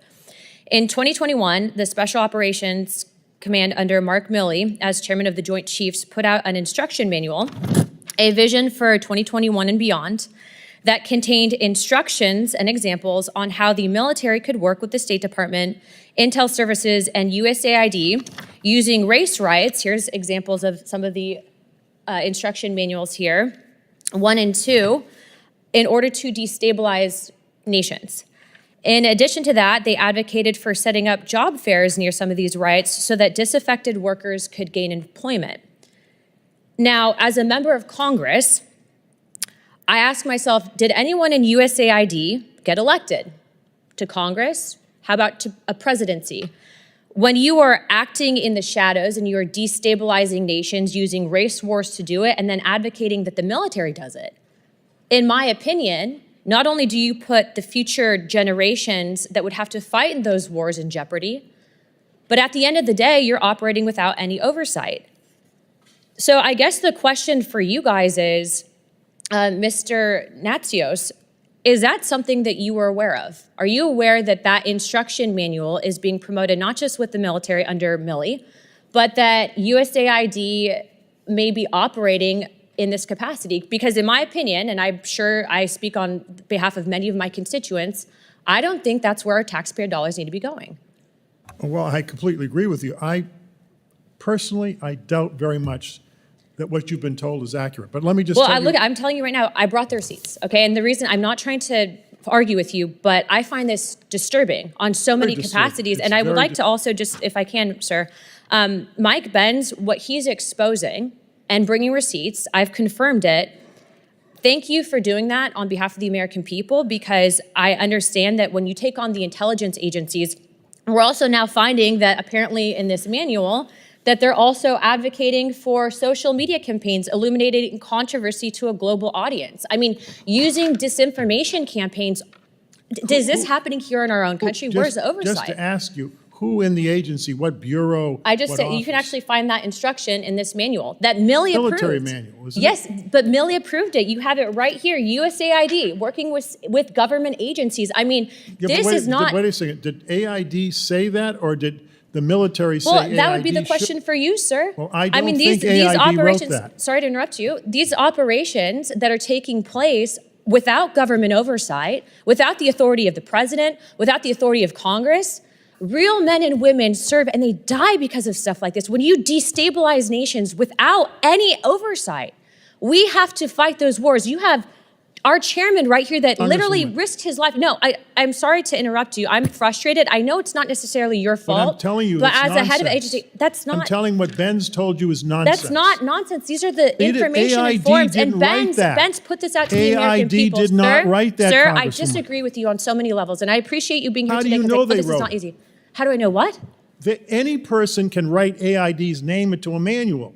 Speaker 5: in 2021, the Special Operations Command under Mark Milley, as chairman of the Joint Chiefs, put out an instruction manual, a vision for 2021 and beyond, that contained instructions and examples on how the military could work with the State Department, Intel Services, and USAID using race riots. Here's examples of some of the instruction manuals here, 1 and 2, in order to destabilize nations. In addition to that, they advocated for setting up job fairs near some of these riots so that disaffected workers could gain employment. Now, as a member of Congress, I ask myself, did anyone in USAID get elected to Congress? How about to a presidency? When you are acting in the shadows and you are destabilizing nations using race wars to do it and then advocating that the military does it, in my opinion, not only do you put the future generations that would have to fight in those wars in jeopardy, but at the end of the day, you're operating without any oversight. So I guess the question for you guys is, Mr. Natsios, is that something that you were aware of? Are you aware that that instruction manual is being promoted not just with the military under Milley, but that USAID may be operating in this capacity? Because in my opinion, and I'm sure I speak on behalf of many of my constituents, I don't think that's where our taxpayer dollars need to be going.
Speaker 7: Well, I completely agree with you. Personally, I doubt very much that what you've been told is accurate. But let me just tell you.
Speaker 5: I'm telling you right now, I brought the receipts, okay? And the reason, I'm not trying to argue with you, but I find this disturbing on so many capacities. And I would like to also just, if I can, sir, Mike Benz, what he's exposing and bringing receipts, I've confirmed it. Thank you for doing that on behalf of the American people, because I understand that when you take on the intelligence agencies, we're also now finding that apparently in this manual, that they're also advocating for social media campaigns illuminating controversy to a global audience. I mean, using disinformation campaigns, is this happening here in our own country? Where's the oversight?
Speaker 7: Just to ask you, who in the agency, what bureau,
Speaker 5: I just said, you can actually find that instruction in this manual that Milley approved.
Speaker 7: Military manual, isn't it?
Speaker 5: Yes, but Milley approved it. You have it right here, USAID, working with government agencies. I mean, this is not.
Speaker 7: Wait a second, did AID say that, or did the military say
Speaker 5: Well,
Speaker 7: AID
Speaker 5: that would be the question for you, sir.
Speaker 7: Well, I don't
Speaker 5: mean,
Speaker 7: think
Speaker 5: these
Speaker 7: AID
Speaker 5: operations,
Speaker 7: wrote that.
Speaker 5: Sorry to interrupt you, these operations that are taking place without government oversight, without the authority of the president, without the authority of Congress, real men and women serve and they die because of stuff like this. When you destabilize nations without any oversight, we have to fight those wars. You have our chairman right here that literally risked his life. No, I'm sorry to interrupt you. I'm frustrated. I know it's not necessarily your fault.
Speaker 7: But I'm telling you,
Speaker 5: but
Speaker 7: it's
Speaker 5: as a head of
Speaker 7: nonsense.
Speaker 5: agency, that's not.
Speaker 7: I'm telling what Ben's told you is nonsense.
Speaker 5: That's not nonsense. These are the information and
Speaker 7: AID
Speaker 5: forms. And
Speaker 7: didn't write that.
Speaker 5: Ben's put this out to the American people.
Speaker 7: AID did not write that,
Speaker 5: Sir, I
Speaker 7: Congresswoman.
Speaker 5: disagree with you on so many levels, and I appreciate you being here
Speaker 7: How do
Speaker 5: today
Speaker 7: you
Speaker 5: because
Speaker 7: know they
Speaker 5: this is
Speaker 7: wrote
Speaker 5: not
Speaker 7: it?
Speaker 5: easy. How do I know what?
Speaker 7: That any person can write AID's name into a manual.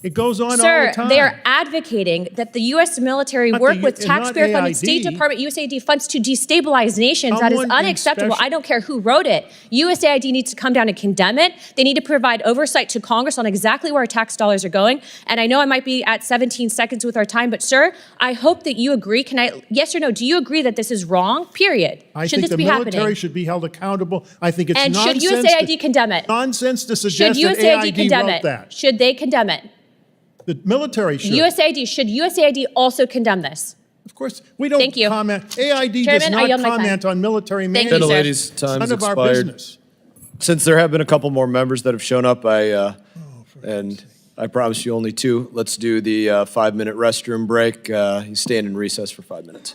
Speaker 7: It goes on all
Speaker 5: Sir,
Speaker 7: the time.
Speaker 5: they are advocating that the U.S. military
Speaker 7: Not
Speaker 5: work
Speaker 7: the-
Speaker 5: with
Speaker 7: and not
Speaker 5: taxpayer-funded State
Speaker 7: AID.
Speaker 5: Department USAID funds to destabilize nations. That is
Speaker 7: Someone in
Speaker 5: unacceptable.
Speaker 7: special-
Speaker 5: I don't care who wrote it. USAID needs to come down and condemn it. They need to provide oversight to Congress on exactly where our tax dollars are going. And I know I might be at 17 seconds with our time, but sir, I hope that you agree. Can I, yes or no, do you agree that this is wrong, period?
Speaker 7: I
Speaker 5: Should
Speaker 7: think
Speaker 5: this
Speaker 7: the
Speaker 5: be
Speaker 7: military
Speaker 5: happening?
Speaker 7: should be held accountable. I think it's
Speaker 5: And should
Speaker 7: nonsense.
Speaker 5: USAID condemn it?
Speaker 7: Nonsense to
Speaker 5: Should
Speaker 7: suggest that
Speaker 5: USAID
Speaker 7: AID
Speaker 5: condemn
Speaker 7: wrote
Speaker 5: it?
Speaker 7: that.
Speaker 5: Should they condemn it?
Speaker 7: The military should.
Speaker 5: Should USAID also condemn this?
Speaker 7: Of course, we don't
Speaker 5: Thank you.
Speaker 7: comment. AID
Speaker 5: Chairman, I
Speaker 7: does
Speaker 5: yield
Speaker 7: not
Speaker 5: my time.
Speaker 7: comment on military
Speaker 5: Thank
Speaker 7: mandates.
Speaker 5: you, sir.
Speaker 3: Ladies, time's
Speaker 7: None of our
Speaker 3: expired.
Speaker 7: business.
Speaker 3: Since there have been a couple more members that have shown up, and I promise you only two, let's do the 5-minute restroom break. You stand in recess for 5 minutes.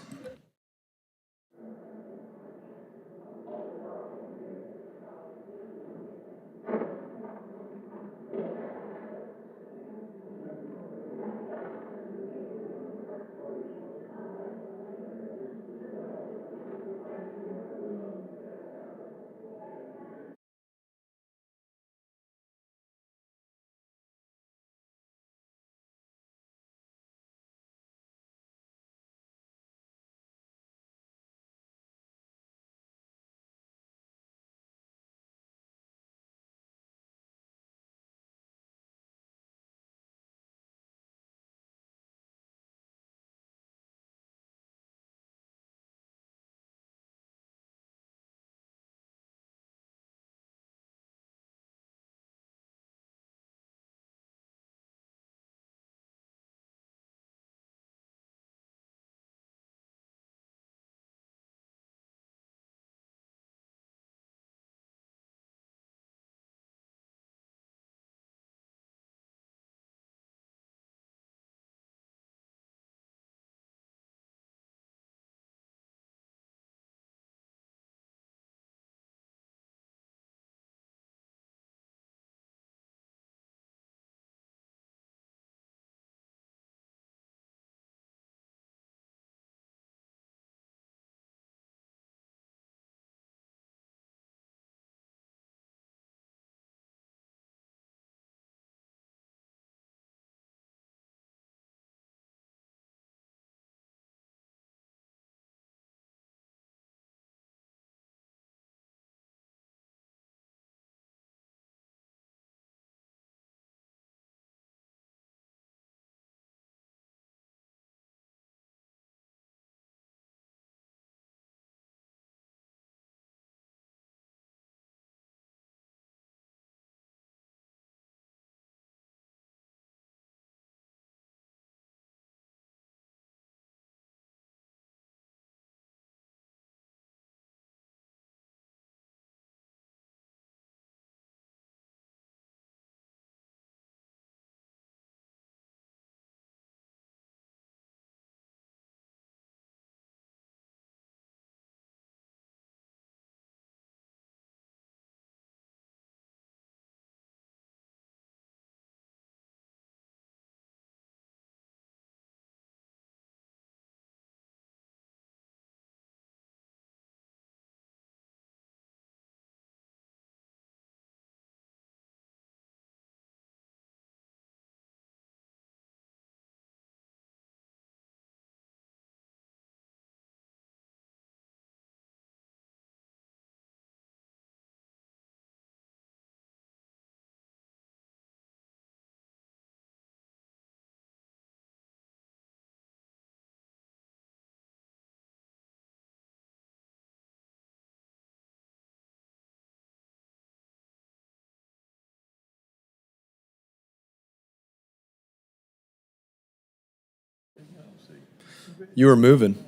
Speaker 3: You were moving.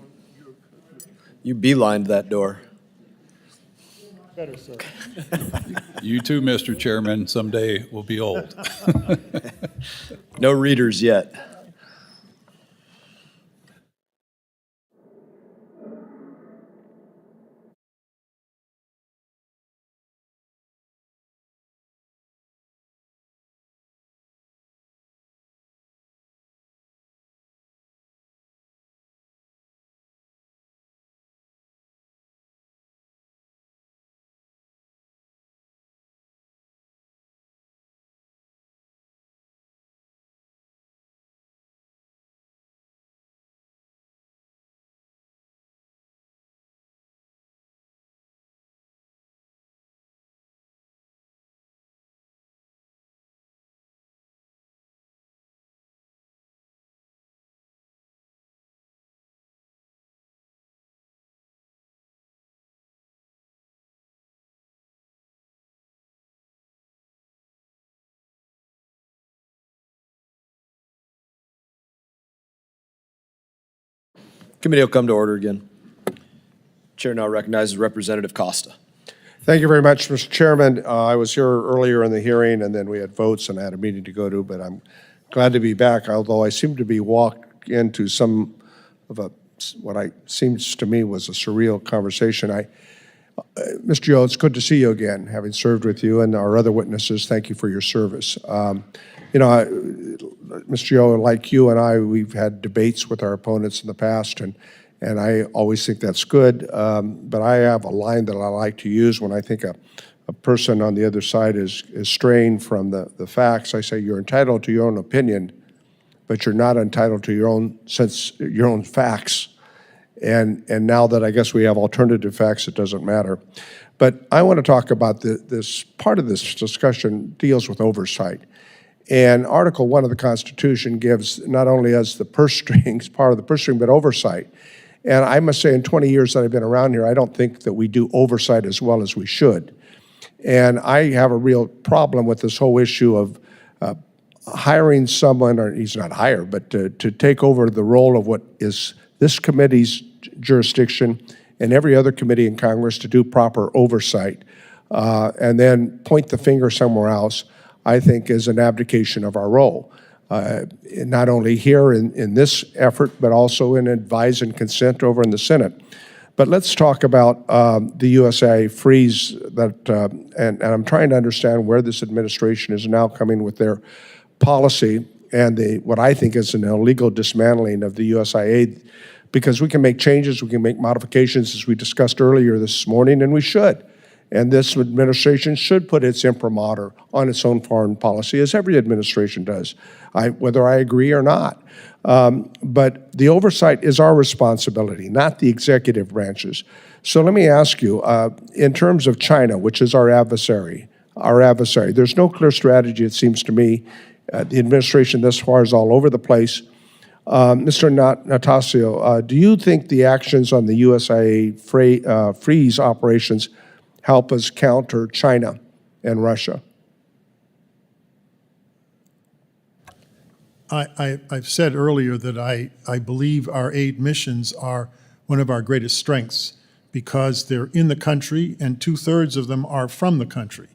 Speaker 3: You beelined that door.
Speaker 7: Better, sir.
Speaker 1: You too, Mr. Chairman, someday will be old.
Speaker 3: No readers yet. Committee will come to order again. Chair now recognizes Representative Costa.
Speaker 6: Thank you very much, Mr. Chairman. I was here earlier in the hearing, and then we had votes, and I had a meeting to go to, but I'm glad to be back, although I seem to be walked into some of what seems to me was a surreal conversation. Mr. Yoho, it's good to see you again, having served with you, and our other witnesses, thank you for your service. Mr. Yoho, like you and I, we've had debates with our opponents in the past, and I always think that's good, but I have a line that I like to use when I think a person on the other side is straying from the facts. I say, you're entitled to your own opinion, but you're not entitled to your own facts. And now that I guess we have alternative facts, it doesn't matter. But I want to talk about this part of this discussion deals with oversight. And Article 1 of the Constitution gives not only us the purse strings, part of the purse string, but oversight. And I must say, in 20 years that I've been around here, I don't think that we do oversight as well as we should. And I have a real problem with this whole issue of hiring someone, or he's not hired, but to take over the role of what is this committee's jurisdiction and every other committee in Congress to do proper oversight, and then point the finger somewhere else, I think is an abdication of our role. Not only here in this effort, but also in advise and consent over in the Senate. But let's talk about the USAID freeze and I'm trying to understand where this administration is now coming with their policy and what I think is an illegal dismantling of the USAID, because we can make changes, we can make modifications, as we discussed earlier this morning, and we should. And this administration should put its imprimatur on its own foreign policy, as every administration does, whether I agree or not. But the oversight is our responsibility, not the executive branches. So let me ask you, in terms of China, which is our adversary, there's no clear strategy, it seems to me. The administration thus far is all over the place. Mr. Natsios, do you think the actions on the USAID freeze operations help us counter China and Russia?
Speaker 7: I've said earlier that I believe our aid missions are one of our greatest strengths because they're in the country and 2/3 of them are from the country.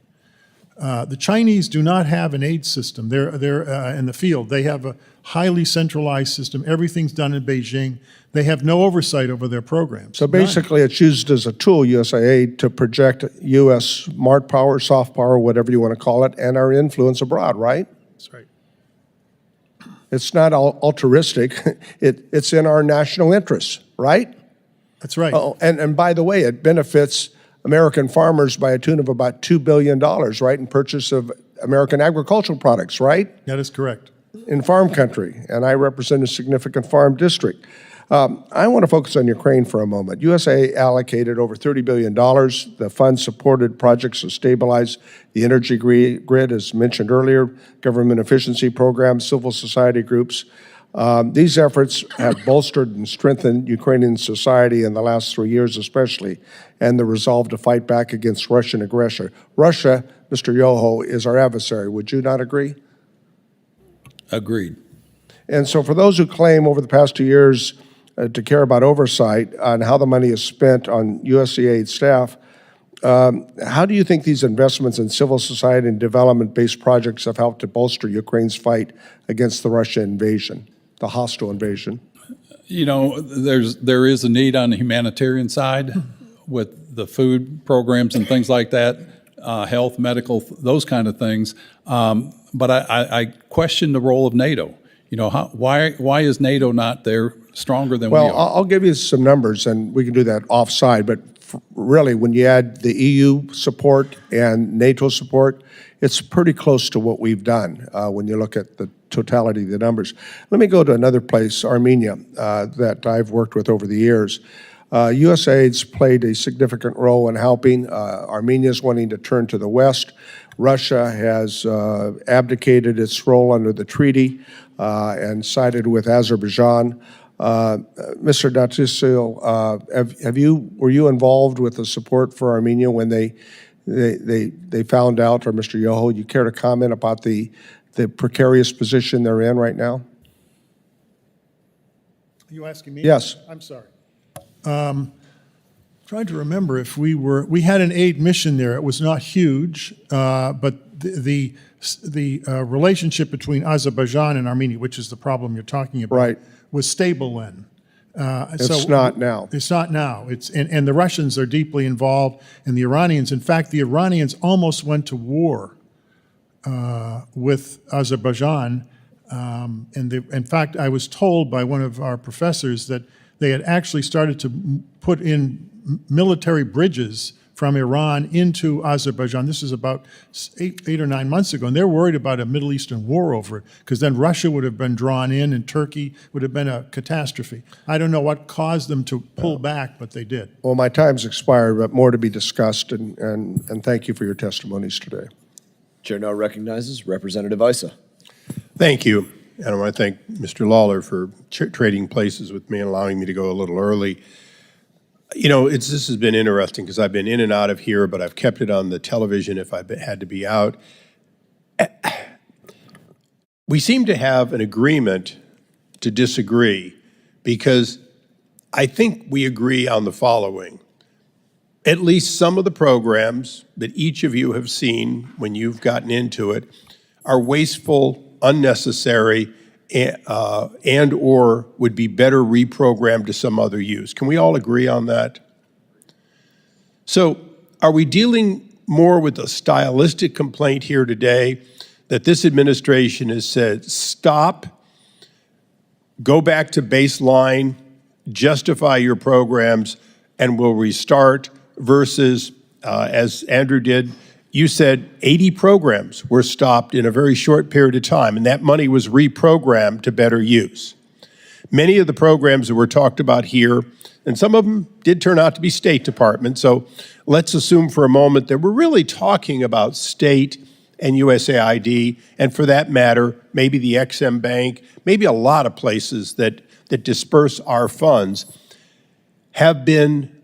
Speaker 7: The Chinese do not have an aid system. They're in the field. They have a highly centralized system. Everything's done in Beijing. They have no oversight over their programs.
Speaker 6: So basically it's used as a tool, USAID, to project U.S. smart power, soft power, whatever you want to call it, and our influence abroad, right?
Speaker 7: That's right.
Speaker 6: It's not altruistic. It's in our national interests, right?
Speaker 7: That's right.
Speaker 6: Oh, and by the way, it benefits American farmers by a tune of about $2 billion, right, in purchase of American agricultural products, right?
Speaker 7: That is correct.
Speaker 6: In farm country, and I represent a significant farm district. I want to focus on Ukraine for a moment. USA allocated over $30 billion. The fund supported projects to stabilize the energy grid, as mentioned earlier, government efficiency programs, civil society groups. These efforts have bolstered and strengthened Ukrainian society in the last 3 years especially, and the resolve to fight back against Russian aggression. Russia, Mr. Yoho, is our adversary. Would you not agree?
Speaker 1: Agreed.
Speaker 6: And so for those who claim over the past 2 years to care about oversight on how the money is spent on USAID staff, how do you think these investments in civil society and development-based projects have helped to bolster Ukraine's fight against the Russian invasion, the hostile invasion?
Speaker 1: You know, there is a need on the humanitarian side with the food programs and things like that, health, medical, those kind of things. But I question the role of NATO. You know, why is NATO not there stronger than we are?
Speaker 6: Well, I'll give you some numbers, and we can do that offside, but really, when you add the EU support and NATO support, it's pretty close to what we've done when you look at the totality of the numbers. Let me go to another place, Armenia, that I've worked with over the years. USAID's played a significant role in helping. Armenia's wanting to turn to the West. Russia has abdicated its role under the treaty and sided with Azerbaijan. Mr. Natsios, were you involved with the support for Armenia when they found out, or Mr. Yoho, you care to comment about the precarious position they're in right now?
Speaker 7: you asking me?
Speaker 6: Yes.
Speaker 7: I'm sorry. Trying to remember if we had an aid mission there. It was not huge, but the relationship between Azerbaijan and Armenia, which is the problem you're talking about,
Speaker 6: Right.
Speaker 7: was stable then.
Speaker 6: It's not now.
Speaker 7: It's not now. And the Russians are deeply involved, and the Iranians. In fact, the Iranians almost went to war with Azerbaijan. In fact, I was told by one of our professors that they had actually started to put in military bridges from Iran into Azerbaijan. This is about eight or 9 months ago, and they're worried about a Middle Eastern war over it, because then Russia would have been drawn in, and Turkey would have been a catastrophe. I don't know what caused them to pull back, but they did.
Speaker 6: Well, my time's expired, but more to be discussed, and thank you for your testimonies today.
Speaker 3: Chair now recognizes Representative Issa.
Speaker 8: Thank you. And I want to thank Mr. Lawler for trading places with me and allowing me to go a little early. You know, this has been interesting because I've been in and out of here, but I've kept it on the television if I had to be out. We seem to have an agreement to disagree because I think we agree on the following. At least some of the programs that each of you have seen when you've gotten into it are wasteful, unnecessary, and or would be better reprogrammed to some other use. Can we all agree on that? So are we dealing more with a stylistic complaint here today that this administration has said, stop, go back to baseline, justify your programs, and we'll restart, versus, as Andrew did, you said 80 programs were stopped in a very short period of time, and that money was reprogrammed to better use. Many of the programs that were talked about here, and some of them did turn out to be State Department, so let's assume for a moment that we're really talking about state and USAID, and for that matter, maybe the XM Bank, maybe a lot of places that disperse our funds, have been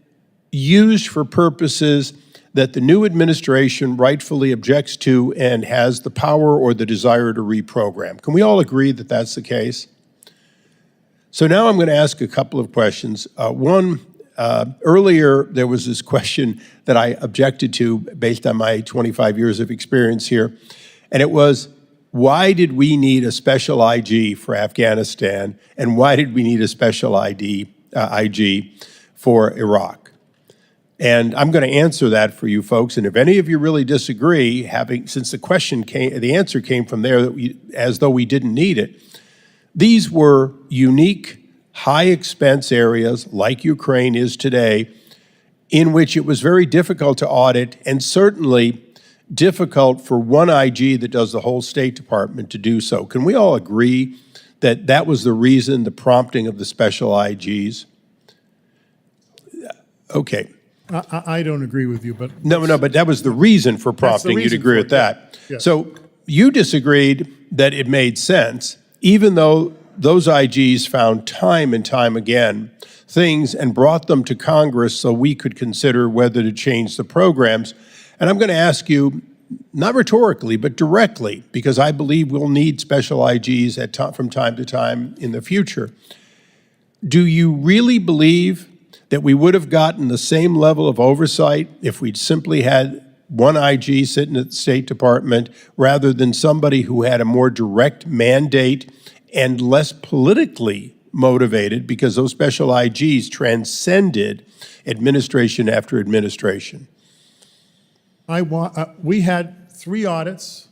Speaker 8: used for purposes that the new administration rightfully objects to and has the power or the desire to reprogram. Can we all agree that that's the case? So now I'm going to ask a couple of questions. One, earlier there was this question that I objected to based on my 25 years of experience here, and it was, why did we need a special IG for Afghanistan, and why did we need a special IG for Iraq? And I'm going to answer that for you folks. And if any of you really disagree, since the answer came from there as though we didn't need it, these were unique, high expense areas like Ukraine is today, in which it was very difficult to audit, and certainly difficult for one IG that does the whole State Department to do so. Can we all agree that that was the reason, the prompting of the special IGs? Okay.
Speaker 7: I don't agree with you, but...
Speaker 8: No, but that was the reason for prompting. You'd agree with that.
Speaker 7: Yes.
Speaker 8: So you disagreed that it made sense, even though those IGs found time and time again things and brought them to Congress so we could consider whether to change the programs. And I'm going to ask you, not rhetorically, but directly, because I believe we'll need special IGs from time to time in the future. Do you really believe that we would have gotten the same level of oversight if we'd simply had one IG sitting at the State Department rather than somebody who had a more direct mandate and less politically motivated, because those special IGs transcended administration after administration?
Speaker 7: We had 3 audits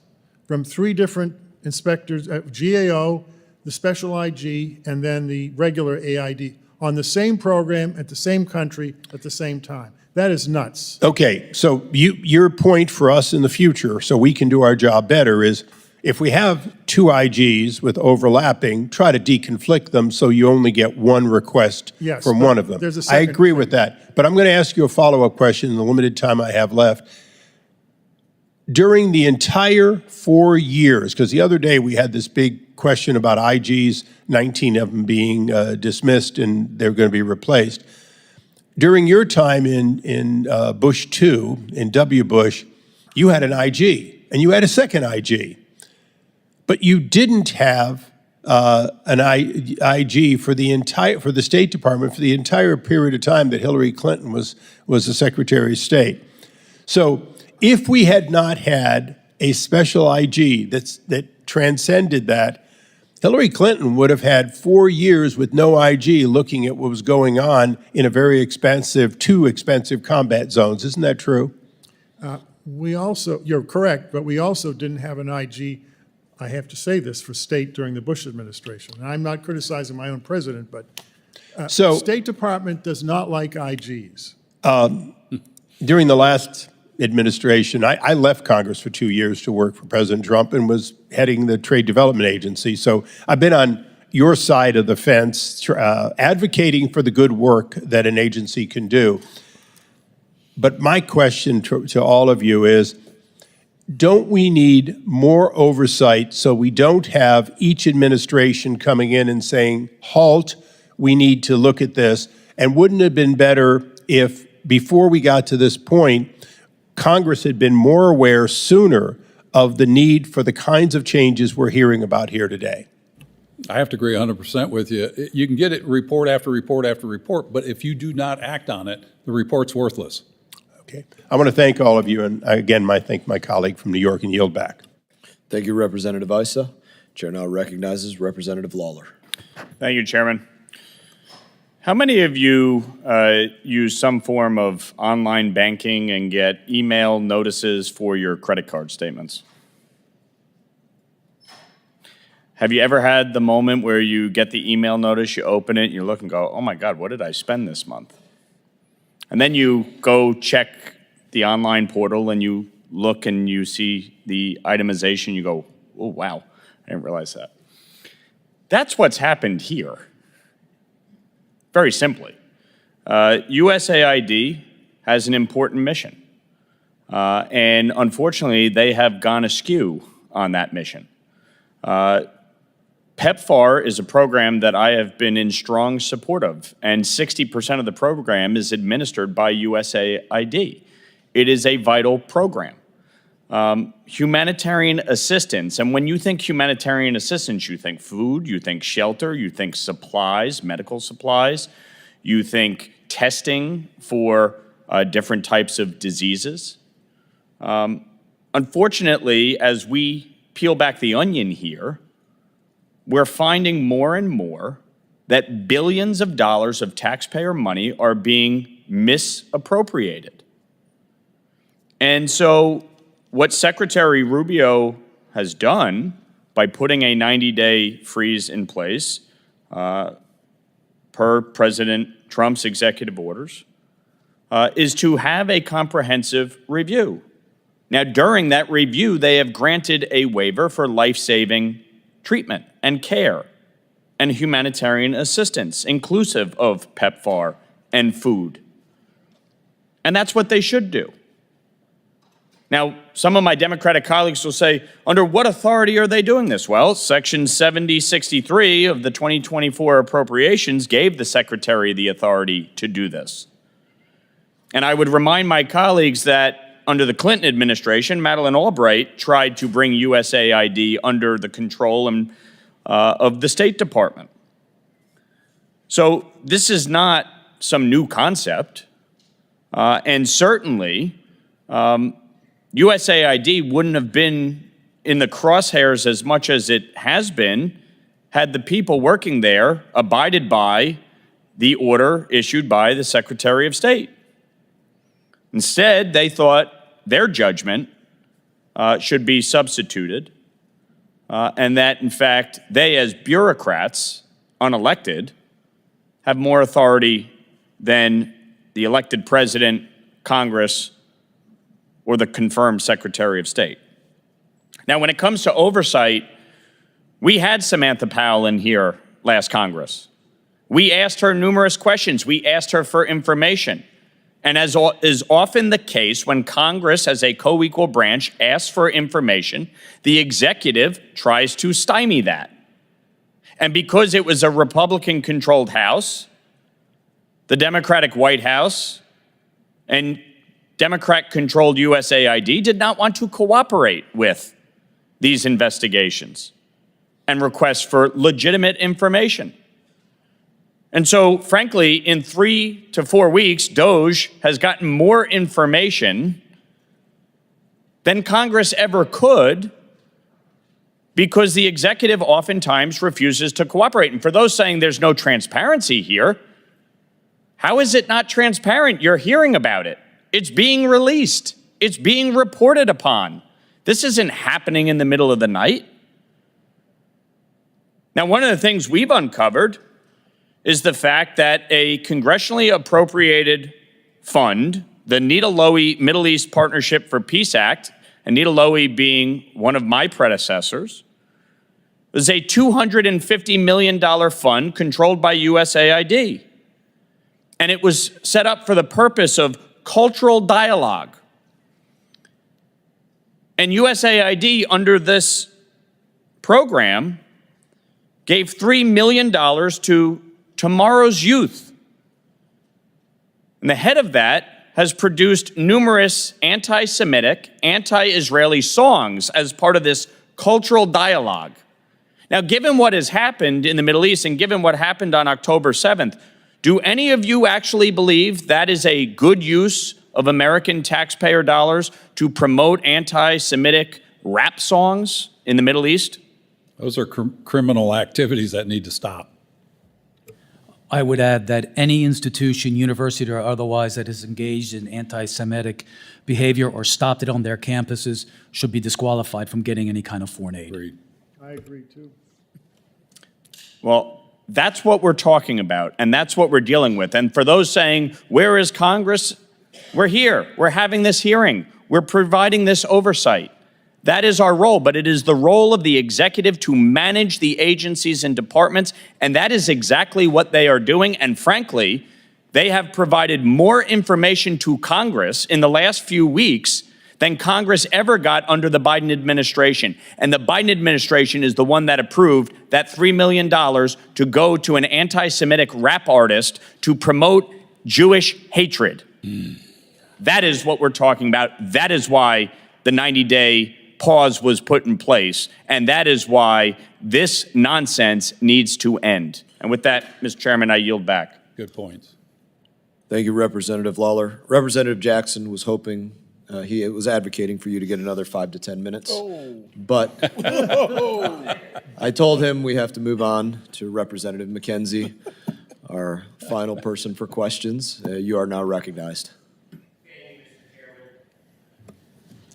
Speaker 7: from 3 different inspectors, GAO, the special IG, and then the regular AID, on the same program at the same country at the same time. That is nuts.
Speaker 8: Okay, so your point for us in the future, so we can do our job better, is if we have 2 IGs with overlapping, try to deconflict them so you only get one request from one of them. I agree with that. But I'm going to ask you a follow-up question in the limited time I have left. During the entire 4 years, because the other day we had this big question about IGs, 19 of them being dismissed and they're going to be replaced. During your time in Bush 2, in W. Bush, you had an IG and you had a second IG. But you didn't have an IG for the State Department for the entire period of time that Hillary Clinton was the Secretary of State. So if we had not had a special IG that transcended that, Hillary Clinton would have had 4 years with no IG looking at what was going on in a very expensive, two expensive combat zones. Isn't that true?
Speaker 7: We also, you're correct, but we also didn't have an IG, I have to say this, for state during the Bush administration. And I'm not criticizing my own president, but State Department does not like IGs.
Speaker 8: During the last administration, I left Congress for 2 years to work for President Trump and was heading the Trade Development Agency. So I've been on your side of the fence advocating for the good work that an agency can do. But my question to all of you is, don't we need more oversight so we don't have each administration coming in and saying, halt, we need to look at this? And wouldn't it have been better if, before we got to this point, Congress had been more aware sooner of the need for the kinds of changes we're hearing about here today?
Speaker 1: I have to agree 100% with you. You can get it report after report after report, but if you do not act on it, the report's worthless.
Speaker 8: Okay. I want to thank all of you, and again, thank my colleague from New York, and yield back.
Speaker 16: Thank you, Representative Issa. Chair now recognizes Representative Lawler.
Speaker 9: Thank you, Chairman. How many of you use some form of online banking and get email notices for your credit card statements? Have you ever had the moment where you get the email notice, you open it, you look and go, oh my God, what did I spend this month? And then you go check the online portal and you look and you see the itemization, you go, oh wow, I didn't realize that. That's what's happened here. Very simply, USAID has an important mission, and unfortunately, they have gone askew on that mission. PEPFAR is a program that I have been in strong support of, and 60% of the program is administered by USAID. It is a vital program. Humanitarian assistance, and when you think humanitarian assistance, you think food, you think shelter, you think supplies, medical supplies, you think testing for different types of diseases. Unfortunately, as we peel back the onion here, we're finding more and more that billions of dollars of taxpayer money are being misappropriated. And so what Secretary Rubio has done by putting a 90-day freeze in place per President Trump's executive orders is to have a comprehensive review. Now, during that review, they have granted a waiver for life-saving treatment and care and humanitarian assistance, inclusive of PEPFAR and food. And that's what they should do. Now, some of my Democratic colleagues will say, under what authority are they doing this? Well, Section 7063 of the 2024 appropriations gave the Secretary the authority to do this. And I would remind my colleagues that under the Clinton administration, Madeleine Albright tried to bring USAID under the control of the State Department. So this is not some new concept, and certainly USAID wouldn't have been in the crosshairs as much as it has been had the people working there abided by the order issued by the Secretary of State. Instead, they thought their judgment should be substituted, and that, in fact, they, as bureaucrats, unelected, have more authority than the elected president, Congress, or the confirmed Secretary of State. Now, when it comes to oversight, we had Samantha Powell in here last Congress. We asked her numerous questions. We asked her for information. And as is often the case, when Congress, as a co-equal branch, asks for information, the executive tries to stymie that. And because it was a Republican-controlled House, the Democratic White House, and Democrat-controlled USAID did not want to cooperate with these investigations. and requests for legitimate information. And so, frankly, in 3 to 4 weeks, DOJ has gotten more information than Congress ever could because the executive oftentimes refuses to cooperate. And for those saying there's no transparency here, how is it not transparent? You're hearing about it. It's being released. It's being reported upon. This isn't happening in the middle of the night. Now, one of the things we've uncovered is the fact that a congressionally appropriated fund, the Nita Lowey Middle East Partnership for Peace Act, and Nita Lowey being one of my predecessors, was a $250 million fund controlled by USAID. And it was set up for the purpose of cultural dialogue. And USAID, under this program, gave $3 million to tomorrow's youth. And the head of that has produced numerous anti-Semitic, anti-Israeli songs as part of this cultural dialogue. Now, given what has happened in the Middle East and given what happened on October 7th, do any of you actually believe that is a good use of American taxpayer dollars to promote anti-Semitic rap songs in the Middle East?
Speaker 1: Those are criminal activities that need to stop.
Speaker 4: I would add that any institution, university or otherwise, that is engaged in anti-Semitic behavior or stopped it on their campuses should be disqualified from getting any kind of foreign aid.
Speaker 1: Agreed.
Speaker 7: I agree, too.
Speaker 9: Well, that's what we're talking about, and that's what we're dealing with. And for those saying, where is Congress? We're here. We're having this hearing. We're providing this oversight. That is our role, but it is the role of the executive to manage the agencies and departments, and that is exactly what they are doing. And frankly, they have provided more information to Congress in the last few weeks than Congress ever got under the Biden administration. And the Biden administration is the one that approved that $3 million to go to an anti-Semitic rap artist to promote Jewish hatred. That is what we're talking about. That is why the 90-day pause was put in place, and that is why this nonsense needs to end. And with that, Mr. Chairman, I yield back.
Speaker 1: Good points.
Speaker 3: Thank you, Representative Lawler. Representative Jackson was hoping, he was advocating for you to get another 5 to 10 minutes. But I told him we have to move on to Representative McKenzie, our final person for questions. You are now recognized.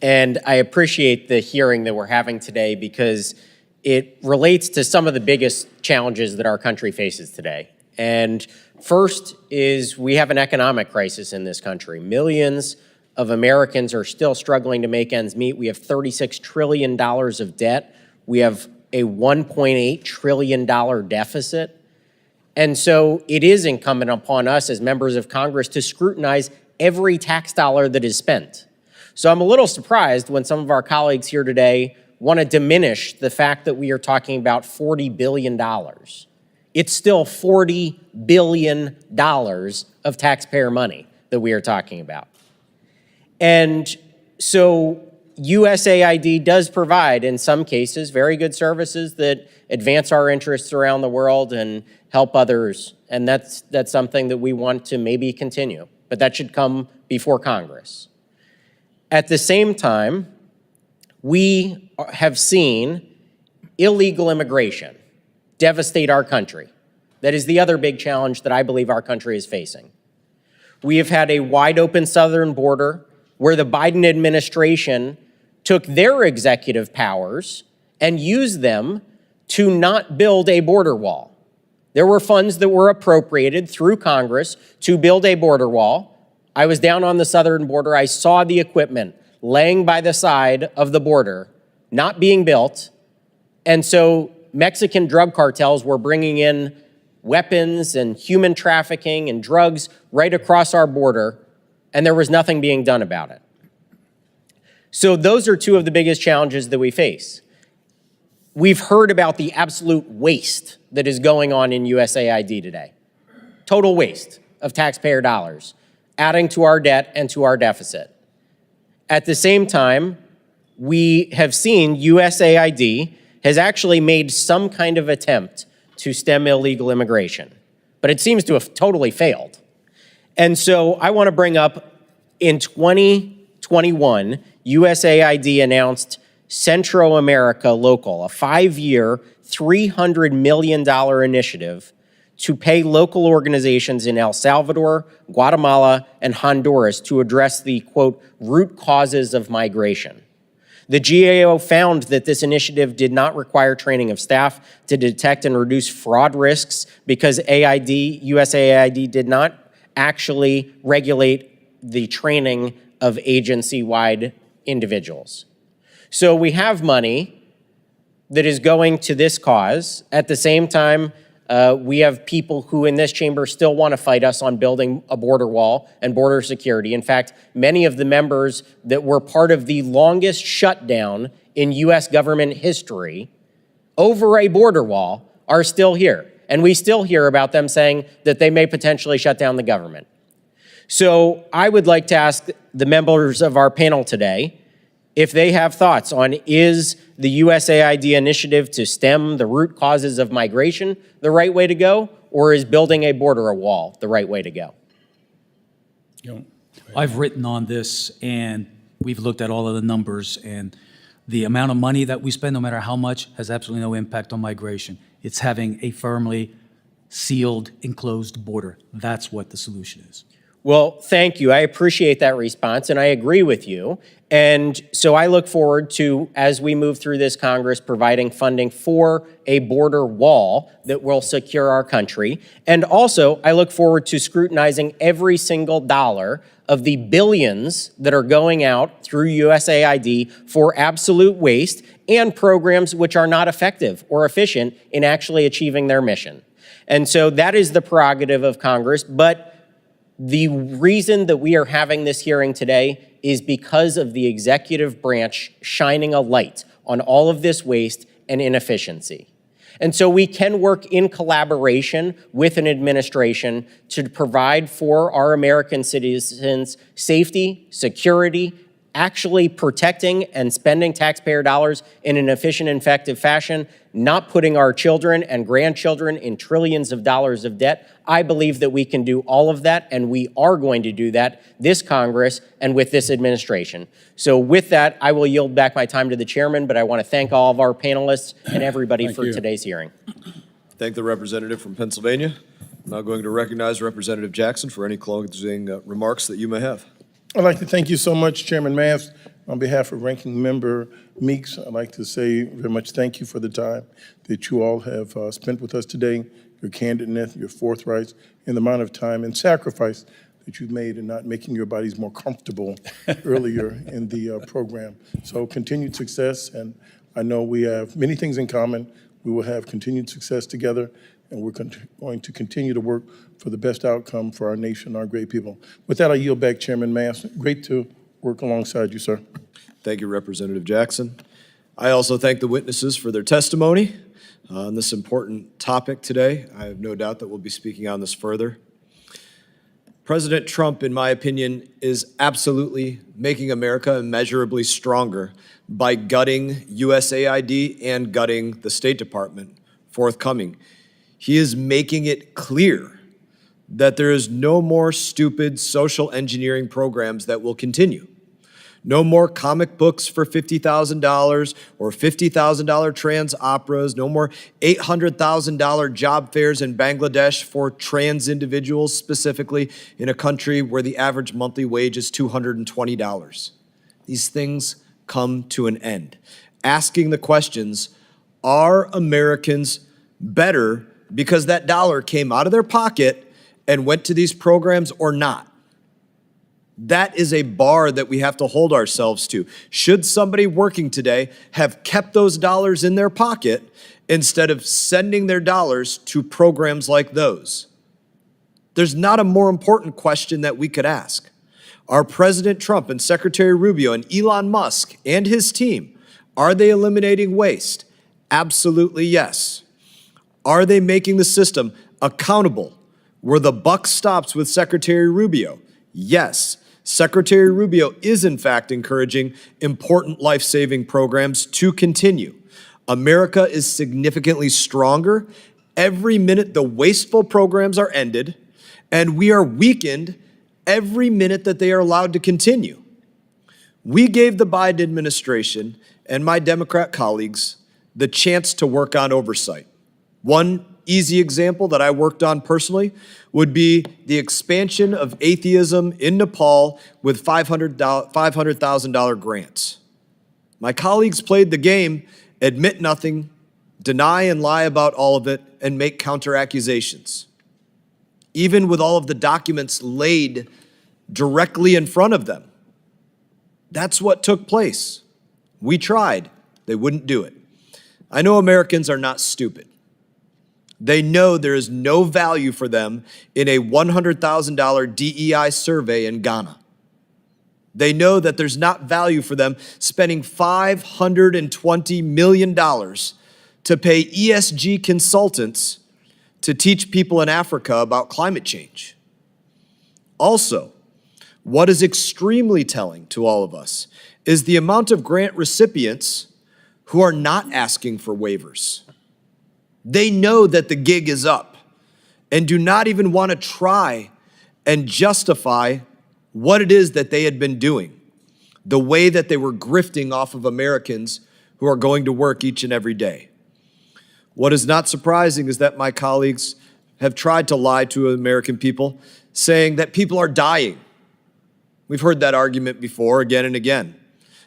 Speaker 10: And I appreciate the hearing that we're having today because it relates to some of the biggest challenges that our country faces today. And first is we have an economic crisis in this country. Millions of Americans are still struggling to make ends meet. We have $36 trillion of debt. We have a $1.8 trillion deficit. And so it is incumbent upon us as members of Congress to scrutinize every tax dollar that is spent. So I'm a little surprised when some of our colleagues here today want to diminish the fact that we are talking about $40 billion. It's still $40 billion of taxpayer money that we are talking about. And so USAID does provide, in some cases, very good services that advance our interests around the world and help others. And that's something that we want to maybe continue, but that should come before Congress. At the same time, we have seen illegal immigration devastate our country. That is the other big challenge that I believe our country is facing. We have had a wide open southern border where the Biden administration took their executive powers and used them to not build a border wall. There were funds that were appropriated through Congress to build a border wall. I was down on the southern border. I saw the equipment laying by the side of the border, not being built. And so Mexican drug cartels were bringing in weapons and human trafficking and drugs right across our border, and there was nothing being done about it. So those are two of the biggest challenges that we face. We've heard about the absolute waste that is going on in USAID today. Total waste of taxpayer dollars, adding to our debt and to our deficit. At the same time, we have seen USAID has actually made some kind of attempt to stem illegal immigration, but it seems to have totally failed. And so I want to bring up, in 2021, USAID announced Centro America Local, a 5-year, $300 million initiative to pay local organizations in El Salvador, Guatemala, and Honduras to address the, quote, root causes of migration. The GAO found that this initiative did not require training of staff to detect and reduce fraud risks because USAID did not actually regulate the training of agency-wide individuals. So we have money that is going to this cause. At the same time, we have people who in this chamber still want to fight us on building a border wall and border security. In fact, many of the members that were part of the longest shutdown in US government history over a border wall are still here. And we still hear about them saying that they may potentially shut down the government. So I would like to ask the members of our panel today if they have thoughts on, is the USAID initiative to stem the root causes of migration the right way to go, or is building a border wall the right way to go?
Speaker 4: I've written on this, and we've looked at all of the numbers, and the amount of money that we spend, no matter how much, has absolutely no impact on migration. It's having a firmly sealed, enclosed border. That's what the solution is.
Speaker 10: Well, thank you. I appreciate that response, and I agree with you. And so I look forward to, as we move through this Congress, providing funding for a border wall that will secure our country. And also, I look forward to scrutinizing every single dollar of the billions that are going out through USAID for absolute waste and programs which are not effective or efficient in actually achieving their mission. And so that is the prerogative of Congress, but the reason that we are having this hearing today is because of the executive branch shining a light on all of this waste and inefficiency. And so we can work in collaboration with an administration to provide for our American citizens safety, security, actually protecting and spending taxpayer dollars in an efficient and effective fashion, not putting our children and grandchildren in trillions of dollars of debt. I believe that we can do all of that, and we are going to do that this Congress and with this administration. So with that, I will yield back my time to the chairman, but I want to thank all of our panelists and everybody for today's hearing.
Speaker 3: Thank the representative from Pennsylvania. I'm now going to recognize Representative Jackson for any closing remarks that you may have.
Speaker 22: I'd like to thank you so much, Chairman Mass. On behalf of Ranking Member Meeks, I'd like to say very much thank you for the time that you all have spent with us today, your candidness, your forthright, and the amount of time and sacrifice that you've made in not making your bodies more comfortable earlier in the program. So continued success, and I know we have many things in common. We will have continued success together, and we're going to continue to work for the best outcome for our nation, our great people. With that, I yield back, Chairman Mass. Great to work alongside you, sir.
Speaker 3: Thank you, Representative Jackson. I also thank the witnesses for their testimony on this important topic today. I have no doubt that we'll be speaking on this further. President Trump, in my opinion, is absolutely making America immeasurably stronger by gutting USAID and gutting the State Department forthcoming. He is making it clear that there is no more stupid social engineering programs that will continue. No more comic books for $50,000 or $50,000 trans operas. No more $800,000 job fairs in Bangladesh for trans individuals, specifically in a country where the average monthly wage is $220. These things come to an end. Asking the questions, are Americans better because that dollar came out of their pocket and went to these programs or not? That is a bar that we have to hold ourselves to. Should somebody working today have kept those dollars in their pocket instead of sending their dollars to programs like those? There's not a more important question that we could ask. Are President Trump and Secretary Rubio and Elon Musk and his team, are they eliminating waste? Absolutely yes. Are they making the system accountable where the buck stops with Secretary Rubio? Yes. Secretary Rubio is in fact encouraging important life-saving programs to continue. America is significantly stronger every minute the wasteful programs are ended, and we are weakened every minute that they are allowed to continue. We gave the Biden administration and my Democrat colleagues the chance to work on oversight. One easy example that I worked on personally would be the expansion of atheism in Nepal with $500,000 grants. My colleagues played the game, admit nothing, deny and lie about all of it, and make counter accusations. Even with all of the documents laid directly in front of them. That's what took place. We tried. They wouldn't do it. I know Americans are not stupid. They know there is no value for them in a $100,000 DEI survey in Ghana. They know that there's not value for them spending $520 million to pay ESG consultants to teach people in Africa about climate change. Also, what is extremely telling to all of us is the amount of grant recipients who are not asking for waivers. They know that the gig is up and do not even want to try and justify what it is that they had been doing, the way that they were grifting off of Americans who are going to work each and every day. What is not surprising is that my colleagues have tried to lie to American people, saying that people are dying. We've heard that argument before again and again.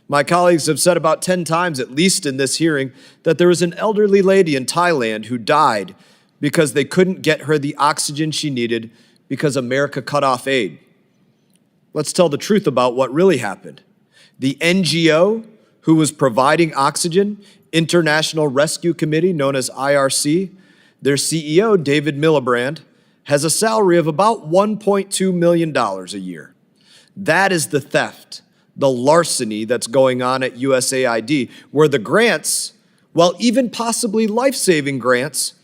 Speaker 3: My colleagues have said about 10 times, at least in this hearing, that there was an elderly lady in Thailand who died because they couldn't get her the oxygen she needed because America cut off aid. Let's tell the truth about what really happened. The NGO who was providing oxygen, International Rescue Committee, known as IRC, their CEO, David Miliband, has a salary of about $1.2 million a year. That is the theft, the larceny that's going on at USAID, where the grants, while even possibly life-saving grants,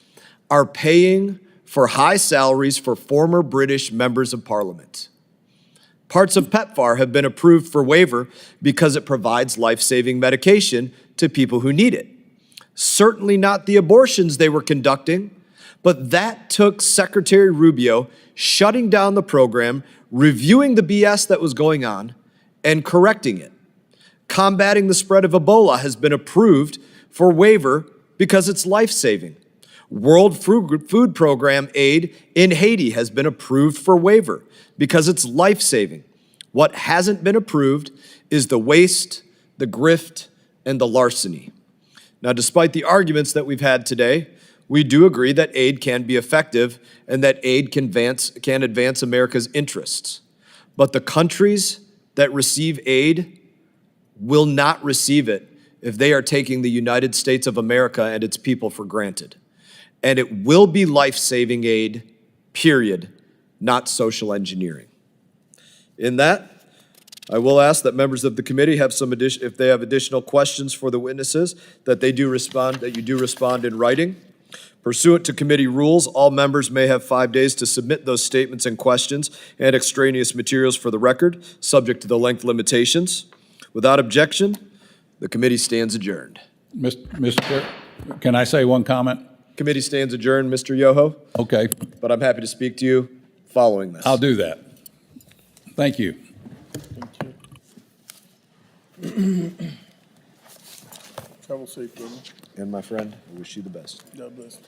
Speaker 3: are paying for high salaries for former British members of parliament. Parts of PEPFAR have been approved for waiver because it provides life-saving medication to people who need it. Certainly not the abortions they were conducting, but that took Secretary Rubio shutting down the program, reviewing the BS that was going on, and correcting it. Combating the spread of Ebola has been approved for waiver because it's life-saving. World Food Program aid in Haiti has been approved for waiver because it's life-saving. What hasn't been approved is the waste, the grift, and the larceny. Now, despite the arguments that we've had today, we do agree that aid can be effective and that aid can advance America's interests. But the countries that receive aid will not receive it if they are taking the United States of America and its people for granted. And it will be life-saving aid, period, not social engineering. In that, I will ask that members of the committee have if they have additional questions for the witnesses, that you do respond in writing. Pursuant to committee rules, all members may have 5 days to submit those statements and questions and extraneous materials for the record, subject to the length limitations. Without objection, the committee stands adjourned.
Speaker 1: Mr. Chair, can I say one comment?
Speaker 3: Committee stands adjourned, Mr. Yoho.
Speaker 1: Okay.
Speaker 3: But I'm happy to speak to you following this.
Speaker 1: I'll do that. Thank you.
Speaker 22: Travel safe, brother.
Speaker 3: And my friend, I wish you the best.
Speaker 22: God bless.